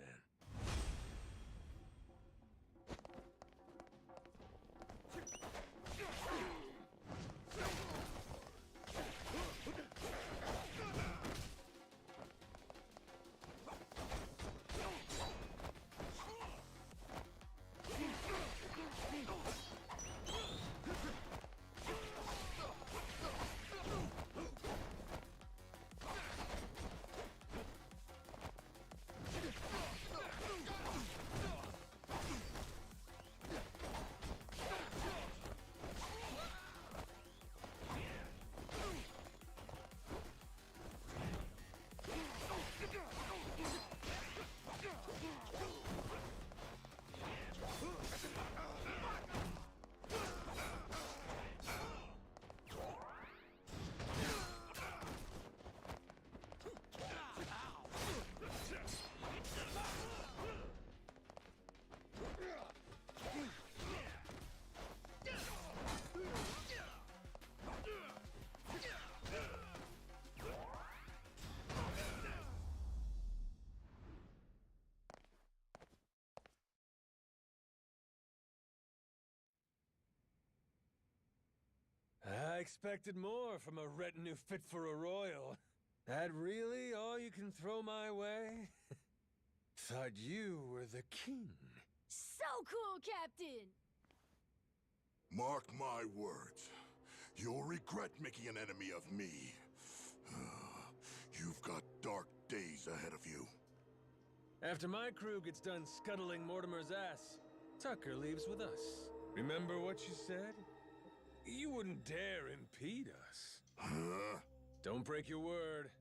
I expected more from a retinue fit for a royal. That really all you can throw my way? Thought you were the king. So cool, Captain! Mark my words. You'll regret making an enemy of me. You've got dark days ahead of you. After my crew gets done scuttling Mortimer's ass, Tucker leaves with us. Remember what you said? You wouldn't dare impede us. Huh? Don't break your word,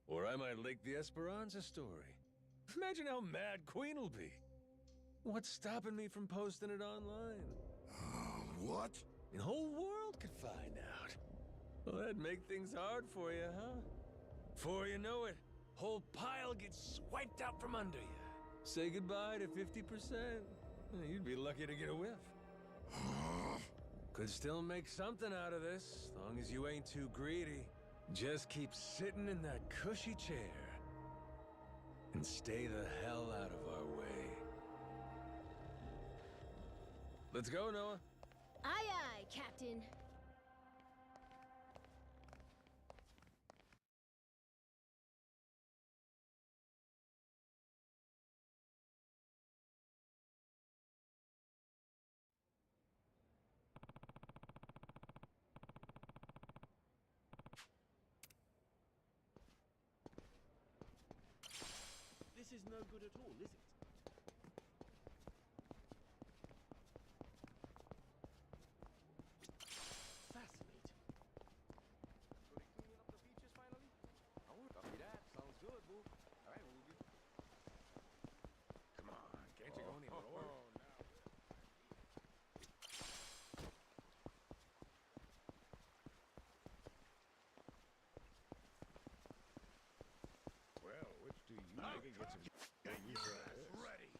or I might leak the Esperanza story. Imagine how mad Queen will be. What's stopping me from posting it online? What? The whole world could find out. Well, that'd make things hard for you, huh? Before you know it, whole pile gets swiped out from under you. Say goodbye to 50%. You'd be lucky to get a whiff. Could still make something out of this, as long as you ain't too greedy. Just keep sitting in that cushy chair. And stay the hell out of our way. Let's go, Noah. Aye, aye, Captain. This is no good at all, is it? Fascinating. So they cleaning up the beaches finally? Oh, copy that. Sounds good, boo. All right, we'll be... Come on, can't you go any lower? I can get some ready.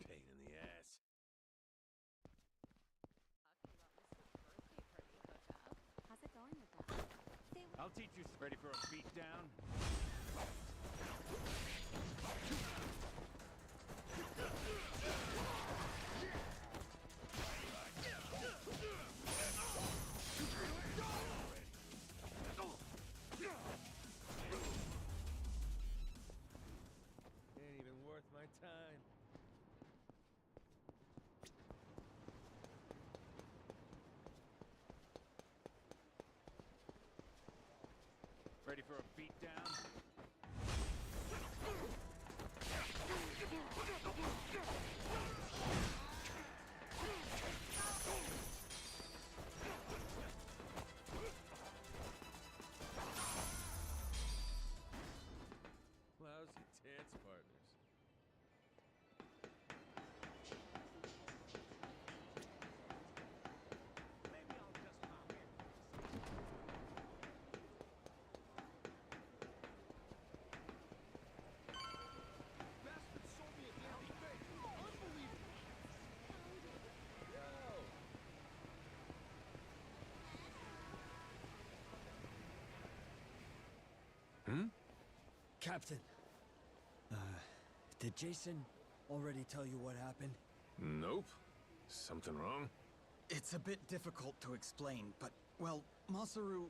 Pain in the ass. How's it going with that? I'll teach you. Ready for a beat down? Ain't even worth my time. Ready for a beat down? Lousy dance partners. Captain, did Jason already tell you what happened? Nope. Something wrong? It's a bit difficult to explain, but, well, Masaru...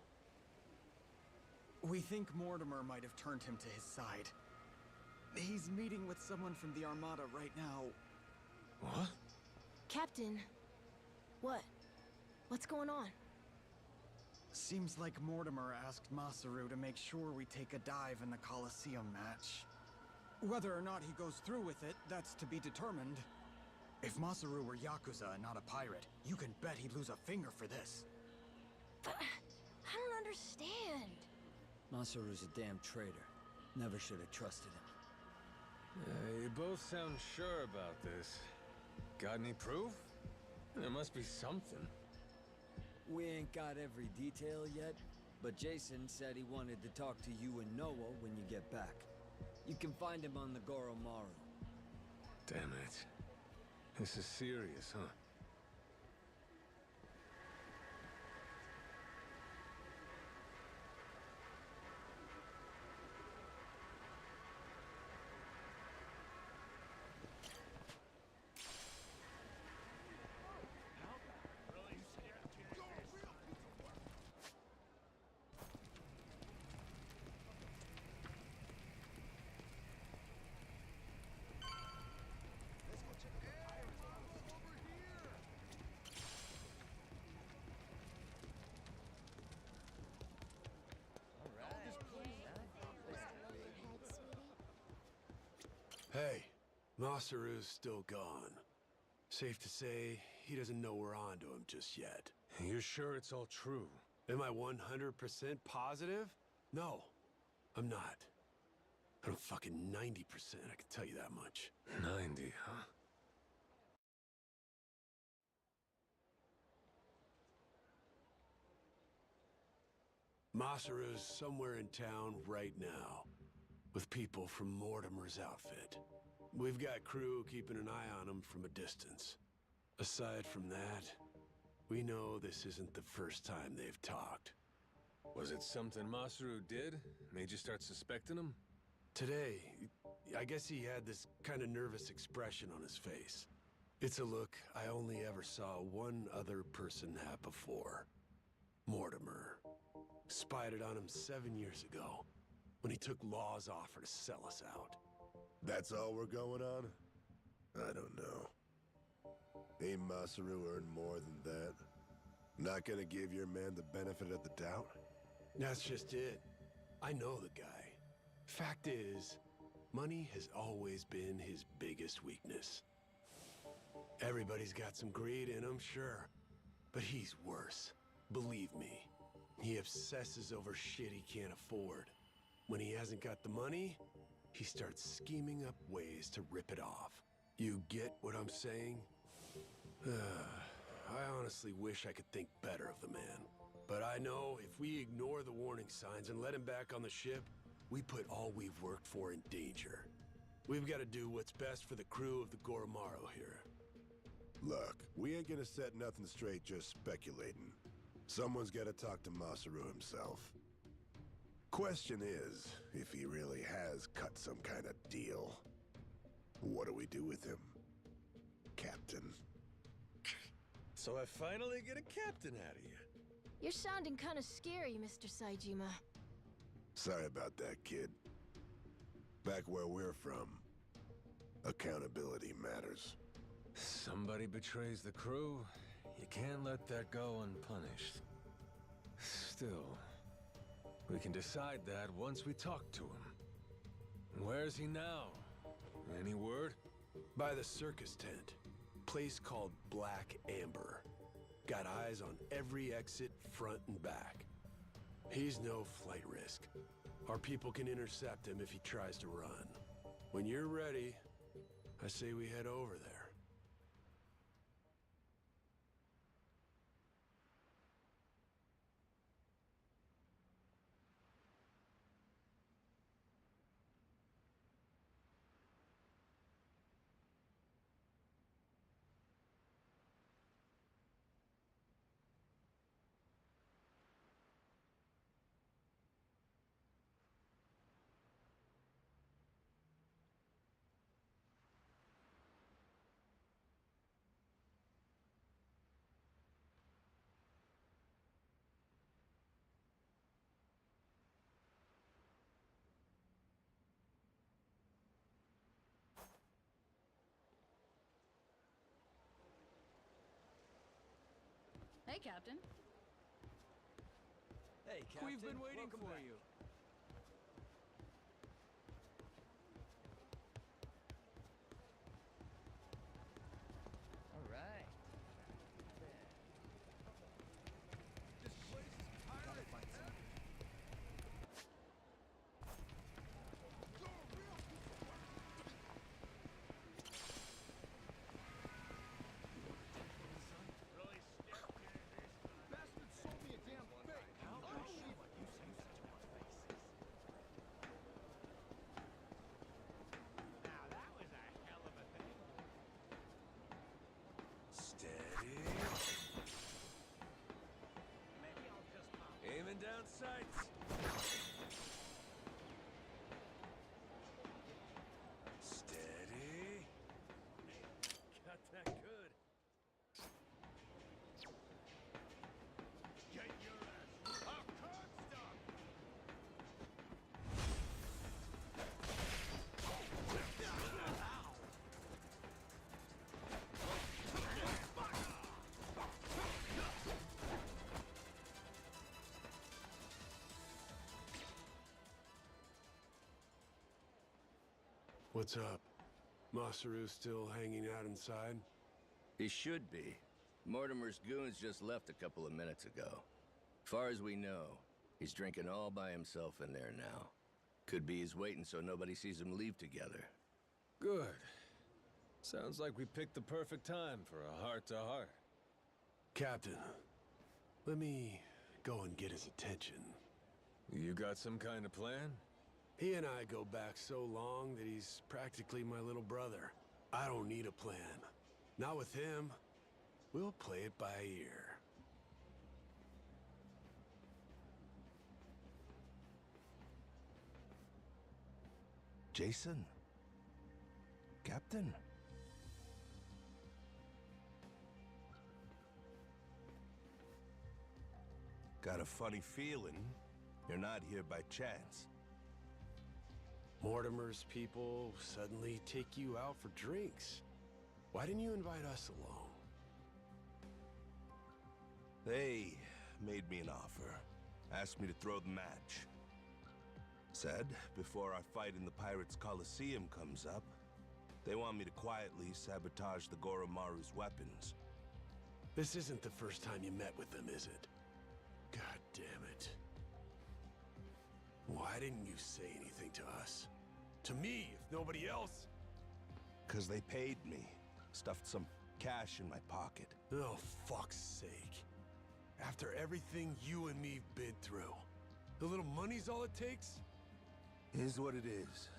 We think Mortimer might have turned him to his side. He's meeting with someone from the Armada right now. What? Captain, what? What's going on? Seems like Mortimer asked Masaru to make sure we take a dive in the Colosseum match. Whether or not he goes through with it, that's to be determined. If Masaru were Yakuza and not a pirate, you can bet he'd lose a finger for this. But I don't understand. Masaru's a damn traitor. Never should have trusted him. You both sound sure about this. Got any proof? There must be something. We ain't got every detail yet, but Jason said he wanted to talk to you and Noah when you get back. You can find him on the Goromaru. Damn it. This is serious, huh? Hey, Masaru's still gone. Safe to say, he doesn't know we're onto him just yet. You're sure it's all true? Am I 100% positive? No, I'm not. But I'm fucking 90%, I can tell you that much. 90, huh? Masaru's somewhere in town right now, with people from Mortimer's outfit. We've got crew keeping an eye on him from a distance. Aside from that, we know this isn't the first time they've talked. Was it something Masaru did? Made you start suspecting him? Today, I guess he had this kind of nervous expression on his face. It's a look I only ever saw one other person have before. Mortimer. Spied it on him 7 years ago, when he took Law's offer to sell us out. That's all we're going on? I don't know. Ain't Masaru earned more than that? Not gonna give your man the benefit of the doubt? That's just it. I know the guy. Fact is, money has always been his biggest weakness. Everybody's got some greed in him, sure. But he's worse. Believe me. He obsesses over shit he can't afford. When he hasn't got the money, he starts scheming up ways to rip it off. You get what I'm saying? I honestly wish I could think better of the man. But I know if we ignore the warning signs and let him back on the ship, we put all we've worked for in danger. We've got to do what's best for the crew of the Goromaru here. Look, we ain't gonna set nothing straight just speculating. Someone's gotta talk to Masaru himself. Question is, if he really has cut some kind of deal, what do we do with him, Captain? So I finally get a captain out of you. You're sounding kind of scary, Mr. Saejima. Sorry about that, kid. Back where we're from, accountability matters. Somebody betrays the crew, you can't let that go unpunished. Still, we can decide that once we talk to him. Where's he now? Any word? By the circus tent. Place called Black Amber. Got eyes on every exit, front and back. He's no flight risk. Our people can intercept him if he tries to run. When you're ready, I say we head over there. Hey, Captain. Hey, Captain. We've been waiting Welcome for back. you. All right. This place is pirate. Bastard sold me a damn fake. Now that was a hell of a thing. Steady. Maybe I'll just pop. Aiming down sights. Steady. Got that good. Get your ass. I can't stop. What's up? Masaru still hanging out inside? He should be. Mortimer's goons just left a couple of minutes ago. Far as we know, he's drinking all by himself in there now. Could be he's waiting so nobody sees him leave together. Good. Sounds like we picked the perfect time for a heart-to-heart. Captain, let me go and get his attention. You got some kind of plan? He and I go back so long that he's practically my little brother. I don't need a plan. Not with him. We'll play it by ear. Jason? Captain? Got a funny feeling you're not here by chance. Mortimer's people suddenly take you out for drinks. Why didn't you invite us along? They made me an offer. Asked me to throw the match. Said, before our fight in the Pirates' Coliseum comes up, they want me to quietly sabotage the Goromaru's weapons. This isn't the first time you met with them, is it? God damn it. Why Why didn't you say anything to us? To me, if nobody else? 'Cause they paid me. Stuffed some cash in my pocket. Oh, fuck's sake. After everything you and me've been through, a little money's all it takes? Is what it is.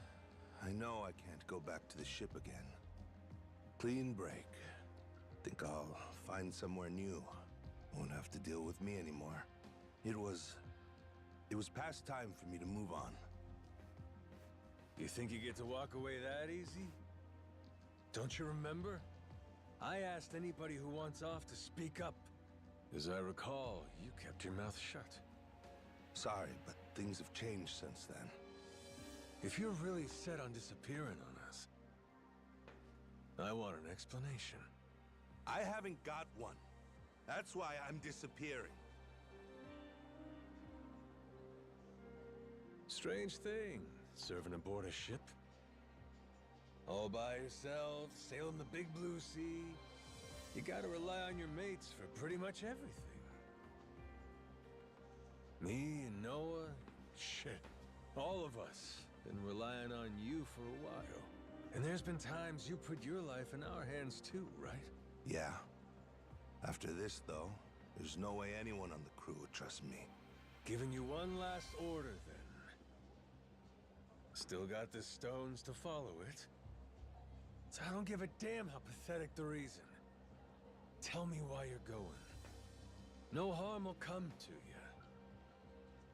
I know I can't go back to the ship again. Clean break. Think I'll find somewhere new. Won't have to deal with me anymore. It was past time for me to move on. You think you get to walk away that easy? Don't you remember? I asked anybody who wants off to speak up. As I recall, you kept your mouth shut. Sorry, but things have changed since then. If you're really set on disappearing on us, I want an explanation. I haven't got one. That's why I'm disappearing. Strange thing, serving aboard a ship. All by yourself, sailing the big blue sea. You gotta rely on your mates for pretty much everything. Me and Noah, shit, all of us been relying on you for a while. And there's been times you put your life in our hands too, right? Yeah. After this, though, there's no way anyone on the crew would trust me. Giving you one last order, then. Still got the stones to follow it. So I don't give a damn how pathetic the reason. Tell me why you're going. No harm will come to you.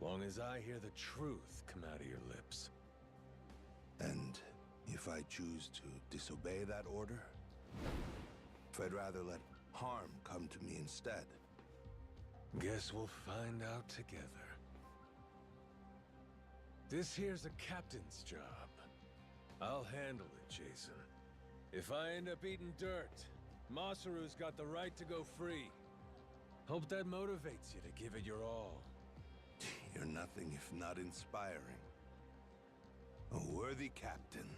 Long as I hear the truth come out of your lips. And if I choose to disobey that order? If I'd rather let harm come to me instead? Guess we'll find out together. This here's a captain's job. I'll handle it, Jason. If I end up eating dirt, Masaru's got the right to go free. Hope that motivates you to give it your all. You're nothing if not inspiring. A worthy captain.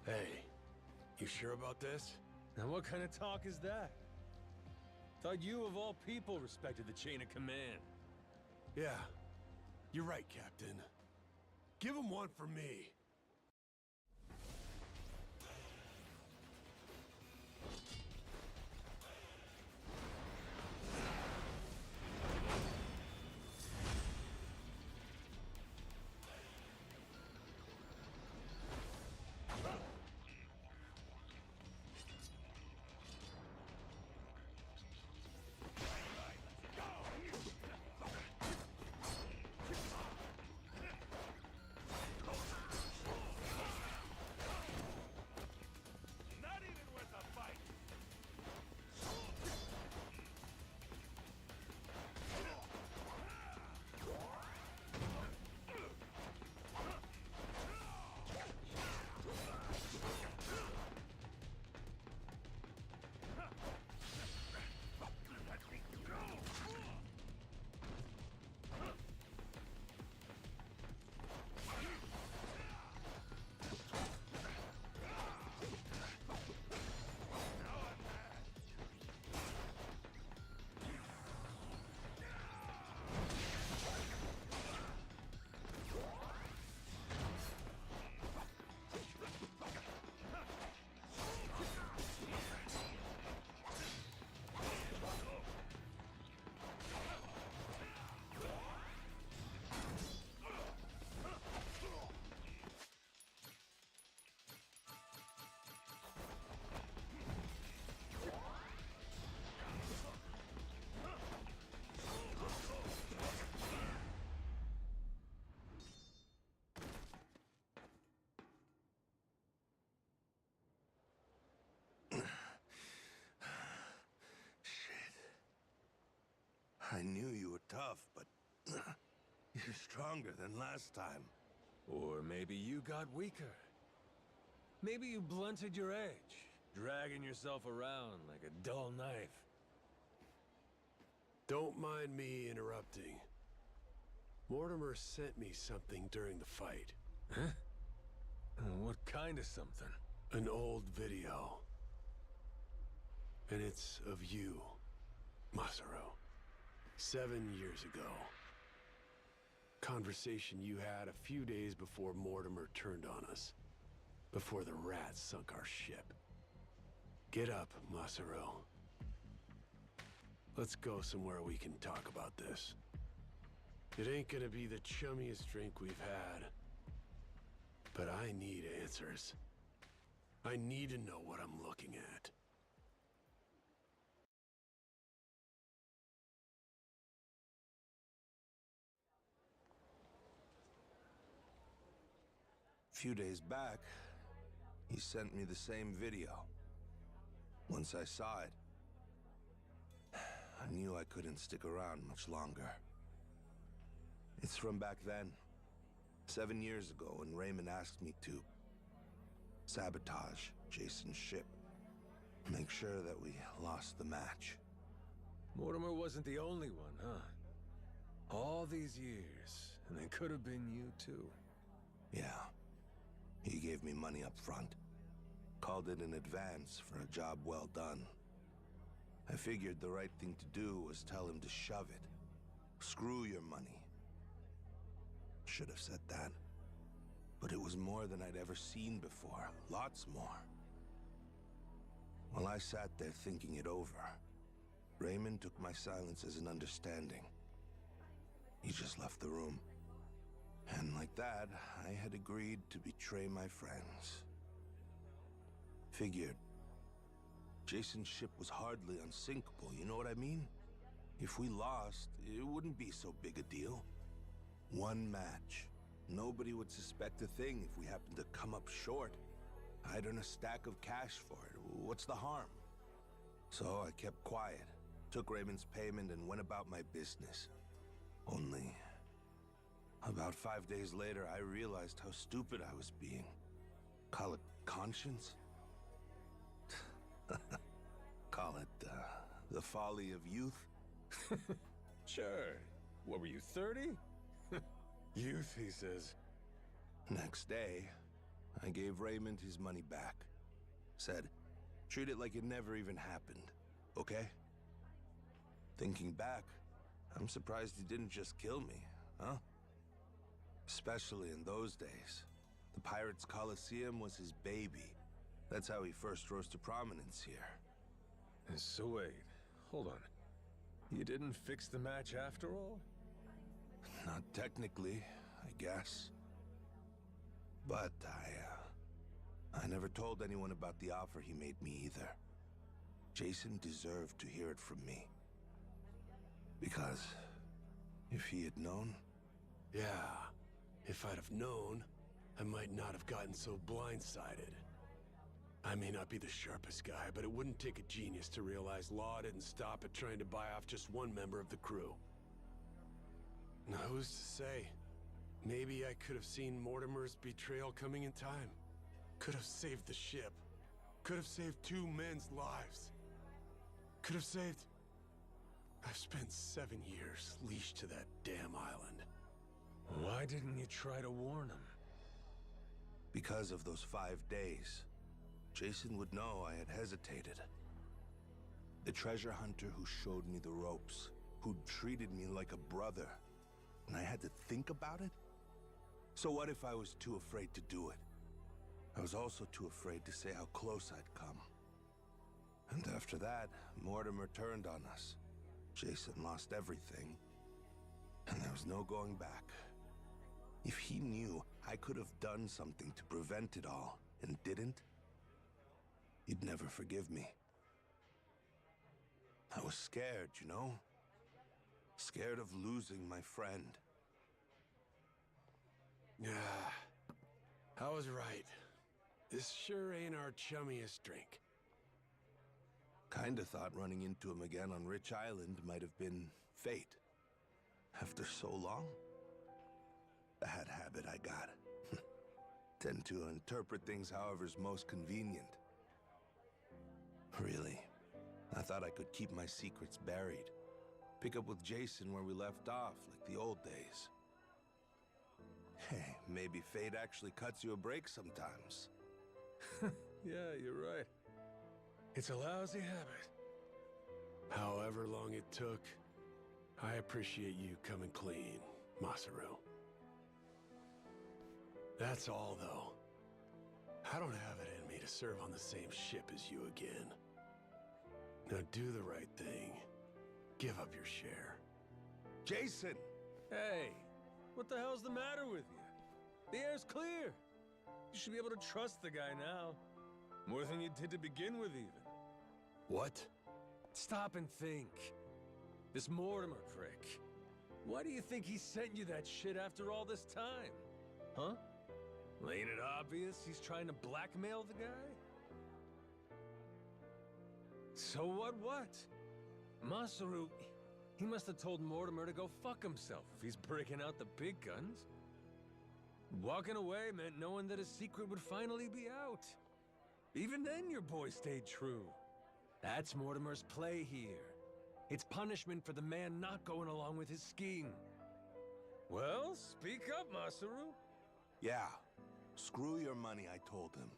Hey, you sure about this? Now what kind of talk is that? Thought you of all people respected the chain of command. Yeah, you're right, Captain. Give him one for me. I knew you were tough, but you're stronger than last time. Or maybe you got weaker. Maybe you blunted your edge, dragging yourself around like a dull knife. Don't mind me interrupting. Mortimer sent me something during the fight. Huh? What kind of something? An old video. And it's of you, Masaru. 7 years ago. Conversation you had a few days before Mortimer turned on us. Before the rats sunk our ship. Get up, Masaru. Let's go somewhere we can talk about this. It ain't gonna be the chummiest drink we've had. But I need answers. I need to know what I'm looking at. A few days back, he sent me the same video. Once I saw it, I knew I couldn't stick around much longer. It's from back then, 7 years ago, when Raymond asked me to sabotage Jason's ship. Make sure that we lost the match. Mortimer wasn't the only one, huh? All these years, and it could have been you too. Yeah. He gave me money up front. Called it an advance for a job well done. I figured the right thing to do was tell him to shove it. Screw your money. Should have said that. But it was more than I'd ever seen before. Lots more. While I sat there thinking it over, Raymond took my silence as an understanding. He just left the room. And like that, I had agreed to betray my friends. Figured. Jason's ship was hardly unsinkable, you know what I mean? If we lost, it wouldn't be so big a deal. One match. Nobody would suspect a thing if we happened to come up short. I'd earn a stack of cash for it. What's the harm? So I kept quiet, took Raymond's payment, and went about my business. Only, about 5 days later, I realized how stupid I was being. Call it conscience? Call it, the folly of youth? Sure. What were you, 30? Youth, he says. Next day, I gave Raymond his money back. Said, treat it like it never even happened, okay? Thinking back, I'm surprised he didn't just kill me, huh? Especially in those days. The Pirates Coliseum was his baby. That's how he first rose to prominence here. So wait, hold on. You didn't fix the match after all? Not technically, I guess. But I never told anyone about the offer he made me either. Jason deserved to hear it from me. Because if he had known... Yeah, if I'd have known, I might not have gotten so blindsided. I may not be the sharpest guy, but it wouldn't take a genius to realize Law didn't stop at trying to buy off just one member of the crew. Now, who's to say? Maybe I could have seen Mortimer's betrayal coming in time. Could have saved the ship. Could have saved 2 men's lives. Could have saved... I've spent 7 years leashed to that damn island. Why didn't you try to warn him? Because of those 5 days. Jason would know I had hesitated. The treasure hunter who showed me the ropes, who'd treated me like a brother, and I had to think about it? So what if I was too afraid to do it? I was also too afraid to say how close I'd come. And after that, Mortimer turned on us. Jason lost everything, and there was no going back. If he knew I could have done something to prevent it all, and didn't, he'd never forgive me. I was scared, you know? Scared of losing my friend. Yeah, I was right. This sure ain't our chummiest drink. Kinda thought running into him again on Rich Island might have been fate. After so long? Bad habit I got. Tend to interpret things however's most convenient. Really, I thought I could keep my secrets buried. Pick up with Jason where we left off, like the old days. Hey, maybe fate actually cuts you a break sometimes. Yeah, you're right. It's a lousy habit. However long it took, I appreciate you coming clean, Masaru. That's all, though. I don't have it in me to serve on the same ship as you again. Now do the right thing. Give up your share. Jason! Hey, what the hell's the matter with you? The air's clear. You should be able to trust the guy now. More than you did to begin with, even. What? Stop and think. This Mortimer prick. Why do you think he sent you that shit after all this time? Huh? Well, ain't it obvious he's trying to blackmail the guy? So what? Masaru, he must have told Mortimer to go fuck himself if he's breaking out the big guns. Walking away meant knowing that his secret would finally be out. Even then, your boy stayed true. That's Mortimer's play here. It's punishment for the man not going along with his scheme. Well, speak up, Masaru. Yeah. Screw your money, I told him.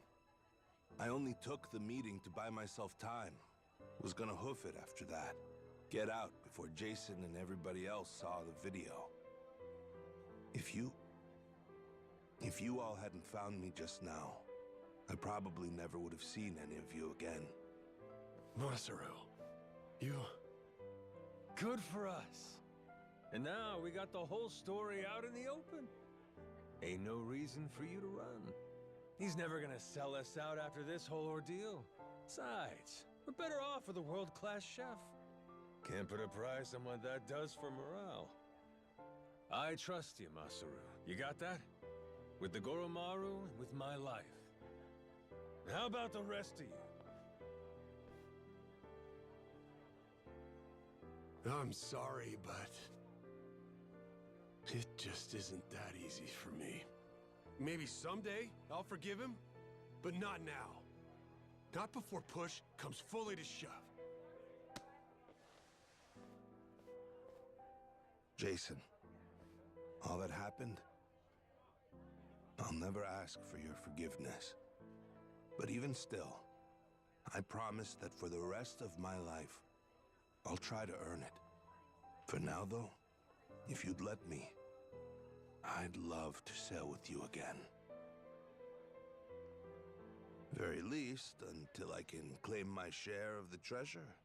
I only took the meeting to buy myself time. Was gonna hoof it after that. Get out before Jason and everybody else saw the video. If you all hadn't found me just now, I probably never would have seen any of you again. Masaru, you... Good for us. And now we got the whole story out in the open. Ain't no reason for you to run. He's never gonna sell us out after this whole ordeal. Besides, we're better off with a world-class chef. Can't put a price on what that does for morale. I trust you, Masaru. You got that? With the Goromaru and with my life. How about the rest of you? I'm sorry, but... it just isn't that easy for me. Maybe someday I'll forgive him, but not now. Not before push comes fully to shove. Jason, all that happened, I'll never ask for your forgiveness. But even still, I promise that for the rest of my life, I'll try to earn it. For now, though, if you'd let me, I'd love to sail with you again. Very least, until I can claim my share of the treasure.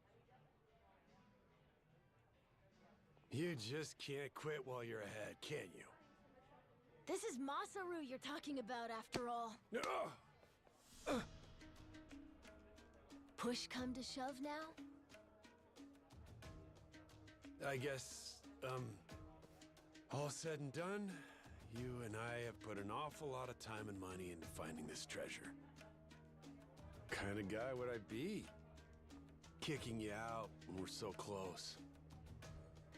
You just can't quit while you're ahead, can you? This is Masaru you're talking about, after all. Push come to shove now? I guess, all said and done, you and I have put an awful lot of time and money into finding this treasure. What kind of guy would I be? Kicking you out when we're so close.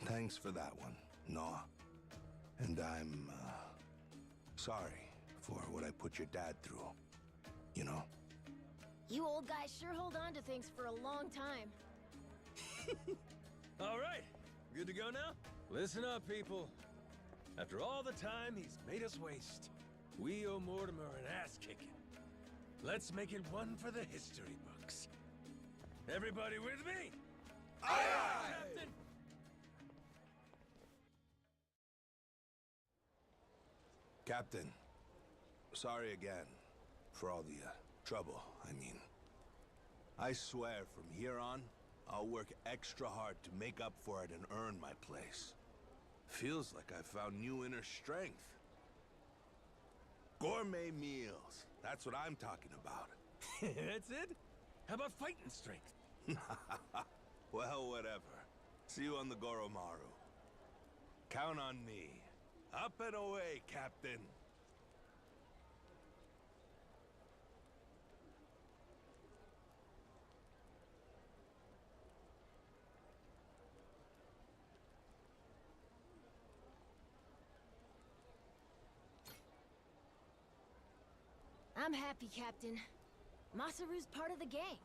Thanks for that one, Noah. And I'm, sorry for what I put your dad through. You know? You old guys sure hold on to things for a long time. All right, good to go now? Listen up, people. After all the time he's made us waste, we owe Mortimer an ass-kicking. Let's make it one for the history books. Everybody with me? Aye, aye! Captain! Captain, sorry again for all the, trouble, I mean. I swear from here on, I'll work extra hard to make up for it and earn my place. Feels like I found new inner strength. Gourmet meals, that's what I'm talking about. That's it? How about fighting strength? Well, whatever. See you on the Goromaru. Count on me. Up and away, Captain. I'm happy, Captain. Masaru's part of the gang.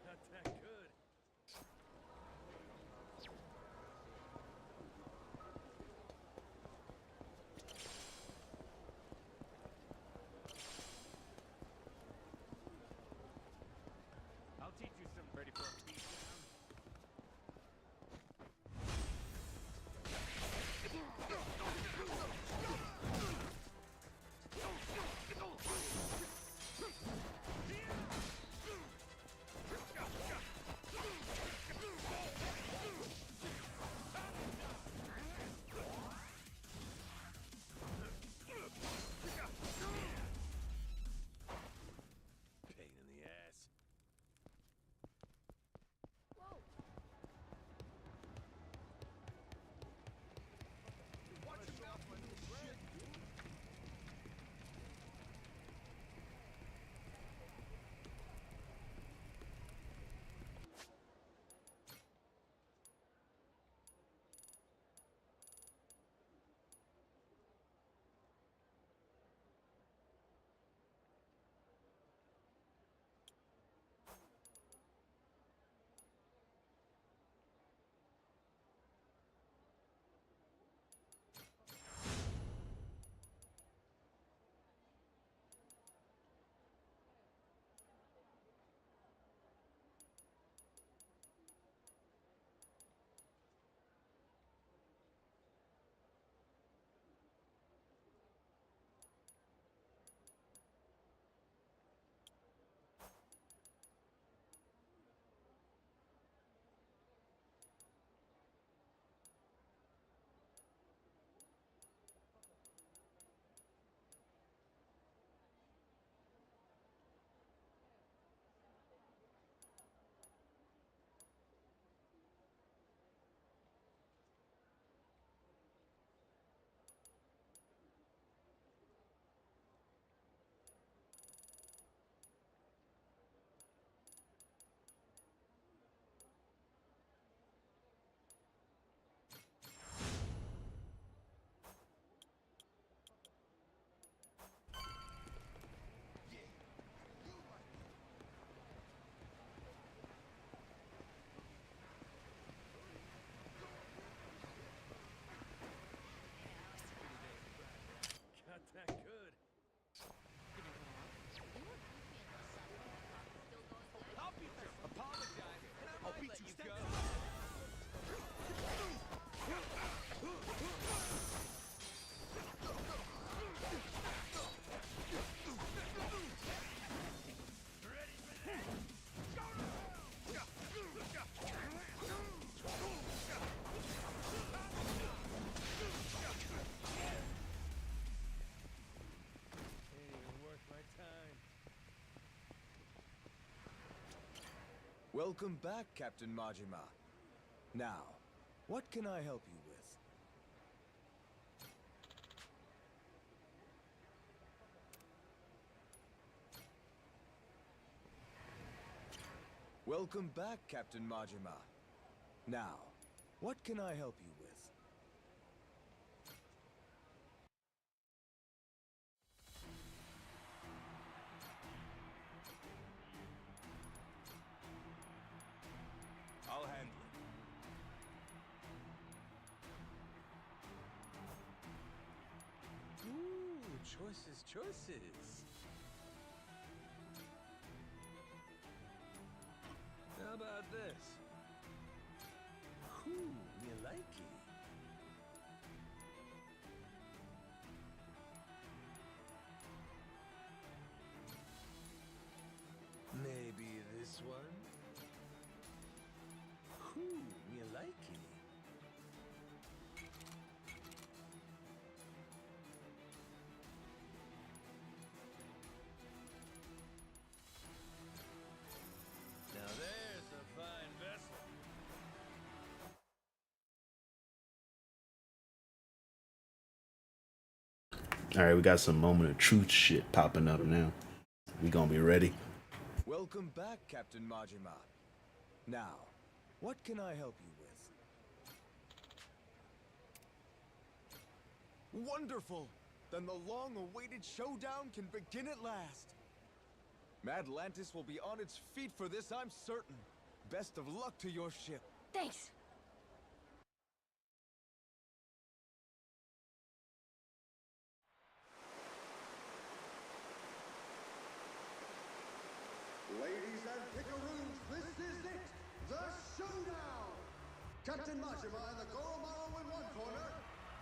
Got that good. I'll teach you some ready for a feast. Welcome back, Captain Majima. Now, what can I help you with? Welcome back, Captain Majima. Now, what can I help you with? I'll handle it. Ooh, choices, choices. How about this? Ooh, you like it. Maybe this one? Ooh, you like it. Now there's a fine vessel. All right, we got some moment of truth shit popping up now. We gonna be ready. Welcome back, Captain Majima. Now, what can I help you with? Wonderful! Then the long-awaited showdown can begin at last. Madlantis will be on its feet for this, I'm certain. Best of luck to your ship. Thanks. Ladies and pickaroos, this is it! The showdown! Captain Majima and the Goromaru in one corner,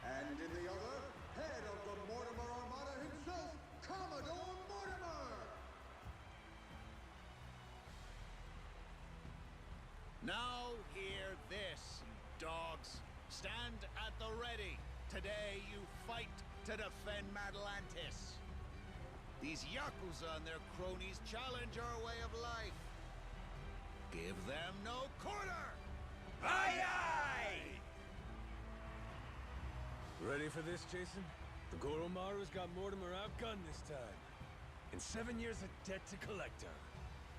and in the other, head of the Mortimer Armada himself, Commodore Mortimer! Now hear this, dogs. Stand at the ready. Today you fight to defend Madlantis. These Yakuza and their cronies challenge our way of life. Give them no quarter! Aye aye! Ready for this, Jason? The Goromaru's got Mortimer outgunned this time. And 7 years of debt to collect on.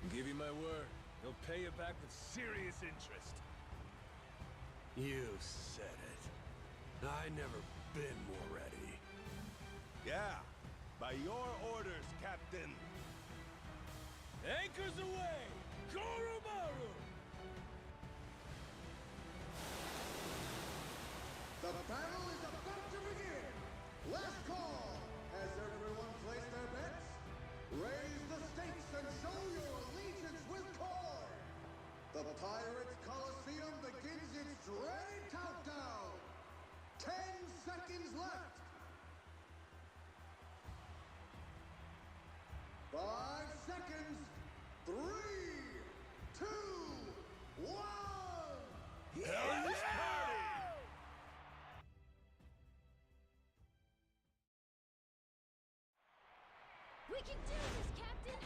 I'll give you my word, he'll pay you back with serious interest. You said it. I never been more ready. Yeah, by your orders, Captain. Anchors away! Goromaru! The battle is about to begin! Last call! Has everyone placed their bets? Raise the stakes and show your allegiance with coin! The Pirates Coliseum begins its dreaded countdown! 10 seconds left! 5 seconds! 3, 2, 1! Yeah! We can do this, Captain!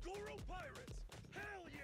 Goro Pirates! Hell yeah!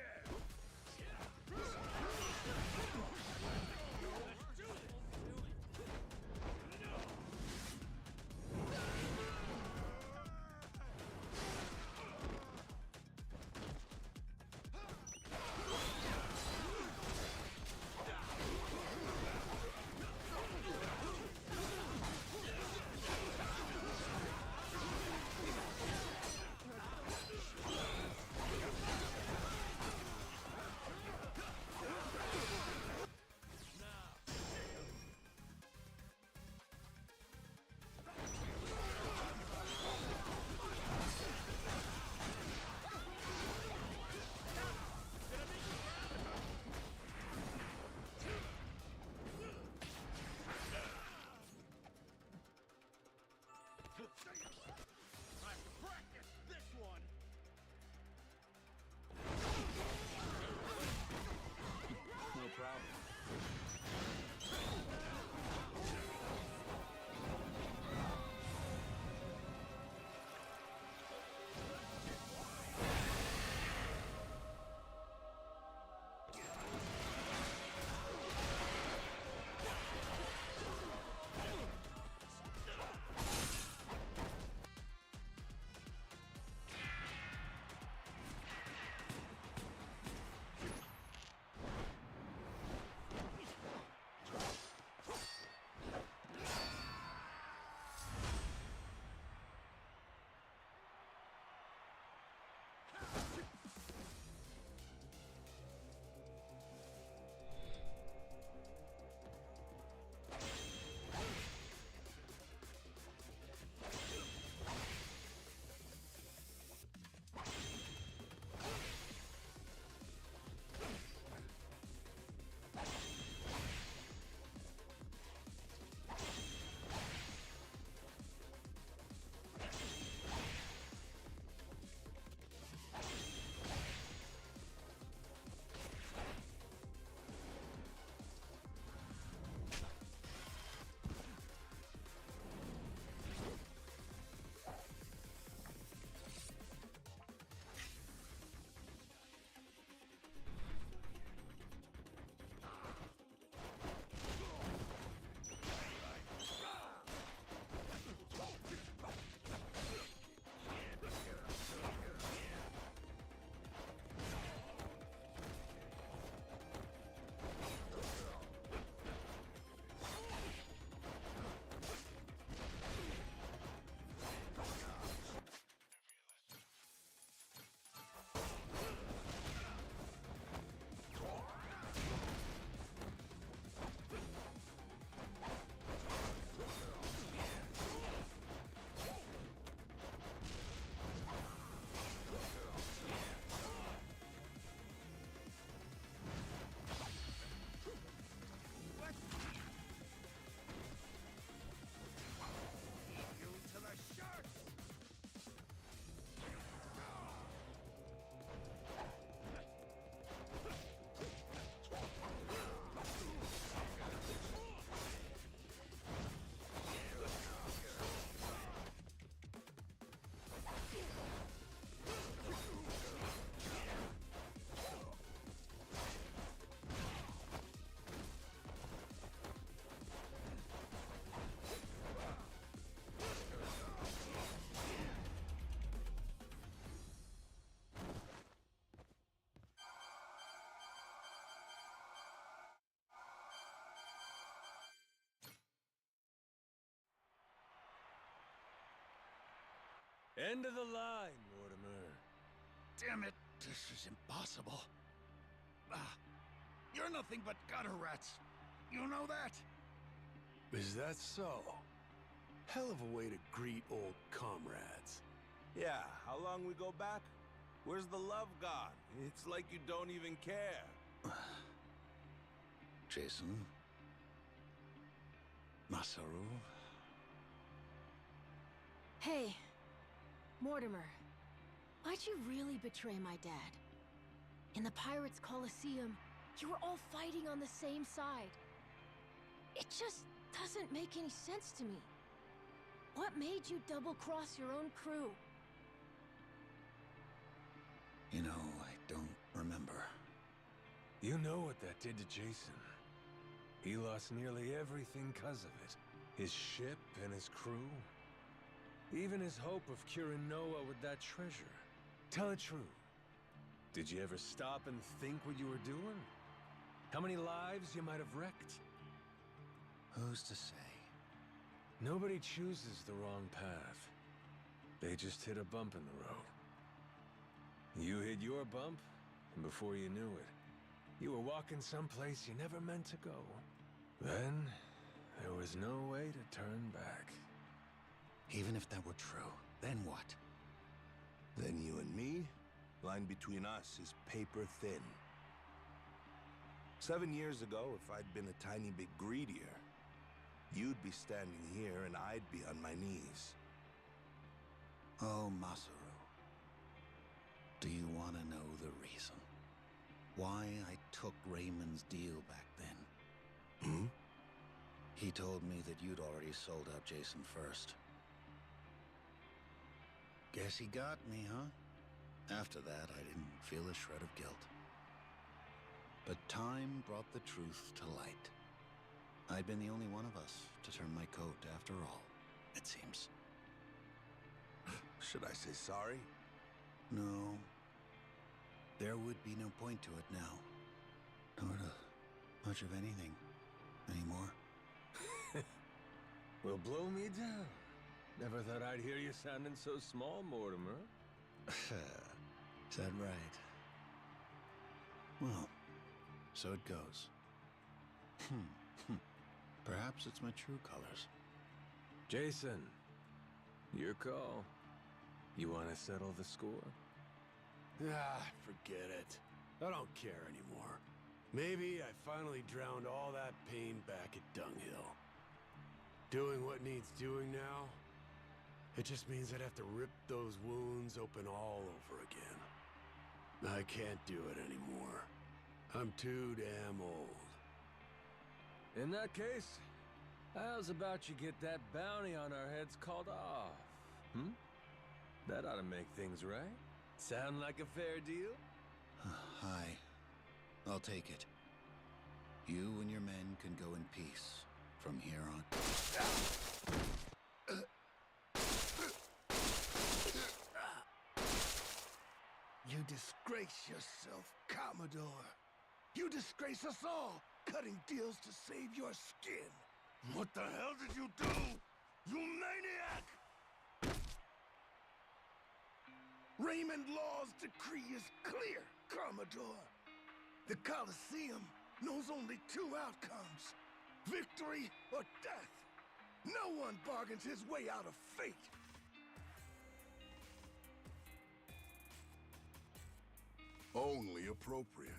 Time to practice this one! No problem. End of the line, Mortimer. Damn it, this is impossible. You're nothing but gutter rats. You know that? Is that so? Hell of a way to greet old comrades. Yeah, how long we go back? Where's the love gone? It's like you don't even care. Jason? Masaru? Hey, Mortimer. Why'd you really betray my dad? In the Pirates' Coliseum, you were all fighting on the same side. It just doesn't make any sense to me. What made you double-cross your own crew? You know, I don't remember. You know what that did to Jason. He lost nearly everything because of it. His ship and his crew. Even his hope of curing Noah with that treasure. Tell it true. Did you ever stop and think what you were doing? How many lives you might have wrecked? Who's to say? Nobody chooses the wrong path. They just hit a bump in the road. You hit your bump, and before you knew it, you were walking someplace you never meant to go. Then, there was no way to turn back. Even if that were true, then what? Then you and me, line between us is paper thin. 7 years ago, if I'd been a tiny bit greedier, you'd be standing here and I'd be on my knees. Oh, Masaru. Do you want to know the reason? Why I took Raymond's deal back then? Hmm? He told me that you'd already sold out Jason first. Guess he got me, huh? After that, I didn't feel a shred of guilt. But time brought the truth to light. I'd been the only one of us to turn my coat after all, it seems. Should I say sorry? No. There would be no point to it now. Nor to much of anything anymore. Well, blow me down. Never thought I'd hear you sounding so small, Mortimer. Is that right? Well, so it goes. Perhaps it's my true colors. Jason, your call. You want to settle the score? Ah, forget it. I don't care anymore. Maybe I finally drowned all that pain back at Dunghill. Doing what needs doing now, it just means I'd have to rip those wounds open all over again. I can't do it anymore. I'm too damn old. In that case, how's about you get that bounty on our heads called off? That ought to make things right. Sound like a fair deal? Hi. I'll take it. You and your men can go in peace from here on. You disgrace yourself, Commodore. You disgrace us all, cutting deals to save your skin. What the hell did you do? You maniac! Raymond Law's decree is clear, Commodore. The Colosseum knows only two outcomes: victory or death. No one bargains his way out of fate. Only appropriate.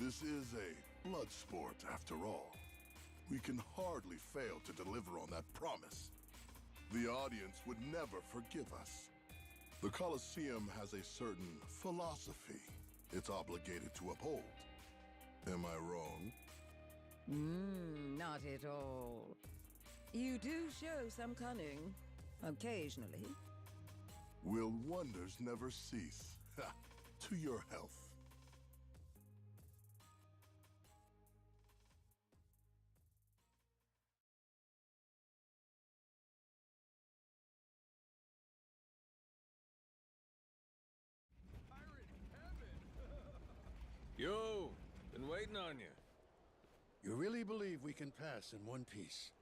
This is a blood sport, after all. We can hardly fail to deliver on that promise. The audience would never forgive us. The Colosseum has a certain philosophy it's obligated to uphold. Am I wrong? Not at all. You do show some cunning, occasionally. Will wonders never cease? To your health. Yo, been waiting on you. You really believe we can pass in one piece?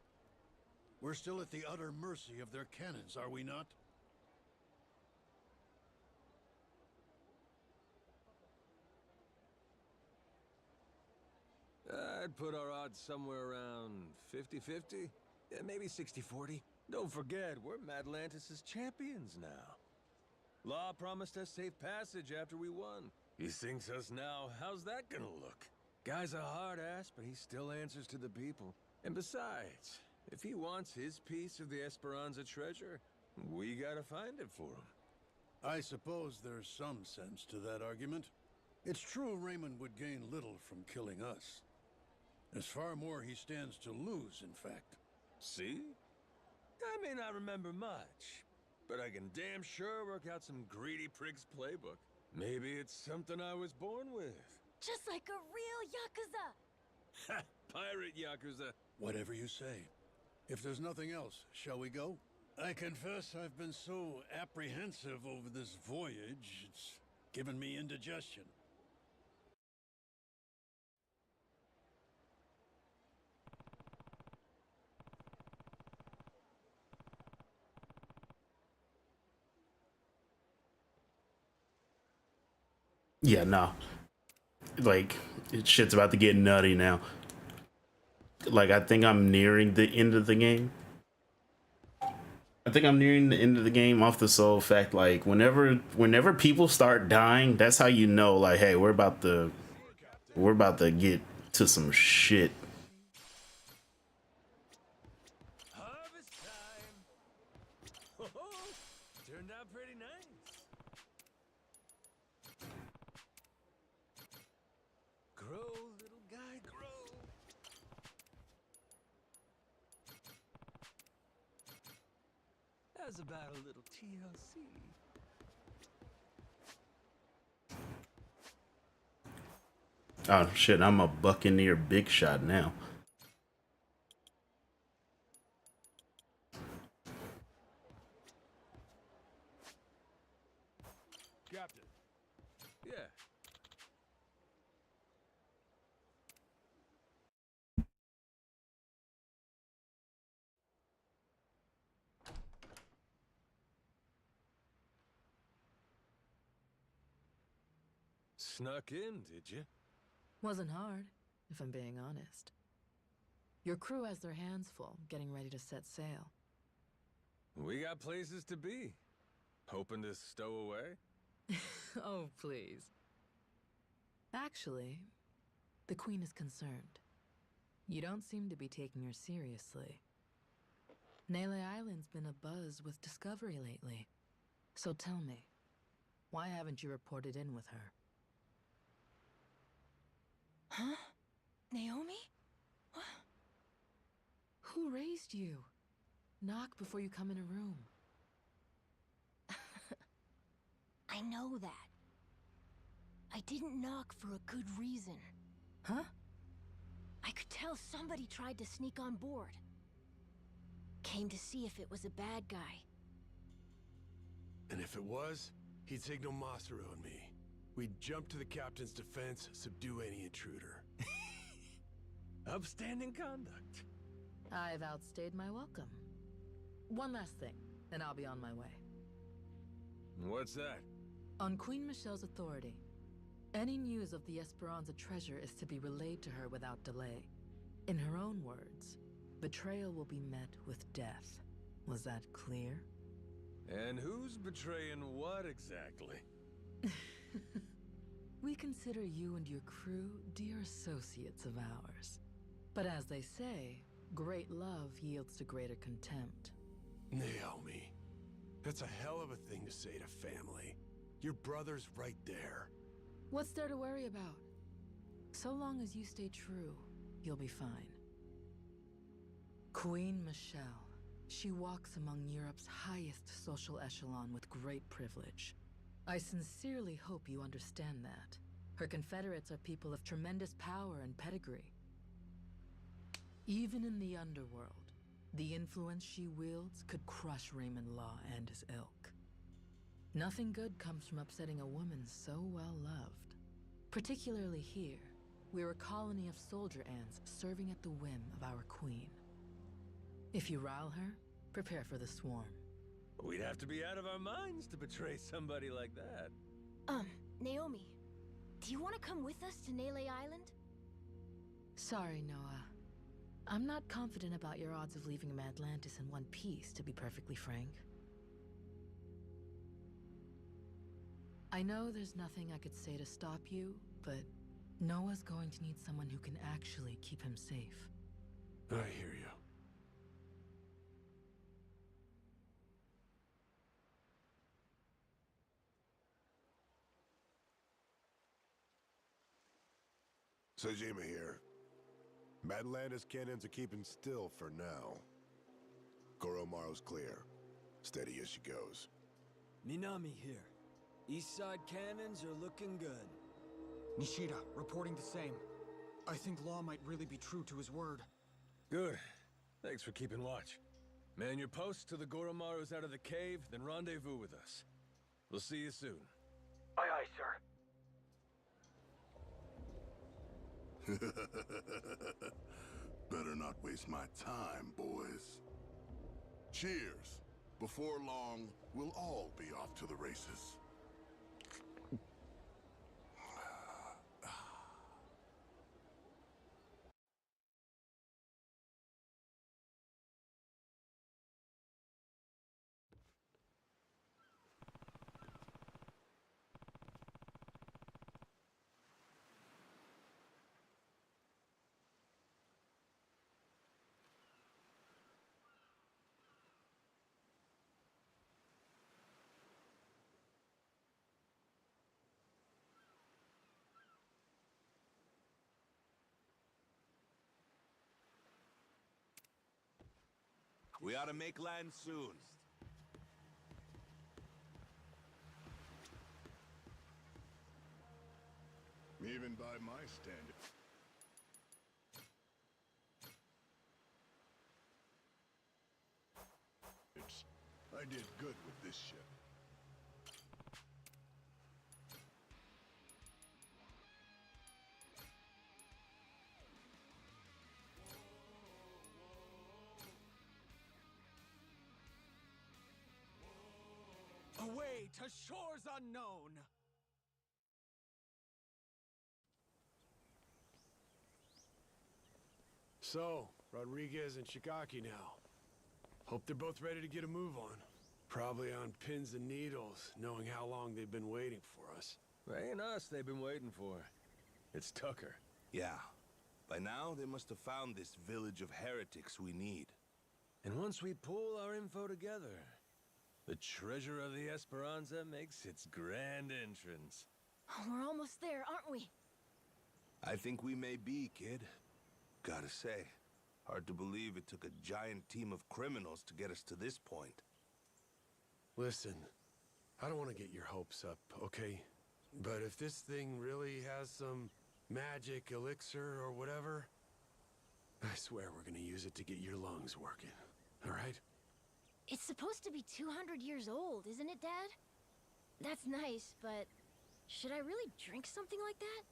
We're still at the utter mercy of their cannons, are we not? I'd put our odds somewhere around 50-50. Yeah, maybe 60-40. Don't forget, we're Madlantis' champions now. Law promised us safe passage after we won. He sinks us now, how's that gonna look? Guy's a hard ass, but he still answers to the people. And besides, if he wants his piece of the Esperanza treasure, we gotta find it for him. I suppose there's some sense to that argument. It's true Raymond would gain little from killing us. There's far more he stands to lose, in fact. See? I may not remember much, but I can damn sure work out some greedy prick's playbook. Maybe it's something I was born with. Just like a real Yakuza! Ha! Pirate Yakuza. Whatever you say. If there's nothing else, shall we go? I confess I've been so apprehensive over this voyage, it's given me indigestion. Yeah, no. Like, shit's about to get nutty now. Like, I think I'm nearing the end of the game. I think I'm nearing the end of the game off the sole fact, like, whenever people start dying, that's how you know, like, hey, we're about to get to some shit. Harvest time. Oh, turned out pretty nice. Grow, little guy, grow. How's about a little TLC? Oh shit, I'm a Buccaneer big shot now. Captain. Yeah. Snuck in, did you? Wasn't hard, if I'm being honest. Your crew has their hands full, getting ready to set sail. We got places to be. Hoping to stow away? Oh, please. Actually, the Queen is concerned. You don't seem to be taking her seriously. Nele Island's been abuzz with discovery lately. So tell me, why haven't you reported in with her? Huh? Naomi? Who raised you? Knock before you come in a room. I know that. I didn't knock for a good reason. Huh? I could tell somebody tried to sneak on board. Came to see if it was a bad guy. And if it was, he'd signal Masaru and me. We'd jump to the captain's defense, subdue any intruder. Upstanding conduct. I've outstayed my welcome. One last thing, and I'll be on my way. What's that? On Queen Michelle's authority, any news of the Esperanza treasure is to be relayed to her without delay. In her own words, betrayal will be met with death. Was that clear? And who's betraying what exactly? We consider you and your crew dear associates of ours. But as they say, great love yields to greater contempt. Naomi, that's a hell of a thing to say to family. Your brother's right there. What's there to worry about? So long as you stay true, you'll be fine. Queen Michelle. She walks among Europe's highest social echelon with great privilege. I sincerely hope you understand that. Her confederates are people of tremendous power and pedigree. Even in the underworld, the influence she wields could crush Raymond Law and his ilk. Nothing good comes from upsetting a woman so well loved. Particularly here, we're a colony of soldier ants serving at the whim of our queen. If you rile her, prepare for the swarm. We'd have to be out of our minds to betray somebody like that. Naomi, do you want to come with us to Nele Island? Sorry, Noah. I'm not confident about your odds of leaving Atlantis in one piece, to be perfectly frank. I know there's nothing I could say to stop you, but Noah's going to need someone who can actually keep him safe. I hear you. Sejima here. Atlantis cannons are keeping still for now. Goromaru's clear. Steady as she goes. Minami here. East side cannons are looking good. Nishida, reporting the same. I think Law might really be true to his word. Good. Thanks for keeping watch. Man your posts till the Goromaru's out of the cave, then rendezvous with us. We'll see you soon. Aye, aye, sir. Better not waste my time, boys. Cheers. Before long, we'll all be off to the races. We ought to make land soon. Even by my standard. I did good with this ship. Away to shores unknown! So, Rodriguez and Shikaki now. Hope they're both ready to get a move on. Probably on pins and needles, knowing how long they've been waiting for us. Ain't us they've been waiting for. It's Tucker. Yeah. By now, they must have found this village of heretics we need. And once we pull our info together, the treasure of the Esperanza makes its grand entrance. Oh, we're almost there, aren't we? I think we may be, kid. Gotta say, hard to believe it took a giant team of criminals to get us to this point. Listen, I don't want to get your hopes up, okay? But if this thing really has some magic elixir or whatever, I swear we're gonna use it to get your lungs working, all right? It's supposed to be 200 years old, isn't it, Dad? That's nice, but should I really drink something like that?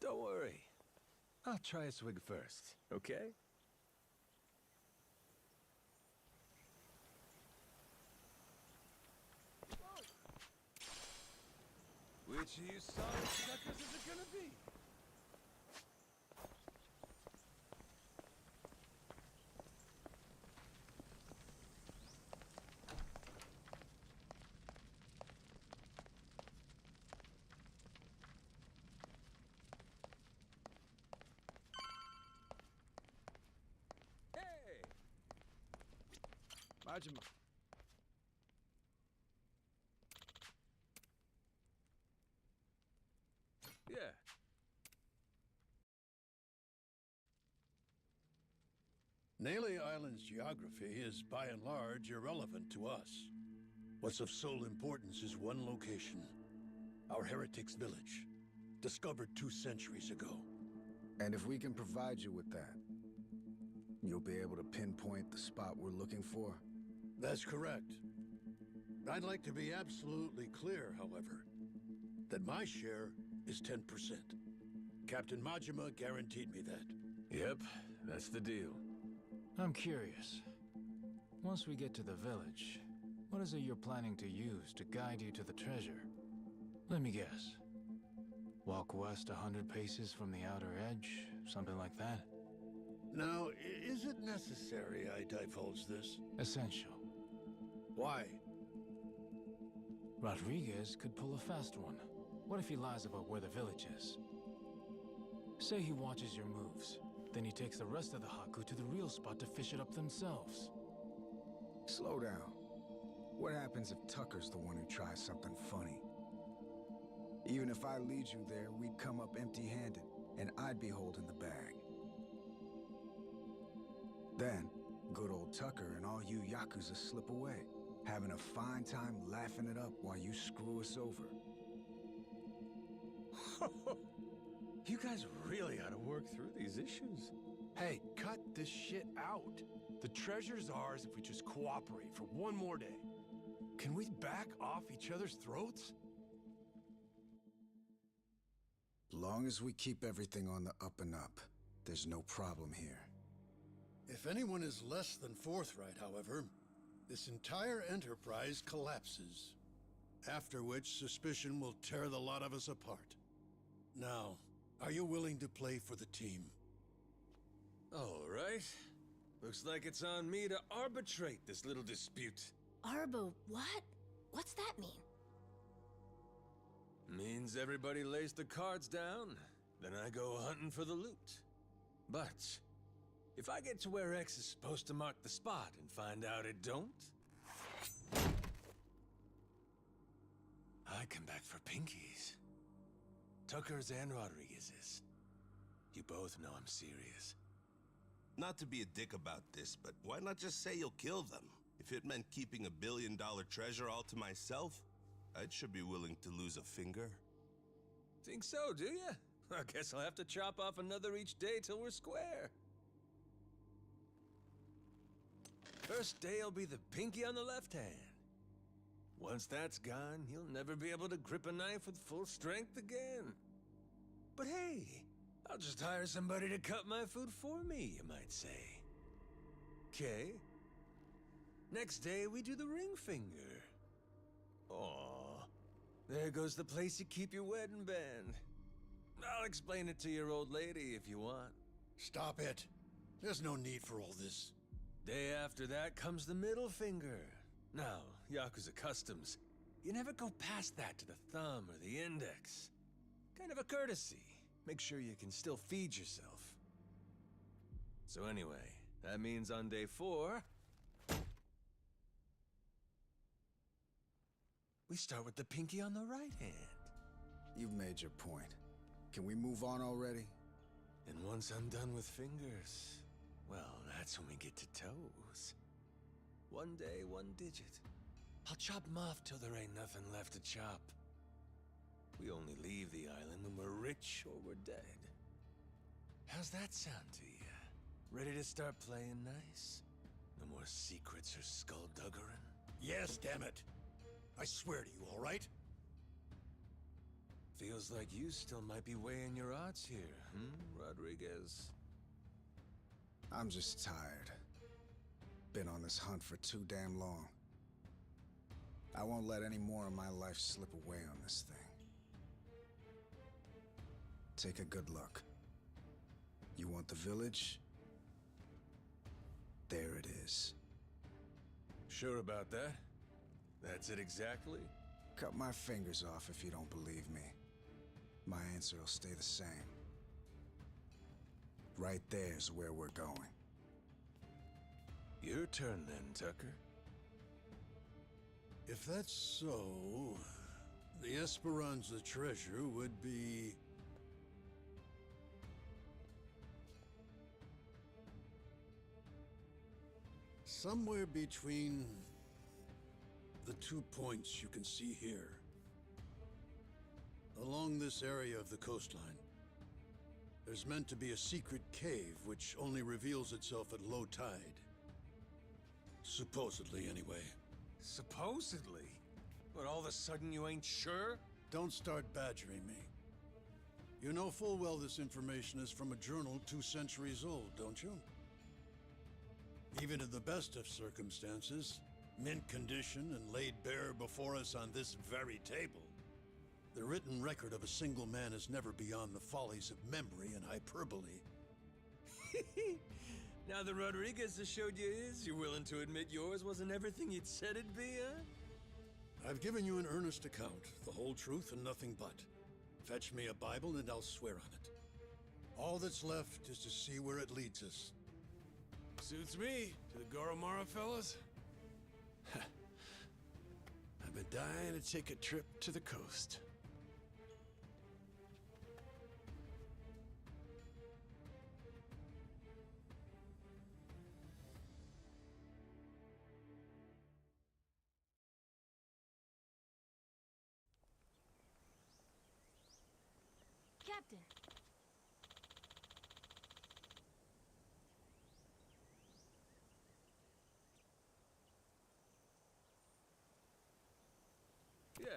Don't worry. I'll try a swig first, okay? Which of you solid suckers is it gonna be? Hey! Majima. Yeah. Nele Island's geography is by and large irrelevant to us. What's of sole importance is one location. Our heretics' village, discovered 2 centuries ago. And if we can provide you with that, you'll be able to pinpoint the spot we're looking for? That's correct. I'd like to be absolutely clear, however, that my share is 10%. Captain Majima guaranteed me that. Yep, that's the deal. I'm curious. Once we get to the village, what is it you're planning to use to guide you to the treasure? Let me guess. Walk west 100 paces from the outer edge, something like that? Now, is it necessary I divulge this? Essential. Why? Rodriguez could pull a fast one. What if he lies about where the village is? Say he watches your moves, then he takes the rest of the Haku to the real spot to fish it up themselves. Slow down. What happens if Tucker's the one who tries something funny? Even if I lead you there, we'd come up empty-handed, and I'd be holding the bag. Then, good old Tucker and all you Yakuza slip away. Having a fine time laughing it up while you screw us over. You guys really ought to work through these issues. Hey, cut this shit out. The treasure's ours if we just cooperate for one more day. Can we back off each other's throats? Long as we keep everything on the up and up, there's no problem here. If anyone is less than forthright, however, this entire enterprise collapses. After which, suspicion will tear the lot of us apart. Now, are you willing to play for the team? All right. Looks like it's on me to arbitrate this little dispute. Arbo, what? What's that mean? Means everybody lays the cards down, then I go hunting for the loot. But if I get to where X is supposed to mark the spot and find out it don't, I come back for pinkies. Tucker's and Rodriguez's. You both know I'm serious. Not to be a dick about this, but why not just say you'll kill them? If it meant keeping $1 billion treasure all to myself, I should be willing to lose a finger. Think so, do ya? I guess I'll have to chop off another each day till we're square. First day'll be the pinky on the left hand. Once that's gone, he'll never be able to grip a knife with full strength again. But hey, I'll just hire somebody to cut my food for me, you might say. 'Kay. Next day, we do the ring finger. Aw, there goes the place you keep your wedding band. I'll explain it to your old lady if you want. Stop it. There's no need for all this. Day after that comes the middle finger. Now, Yakuza customs, you never go past that to the thumb or the index. Kind of a courtesy. Make sure you can still feed yourself. So anyway, that means on day 4... we start with the pinky on the right hand. You've made your point. Can we move on already? And once I'm done with fingers, well, that's when we get to toes. One day, one digit. I'll chop 'em off till there ain't nothing left to chop. We only leave the island when we're rich or we're dead. How's that sound to you? Ready to start playing nice? No more secrets or skullduggerin'? Yes, damn it. I swear to you, all right? Feels like you still might be weighing your odds here, Rodriguez? I'm just tired. Been on this hunt for too damn long. I won't let any more of my life slip away on this thing. Take a good look. You want the village? There it is. Sure about that? That's it exactly? Cut my fingers off if you don't believe me. My answer will stay the same. Right there's where we're going. Your turn then, Tucker. If that's so, the Esperanza treasure would be... somewhere between the 2 points you can see here. Along this area of the coastline, there's meant to be a secret cave which only reveals itself at low tide. Supposedly, anyway. Supposedly? But all of a sudden you ain't sure? Don't start badgering me. You know full well this information is from a journal 2 centuries old, don't you? Even in the best of circumstances, mint condition and laid bare before us on this very table, the written record of a single man is never beyond the follies of memory and hyperbole. Now the Rodriguez that showed you his, you're willing to admit yours wasn't everything you'd said it'd be, huh? I've given you an earnest account, the whole truth and nothing but. Fetch me a Bible and I'll swear on it. All that's left is to see where it leads us. Suits me. To the Goromara fellas. I've been dying to take a trip to the coast. Yeah.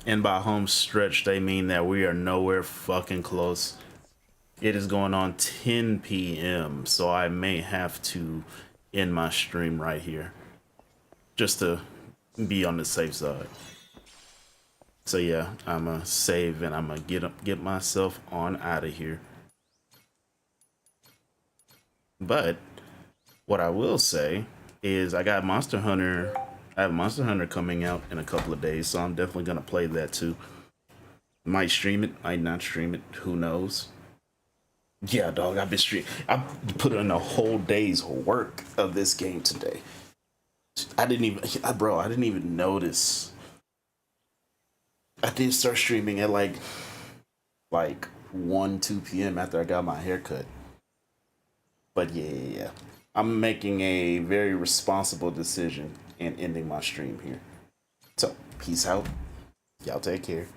And by home stretch, they mean that we are nowhere fucking close. It is going on 10 p.m., so I may have to end my stream right here. Just to be on the safe side. So yeah, I'ma save and I'ma get myself on out of here. But what I will say is I got Monster Hunter. I have Monster Hunter coming out in a couple of days, so I'm definitely gonna play that too. Might stream it, might not stream it, who knows? Yeah, dog, I've been streaming. I put in a whole day's work of this game today. I didn't even notice. I did start streaming at like 1, 2 p.m. after I got my haircut. But yeah. I'm making a very responsible decision and ending my stream here. So, peace out. Y'all take care.